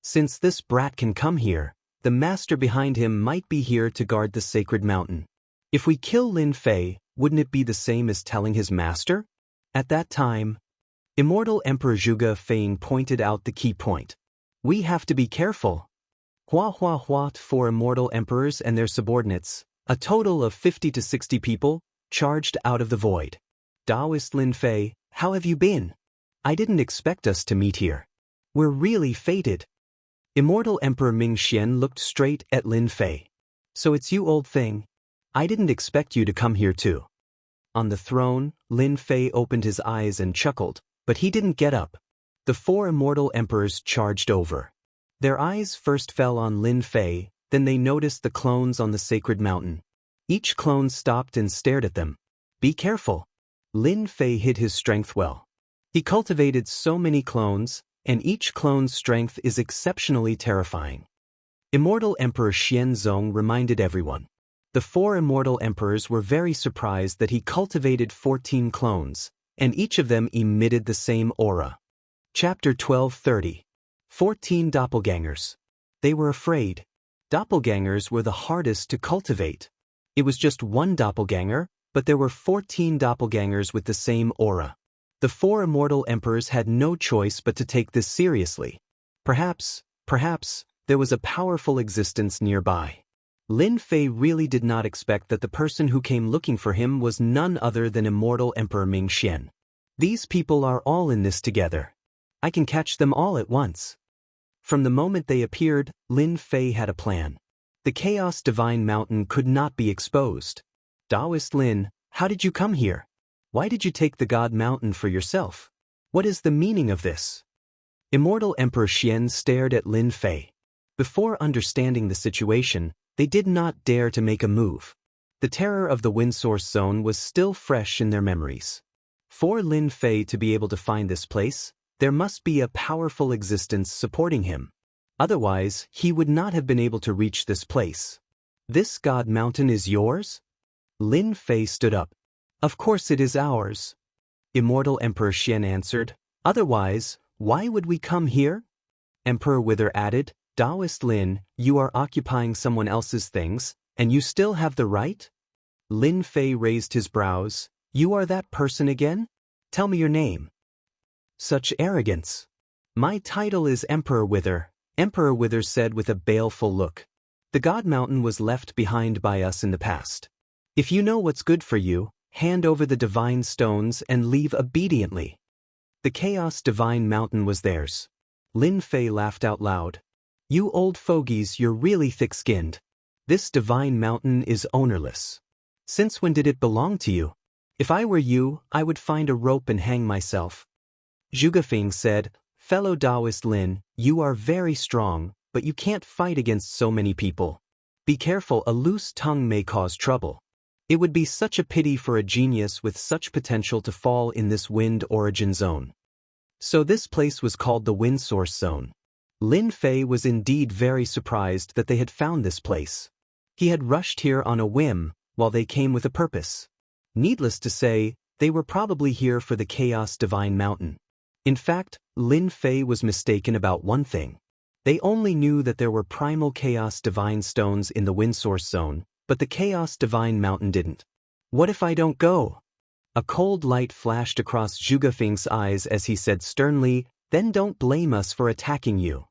Since this brat can come here, the master behind him might be here to guard the sacred mountain. If we kill Lin Fei, wouldn't it be the same as telling his master? At that time, Immortal Emperor Zhuge Feng pointed out the key point. We have to be careful. Hua hua hua, 4 immortal emperors and their subordinates, a total of 50 to 60 people, charged out of the void. Taoist Lin Fei, how have you been? I didn't expect us to meet here. We're really fated. Immortal Emperor Ming Xian looked straight at Lin Fei. So it's you, old thing. I didn't expect you to come here too. On the throne, Lin Fei opened his eyes and chuckled, but he didn't get up. The 4 immortal emperors charged over. Their eyes first fell on Lin Fei, then they noticed the clones on the sacred mountain. Each clone stopped and stared at them. Be careful. Lin Fei hid his strength well. He cultivated so many clones, and each clone's strength is exceptionally terrifying. Immortal Emperor Xianzong reminded everyone. The 4 immortal emperors were very surprised that he cultivated 14 clones, and each of them emitted the same aura. Chapter 1230. 14 Doppelgangers. They were afraid. Doppelgangers were the hardest to cultivate. It was just one doppelganger, but there were 14 doppelgangers with the same aura. The 4 immortal emperors had no choice but to take this seriously. Perhaps, there was a powerful existence nearby. Lin Fei really did not expect that the person who came looking for him was none other than Immortal Emperor Ming Xian. These people are all in this together. I can catch them all at once. From the moment they appeared, Lin Fei had a plan. The Chaos Divine Mountain could not be exposed. Taoist Lin, how did you come here? Why did you take the God Mountain for yourself? What is the meaning of this? Immortal Emperor Xian stared at Lin Fei. Before understanding the situation, they did not dare to make a move. The terror of the Wind Source Zone was still fresh in their memories. For Lin Fei to be able to find this place, there must be a powerful existence supporting him. Otherwise, he would not have been able to reach this place. This God Mountain is yours? Lin Fei stood up. Of course it is ours. Immortal Emperor Xian answered. Otherwise, why would we come here? Emperor Wither added. Taoist Lin, you are occupying someone else's things, And you still have the right? Lin Fei raised his brows. You are that person again? Tell me your name. Such arrogance. My title is Emperor Wither, Emperor Wither said with a baleful look. The God Mountain was left behind by us in the past. If you know what's good for you, hand over the divine stones and leave obediently. The Chaos Divine Mountain was theirs. Lin Fei laughed out loud. You old fogies, you're really thick-skinned. This divine mountain is ownerless. Since when did it belong to you? If I were you, I would find a rope and hang myself. Zhugafeng said, Fellow Taoist Lin, you are very strong, but you can't fight against so many people. Be careful, a loose tongue may cause trouble. It would be such a pity for a genius with such potential to fall in this wind origin zone. So this place was called the Wind Source Zone. Lin Fei was indeed very surprised that they had found this place. He had rushed here on a whim, while they came with a purpose. Needless to say, they were probably here for the Chaos Divine Mountain. In fact, Lin Fei was mistaken about one thing. They only knew that there were primal Chaos Divine stones in the Wind Source Zone, but the Chaos Divine Mountain didn't. What if I don't go? A cold light flashed across Zhugafeng's eyes as he said sternly, Then don't blame us for attacking you.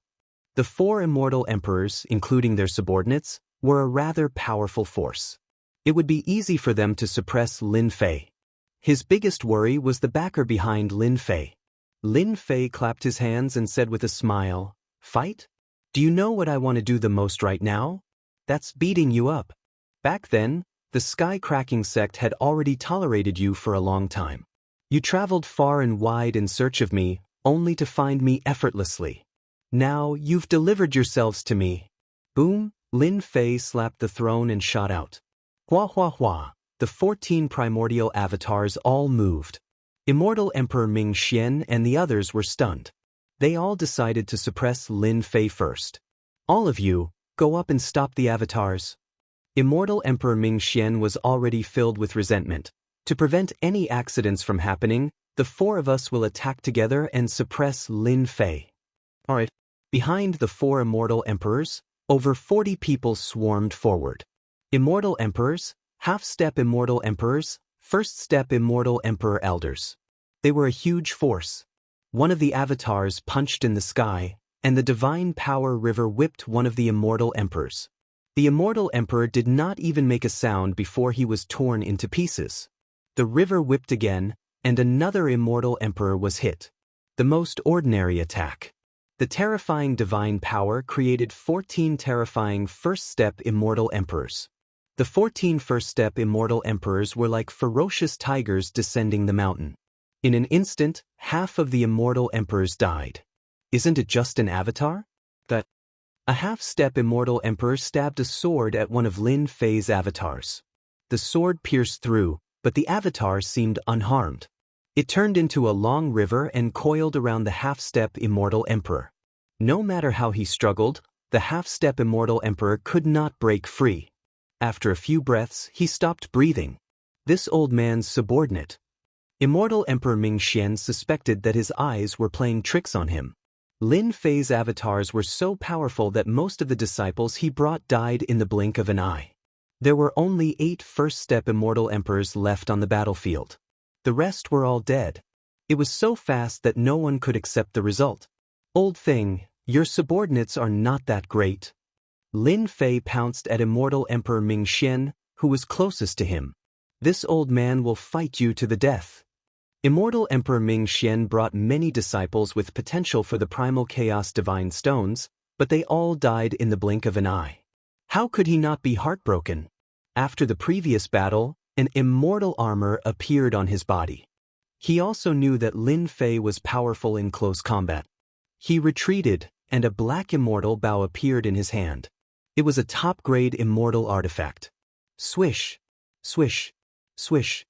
The 4 immortal emperors, including their subordinates, were a rather powerful force. It would be easy for them to suppress Lin Fei. His biggest worry was the backer behind Lin Fei. Lin Fei clapped his hands and said with a smile, Fight? Do you know what I want to do the most right now? That's beating you up. Back then, the Sky-Cracking sect had already tolerated you for a long time. You traveled far and wide in search of me, only to find me effortlessly. Now you've delivered yourselves to me. Boom, Lin Fei slapped the throne and shot out. Hua hua hua, the 14 primordial avatars all moved. Immortal Emperor Ming Xian and the others were stunned. They all decided to suppress Lin Fei first. All of you, go up and stop the avatars. Immortal Emperor Ming Xian was already filled with resentment. To prevent any accidents from happening, the 4 of us will attack together and suppress Lin Fei. Alright. Behind the 4 immortal emperors, over 40 people swarmed forward. Immortal emperors, half-step immortal emperors, first-step immortal emperor elders. They were a huge force. One of the avatars punched in the sky, and the divine power river whipped one of the immortal emperors. The immortal emperor did not even make a sound before he was torn into pieces. The river whipped again, and another immortal emperor was hit. The most ordinary attack. The terrifying divine power created 14 terrifying first-step immortal emperors. The 14 first-step immortal emperors were like ferocious tigers descending the mountain. In an instant, half of the immortal emperors died. Isn't it just an avatar? A half-step immortal emperor stabbed a sword at one of Lin Fei's avatars. The sword pierced through, but the avatar seemed unharmed. It turned into a long river and coiled around the half-step immortal emperor. No matter how he struggled, the half-step immortal emperor could not break free. After a few breaths, he stopped breathing. This old man's subordinate. Immortal Emperor Ming Xian suspected that his eyes were playing tricks on him. Lin Fei's avatars were so powerful that most of the disciples he brought died in the blink of an eye. There were only 8 first-step immortal emperors left on the battlefield. The rest were all dead. It was so fast that no one could accept the result. Old thing, your subordinates are not that great. Lin Fei pounced at Immortal Emperor Ming Xian, who was closest to him. This old man will fight you to the death. Immortal Emperor Ming Xian brought many disciples with potential for the primal chaos divine stones, but they all died in the blink of an eye. How could he not be heartbroken? After the previous battle, an immortal armor appeared on his body. He also knew that Lin Fei was powerful in close combat. He retreated, and a black immortal bow appeared in his hand. It was a top-grade immortal artifact. Swish, swish, swish.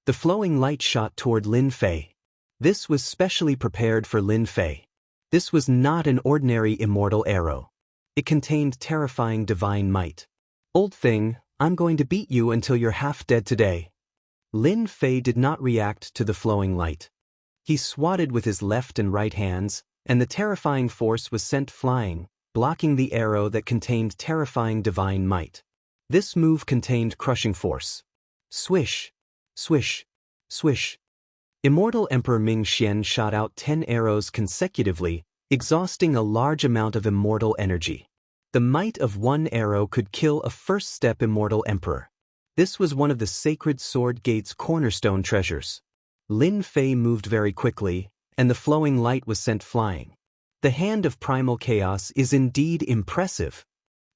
The flowing light shot toward Lin Fei. This was specially prepared for Lin Fei. This was not an ordinary immortal arrow. It contained terrifying divine might. Old thing, I'm going to beat you until you're half dead today. Lin Fei did not react to the flowing light. He swatted with his left and right hands, and the terrifying force was sent flying, blocking the arrow that contained terrifying divine might. This move contained crushing force. Swish, swish, swish. Immortal Emperor Ming Xian shot out 10 arrows consecutively, exhausting a large amount of immortal energy. The might of one arrow could kill a first-step immortal emperor. This was one of the sacred sword gate's cornerstone treasures. Lin Fei moved very quickly, and the flowing light was sent flying. The hand of primal chaos is indeed impressive.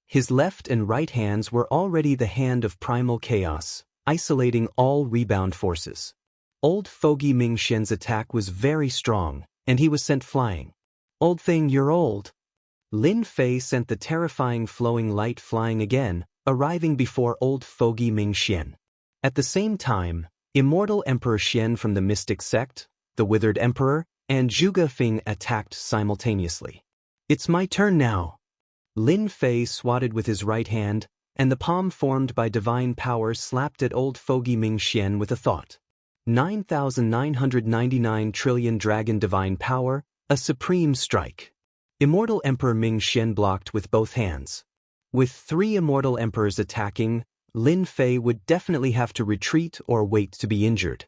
His left and right hands were already the hand of primal chaos, isolating all rebound forces. Old Fogey Ming Xian's attack was very strong, and he was sent flying. Old thing, you're old. Lin Fei sent the terrifying flowing light flying again, arriving before old Fogey Ming Xian. At the same time, Immortal Emperor Xian from the Mystic Sect, the Withered Emperor, and Zhuge Feng attacked simultaneously. It's my turn now. Lin Fei swatted with his right hand, and the palm formed by divine power slapped at old Fogey Ming Xian with a thought. 9,999 trillion dragon divine power, a supreme strike. Immortal Emperor Ming Xian blocked with both hands. With 3 immortal emperors attacking, Lin Fei would definitely have to retreat or wait to be injured.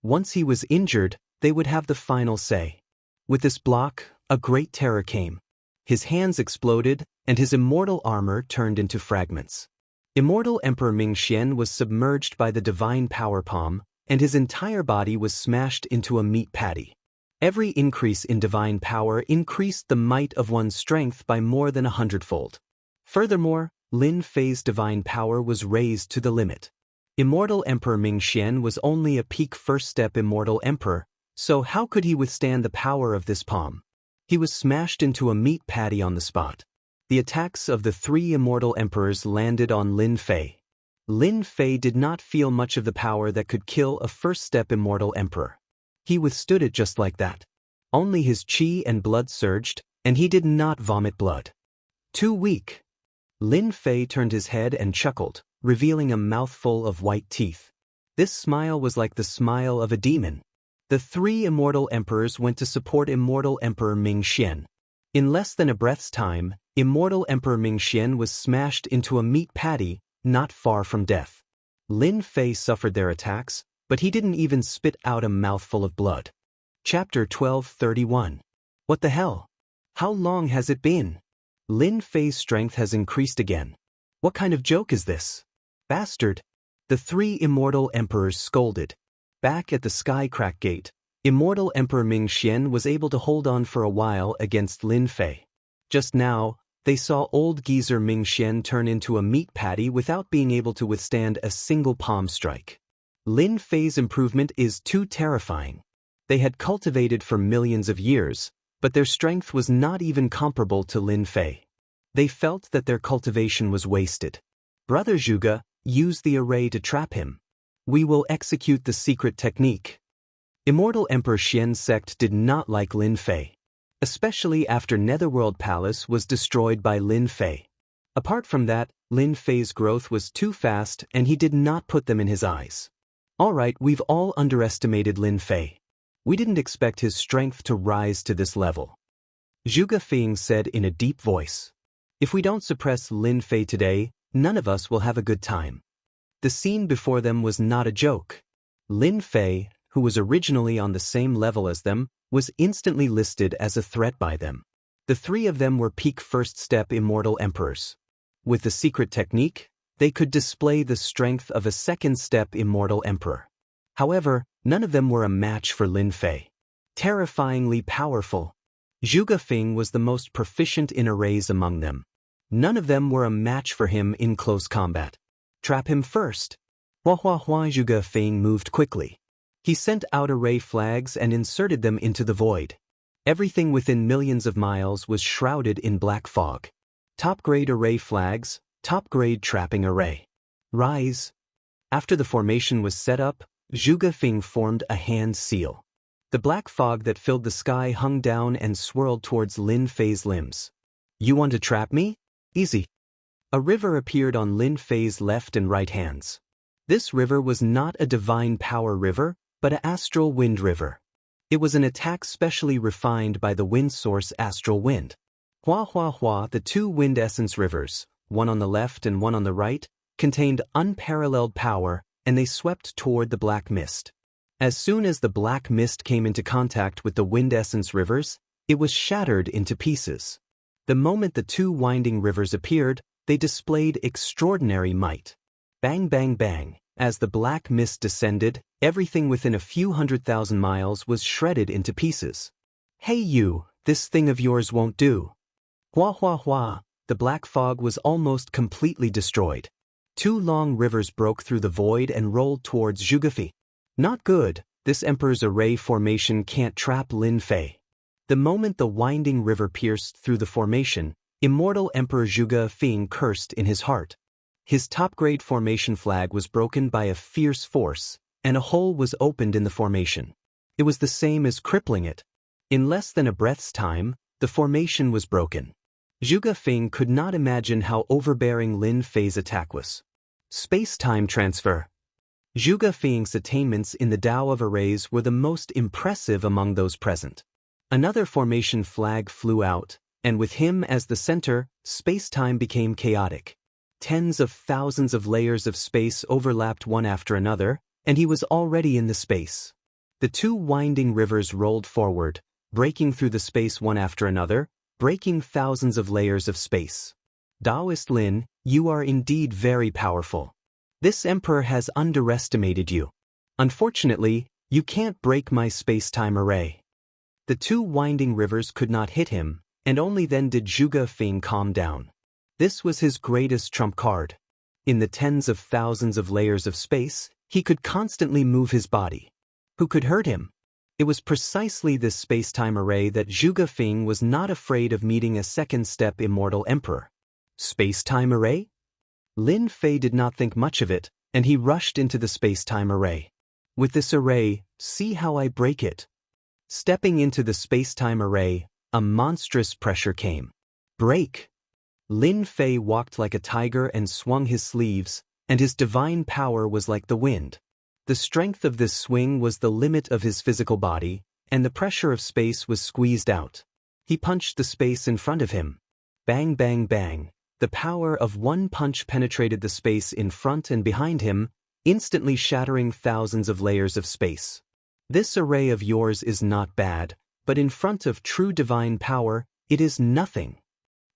Once he was injured, they would have the final say. With this block, a great terror came. His hands exploded, and his immortal armor turned into fragments. Immortal Emperor Ming Xian was submerged by the divine power palm, and his entire body was smashed into a meat patty. Every increase in divine power increased the might of one's strength by more than 100-fold. Furthermore, Lin Fei's divine power was raised to the limit. Immortal Emperor Ming Xian was only a peak first-step immortal emperor, so how could he withstand the power of this palm? He was smashed into a meat patty on the spot. The attacks of the 3 immortal emperors landed on Lin Fei. Lin Fei did not feel much of the power that could kill a first-step immortal emperor. He withstood it just like that. Only his chi and blood surged, and he did not vomit blood. Too weak. Lin Fei turned his head and chuckled, revealing a mouthful of white teeth. This smile was like the smile of a demon. The 3 immortal emperors went to support Immortal Emperor Ming Xian. In less than a breath's time, Immortal Emperor Ming Xian was smashed into a meat patty, not far from death. Lin Fei suffered their attacks, but he didn't even spit out a mouthful of blood. Chapter 12:31. What the hell? How long has it been? Lin Fei's strength has increased again. What kind of joke is this? Bastard! The 3 immortal emperors scolded. Back at the Skycrack Gate, Immortal Emperor Ming Xian was able to hold on for a while against Lin Fei. Just now, they saw old geezer Ming Xian turn into a meat patty without being able to withstand a single palm strike. Lin Fei's improvement is too terrifying. They had cultivated for millions of years, but their strength was not even comparable to Lin Fei. They felt that their cultivation was wasted. Brother Zhuge, use the array to trap him. We will execute the secret technique. Immortal Emperor Xian's sect did not like Lin Fei, especially after Netherworld Palace was destroyed by Lin Fei. Apart from that, Lin Fei's growth was too fast and he did not put them in his eyes. Alright, we've all underestimated Lin Fei. We didn't expect his strength to rise to this level. Zhuge Feng said in a deep voice. If we don't suppress Lin Fei today, none of us will have a good time. The scene before them was not a joke. Lin Fei, who was originally on the same level as them, was instantly listed as a threat by them. The 3 of them were peak first-step immortal emperors. With the secret technique, they could display the strength of a second-step immortal emperor. However, none of them were a match for Lin Fei. Terrifyingly powerful. Zhuge Feng was the most proficient in arrays among them. None of them were a match for him in close combat. Trap him first. Hua hua hua. Zhuge Feng moved quickly. He sent out array flags and inserted them into the void. Everything within millions of miles was shrouded in black fog. Top-grade array flags, top-grade trapping array. Rise. After the formation was set up, Zhuge Feng formed a hand seal. The black fog that filled the sky hung down and swirled towards Lin Fei's limbs. You want to trap me? Easy. A river appeared on Lin Fei's left and right hands. This river was not a divine power river, but an astral wind river. It was an attack specially refined by the wind source astral wind. Hua hua hua. The 2 wind essence rivers, one on the left and one on the right, contained unparalleled power, and they swept toward the black mist. As soon as the black mist came into contact with the wind essence rivers, it was shattered into pieces. The moment the two winding rivers appeared, they displayed extraordinary might. Bang bang bang, as the black mist descended, everything within a few 100,000 miles was shredded into pieces. Hey you, this thing of yours won't do. Hua hua hua, the black fog was almost completely destroyed. Two long rivers broke through the void and rolled towards Zhuge. Not good, this Emperor's array formation can't trap Lin Fei. The moment the winding river pierced through the formation, immortal Emperor Zhuge Feng cursed in his heart. His top-grade formation flag was broken by a fierce force, and a hole was opened in the formation. It was the same as crippling it. In less than a breath's time, the formation was broken. Zhuge Feng could not imagine how overbearing Lin Fei's attack was. Space-time transfer. Zhuge Feng's attainments in the Tao of arrays were the most impressive among those present. Another formation flag flew out, and with him as the center, space-time became chaotic. Tens of thousands of layers of space overlapped one after another, and he was already in the space. The two winding rivers rolled forward, breaking through the space one after another, breaking thousands of layers of space. Taoist Lin, you are indeed very powerful. This emperor has underestimated you. Unfortunately, you can't break my space-time array. The two winding rivers could not hit him, and only then did Zhuge Feng calm down. This was his greatest trump card. In the tens of thousands of layers of space, he could constantly move his body. Who could hurt him? It was precisely this space-time array that Zhuge Feng was not afraid of meeting a second-step immortal emperor. Space-time array? Lin Fei did not think much of it, and he rushed into the space-time array. With this array, see how I break it. Stepping into the space-time array, a monstrous pressure came. Break! Lin Fei walked like a tiger and swung his sleeves, and his divine power was like the wind. The strength of this swing was the limit of his physical body, and the pressure of space was squeezed out. He punched the space in front of him. Bang bang bang. The power of one punch penetrated the space in front and behind him, instantly shattering thousands of layers of space. This array of yours is not bad, but in front of true divine power, it is nothing.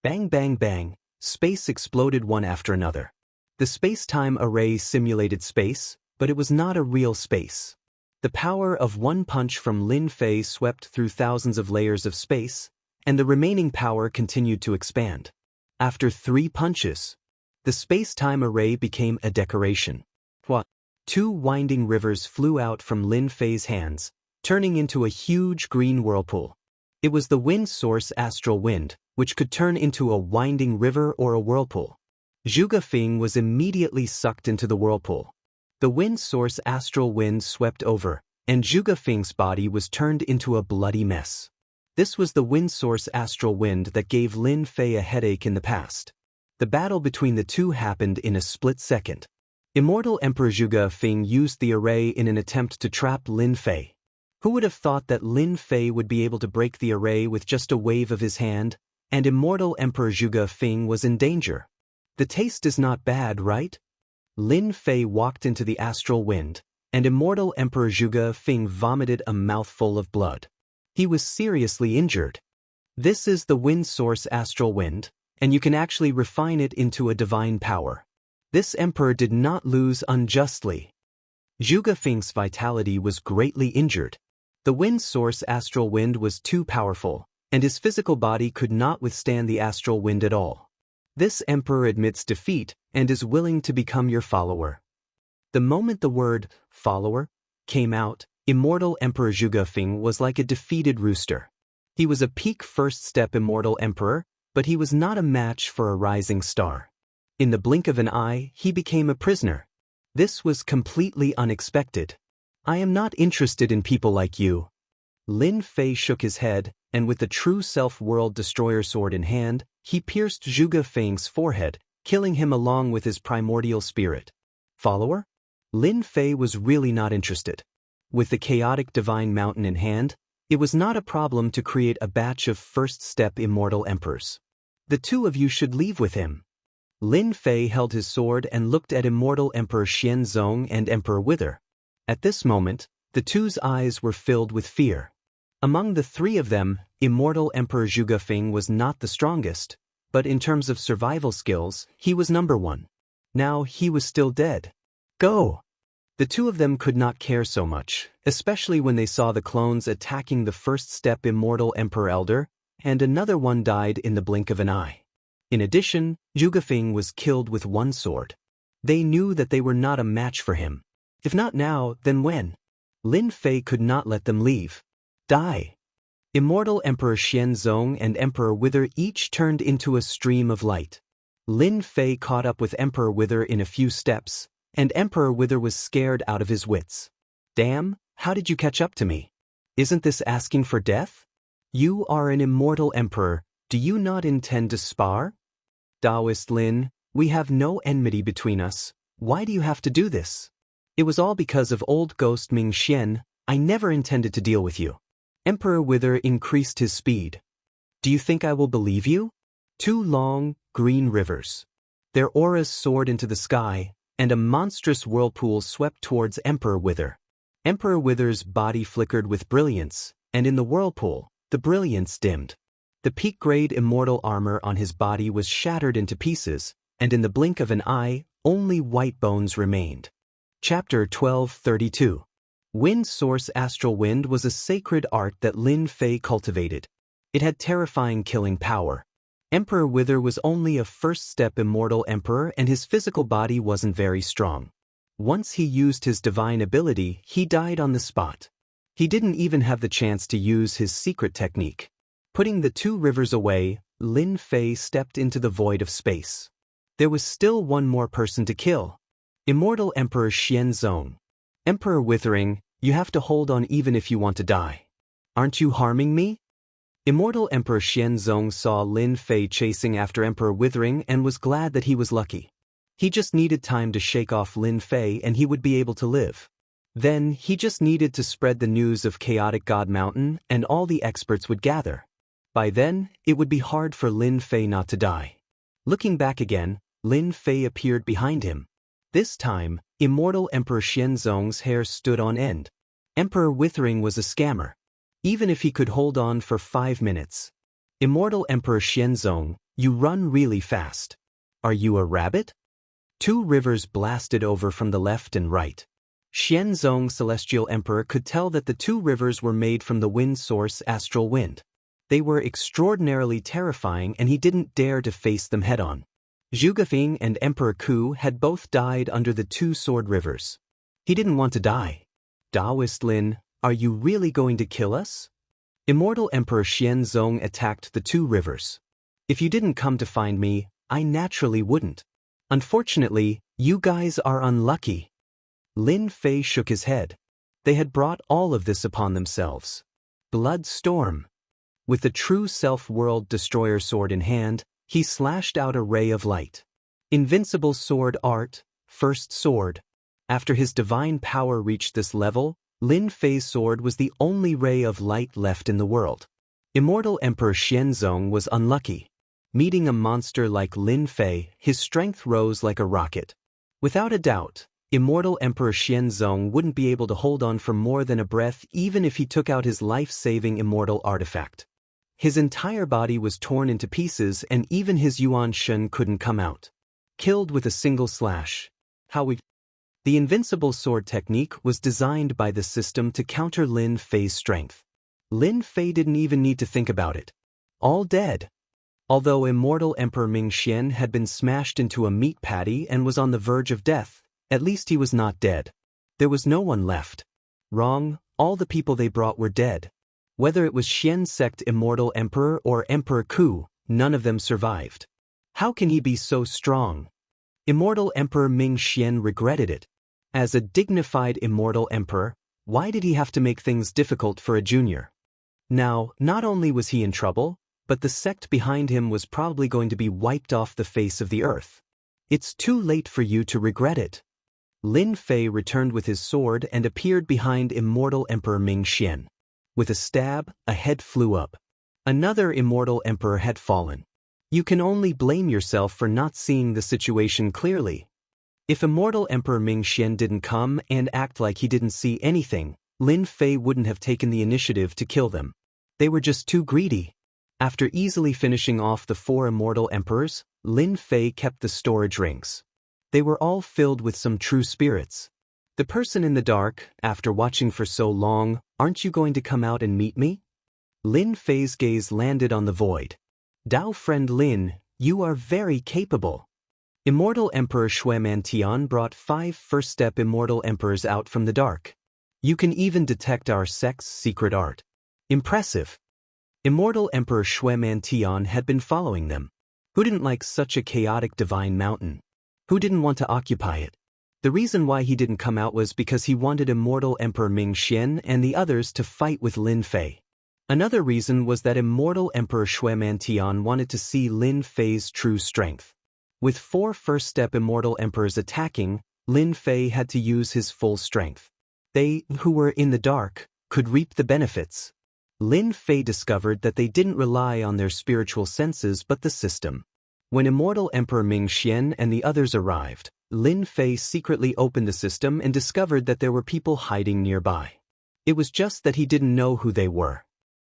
Bang bang bang, space exploded one after another. The space-time array simulated space, but it was not a real space. The power of one punch from Lin Fei swept through thousands of layers of space, and the remaining power continued to expand. After 3 punches, the space-time array became a decoration. What? 2 winding rivers flew out from Lin Fei's hands, turning into a huge green whirlpool. It was the wind source astral wind, which could turn into a winding river or a whirlpool. Zhuge Feng was immediately sucked into the whirlpool. The wind source astral wind swept over, and Zhuge Feng's body was turned into a bloody mess. This was the wind source astral wind that gave Lin Fei a headache in the past. The battle between the two happened in a split second. Immortal Emperor Zhuge Feng used the array in an attempt to trap Lin Fei. Who would have thought that Lin Fei would be able to break the array with just a wave of his hand, and Immortal Emperor Zhuge Feng was in danger? The taste is not bad, right? Lin Fei walked into the astral wind, and Immortal Emperor Zhuge Feng vomited a mouthful of blood. He was seriously injured. This is the wind source astral wind, and you can actually refine it into a divine power. This emperor did not lose unjustly. Zhuge Feng's vitality was greatly injured. The wind source astral wind was too powerful, and his physical body could not withstand the astral wind at all. This emperor admits defeat and is willing to become your follower. The moment the word follower came out, Immortal Emperor Zhuge Feng was like a defeated rooster. He was a peak first-step immortal emperor, but he was not a match for a rising star. In the blink of an eye, he became a prisoner. This was completely unexpected. I am not interested in people like you. Lin Fei shook his head, and with the true self-world destroyer sword in hand, he pierced Zhuge Feng's forehead, killing him along with his primordial spirit. Follower? Lin Fei was really not interested. With the chaotic divine mountain in hand, it was not a problem to create a batch of first-step immortal emperors. The two of you should leave with him. Lin Fei held his sword and looked at immortal Emperor Xianzong and Emperor Wither. At this moment, the two's eyes were filled with fear. Among the three of them, immortal Emperor Zhuge was not the strongest, but in terms of survival skills, he was number one. Now he was still dead. Go! The two of them could not care so much, especially when they saw the clones attacking the first step immortal Emperor Elder, and another one died in the blink of an eye. In addition, Zhuge was killed with one sword. They knew that they were not a match for him. If not now, then when? Lin Fei could not let them leave. Die! Immortal Emperor Xianzong and Emperor Wither each turned into a stream of light. Lin Fei caught up with Emperor Wither in a few steps, and Emperor Wither was scared out of his wits. Damn, how did you catch up to me? Isn't this asking for death? You are an immortal emperor, do you not intend to spar? Taoist Lin, we have no enmity between us, why do you have to do this? It was all because of old ghost Ming Xian, I never intended to deal with you. Emperor Wither increased his speed. Do you think I will believe you? Two long, green rivers. Their auras soared into the sky, and a monstrous whirlpool swept towards Emperor Wither. Emperor Wither's body flickered with brilliance, and in the whirlpool, the brilliance dimmed. The peak-grade immortal armor on his body was shattered into pieces, and in the blink of an eye, only white bones remained. Chapter 1232. Wind Source Astral Wind was a sacred art that Lin Fei cultivated. It had terrifying killing power. Emperor Wither was only a first-step immortal emperor and his physical body wasn't very strong. Once he used his divine ability, he died on the spot. He didn't even have the chance to use his secret technique. Putting the two rivers away, Lin Fei stepped into the void of space. There was still one more person to kill. Immortal Emperor Xianzong. Emperor Withering, you have to hold on even if you want to die. Aren't you harming me? Immortal Emperor Xianzong saw Lin Fei chasing after Emperor Withering and was glad that he was lucky. He just needed time to shake off Lin Fei and he would be able to live. Then, he just needed to spread the news of Chaotic God Mountain and all the experts would gather. By then, it would be hard for Lin Fei not to die. Looking back again, Lin Fei appeared behind him. This time, immortal Emperor Xianzong's hair stood on end. Emperor Withering was a scammer. Even if he could hold on for 5 minutes. Immortal Emperor Xianzong, you run really fast. Are you a rabbit? Two rivers blasted over from the left and right. Xianzong Celestial Emperor could tell that the two rivers were made from the wind source Astral Wind. They were extraordinarily terrifying and he didn't dare to face them head-on. Zhuge and Emperor Ku had both died under the two sword rivers. He didn't want to die. Taoist Lin, are you really going to kill us? Immortal Emperor Xianzong attacked the two rivers. If you didn't come to find me, I naturally wouldn't. Unfortunately, you guys are unlucky. Lin Fei shook his head. They had brought all of this upon themselves. Blood Storm. With the true self-world destroyer sword in hand, he slashed out a ray of light. Invincible Sword Art, First Sword. After his divine power reached this level, Lin Fei's sword was the only ray of light left in the world. Immortal Emperor Xianzong was unlucky. Meeting a monster like Lin Fei, his strength rose like a rocket. Without a doubt, Immortal Emperor Xianzong wouldn't be able to hold on for more than a breath even if he took out his life-saving immortal artifact. His entire body was torn into pieces and even his Yuan Shun couldn't come out. Killed with a single slash. The invincible sword technique was designed by the system to counter Lin Fei's strength. Lin Fei didn't even need to think about it. All dead. Although Immortal Emperor Ming Xian had been smashed into a meat patty and was on the verge of death, at least he was not dead. There was no one left. Wrong, all the people they brought were dead. Whether it was Xian Sect Immortal Emperor or Emperor Ku, none of them survived. How can he be so strong? Immortal Emperor Ming Xian regretted it. As a dignified immortal emperor, why did he have to make things difficult for a junior? Now, not only was he in trouble, but the sect behind him was probably going to be wiped off the face of the earth. It's too late for you to regret it. Lin Fei returned with his sword and appeared behind Immortal Emperor Ming Xian. With a stab, a head flew up. Another immortal emperor had fallen. You can only blame yourself for not seeing the situation clearly. If Immortal Emperor Ming Xian didn't come and act like he didn't see anything, Lin Fei wouldn't have taken the initiative to kill them. They were just too greedy. After easily finishing off the 4 immortal emperors, Lin Fei kept the storage rings. They were all filled with some true spirits. The person in the dark, after watching for so long, aren't you going to come out and meet me? Lin Fei's gaze landed on the void. Dao friend Lin, you are very capable. Immortal Emperor Shueman Tian brought 5 first-step immortal emperors out from the dark. You can even detect our sect's secret art. Impressive. Immortal Emperor Shueman Tian had been following them. Who didn't like such a chaotic divine mountain? Who didn't want to occupy it? The reason why he didn't come out was because he wanted Immortal Emperor Ming Xian and the others to fight with Lin Fei. Another reason was that Immortal Emperor Shueman Tian wanted to see Lin Fei's true strength. With 4 first-step immortal emperors attacking, Lin Fei had to use his full strength. They, who were in the dark, could reap the benefits. Lin Fei discovered that they didn't rely on their spiritual senses but the system. When Immortal Emperor Ming Xian and the others arrived, Lin Fei secretly opened the system and discovered that there were people hiding nearby. It was just that he didn't know who they were.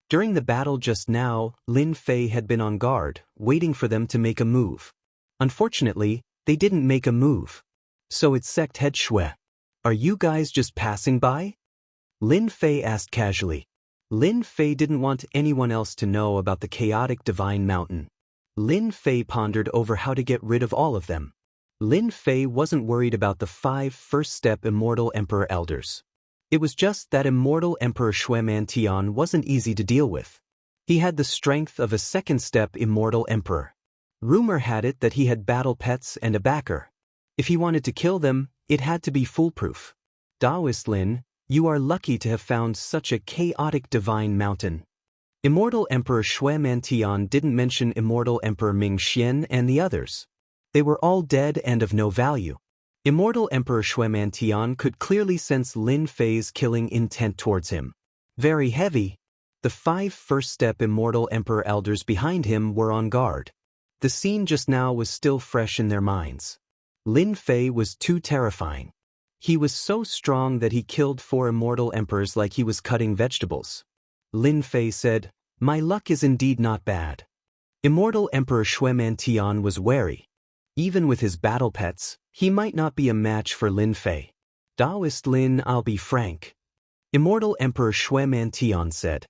During the battle just now, Lin Fei had been on guard, waiting for them to make a move. Unfortunately, they didn't make a move. So it's sect head Shui. Are you guys just passing by? Lin Fei asked casually. Lin Fei didn't want anyone else to know about the chaotic divine mountain. Lin Fei pondered over how to get rid of all of them. Lin Fei wasn't worried about the 5 first-step immortal emperor elders. It was just that Immortal Emperor Shueman Tian wasn't easy to deal with. He had the strength of a second-step immortal emperor. Rumor had it that he had battle pets and a backer. If he wanted to kill them, it had to be foolproof. Daoist Lin, you are lucky to have found such a chaotic divine mountain. Immortal Emperor Shueman Tian didn't mention Immortal Emperor Ming Xian and the others. They were all dead and of no value. Immortal Emperor Shueman Tian could clearly sense Lin Fei's killing intent towards him. Very heavy. The 5 first-step immortal emperor elders behind him were on guard. The scene just now was still fresh in their minds. Lin Fei was too terrifying. He was so strong that he killed 4 immortal emperors like he was cutting vegetables. Lin Fei said, "My luck is indeed not bad." Immortal Emperor Shueman Tian was wary. Even with his battle pets, he might not be a match for Lin Fei. Daoist Lin, I'll be frank. Immortal Emperor Shueman Tian said,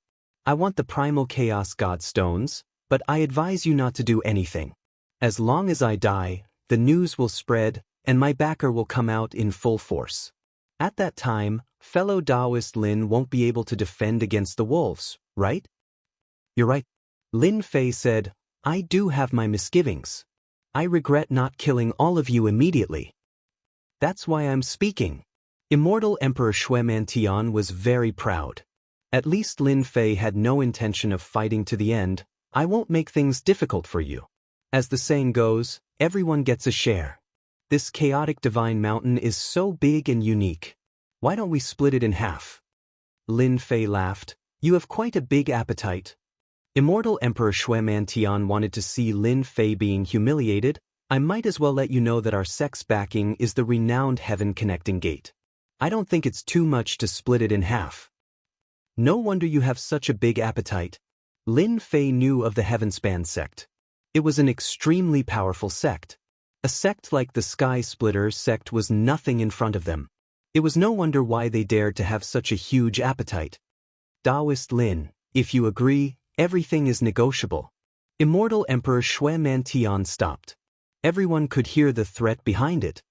"I want the primal chaos god stones, but I advise you not to do anything. As long as I die, the news will spread, and my backer will come out in full force. At that time, fellow Daoist Lin won't be able to defend against the wolves, right?" "You're right." Lin Fei said, "I do have my misgivings. I regret not killing all of you immediately. That's why I'm speaking." Immortal Emperor Shueman Tian was very proud. At least Lin Fei had no intention of fighting to the end. "I won't make things difficult for you. As the saying goes, everyone gets a share. This chaotic divine mountain is so big and unique. Why don't we split it in half?" Lin Fei laughed. "You have quite a big appetite." Immortal Emperor Shueman Tian wanted to see Lin Fei being humiliated. "I might as well let you know that our sect's backing is the renowned Heaven Connecting Gate. I don't think it's too much to split it in half." "No wonder you have such a big appetite." Lin Fei knew of the Heavenspan sect. It was an extremely powerful sect. A sect like the Sky Splitter sect was nothing in front of them. It was no wonder why they dared to have such a huge appetite. "Daoist Lin, if you agree, everything is negotiable." Immortal Emperor Shueman Tian stopped. Everyone could hear the threat behind it.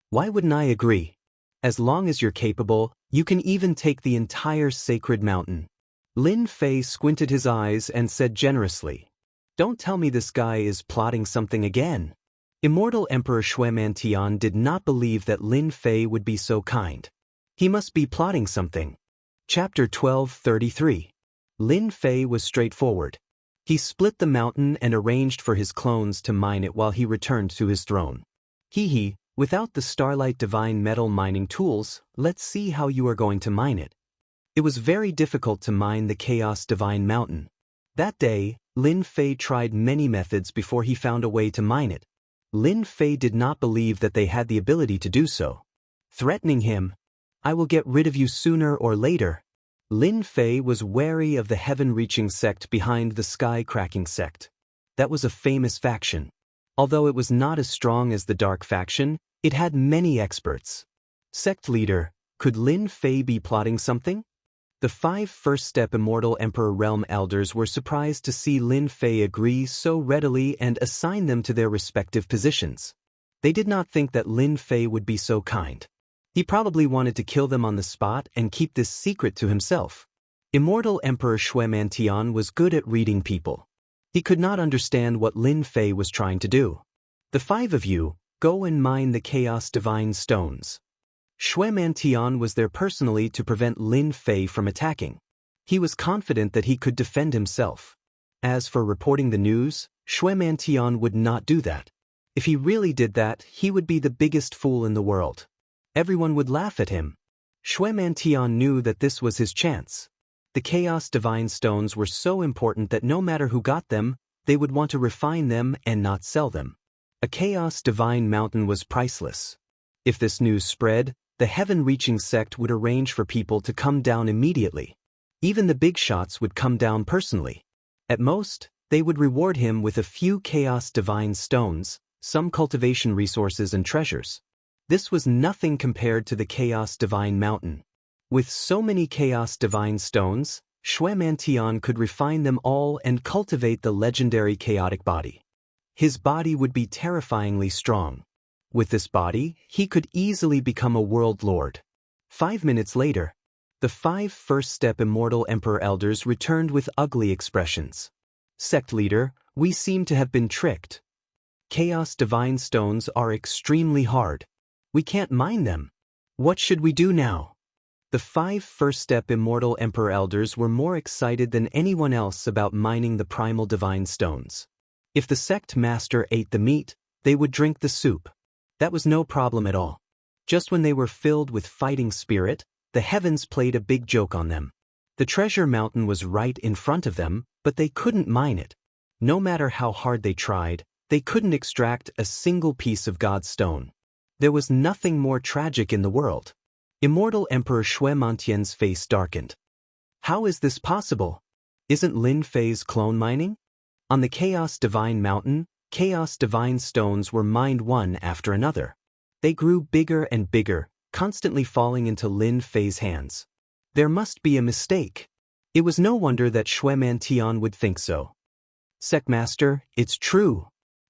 "Why wouldn't I agree? As long as you're capable, you can even take the entire sacred mountain." Lin Fei squinted his eyes and said generously, "Don't tell me this guy is plotting something again." Immortal Emperor Shueman Tian did not believe that Lin Fei would be so kind. He must be plotting something. Chapter 12:33. Lin Fei was straightforward. He split the mountain and arranged for his clones to mine it while he returned to his throne. "Hee, without the Starlight Divine Metal mining tools, let's see how you are going to mine it." It was very difficult to mine the Chaos Divine Mountain. That day, Lin Fei tried many methods before he found a way to mine it. Lin Fei did not believe that they had the ability to do so. Threatening him, "I will get rid of you sooner or later." Lin Fei was wary of the heaven-reaching sect behind the sky-cracking sect. That was a famous faction. Although it was not as strong as the dark faction, it had many experts. Sect leader, could Lin Fei be plotting something? The 5 first-step Immortal Emperor Realm elders were surprised to see Lin Fei agree so readily and assign them to their respective positions. They did not think that Lin Fei would be so kind. He probably wanted to kill them on the spot and keep this secret to himself. Immortal Emperor Shuemantian was good at reading people. He could not understand what Lin Fei was trying to do. "The 5 of you, go and mine the Chaos Divine Stones." Shuemantian was there personally to prevent Lin Fei from attacking. He was confident that he could defend himself. As for reporting the news, Shuemantian would not do that. If he really did that, he would be the biggest fool in the world. Everyone would laugh at him. Shuemantian knew that this was his chance. The Chaos Divine Stones were so important that no matter who got them, they would want to refine them and not sell them. A Chaos Divine Mountain was priceless. If this news spread, the heaven-reaching sect would arrange for people to come down immediately. Even the big shots would come down personally. At most, they would reward him with a few Chaos Divine Stones, some cultivation resources and treasures. This was nothing compared to the Chaos Divine Mountain. With so many Chaos Divine Stones, Shuemantian could refine them all and cultivate the legendary chaotic body. His body would be terrifyingly strong. With this body, he could easily become a world lord. 5 minutes later, the 5 first-step Immortal Emperor elders returned with ugly expressions. "Sect leader, we seem to have been tricked. Chaos Divine Stones are extremely hard. We can't mine them. What should we do now?" The 5 first-step Immortal Emperor elders were more excited than anyone else about mining the primal divine stones. If the sect master ate the meat, they would drink the soup. That was no problem at all. Just when they were filled with fighting spirit, the heavens played a big joke on them. The treasure mountain was right in front of them, but they couldn't mine it. No matter how hard they tried, they couldn't extract a single piece of God's stone. There was nothing more tragic in the world. Immortal Emperor Shuemantian's face darkened. How is this possible? Isn't Lin Fei's clone mining? On the Chaos Divine Mountain, Chaos Divine Stones were mined one after another. They grew bigger and bigger, constantly falling into Lin Fei's hands. There must be a mistake. It was no wonder that Shuemantian would think so. "Sectmaster, it's true,"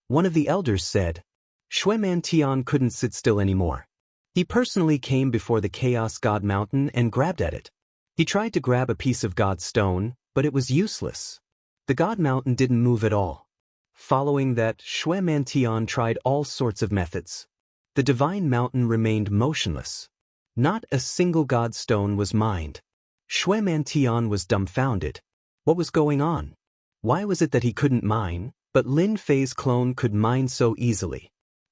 one of the elders said. Shuemantian couldn't sit still anymore. He personally came before the Chaos God Mountain and grabbed at it. He tried to grab a piece of God's stone, but it was useless. The God Mountain didn't move at all. Following that, Shuemantian tried all sorts of methods. The Divine Mountain remained motionless. Not a single God stone was mined. Shuemantian was dumbfounded. What was going on? Why was it that he couldn't mine, but Lin Fei's clone could mine so easily?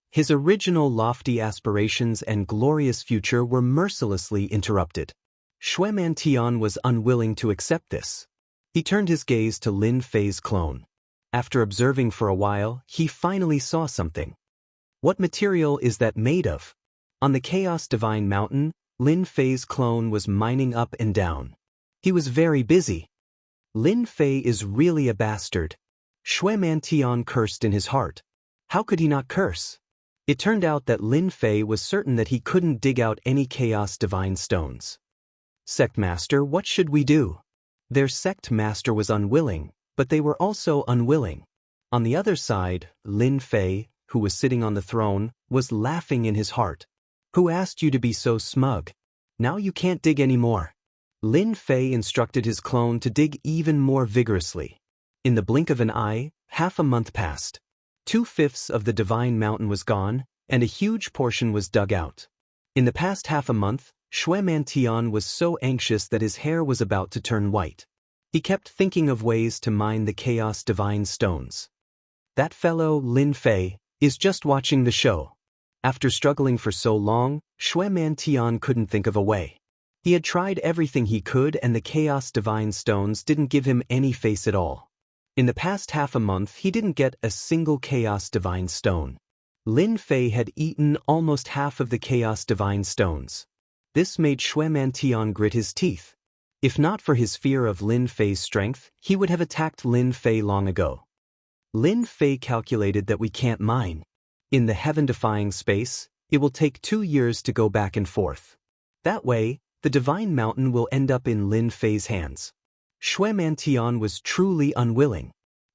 His original lofty aspirations and glorious future were mercilessly interrupted. Shuemantian was unwilling to accept this. He turned his gaze to Lin Fei's clone. After observing for a while, he finally saw something. What material is that made of? On the Chaos Divine Mountain, Lin Fei's clone was mining up and down. He was very busy. Lin Fei is really a bastard. Shuemantian cursed in his heart. How could he not curse? It turned out that Lin Fei was certain that he couldn't dig out any Chaos Divine Stones. "Sect Master, what should we do?" Their sect master was unwilling, but they were also unwilling. On the other side, Lin Fei, who was sitting on the throne, was laughing in his heart. "Who asked you to be so smug? Now you can't dig anymore." Lin Fei instructed his clone to dig even more vigorously. In the blink of an eye, half a month passed. 2/5 of the Divine Mountain was gone, and a huge portion was dug out. In the past half a month, Shuemantian was so anxious that his hair was about to turn white. He kept thinking of ways to mine the Chaos Divine Stones. That fellow, Lin Fei, is just watching the show. After struggling for so long, Shuemantian couldn't think of a way. He had tried everything he could and the Chaos Divine Stones didn't give him any face at all. In the past half a month he didn't get a single Chaos Divine Stone. Lin Fei had eaten almost half of the Chaos Divine Stones. This made Shui Mantian grit his teeth. If not for his fear of Lin Fei's strength, he would have attacked Lin Fei long ago. Lin Fei calculated that we can't mine. In the heaven-defying space, it will take 2 years to go back and forth. That way, the Divine Mountain will end up in Lin Fei's hands. Shui Mantian was truly unwilling.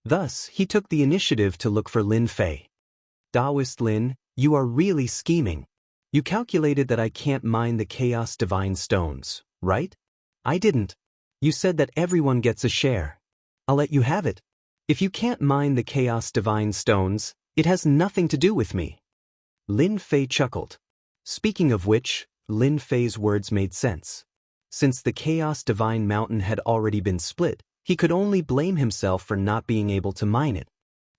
Thus, he took the initiative to look for Lin Fei. Taoist Lin, you are really scheming. You calculated that I can't mine the Chaos Divine Stones, right? I didn't. You said that everyone gets a share. I'll let you have it. If you can't mine the Chaos Divine Stones, it has nothing to do with me. Lin Fei chuckled. Speaking of which, Lin Fei's words made sense. Since the Chaos Divine Mountain had already been split, he could only blame himself for not being able to mine it.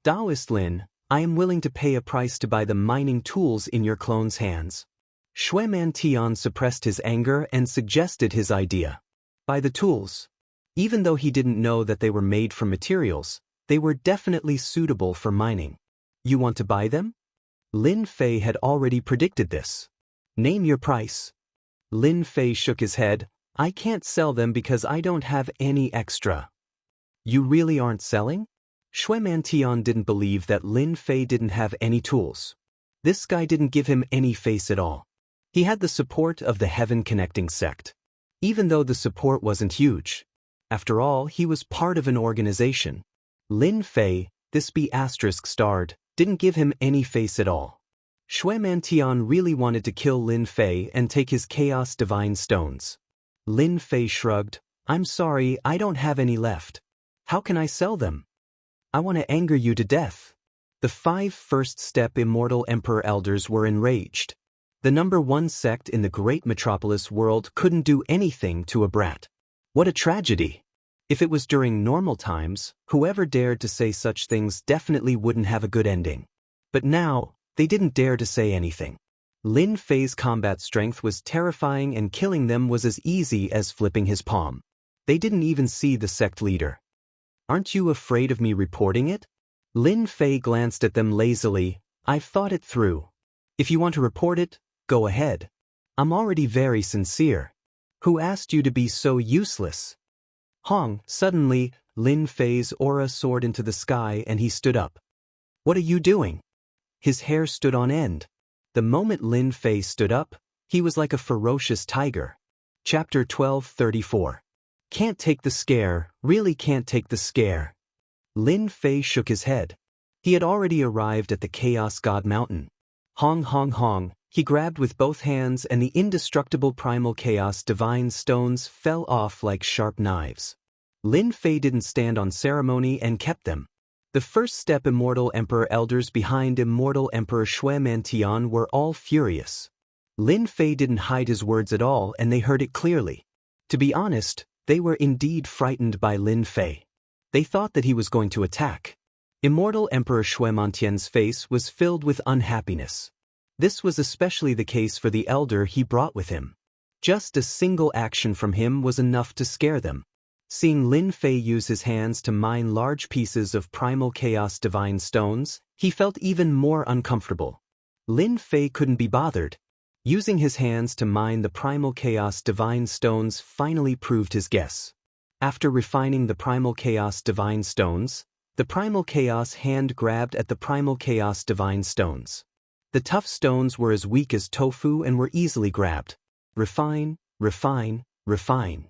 Taoist Lin, I am willing to pay a price to buy the mining tools in your clone's hands. Shui Mantian suppressed his anger and suggested his idea. Buy the tools. Even though he didn't know that they were made from materials, they were definitely suitable for mining. You want to buy them? Lin Fei had already predicted this. Name your price. Lin Fei shook his head. I can't sell them because I don't have any extra. You really aren't selling? Shui Mantian didn't believe that Lin Fei didn't have any tools. This guy didn't give him any face at all. He had the support of the Heaven Connecting sect. Even though the support wasn't huge. After all, he was part of an organization. Lin Fei, this B** starred, didn't give him any face at all. Shui Mantian really wanted to kill Lin Fei and take his Chaos Divine Stones. Lin Fei shrugged. I'm sorry, I don't have any left. How can I sell them? I want to anger you to death. The 5 first-step Immortal Emperor Elders were enraged. The number 1 sect in the great metropolis world couldn't do anything to a brat. What a tragedy! If it was during normal times, whoever dared to say such things definitely wouldn't have a good ending. But now, they didn't dare to say anything. Lin Fei's combat strength was terrifying and killing them was as easy as flipping his palm. They didn't even see the sect leader. Aren't you afraid of me reporting it? Lin Fei glanced at them lazily. I've thought it through. If you want to report it, go ahead. I'm already very sincere. Who asked you to be so useless? Hong, suddenly, Lin Fei's aura soared into the sky and he stood up. What are you doing? His hair stood on end. The moment Lin Fei stood up, he was like a ferocious tiger. Chapter 12:34. Can't take the scare, really can't take the scare. Lin Fei shook his head. He had already arrived at the Chaos God Mountain. Hong hong hong. He grabbed with both hands and the indestructible primal chaos divine stones fell off like sharp knives. Lin Fei didn't stand on ceremony and kept them. The first step Immortal Emperor Elders behind Immortal Emperor Shui Mantian were all furious. Lin Fei didn't hide his words at all and they heard it clearly. To be honest, they were indeed frightened by Lin Fei. They thought that he was going to attack. Immortal Emperor Shui Mantian's face was filled with unhappiness. This was especially the case for the elder he brought with him. Just a single action from him was enough to scare them. Seeing Lin Fei use his hands to mine large pieces of primal chaos divine stones, he felt even more uncomfortable. Lin Fei couldn't be bothered. Using his hands to mine the primal chaos divine stones finally proved his guess. After refining the primal chaos divine stones, the primal chaos hand grabbed at the primal chaos divine stones. The tough stones were as weak as tofu and were easily grabbed. Refine, refine, refine.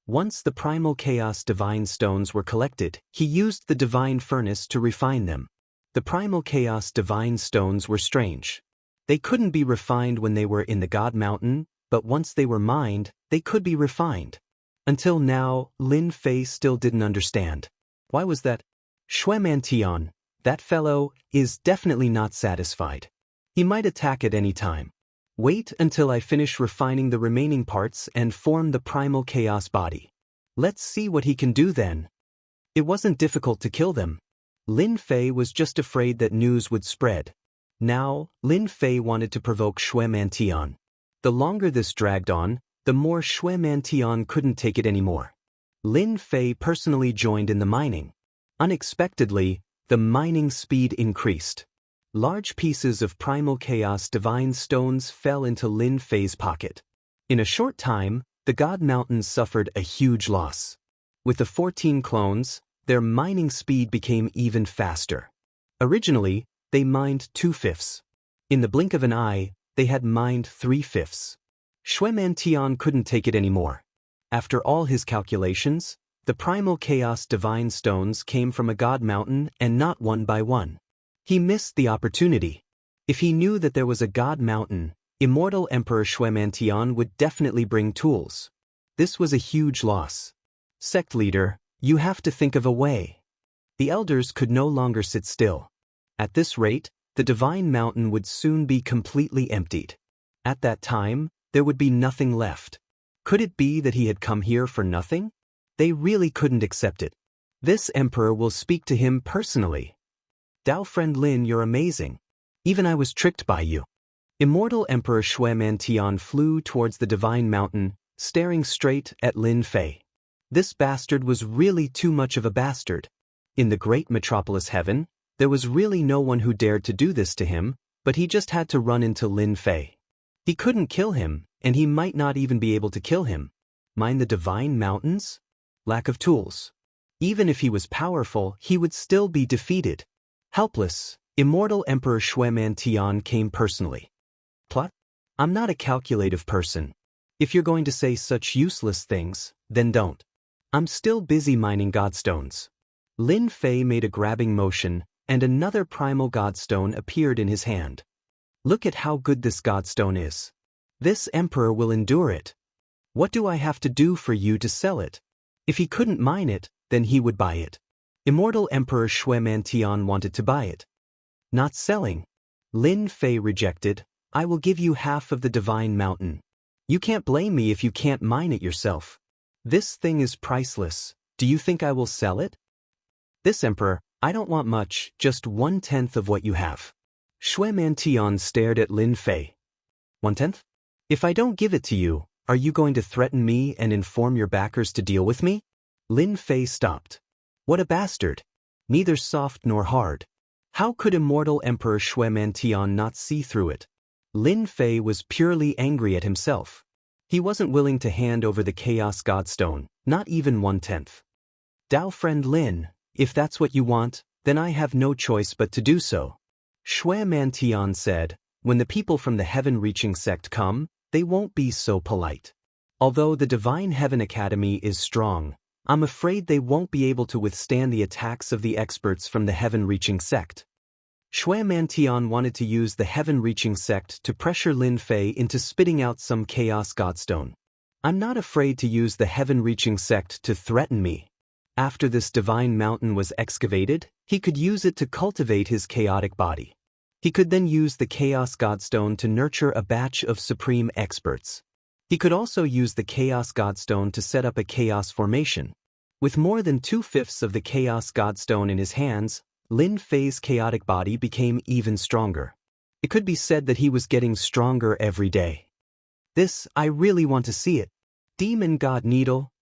Once the primal chaos divine stones were collected, he used the divine furnace to refine them. The primal chaos divine stones were strange. They couldn't be refined when they were in the God Mountain, but once they were mined, they could be refined. Until now, Lin Fei still didn't understand. Why was that? Shui Mantian, that fellow, is definitely not satisfied. He might attack at any time. Wait until I finish refining the remaining parts and form the primal chaos body. Let's see what he can do then. It wasn't difficult to kill them. Lin Fei was just afraid that news would spread. Now, Lin Fei wanted to provoke Shui Mantian. The longer this dragged on, the more Shui Mantian couldn't take it anymore. Lin Fei personally joined in the mining. Unexpectedly, the mining speed increased. Large pieces of primal chaos divine stones fell into Lin Fei's pocket. In a short time, the God Mountains suffered a huge loss. With the 14 clones, their mining speed became even faster. Originally, they mined 2/5. In the blink of an eye, they had mined 3/5. Xueman Tian couldn't take it anymore. After all his calculations, the primal chaos divine stones came from a God Mountain and not one by one. He missed the opportunity. If he knew that there was a God Mountain, Immortal Emperor Xueman Tian would definitely bring tools. This was a huge loss. Sect leader, you have to think of a way. The elders could no longer sit still. At this rate, the divine mountain would soon be completely emptied. At that time, there would be nothing left. Could it be that he had come here for nothing? They really couldn't accept it. This emperor will speak to him personally. Dao friend Lin, you're amazing. Even I was tricked by you. Immortal Emperor Xueman Tian flew towards the divine mountain, staring straight at Lin Fei. This bastard was really too much of a bastard. In the great metropolis heaven, there was really no one who dared to do this to him, but he just had to run into Lin Fei. He couldn't kill him, and he might not even be able to kill him. Mine the divine mountains? Lack of tools. Even if he was powerful, he would still be defeated. Helpless, Immortal Emperor Xueman Tian came personally. Plot? I'm not a calculative person. If you're going to say such useless things, then don't. I'm still busy mining godstones. Lin Fei made a grabbing motion, and another primal godstone appeared in his hand. Look at how good this godstone is. This emperor will endure it. What do I have to do for you to sell it? If he couldn't mine it, then he would buy it. Immortal Emperor Xueman Tian wanted to buy it. Not selling. Lin Fei rejected. I will give you half of the divine mountain. You can't blame me if you can't mine it yourself. This thing is priceless. Do you think I will sell it? This emperor, I don't want much, just 1/10 of what you have. Xueman Tian stared at Lin Fei. 1/10? If I don't give it to you, are you going to threaten me and inform your backers to deal with me? Lin Fei stopped. What a bastard. Neither soft nor hard. How could Immortal Emperor Xueman Tian not see through it? Lin Fei was purely angry at himself. He wasn't willing to hand over the Chaos Godstone, not even 1/10. Dao friend Lin, if that's what you want, then I have no choice but to do so. Xueman Tian said, when the people from the heaven-reaching sect come, they won't be so polite. Although the Divine Heaven Academy is strong, I'm afraid they won't be able to withstand the attacks of the experts from the heaven-reaching sect. Xueman Tian wanted to use the heaven-reaching sect to pressure Lin Fei into spitting out some Chaos Godstone. I'm not afraid to use the heaven-reaching sect to threaten me. After this divine mountain was excavated, he could use it to cultivate his chaotic body. He could then use the Chaos Godstone to nurture a batch of supreme experts. He could also use the Chaos Godstone to set up a chaos formation. With more than 2/5 of the Chaos Godstone in his hands, Lin Fei's chaotic body became even stronger. It could be said that he was getting stronger every day. This, I really want to see it. Demon God Needle.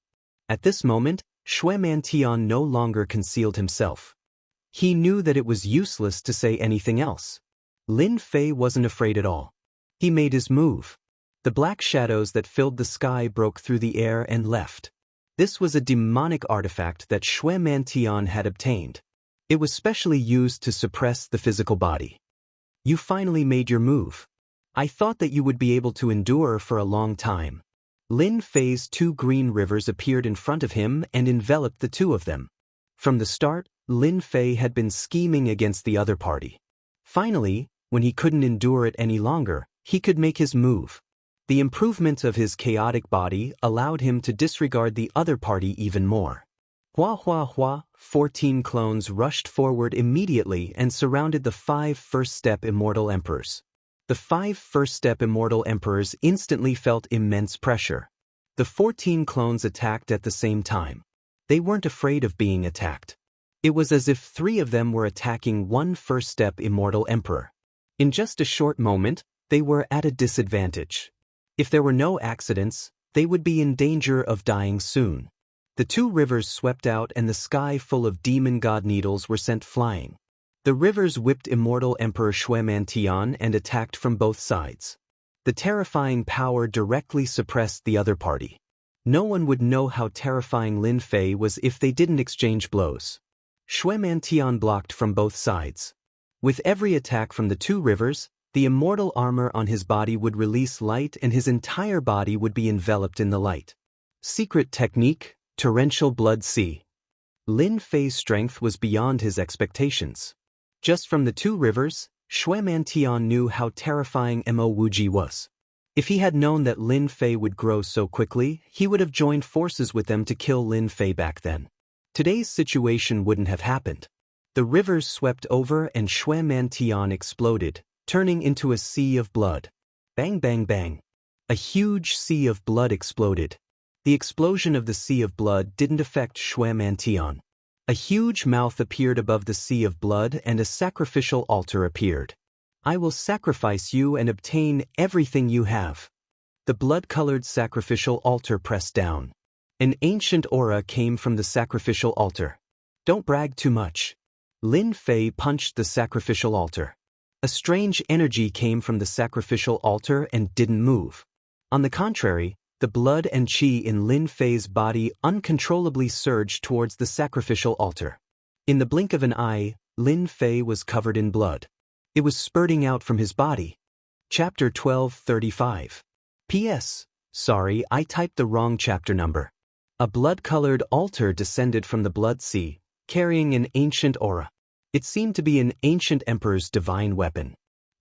At this moment, Xueman Tian no longer concealed himself. He knew that it was useless to say anything else. Lin Fei wasn't afraid at all. He made his move. The black shadows that filled the sky broke through the air and left. This was a demonic artifact that Xueman Tian had obtained. It was specially used to suppress the physical body. You finally made your move. I thought that you would be able to endure for a long time. Lin Fei's 2 green rivers appeared in front of him and enveloped the 2 of them. From the start, Lin Fei had been scheming against the other party. Finally, when he couldn't endure it any longer, he could make his move. The improvement of his chaotic body allowed him to disregard the other party even more. Hua hua hua, 14 clones rushed forward immediately and surrounded the 5 first-step immortal emperors. The 5 first-step immortal emperors instantly felt immense pressure. The 14 clones attacked at the same time. They weren't afraid of being attacked. It was as if 3 of them were attacking one first-step immortal emperor. In just a short moment, they were at a disadvantage. If there were no accidents, they would be in danger of dying soon. The two rivers swept out and the sky full of demon god needles were sent flying. The rivers whipped immortal Emperor Shui Mantian and attacked from both sides. The terrifying power directly suppressed the other party. No one would know how terrifying Lin Fei was if they didn't exchange blows. Shui Mantian blocked from both sides. With every attack from the two rivers, the immortal armor on his body would release light and his entire body would be enveloped in the light. Secret technique, torrential blood sea. Lin Fei's strength was beyond his expectations. Just from the two rivers, Shui Mantian knew how terrifying Mo Wuji was. If he had known that Lin Fei would grow so quickly, he would have joined forces with them to kill Lin Fei back then. Today's situation wouldn't have happened. The rivers swept over and Shui Mantian exploded, turning into a sea of blood. Bang bang bang. A huge sea of blood exploded. The explosion of the sea of blood didn't affect Shui Mantian. A huge mouth appeared above the sea of blood and a sacrificial altar appeared. I will sacrifice you and obtain everything you have. The blood-colored sacrificial altar pressed down. An ancient aura came from the sacrificial altar. Don't brag too much. Lin Fei punched the sacrificial altar. A strange energy came from the sacrificial altar and didn't move. On the contrary, the blood and qi in Lin Fei's body uncontrollably surged towards the sacrificial altar. In the blink of an eye, Lin Fei was covered in blood. It was spurting out from his body. Chapter 1235. P.S. Sorry, I typed the wrong chapter number. A blood-colored altar descended from the blood sea, carrying an ancient aura. It seemed to be an ancient emperor's divine weapon.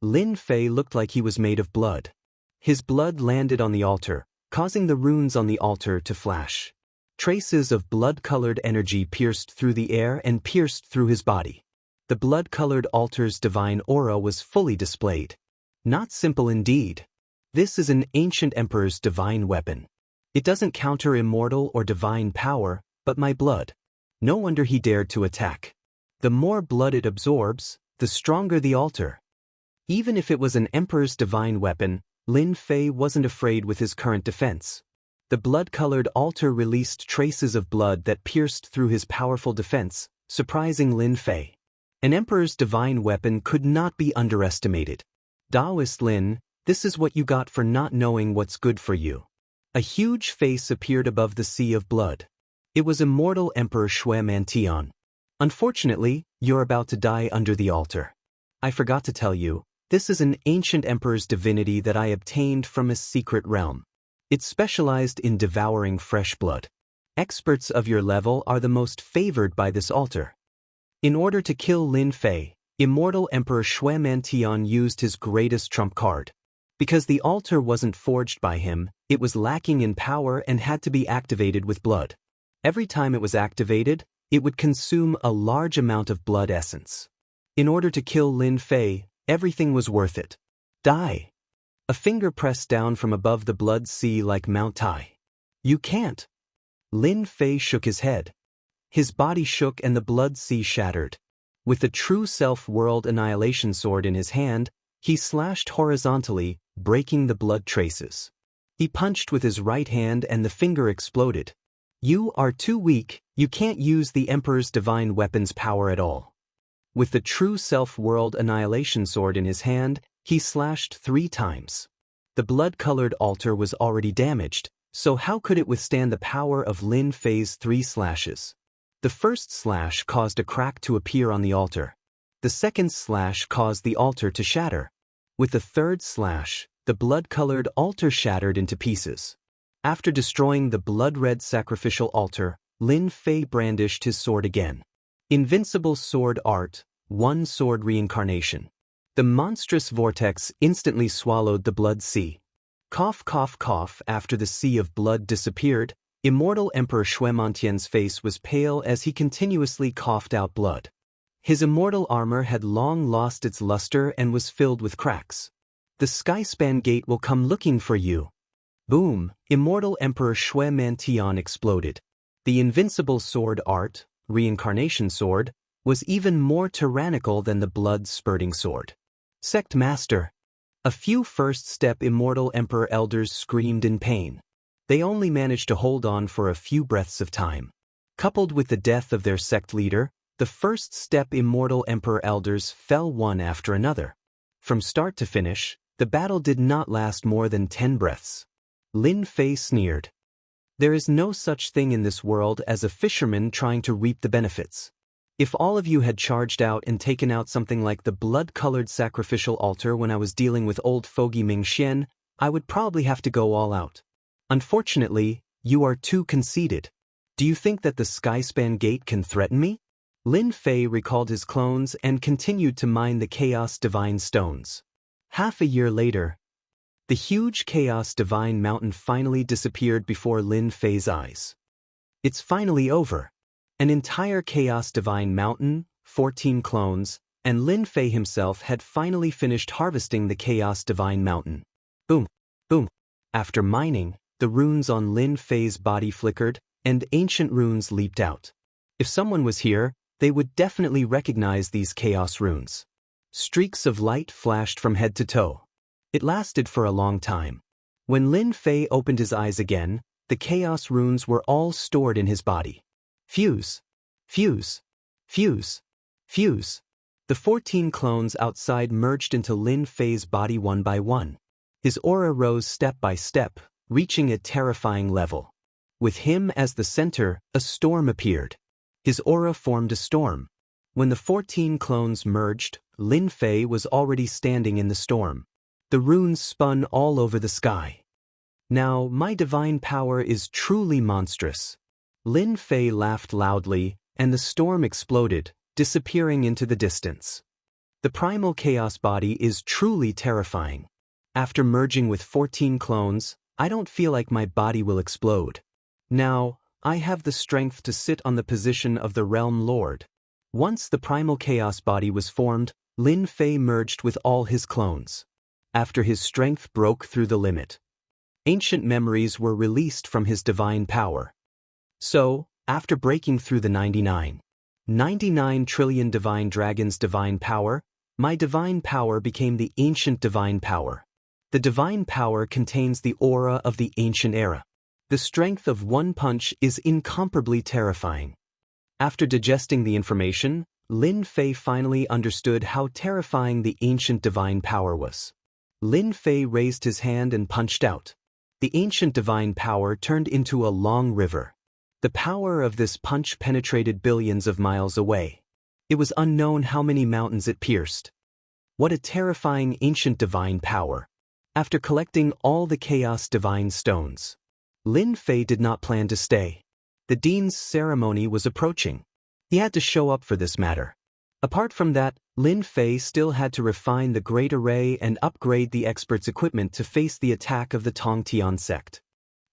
Lin Fei looked like he was made of blood. His blood landed on the altar, causing the runes on the altar to flash. Traces of blood-colored energy pierced through the air and pierced through his body. The blood-colored altar's divine aura was fully displayed. Not simple indeed. This is an ancient emperor's divine weapon. It doesn't counter immortal or divine power, but my blood. No wonder he dared to attack. The more blood it absorbs, the stronger the altar. Even if it was an emperor's divine weapon, Lin Fei wasn't afraid with his current defense. The blood-colored altar released traces of blood that pierced through his powerful defense, surprising Lin Fei. An emperor's divine weapon could not be underestimated. Taoist Lin, this is what you got for not knowing what's good for you. A huge face appeared above the sea of blood. It was immortal Emperor Shui Mantian. Unfortunately, you're about to die under the altar. I forgot to tell you, this is an ancient emperor's divinity that I obtained from a secret realm. It's specialized in devouring fresh blood. Experts of your level are the most favored by this altar. In order to kill Lin Fei, immortal Emperor Shui Mantian used his greatest trump card. Because the altar wasn't forged by him, it was lacking in power and had to be activated with blood. Every time it was activated, it would consume a large amount of blood essence. In order to kill Lin Fei, everything was worth it. Die. A finger pressed down from above the blood sea like Mount Tai. You can't. Lin Fei shook his head. His body shook and the blood sea shattered. With the true self-world annihilation sword in his hand, he slashed horizontally, breaking the blood traces. He punched with his right hand and the finger exploded. You are too weak, you can't use the Emperor's divine weapon's power at all. With the true self-world annihilation sword in his hand, he slashed 3 times. The blood-colored altar was already damaged, so how could it withstand the power of Lin Fei's 3 slashes? The first slash caused a crack to appear on the altar. The second slash caused the altar to shatter. With the third slash, the blood-colored altar shattered into pieces. After destroying the blood-red sacrificial altar, Lin Fei brandished his sword again. Invincible Sword Art, 1 Sword Reincarnation. The monstrous vortex instantly swallowed the blood sea. Cough cough cough. After the sea of blood disappeared, immortal Emperor Shui Mantian's face was pale as he continuously coughed out blood. His immortal armor had long lost its luster and was filled with cracks. The Skyspan Gate will come looking for you. Boom! Immortal Emperor Shui Mantian exploded. The invincible sword art, reincarnation sword, was even more tyrannical than the blood-spurting sword. Sect Master. A few first-step immortal Emperor elders screamed in pain. They only managed to hold on for a few breaths of time. Coupled with the death of their sect leader, the first step immortal Emperor elders fell one after another. From start to finish, the battle did not last more than 10 breaths. Lin Fei sneered. There is no such thing in this world as a fisherman trying to reap the benefits. If all of you had charged out and taken out something like the blood-colored sacrificial altar when I was dealing with old fogey Ming Xian, I would probably have to go all out. Unfortunately, you are too conceited. Do you think that the Skyspan Gate can threaten me? Lin Fei recalled his clones and continued to mine the Chaos Divine Stones. Half a year later, the huge Chaos Divine Mountain finally disappeared before Lin Fei's eyes. It's finally over. An entire Chaos Divine Mountain, 14 clones, and Lin Fei himself had finally finished harvesting the Chaos Divine Mountain. Boom, boom. After mining, the runes on Lin Fei's body flickered, and ancient runes leaped out. If someone was here, they would definitely recognize these chaos runes. Streaks of light flashed from head to toe. It lasted for a long time. When Lin Fei opened his eyes again, the chaos runes were all stored in his body. Fuse, fuse, fuse, fuse. The 14 clones outside merged into Lin Fei's body one by one. His aura rose step by step, reaching a terrifying level. With him as the center, a storm appeared. His aura formed a storm. When the 14 clones merged, Lin Fei was already standing in the storm. The runes spun all over the sky. Now, my divine power is truly monstrous. Lin Fei laughed loudly, and the storm exploded, disappearing into the distance. The primal chaos body is truly terrifying. After merging with 14 clones, I don't feel like my body will explode. Now, I have the strength to sit on the position of the Realm Lord. Once the primal chaos body was formed, Lin Fei merged with all his clones. After his strength broke through the limit, ancient memories were released from his divine power. So, after breaking through the 99 trillion divine dragons' divine power, my divine power became the ancient divine power. The divine power contains the aura of the ancient era. The strength of one punch is incomparably terrifying. After digesting the information, Lin Fei finally understood how terrifying the ancient divine power was. Lin Fei raised his hand and punched out. The ancient divine power turned into a long river. The power of this punch penetrated billions of miles away. It was unknown how many mountains it pierced. What a terrifying ancient divine power. After collecting all the Chaos Divine Stones, Lin Fei did not plan to stay. The dean's ceremony was approaching. He had to show up for this matter. Apart from that, Lin Fei still had to refine the Great Array and upgrade the expert's equipment to face the attack of the Tongtian sect.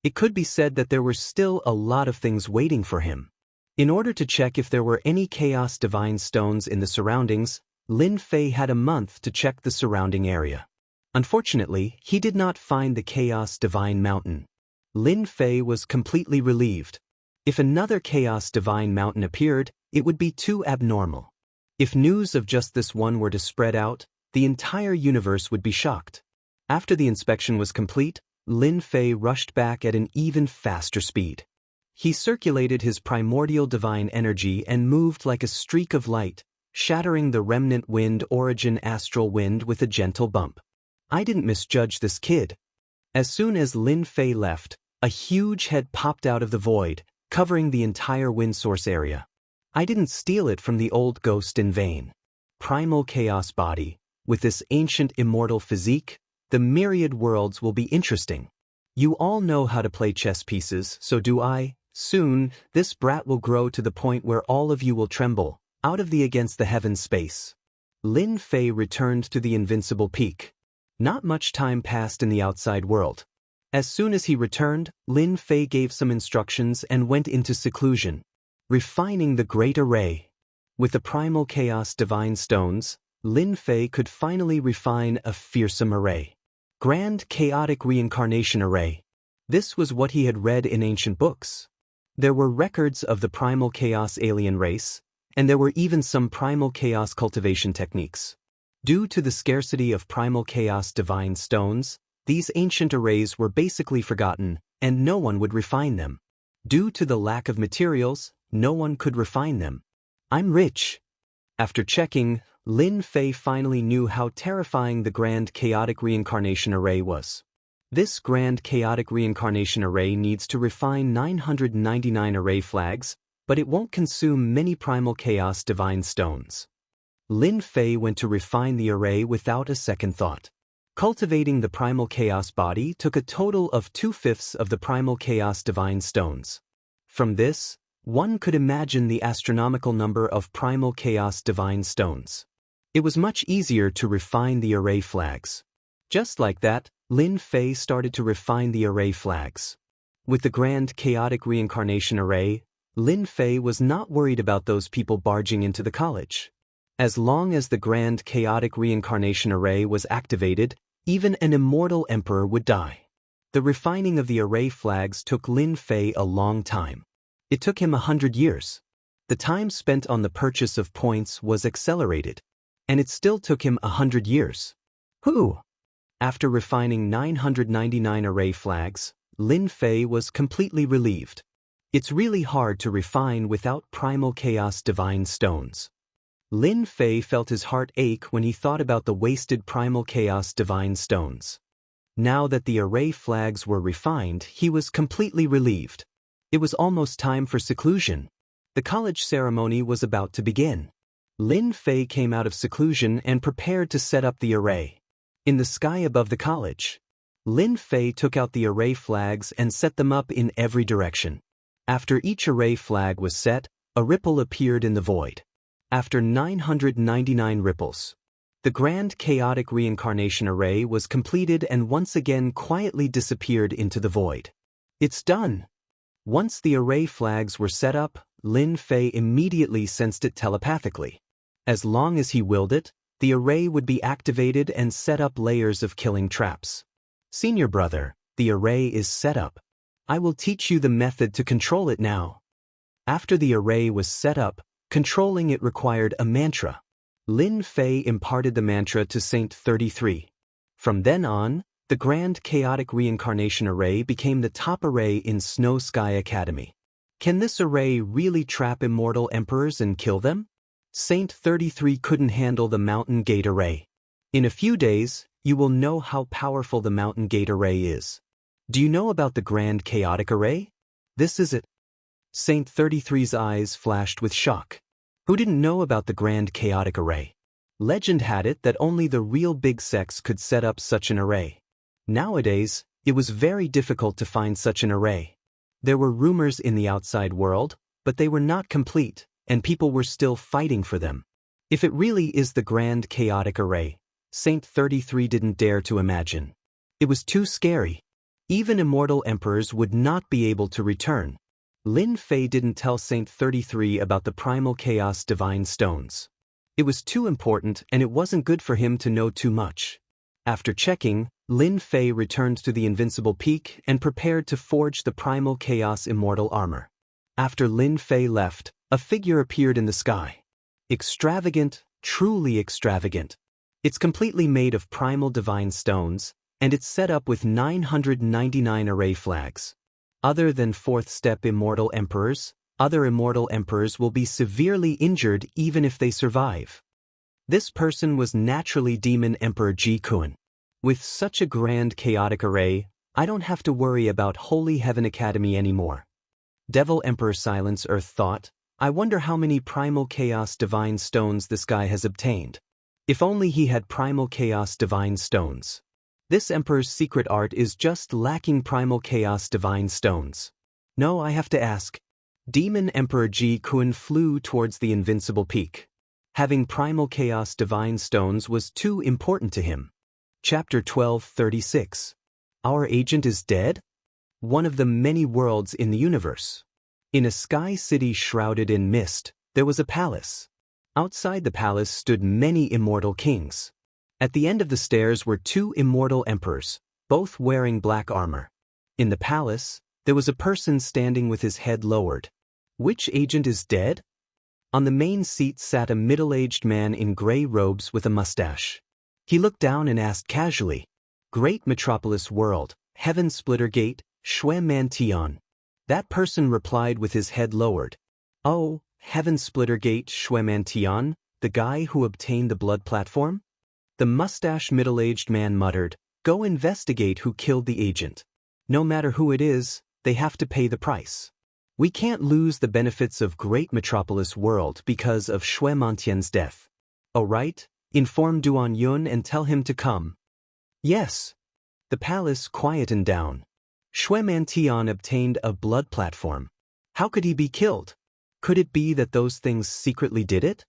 It could be said that there were still a lot of things waiting for him. In order to check if there were any Chaos Divine Stones in the surroundings, Lin Fei had a month to check the surrounding area. Unfortunately, he did not find the Chaos Divine Mountain. Lin Fei was completely relieved. If another Chaos Divine Mountain appeared, it would be too abnormal. If news of just this one were to spread out, the entire universe would be shocked. After the inspection was complete, Lin Fei rushed back at an even faster speed. He circulated his primordial divine energy and moved like a streak of light, shattering the remnant wind origin astral wind with a gentle bump. I didn't misjudge this kid. As soon as Lin Fei left, a huge head popped out of the void, covering the entire wind source area. I didn't steal it from the old ghost in vain. Primal chaos body, with this ancient immortal physique, the myriad worlds will be interesting. You all know how to play chess pieces, so do I. Soon, this brat will grow to the point where all of you will tremble, out of the against the heavens space. Lin Fei returned to the invincible peak. Not much time passed in the outside world. As soon as he returned, Lin Fei gave some instructions and went into seclusion. Refining the Great Array. With the Primal Chaos Divine Stones, Lin Fei could finally refine a fearsome array. Grand Chaotic Reincarnation Array. This was what he had read in ancient books. There were records of the Primal Chaos alien race, and there were even some Primal Chaos cultivation techniques. Due to the scarcity of Primal Chaos Divine Stones, these ancient arrays were basically forgotten, and no one would refine them. Due to the lack of materials, no one could refine them. I'm rich. After checking, Lin Fei finally knew how terrifying the Grand Chaotic Reincarnation Array was. This Grand Chaotic Reincarnation Array needs to refine 999 array flags, but it won't consume many Primal Chaos Divine Stones. Lin Fei went to refine the array without a second thought. Cultivating the Primal Chaos body took a total of 2/5 of the Primal Chaos Divine Stones. From this, one could imagine the astronomical number of Primal Chaos Divine Stones. It was much easier to refine the array flags. Just like that, Lin Fei started to refine the array flags. With the Grand Chaotic Reincarnation Array, Lin Fei was not worried about those people barging into the college. As long as the Grand Chaotic Reincarnation Array was activated, even an immortal emperor would die. The refining of the array flags took Lin Fei a long time. It took him 100 years. The time spent on the purchase of points was accelerated, and it still took him 100 years. After refining 999 array flags, Lin Fei was completely relieved. It's really hard to refine without Primal Chaos Divine Stones. Lin Fei felt his heart ache when he thought about the wasted Primal Chaos Divine Stones. Now that the array flags were refined, he was completely relieved. It was almost time for seclusion. The college ceremony was about to begin. Lin Fei came out of seclusion and prepared to set up the array. In the sky above the college, Lin Fei took out the array flags and set them up in every direction. After each array flag was set, a ripple appeared in the void. After 999 ripples, the Grand Chaotic Reincarnation Array was completed and once again quietly disappeared into the void. It's done! Once the array flags were set up, Lin Fei immediately sensed it telepathically. As long as he willed it, the array would be activated and set up layers of killing traps. Senior brother, the array is set up. I will teach you the method to control it now. After the array was set up, controlling it required a mantra. Lin Fei imparted the mantra to Saint 33. From then on, the Grand Chaotic Reincarnation Array became the top array in Snow Sky Academy. Can this array really trap immortal emperors and kill them? Saint 33 couldn't handle the Mountain Gate Array. In a few days, you will know how powerful the Mountain Gate Array is. Do you know about the Grand Chaotic Array? This is it. Saint 33's eyes flashed with shock. Who didn't know about the Grand Chaotic Array? Legend had it that only the real big sects could set up such an array. Nowadays, it was very difficult to find such an array. There were rumors in the outside world, but they were not complete, and people were still fighting for them. If it really is the Grand Chaotic Array, Saint 33 didn't dare to imagine. It was too scary. Even immortal emperors would not be able to return. Lin Fei didn't tell Saint 33 about the Primal Chaos Divine Stones. It was too important and it wasn't good for him to know too much. After checking, Lin Fei returned to the Invincible Peak and prepared to forge the Primal Chaos Immortal Armor. After Lin Fei left, a figure appeared in the sky. Extravagant, truly extravagant. It's completely made of Primal Divine Stones, and it's set up with 999 array flags. Other than fourth step immortal emperors, other immortal emperors will be severely injured even if they survive. This person was naturally Demon Emperor Ji Kun. With such a grand chaotic array, I don't have to worry about Holy Heaven Academy anymore. Devil Emperor Silence Earth thought, I wonder how many Primal Chaos Divine Stones this guy has obtained. If only he had Primal Chaos Divine Stones. This Emperor's secret art is just lacking Primal Chaos Divine Stones. No, I have to ask. Demon Emperor Ji Kun flew towards the Invincible Peak. Having Primal Chaos Divine Stones was too important to him. Chapter 12:36. Our agent is dead? One of the many worlds in the universe. In a sky city shrouded in mist, there was a palace. Outside the palace stood many immortal kings. At the end of the stairs were two immortal emperors, both wearing black armor. In the palace, there was a person standing with his head lowered. Which agent is dead? On the main seat sat a middle-aged man in gray robes with a mustache. He looked down and asked casually, Great Metropolis World, Heaven Splitter Gate, Shui Man Tian. That person replied with his head lowered. Oh, Heaven Splitter Gate Shui Man Tian, the guy who obtained the blood platform? The mustached middle-aged man muttered, go investigate who killed the agent. No matter who it is, they have to pay the price. We can't lose the benefits of Great Metropolis World because of Shui Mantian's death. Oh right, inform Duan Yun and tell him to come. Yes. The palace quietened down. Shui Mantian obtained a blood platform. How could he be killed? Could it be that those things secretly did it?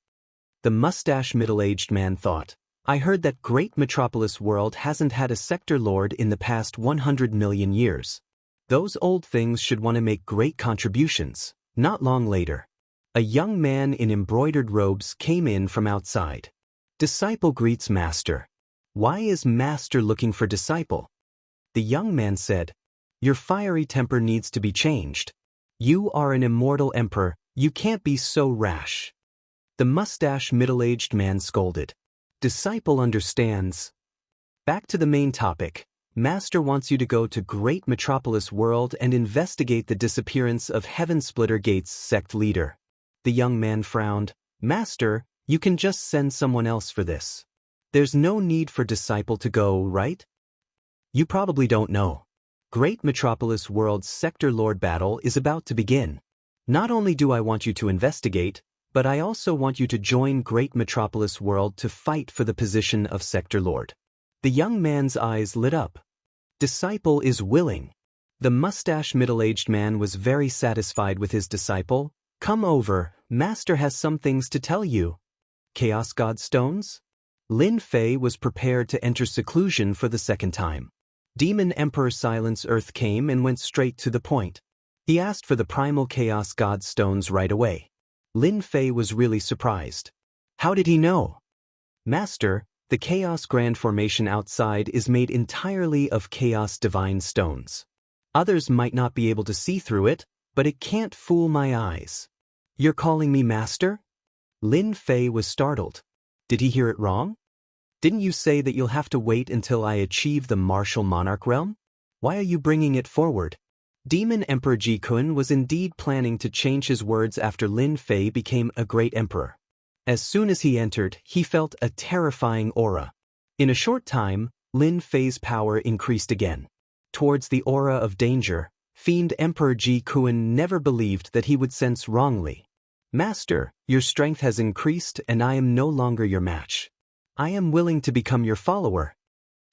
The mustached middle-aged man thought. I heard that Great Metropolis World hasn't had a sector lord in the past 100 million years. Those old things should want to make great contributions. Not long later, a young man in embroidered robes came in from outside. Disciple greets Master. Why is Master looking for disciple? The young man said, your fiery temper needs to be changed. You are an immortal emperor, you can't be so rash. The mustached middle-aged man scolded. Disciple understands. Back to the main topic. Master wants you to go to Great Metropolis World and investigate the disappearance of Heaven Splitter Gate's sect leader. The young man frowned. Master, you can just send someone else for this. There's no need for disciple to go, right? You probably don't know. Great Metropolis World's sector lord battle is about to begin. Not only do I want you to investigate, but I also want you to join Great Metropolis World to fight for the position of sector lord. The young man's eyes lit up. Disciple is willing. The mustached middle-aged man was very satisfied with his disciple. Come over, Master has some things to tell you. Chaos God Stones? Lin Fei was prepared to enter seclusion for the second time. Demon Emperor Silence Earth came and went straight to the point. He asked for the primal Chaos God Stones right away. Lin Fei was really surprised. How did he know? Master, the Chaos Grand Formation outside is made entirely of Chaos Divine Stones. Others might not be able to see through it, but it can't fool my eyes. You're calling me Master? Lin Fei was startled. Did he hear it wrong? Didn't you say that you'll have to wait until I achieve the martial monarch realm? Why are you bringing it forward? Demon Emperor Ji Kun was indeed planning to change his words after Lin Fei became a great emperor. As soon as he entered, he felt a terrifying aura. In a short time, Lin Fei's power increased again. Towards the aura of danger, Fiend Emperor Ji Kun never believed that he would sense wrongly. Master, your strength has increased and I am no longer your match. I am willing to become your follower.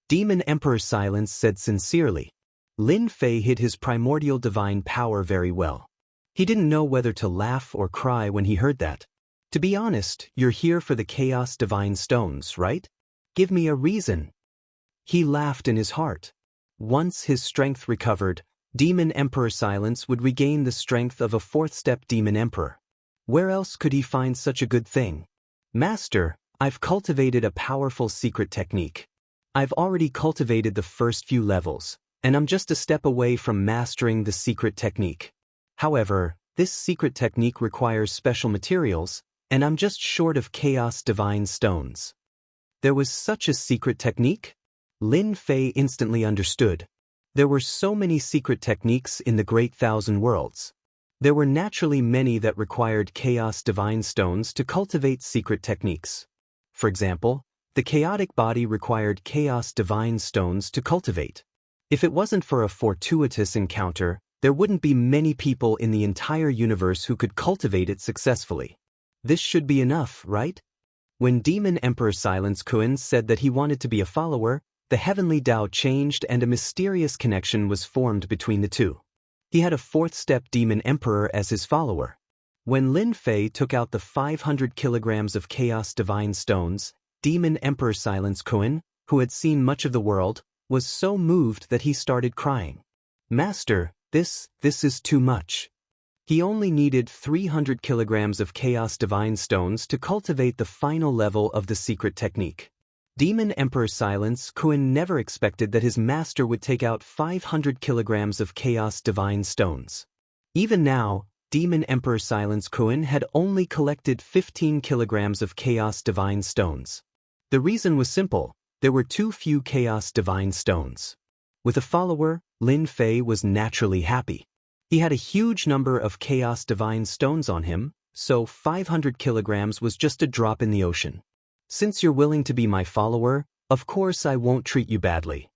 Demon Emperor Silence said sincerely. Lin Fei hid his primordial divine power very well. He didn't know whether to laugh or cry when he heard that. To be honest, you're here for the Chaos Divine Stones, right? Give me a reason. He laughed in his heart. Once his strength recovered, Demon Emperor Silence would regain the strength of a fourth-step Demon Emperor. Where else could he find such a good thing? Master, I've cultivated a powerful secret technique. I've already cultivated the first few levels, and I'm just a step away from mastering the secret technique. However, this secret technique requires special materials, and I'm just short of Chaos Divine Stones. There was such a secret technique? Lin Fei instantly understood. There were so many secret techniques in the Great Thousand Worlds. There were naturally many that required Chaos Divine Stones to cultivate secret techniques. For example, the chaotic body required Chaos Divine Stones to cultivate. If it wasn't for a fortuitous encounter, there wouldn't be many people in the entire universe who could cultivate it successfully. This should be enough, right? When Demon Emperor Silence Kun said that he wanted to be a follower, the heavenly Tao changed and a mysterious connection was formed between the two. He had a fourth-step Demon Emperor as his follower. When Lin Fei took out the 500 kilograms of Chaos Divine Stones, Demon Emperor Silence Kun, who had seen much of the world, was so moved that he started crying. Master, this is too much. He only needed 300 kilograms of Chaos Divine Stones to cultivate the final level of the secret technique. Demon Emperor Silence Kun never expected that his master would take out 500 kilograms of Chaos Divine Stones. Even now, Demon Emperor Silence Kun had only collected 15 kilograms of Chaos Divine Stones. The reason was simple, there were too few Chaos Divine Stones. With a follower, Lin Fei was naturally happy. He had a huge number of Chaos Divine Stones on him, so 500 kilograms was just a drop in the ocean. Since you're willing to be my follower, of course I won't treat you badly.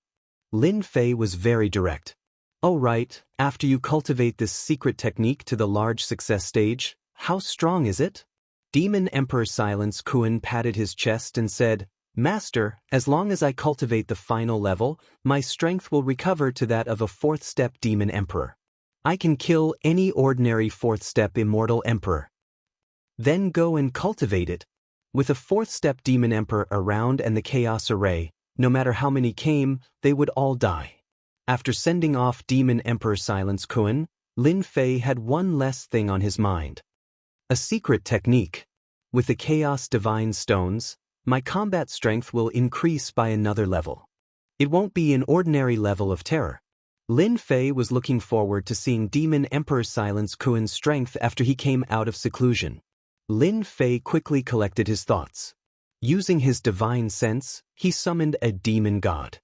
Lin Fei was very direct. Oh right, after you cultivate this secret technique to the large success stage, how strong is it? Demon Emperor Silence Kuan patted his chest and said, Master, as long as I cultivate the final level, my strength will recover to that of a 4th-step Demon Emperor. I can kill any ordinary 4th-step Immortal Emperor. Then go and cultivate it. With a 4th-step Demon Emperor around and the Chaos Array, no matter how many came, they would all die. After sending off Demon Emperor Silence Kuan, Lin Fei had one less thing on his mind. A secret technique. With the Chaos Divine Stones, my combat strength will increase by another level. It won't be an ordinary level of terror. Lin Fei was looking forward to seeing Demon Emperor Silence Kuan's strength after he came out of seclusion. Lin Fei quickly collected his thoughts. Using his divine sense, he summoned a demon god.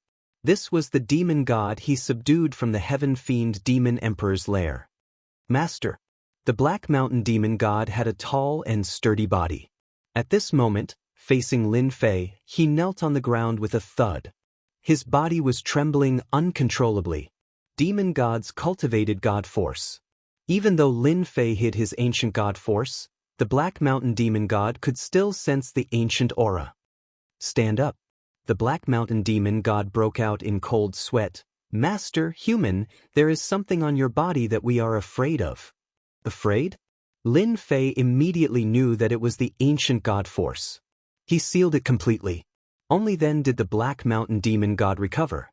This was the demon god he subdued from the Heaven Fiend Demon Emperor's lair. Master. The Black Mountain Demon God had a tall and sturdy body. At this moment, facing Lin Fei, he knelt on the ground with a thud. His body was trembling uncontrollably. Demon gods cultivated god force. Even though Lin Fei hid his ancient god force, the Black Mountain Demon God could still sense the ancient aura. Stand up. The Black Mountain Demon God broke out in cold sweat. Master, human, there is something on your body that we are afraid of. Afraid? Lin Fei immediately knew that it was the ancient god force. He sealed it completely. Only then did the Black Mountain Demon God recover.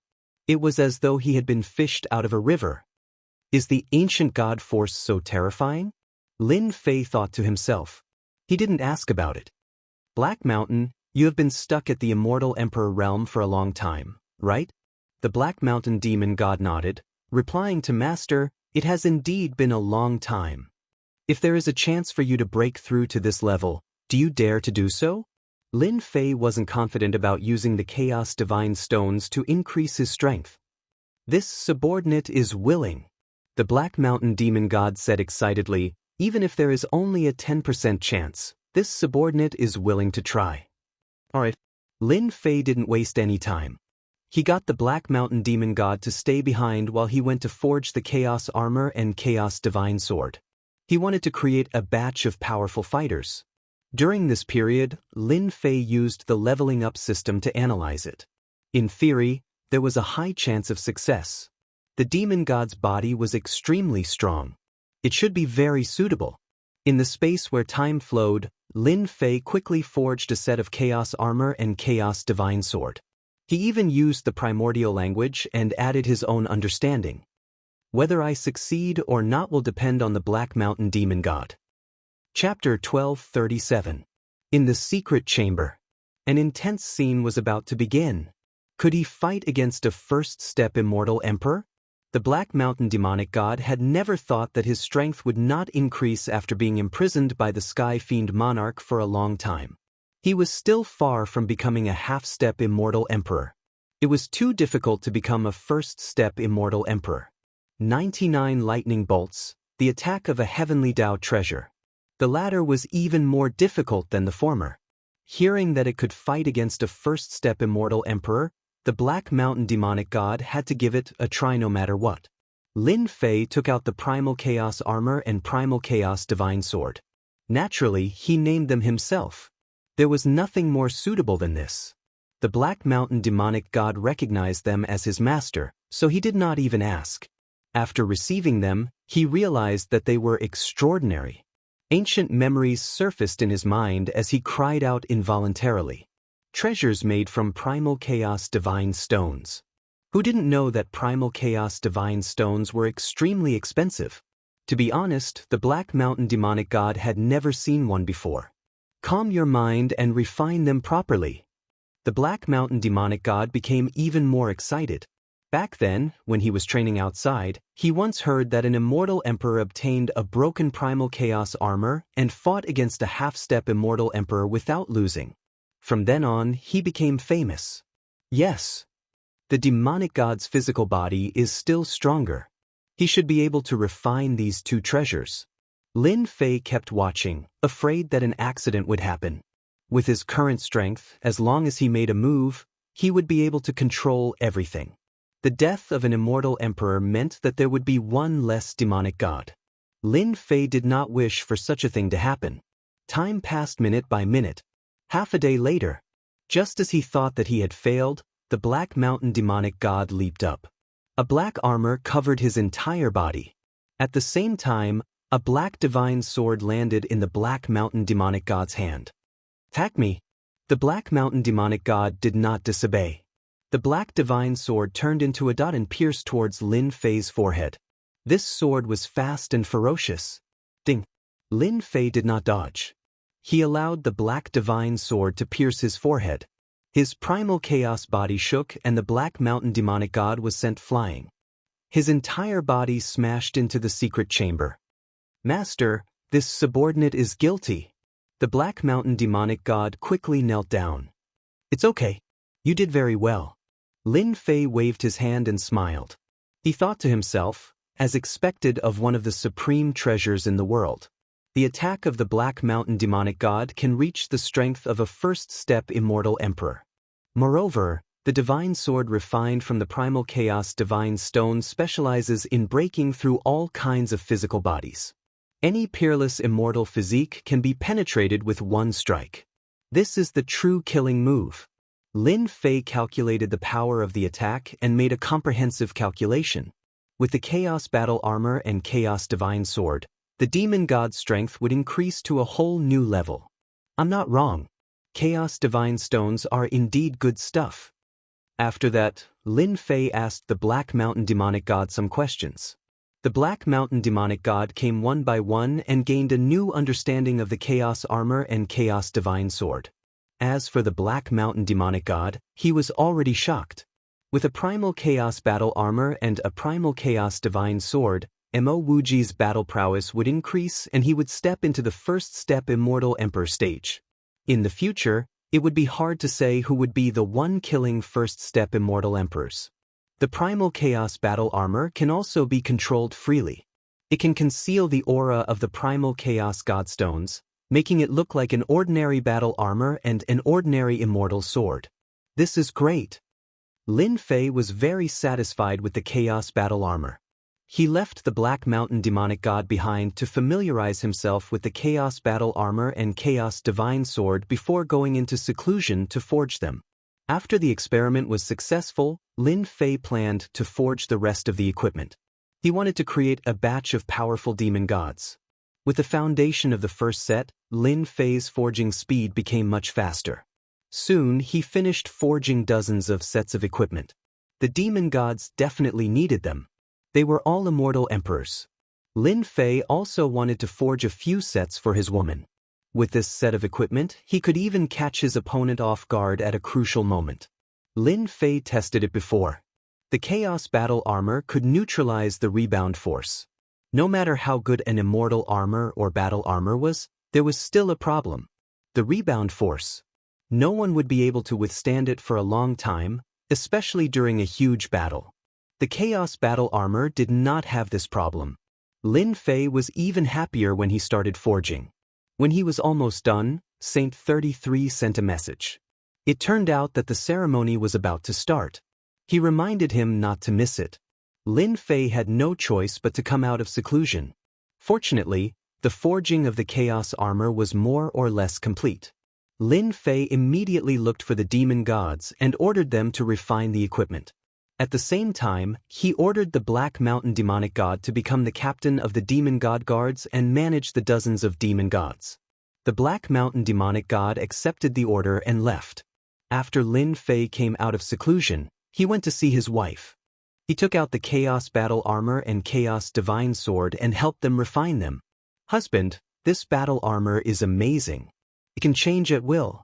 It was as though he had been fished out of a river. Is the ancient god force so terrifying? Lin Fei thought to himself. He didn't ask about it. Black Mountain, you have been stuck at the Immortal Emperor realm for a long time, right? The Black Mountain Demon God nodded, replying to Master, it has indeed been a long time. If there is a chance for you to break through to this level, do you dare to do so? Lin Fei wasn't confident about using the Chaos Divine Stones to increase his strength. This subordinate is willing. The Black Mountain Demon God said excitedly, even if there is only a 10% chance, this subordinate is willing to try. Alright. Lin Fei didn't waste any time. He got the Black Mountain Demon God to stay behind while he went to forge the Chaos Armor and Chaos Divine Sword. He wanted to create a batch of powerful fighters. During this period, Lin Fei used the leveling up system to analyze it. In theory, there was a high chance of success. The Demon God's body was extremely strong. It should be very suitable. In the space where time flowed, Lin Fei quickly forged a set of Chaos Armor and Chaos Divine Sword. He even used the primordial language and added his own understanding. Whether I succeed or not will depend on the Black Mountain Demon God. Chapter 1237. In the Secret Chamber. An intense scene was about to begin. Could he fight against a 1st-step Immortal Emperor? The Black Mountain Demonic God had never thought that his strength would not increase after being imprisoned by the Sky Fiend Monarch for a long time. He was still far from becoming a half-step Immortal Emperor. It was too difficult to become a 1st-step Immortal Emperor. 99 lightning bolts, the attack of a heavenly Tao treasure. The latter was even more difficult than the former. Hearing that it could fight against a 1st-step Immortal Emperor, the Black Mountain Demonic God had to give it a try no matter what. Lin Fei took out the Primal Chaos Armor and Primal Chaos Divine Sword. Naturally, he named them himself. There was nothing more suitable than this. The Black Mountain Demonic God recognized them as his master, so he did not even ask. After receiving them, he realized that they were extraordinary. Ancient memories surfaced in his mind as he cried out involuntarily. Treasures made from Primal Chaos Divine Stones. Who didn't know that Primal Chaos Divine Stones were extremely expensive? To be honest, the Black Mountain Demonic God had never seen one before. Calm your mind and refine them properly. The Black Mountain Demonic God became even more excited. Back then, when he was training outside, he once heard that an Immortal Emperor obtained a broken Primal Chaos Armor and fought against a half-step Immortal Emperor without losing. From then on, he became famous. Yes. the demonic god's physical body is still stronger. He should be able to refine these two treasures. Lin Fei kept watching, afraid that an accident would happen. With his current strength, as long as he made a move, he would be able to control everything. The death of an immortal emperor meant that there would be one less demonic god. Lin Fei did not wish for such a thing to happen. Time passed minute by minute. Half a day later, just as he thought that he had failed, the Black Mountain demonic god leaped up. A black armor covered his entire body. At the same time, a black divine sword landed in the Black Mountain demonic god's hand. "Attack me!" The Black Mountain demonic god did not disobey. The black divine sword turned into a dot and pierced towards Lin Fei's forehead. This sword was fast and ferocious. Ding! Lin Fei did not dodge. He allowed the black divine sword to pierce his forehead. His primal chaos body shook and the Black Mountain demonic god was sent flying. His entire body smashed into the secret chamber. "Master, this subordinate is guilty." The Black Mountain demonic god quickly knelt down. "It's okay. You did very well." Lin Fei waved his hand and smiled. He thought to himself, as expected of one of the supreme treasures in the world. The attack of the Black Mountain demonic god can reach the strength of a first-step immortal emperor. Moreover, the divine sword refined from the primal chaos divine stone specializes in breaking through all kinds of physical bodies. Any peerless immortal physique can be penetrated with one strike. This is the true killing move. Lin Fei calculated the power of the attack and made a comprehensive calculation. With the Chaos Battle Armor and Chaos Divine Sword, the demon god's strength would increase to a whole new level. I'm not wrong. Chaos Divine Stones are indeed good stuff. After that, Lin Fei asked the Black Mountain demonic god some questions. The Black Mountain demonic god came one by one and gained a new understanding of the Chaos Armor and Chaos Divine Sword. As for the Black Mountain demonic god, he was already shocked. With a primal chaos battle armor and a primal chaos divine sword, Mo Wuji's battle prowess would increase and he would step into the first step immortal emperor stage. In the future, it would be hard to say who would be the one killing first step immortal emperors. The primal chaos battle armor can also be controlled freely. It can conceal the aura of the primal chaos godstones, making it look like an ordinary battle armor and an ordinary immortal sword. This is great. Lin Fei was very satisfied with the chaos battle armor. He left the Black Mountain demonic god behind to familiarize himself with the chaos battle armor and chaos divine sword before going into seclusion to forge them. After the experiment was successful, Lin Fei planned to forge the rest of the equipment. He wanted to create a batch of powerful demon gods. With the foundation of the first set, Lin Fei's forging speed became much faster. Soon, he finished forging dozens of sets of equipment. The demon gods definitely needed them. They were all immortal emperors. Lin Fei also wanted to forge a few sets for his woman. With this set of equipment, he could even catch his opponent off guard at a crucial moment. Lin Fei tested it before. The Chaos Battle Armor could neutralize the rebound force. No matter how good an immortal armor or battle armor was, there was still a problem. The rebound force. No one would be able to withstand it for a long time, especially during a huge battle. The Chaos Battle Armor did not have this problem. Lin Fei was even happier when he started forging. When he was almost done, Saint 33 sent a message. It turned out that the ceremony was about to start. He reminded him not to miss it. Lin Fei had no choice but to come out of seclusion. Fortunately, the forging of the Chaos Armor was more or less complete. Lin Fei immediately looked for the demon gods and ordered them to refine the equipment. At the same time, he ordered the Black Mountain demonic god to become the captain of the demon god guards and manage the dozens of demon gods. The Black Mountain demonic god accepted the order and left. After Lin Fei came out of seclusion, he went to see his wife. He took out the Chaos Battle Armor and Chaos Divine Sword and helped them refine them. "Husband, this battle armor is amazing. It can change at will."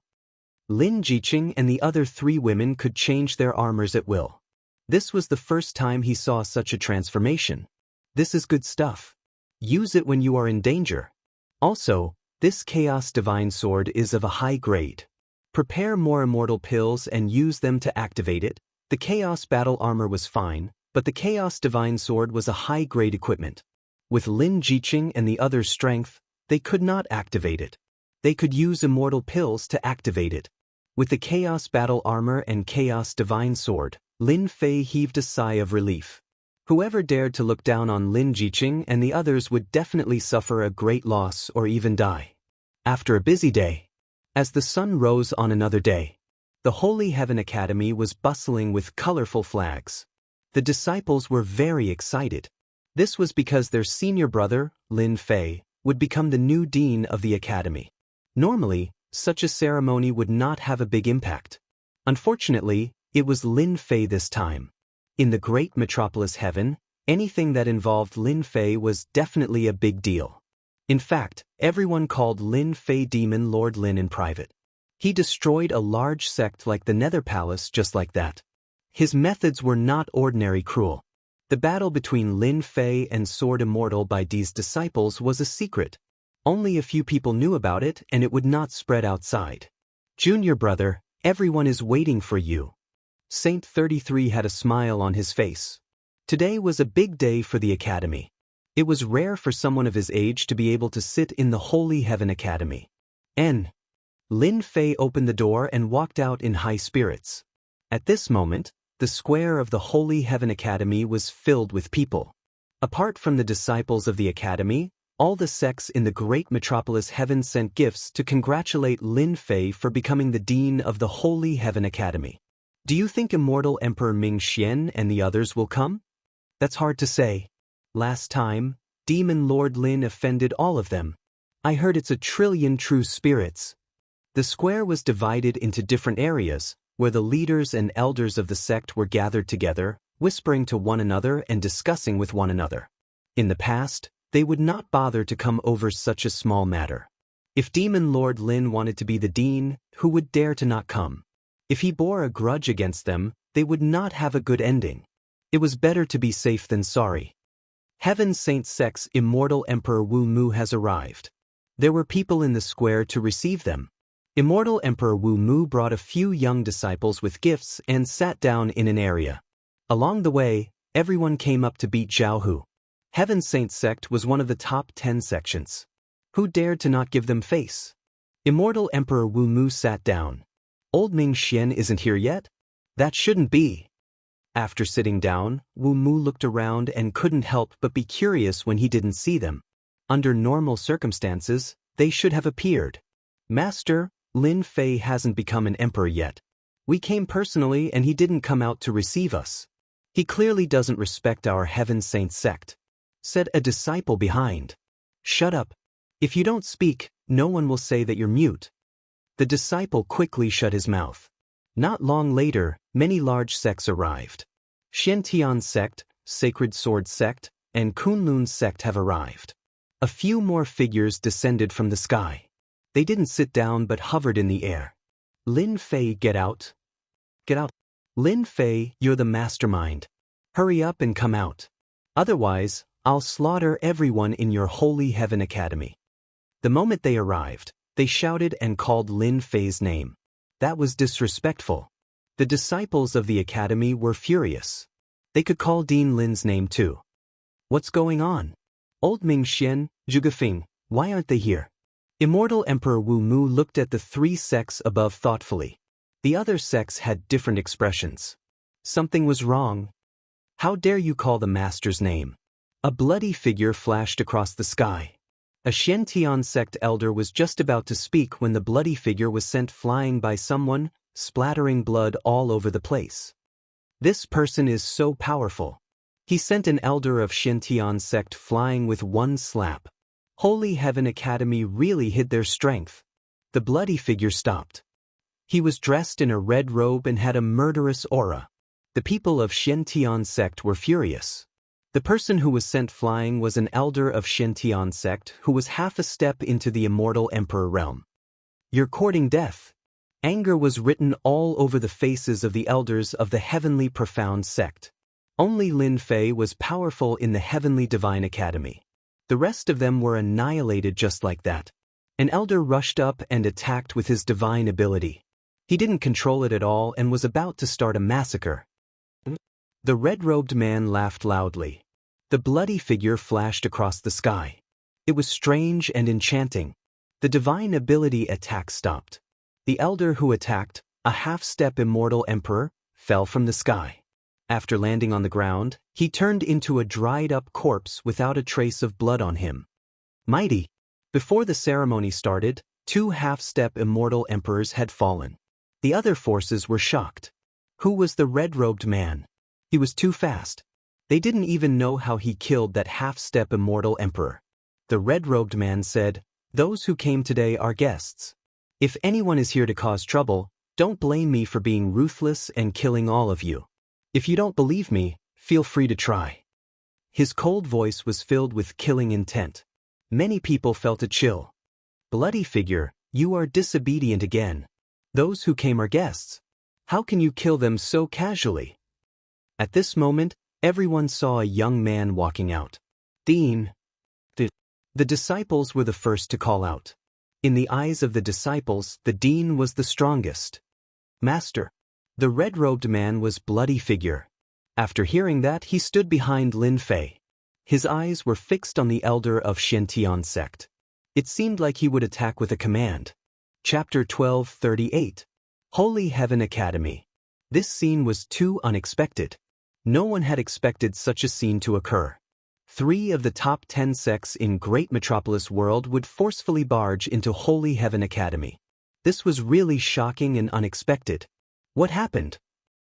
Lin Jiqing and the other 3 women could change their armors at will. This was the first time he saw such a transformation. This is good stuff. Use it when you are in danger. Also, this Chaos Divine Sword is of a high grade. Prepare more immortal pills and use them to activate it, The Chaos battle armor was fine, but the Chaos Divine Sword was a high-grade equipment. With Lin Jiqing and the others' strength, they could not activate it. They could use immortal pills to activate it. With the Chaos battle armor and Chaos Divine Sword, Lin Fei heaved a sigh of relief. Whoever dared to look down on Lin Jiqing and the others would definitely suffer a great loss or even die. After a busy day, as the sun rose on another day, the Holy Heaven Academy was bustling with colorful flags. The disciples were very excited. This was because their senior brother, Lin Fei, would become the new dean of the academy. Normally, such a ceremony would not have a big impact. Unfortunately, it was Lin Fei this time. In the great metropolis heaven, anything that involved Lin Fei was definitely a big deal. In fact, everyone called Lin Fei Demon Lord Lin in private. He destroyed a large sect like the Nether Palace just like that. His methods were not ordinary cruel. The battle between Lin Fei and Sword Immortal by Dee's disciples was a secret. Only a few people knew about it and it would not spread outside. Junior brother, everyone is waiting for you. Saint 33 had a smile on his face. Today was a big day for the academy. It was rare for someone of his age to be able to sit in the Holy Heaven Academy. Lin Fei opened the door and walked out in high spirits. At this moment, the square of the Holy Heaven Academy was filled with people. Apart from the disciples of the academy, all the sects in the great metropolis heaven sent gifts to congratulate Lin Fei for becoming the dean of the Holy Heaven Academy. Do you think Immortal Emperor Ming Xian and the others will come? That's hard to say. Last time, Demon Lord Lin offended all of them. I heard it's 1 trillion true spirits. The square was divided into different areas, where the leaders and elders of the sect were gathered together, whispering to one another and discussing with one another. In the past, they would not bother to come over such a small matter. If Demon Lord Lin wanted to be the dean, who would dare to not come? If he bore a grudge against them, they would not have a good ending. It was better to be safe than sorry. Heaven Saint Sect's Immortal Emperor Wu Mu has arrived. There were people in the square to receive them. Immortal Emperor Wu Mu brought a few young disciples with gifts and sat down in an area. Along the way, everyone came up to beat Zhao Hu. Heaven Saint Sect was one of the top 10 sections. Who dared to not give them face? Immortal Emperor Wu Mu sat down. Old Ming Xian isn't here yet? That shouldn't be. After sitting down, Wu Mu looked around and couldn't help but be curious when he didn't see them. Under normal circumstances, they should have appeared. Master, Lin Fei hasn't become an emperor yet. We came personally and he didn't come out to receive us. He clearly doesn't respect our Heaven Saint Sect, said a disciple behind. Shut up. If you don't speak, no one will say that you're mute. The disciple quickly shut his mouth. Not long later, many large sects arrived. Xiantian Sect, Sacred Sword Sect, and Kunlun Sect have arrived. A few more figures descended from the sky. They didn't sit down but hovered in the air. Lin Fei, get out. Get out. Lin Fei, you're the mastermind. Hurry up and come out. Otherwise, I'll slaughter everyone in your Holy Heaven Academy. The moment they arrived, they shouted and called Lin Fei's name. That was disrespectful. The disciples of the academy were furious. They could call Dean Lin's name too. What's going on? Old Ming Xian, Zhugafeng, why aren't they here? Immortal Emperor Wu Mu looked at the 3 sects above thoughtfully. The other sects had different expressions. Something was wrong. How dare you call the master's name? A bloody figure flashed across the sky. A Xiantian sect elder was just about to speak when the bloody figure was sent flying by someone, splattering blood all over the place. This person is so powerful. He sent an elder of Xiantian sect flying with one slap. Holy Heaven Academy really hid their strength. The bloody figure stopped. He was dressed in a red robe and had a murderous aura. The people of Xiantian sect were furious. The person who was sent flying was an elder of Xiantian sect who was half a step into the Immortal Emperor realm. You're courting death. Anger was written all over the faces of the elders of the Heavenly Profound sect. Only Lin Fei was powerful in the Heavenly Divine Academy. The rest of them were annihilated just like that. An elder rushed up and attacked with his divine ability. He didn't control it at all and was about to start a massacre. The red-robed man laughed loudly. The bloody figure flashed across the sky. It was strange and enchanting. The divine ability attack stopped. The elder who attacked, a half-step immortal emperor, fell from the sky. After landing on the ground, he turned into a dried-up corpse without a trace of blood on him. Mighty! Before the ceremony started, 2 half-step immortal emperors had fallen. The other forces were shocked. Who was the red-robed man? He was too fast. They didn't even know how he killed that half-step immortal emperor. The red-robed man said, "Those who came today are guests. If anyone is here to cause trouble, don't blame me for being ruthless and killing all of you. If you don't believe me, feel free to try." His cold voice was filled with killing intent. Many people felt a chill. Bloody figure, you are disobedient again. Those who came are guests. How can you kill them so casually? At this moment, everyone saw a young man walking out. Dean. The disciples were the first to call out. In the eyes of the disciples, the dean was the strongest. Master. The red-robed man was bloody figure. After hearing that, he stood behind Lin Fei. His eyes were fixed on the elder of Shintian sect. It seemed like he would attack with a command. Chapter 12:38. Holy Heaven Academy. This scene was too unexpected. No one had expected such a scene to occur. 3 of the top 10 sects in Great Metropolis world would forcefully barge into Holy Heaven Academy. This was really shocking and unexpected. What happened?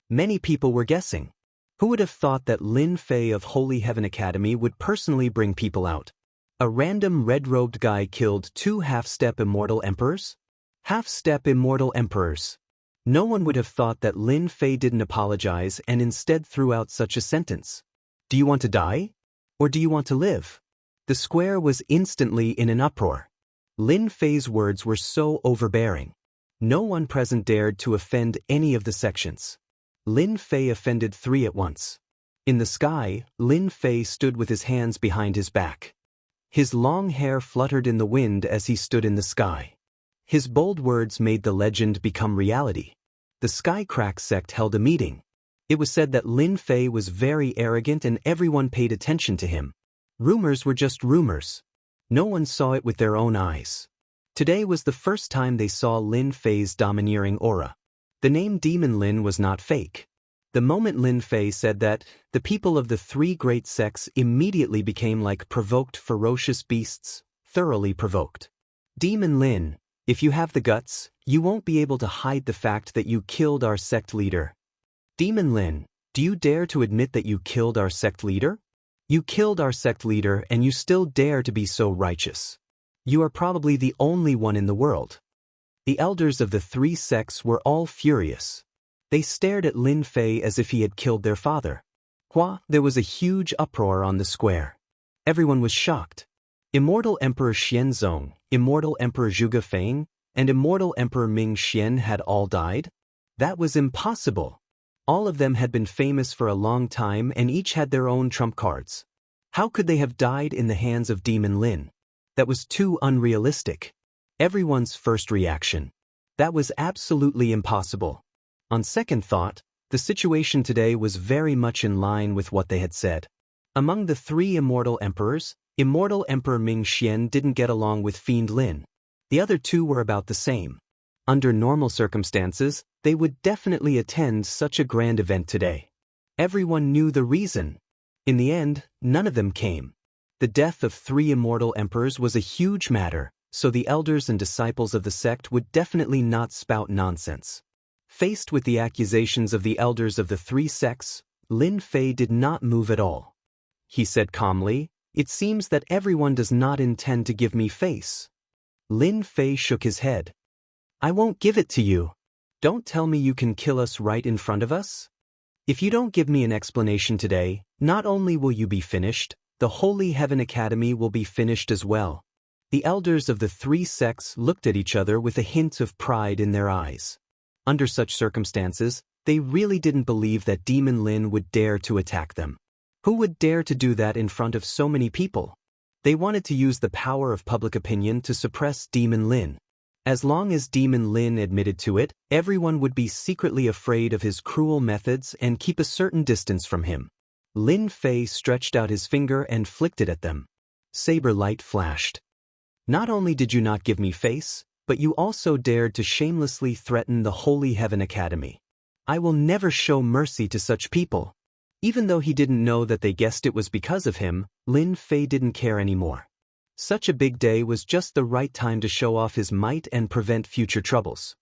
Many people were guessing. Who would have thought that Lin Fei of Holy Heaven Academy would personally bring people out? A random red-robed guy killed 2 half-step immortal emperors? Half-step immortal emperors. No one would have thought that Lin Fei didn't apologize and instead threw out such a sentence. Do you want to die? Or do you want to live? The square was instantly in an uproar. Lin Fei's words were so overbearing. No one present dared to offend any of the sections. Lin Fei offended 3 at once. In the sky, Lin Fei stood with his hands behind his back. His long hair fluttered in the wind as he stood in the sky. His bold words made the legend become reality. The Skycrack sect held a meeting. It was said that Lin Fei was very arrogant and everyone paid attention to him. Rumors were just rumors. No one saw it with their own eyes. Today was the first time they saw Lin Fei's domineering aura. The name Demon Lin was not fake. The moment Lin Fei said that, the people of the 3 great sects immediately became like provoked ferocious beasts, thoroughly provoked. Demon Lin, if you have the guts, you won't be able to hide the fact that you killed our sect leader. Demon Lin, do you dare to admit that you killed our sect leader? You killed our sect leader and you still dare to be so righteous. You are probably the only one in the world. The elders of the 3 sects were all furious. They stared at Lin Fei as if he had killed their father. There was a huge uproar on the square. Everyone was shocked. Immortal Emperor Xianzong, Immortal Emperor Zhuge Feng, and Immortal Emperor Ming Xian had all died? That was impossible. All of them had been famous for a long time and each had their own trump cards. How could they have died in the hands of Demon Lin? That was too unrealistic. Everyone's first reaction. That was absolutely impossible. On second thought, the situation today was very much in line with what they had said. Among the 3 immortal emperors, Immortal Emperor Ming Xian didn't get along with Fiend Lin. The other 2 were about the same. Under normal circumstances, they would definitely attend such a grand event today. Everyone knew the reason. In the end, none of them came. The death of 3 immortal emperors was a huge matter, so the elders and disciples of the sect would definitely not spout nonsense. Faced with the accusations of the elders of the 3 sects, Lin Fei did not move at all. He said calmly, "It seems that everyone does not intend to give me face." Lin Fei shook his head. "I won't give it to you. Don't tell me you can kill us right in front of us. If you don't give me an explanation today, not only will you be finished, the Holy Heaven Academy will be finished as well." The elders of the 3 sects looked at each other with a hint of pride in their eyes. Under such circumstances, they really didn't believe that Demon Lin would dare to attack them. Who would dare to do that in front of so many people? They wanted to use the power of public opinion to suppress Demon Lin. As long as Demon Lin admitted to it, everyone would be secretly afraid of his cruel methods and keep a certain distance from him. Lin Fei stretched out his finger and flicked it at them. Saber light flashed. Not only did you not give me face, but you also dared to shamelessly threaten the Holy Heaven Academy. I will never show mercy to such people. Even though he didn't know that they guessed it was because of him, Lin Fei didn't care anymore. Such a big day was just the right time to show off his might and prevent future troubles.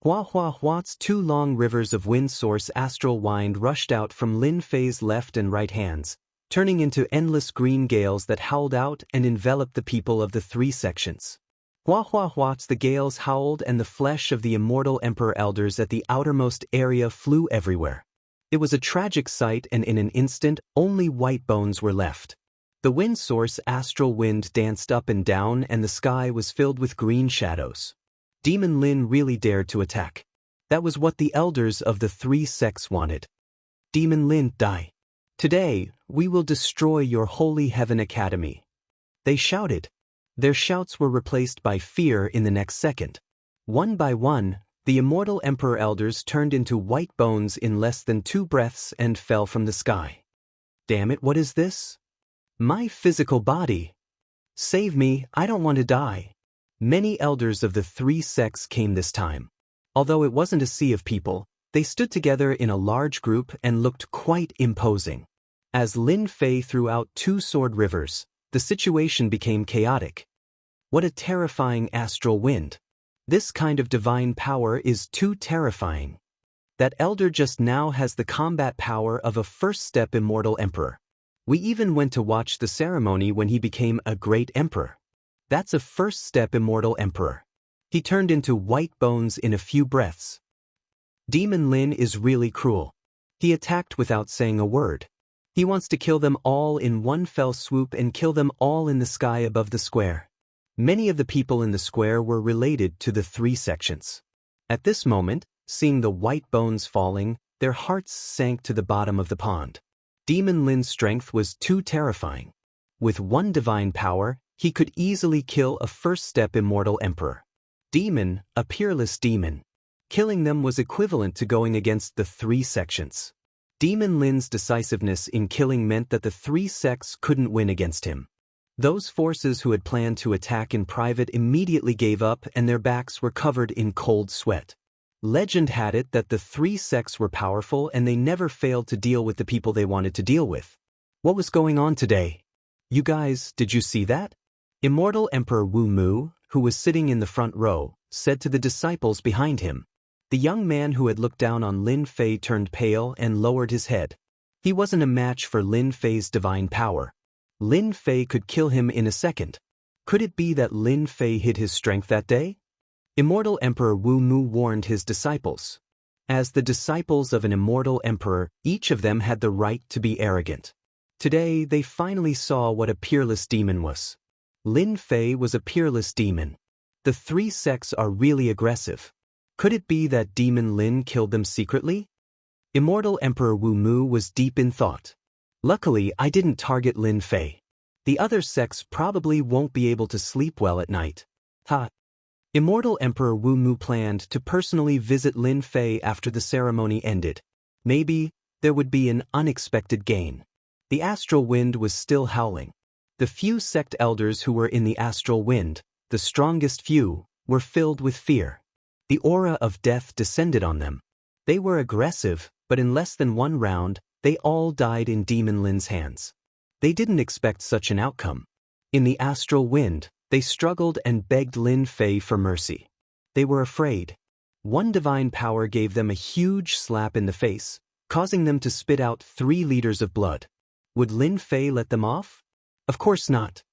Hua Hua Hua's 2 long rivers of wind source astral wind rushed out from Lin Fei's left and right hands, turning into endless green gales that howled out and enveloped the people of the 3 sections. Hua Hua Hua's the gales howled and the flesh of the immortal emperor elders at the outermost area flew everywhere. It was a tragic sight, and in an instant, only white bones were left. The wind source astral wind danced up and down and the sky was filled with green shadows. Demon Lin really dared to attack. That was what the elders of the 3 sects wanted. Demon Lin, die. Today, we will destroy your Holy Heaven Academy. They shouted. Their shouts were replaced by fear in the next second. One by one, the immortal emperor elders turned into white bones in less than 2 breaths and fell from the sky. Damn it, what is this? My physical body. Save me, I don't want to die. Many elders of the 3 sects came this time. Although it wasn't a sea of people, they stood together in a large group and looked quite imposing. As Lin Fei threw out 2 sword rivers, the situation became chaotic. What a terrifying astral wind. This kind of divine power is too terrifying. That elder just now has the combat power of a first-step immortal emperor. We even went to watch the ceremony when he became a great emperor. That's a first-step immortal emperor. He turned into white bones in a few breaths. Demon Lin is really cruel. He attacked without saying a word. He wants to kill them all in one fell swoop and kill them all in the sky above the square. Many of the people in the square were related to the 3 sections. At this moment, seeing the white bones falling, their hearts sank to the bottom of the pond. Demon Lin's strength was too terrifying. With one divine power, he could easily kill a first-step immortal emperor. Demon, a peerless demon. Killing them was equivalent to going against the 3 sections. Demon Lin's decisiveness in killing meant that the 3 sects couldn't win against him. Those forces who had planned to attack in private immediately gave up and their backs were covered in cold sweat. Legend had it that the 3 sects were powerful and they never failed to deal with the people they wanted to deal with. What was going on today? You guys, did you see that? Immortal Emperor Wu Mu, who was sitting in the front row, said to the disciples behind him. The young man who had looked down on Lin Fei turned pale and lowered his head. He wasn't a match for Lin Fei's divine power. Lin Fei could kill him in a second. Could it be that Lin Fei hid his strength that day? Immortal Emperor Wu Mu warned his disciples. As the disciples of an immortal emperor, each of them had the right to be arrogant. Today, they finally saw what a peerless demon was. Lin Fei was a peerless demon. The 3 sects are really aggressive. Could it be that Demon Lin killed them secretly? Immortal Emperor Wu Mu was deep in thought. Luckily, I didn't target Lin Fei. The other sects probably won't be able to sleep well at night. Ha! Immortal Emperor Wu Mu planned to personally visit Lin Fei after the ceremony ended. Maybe there would be an unexpected gain. The astral wind was still howling. The few sect elders who were in the astral wind, the strongest few, were filled with fear. The aura of death descended on them. They were aggressive, but in less than 1 round, they all died in Demon Lin's hands. They didn't expect such an outcome. In the astral wind, they struggled and begged Lin Fei for mercy. They were afraid. One divine power gave them a huge slap in the face, causing them to spit out 3 liters of blood. Would Lin Fei let them off? Of course not.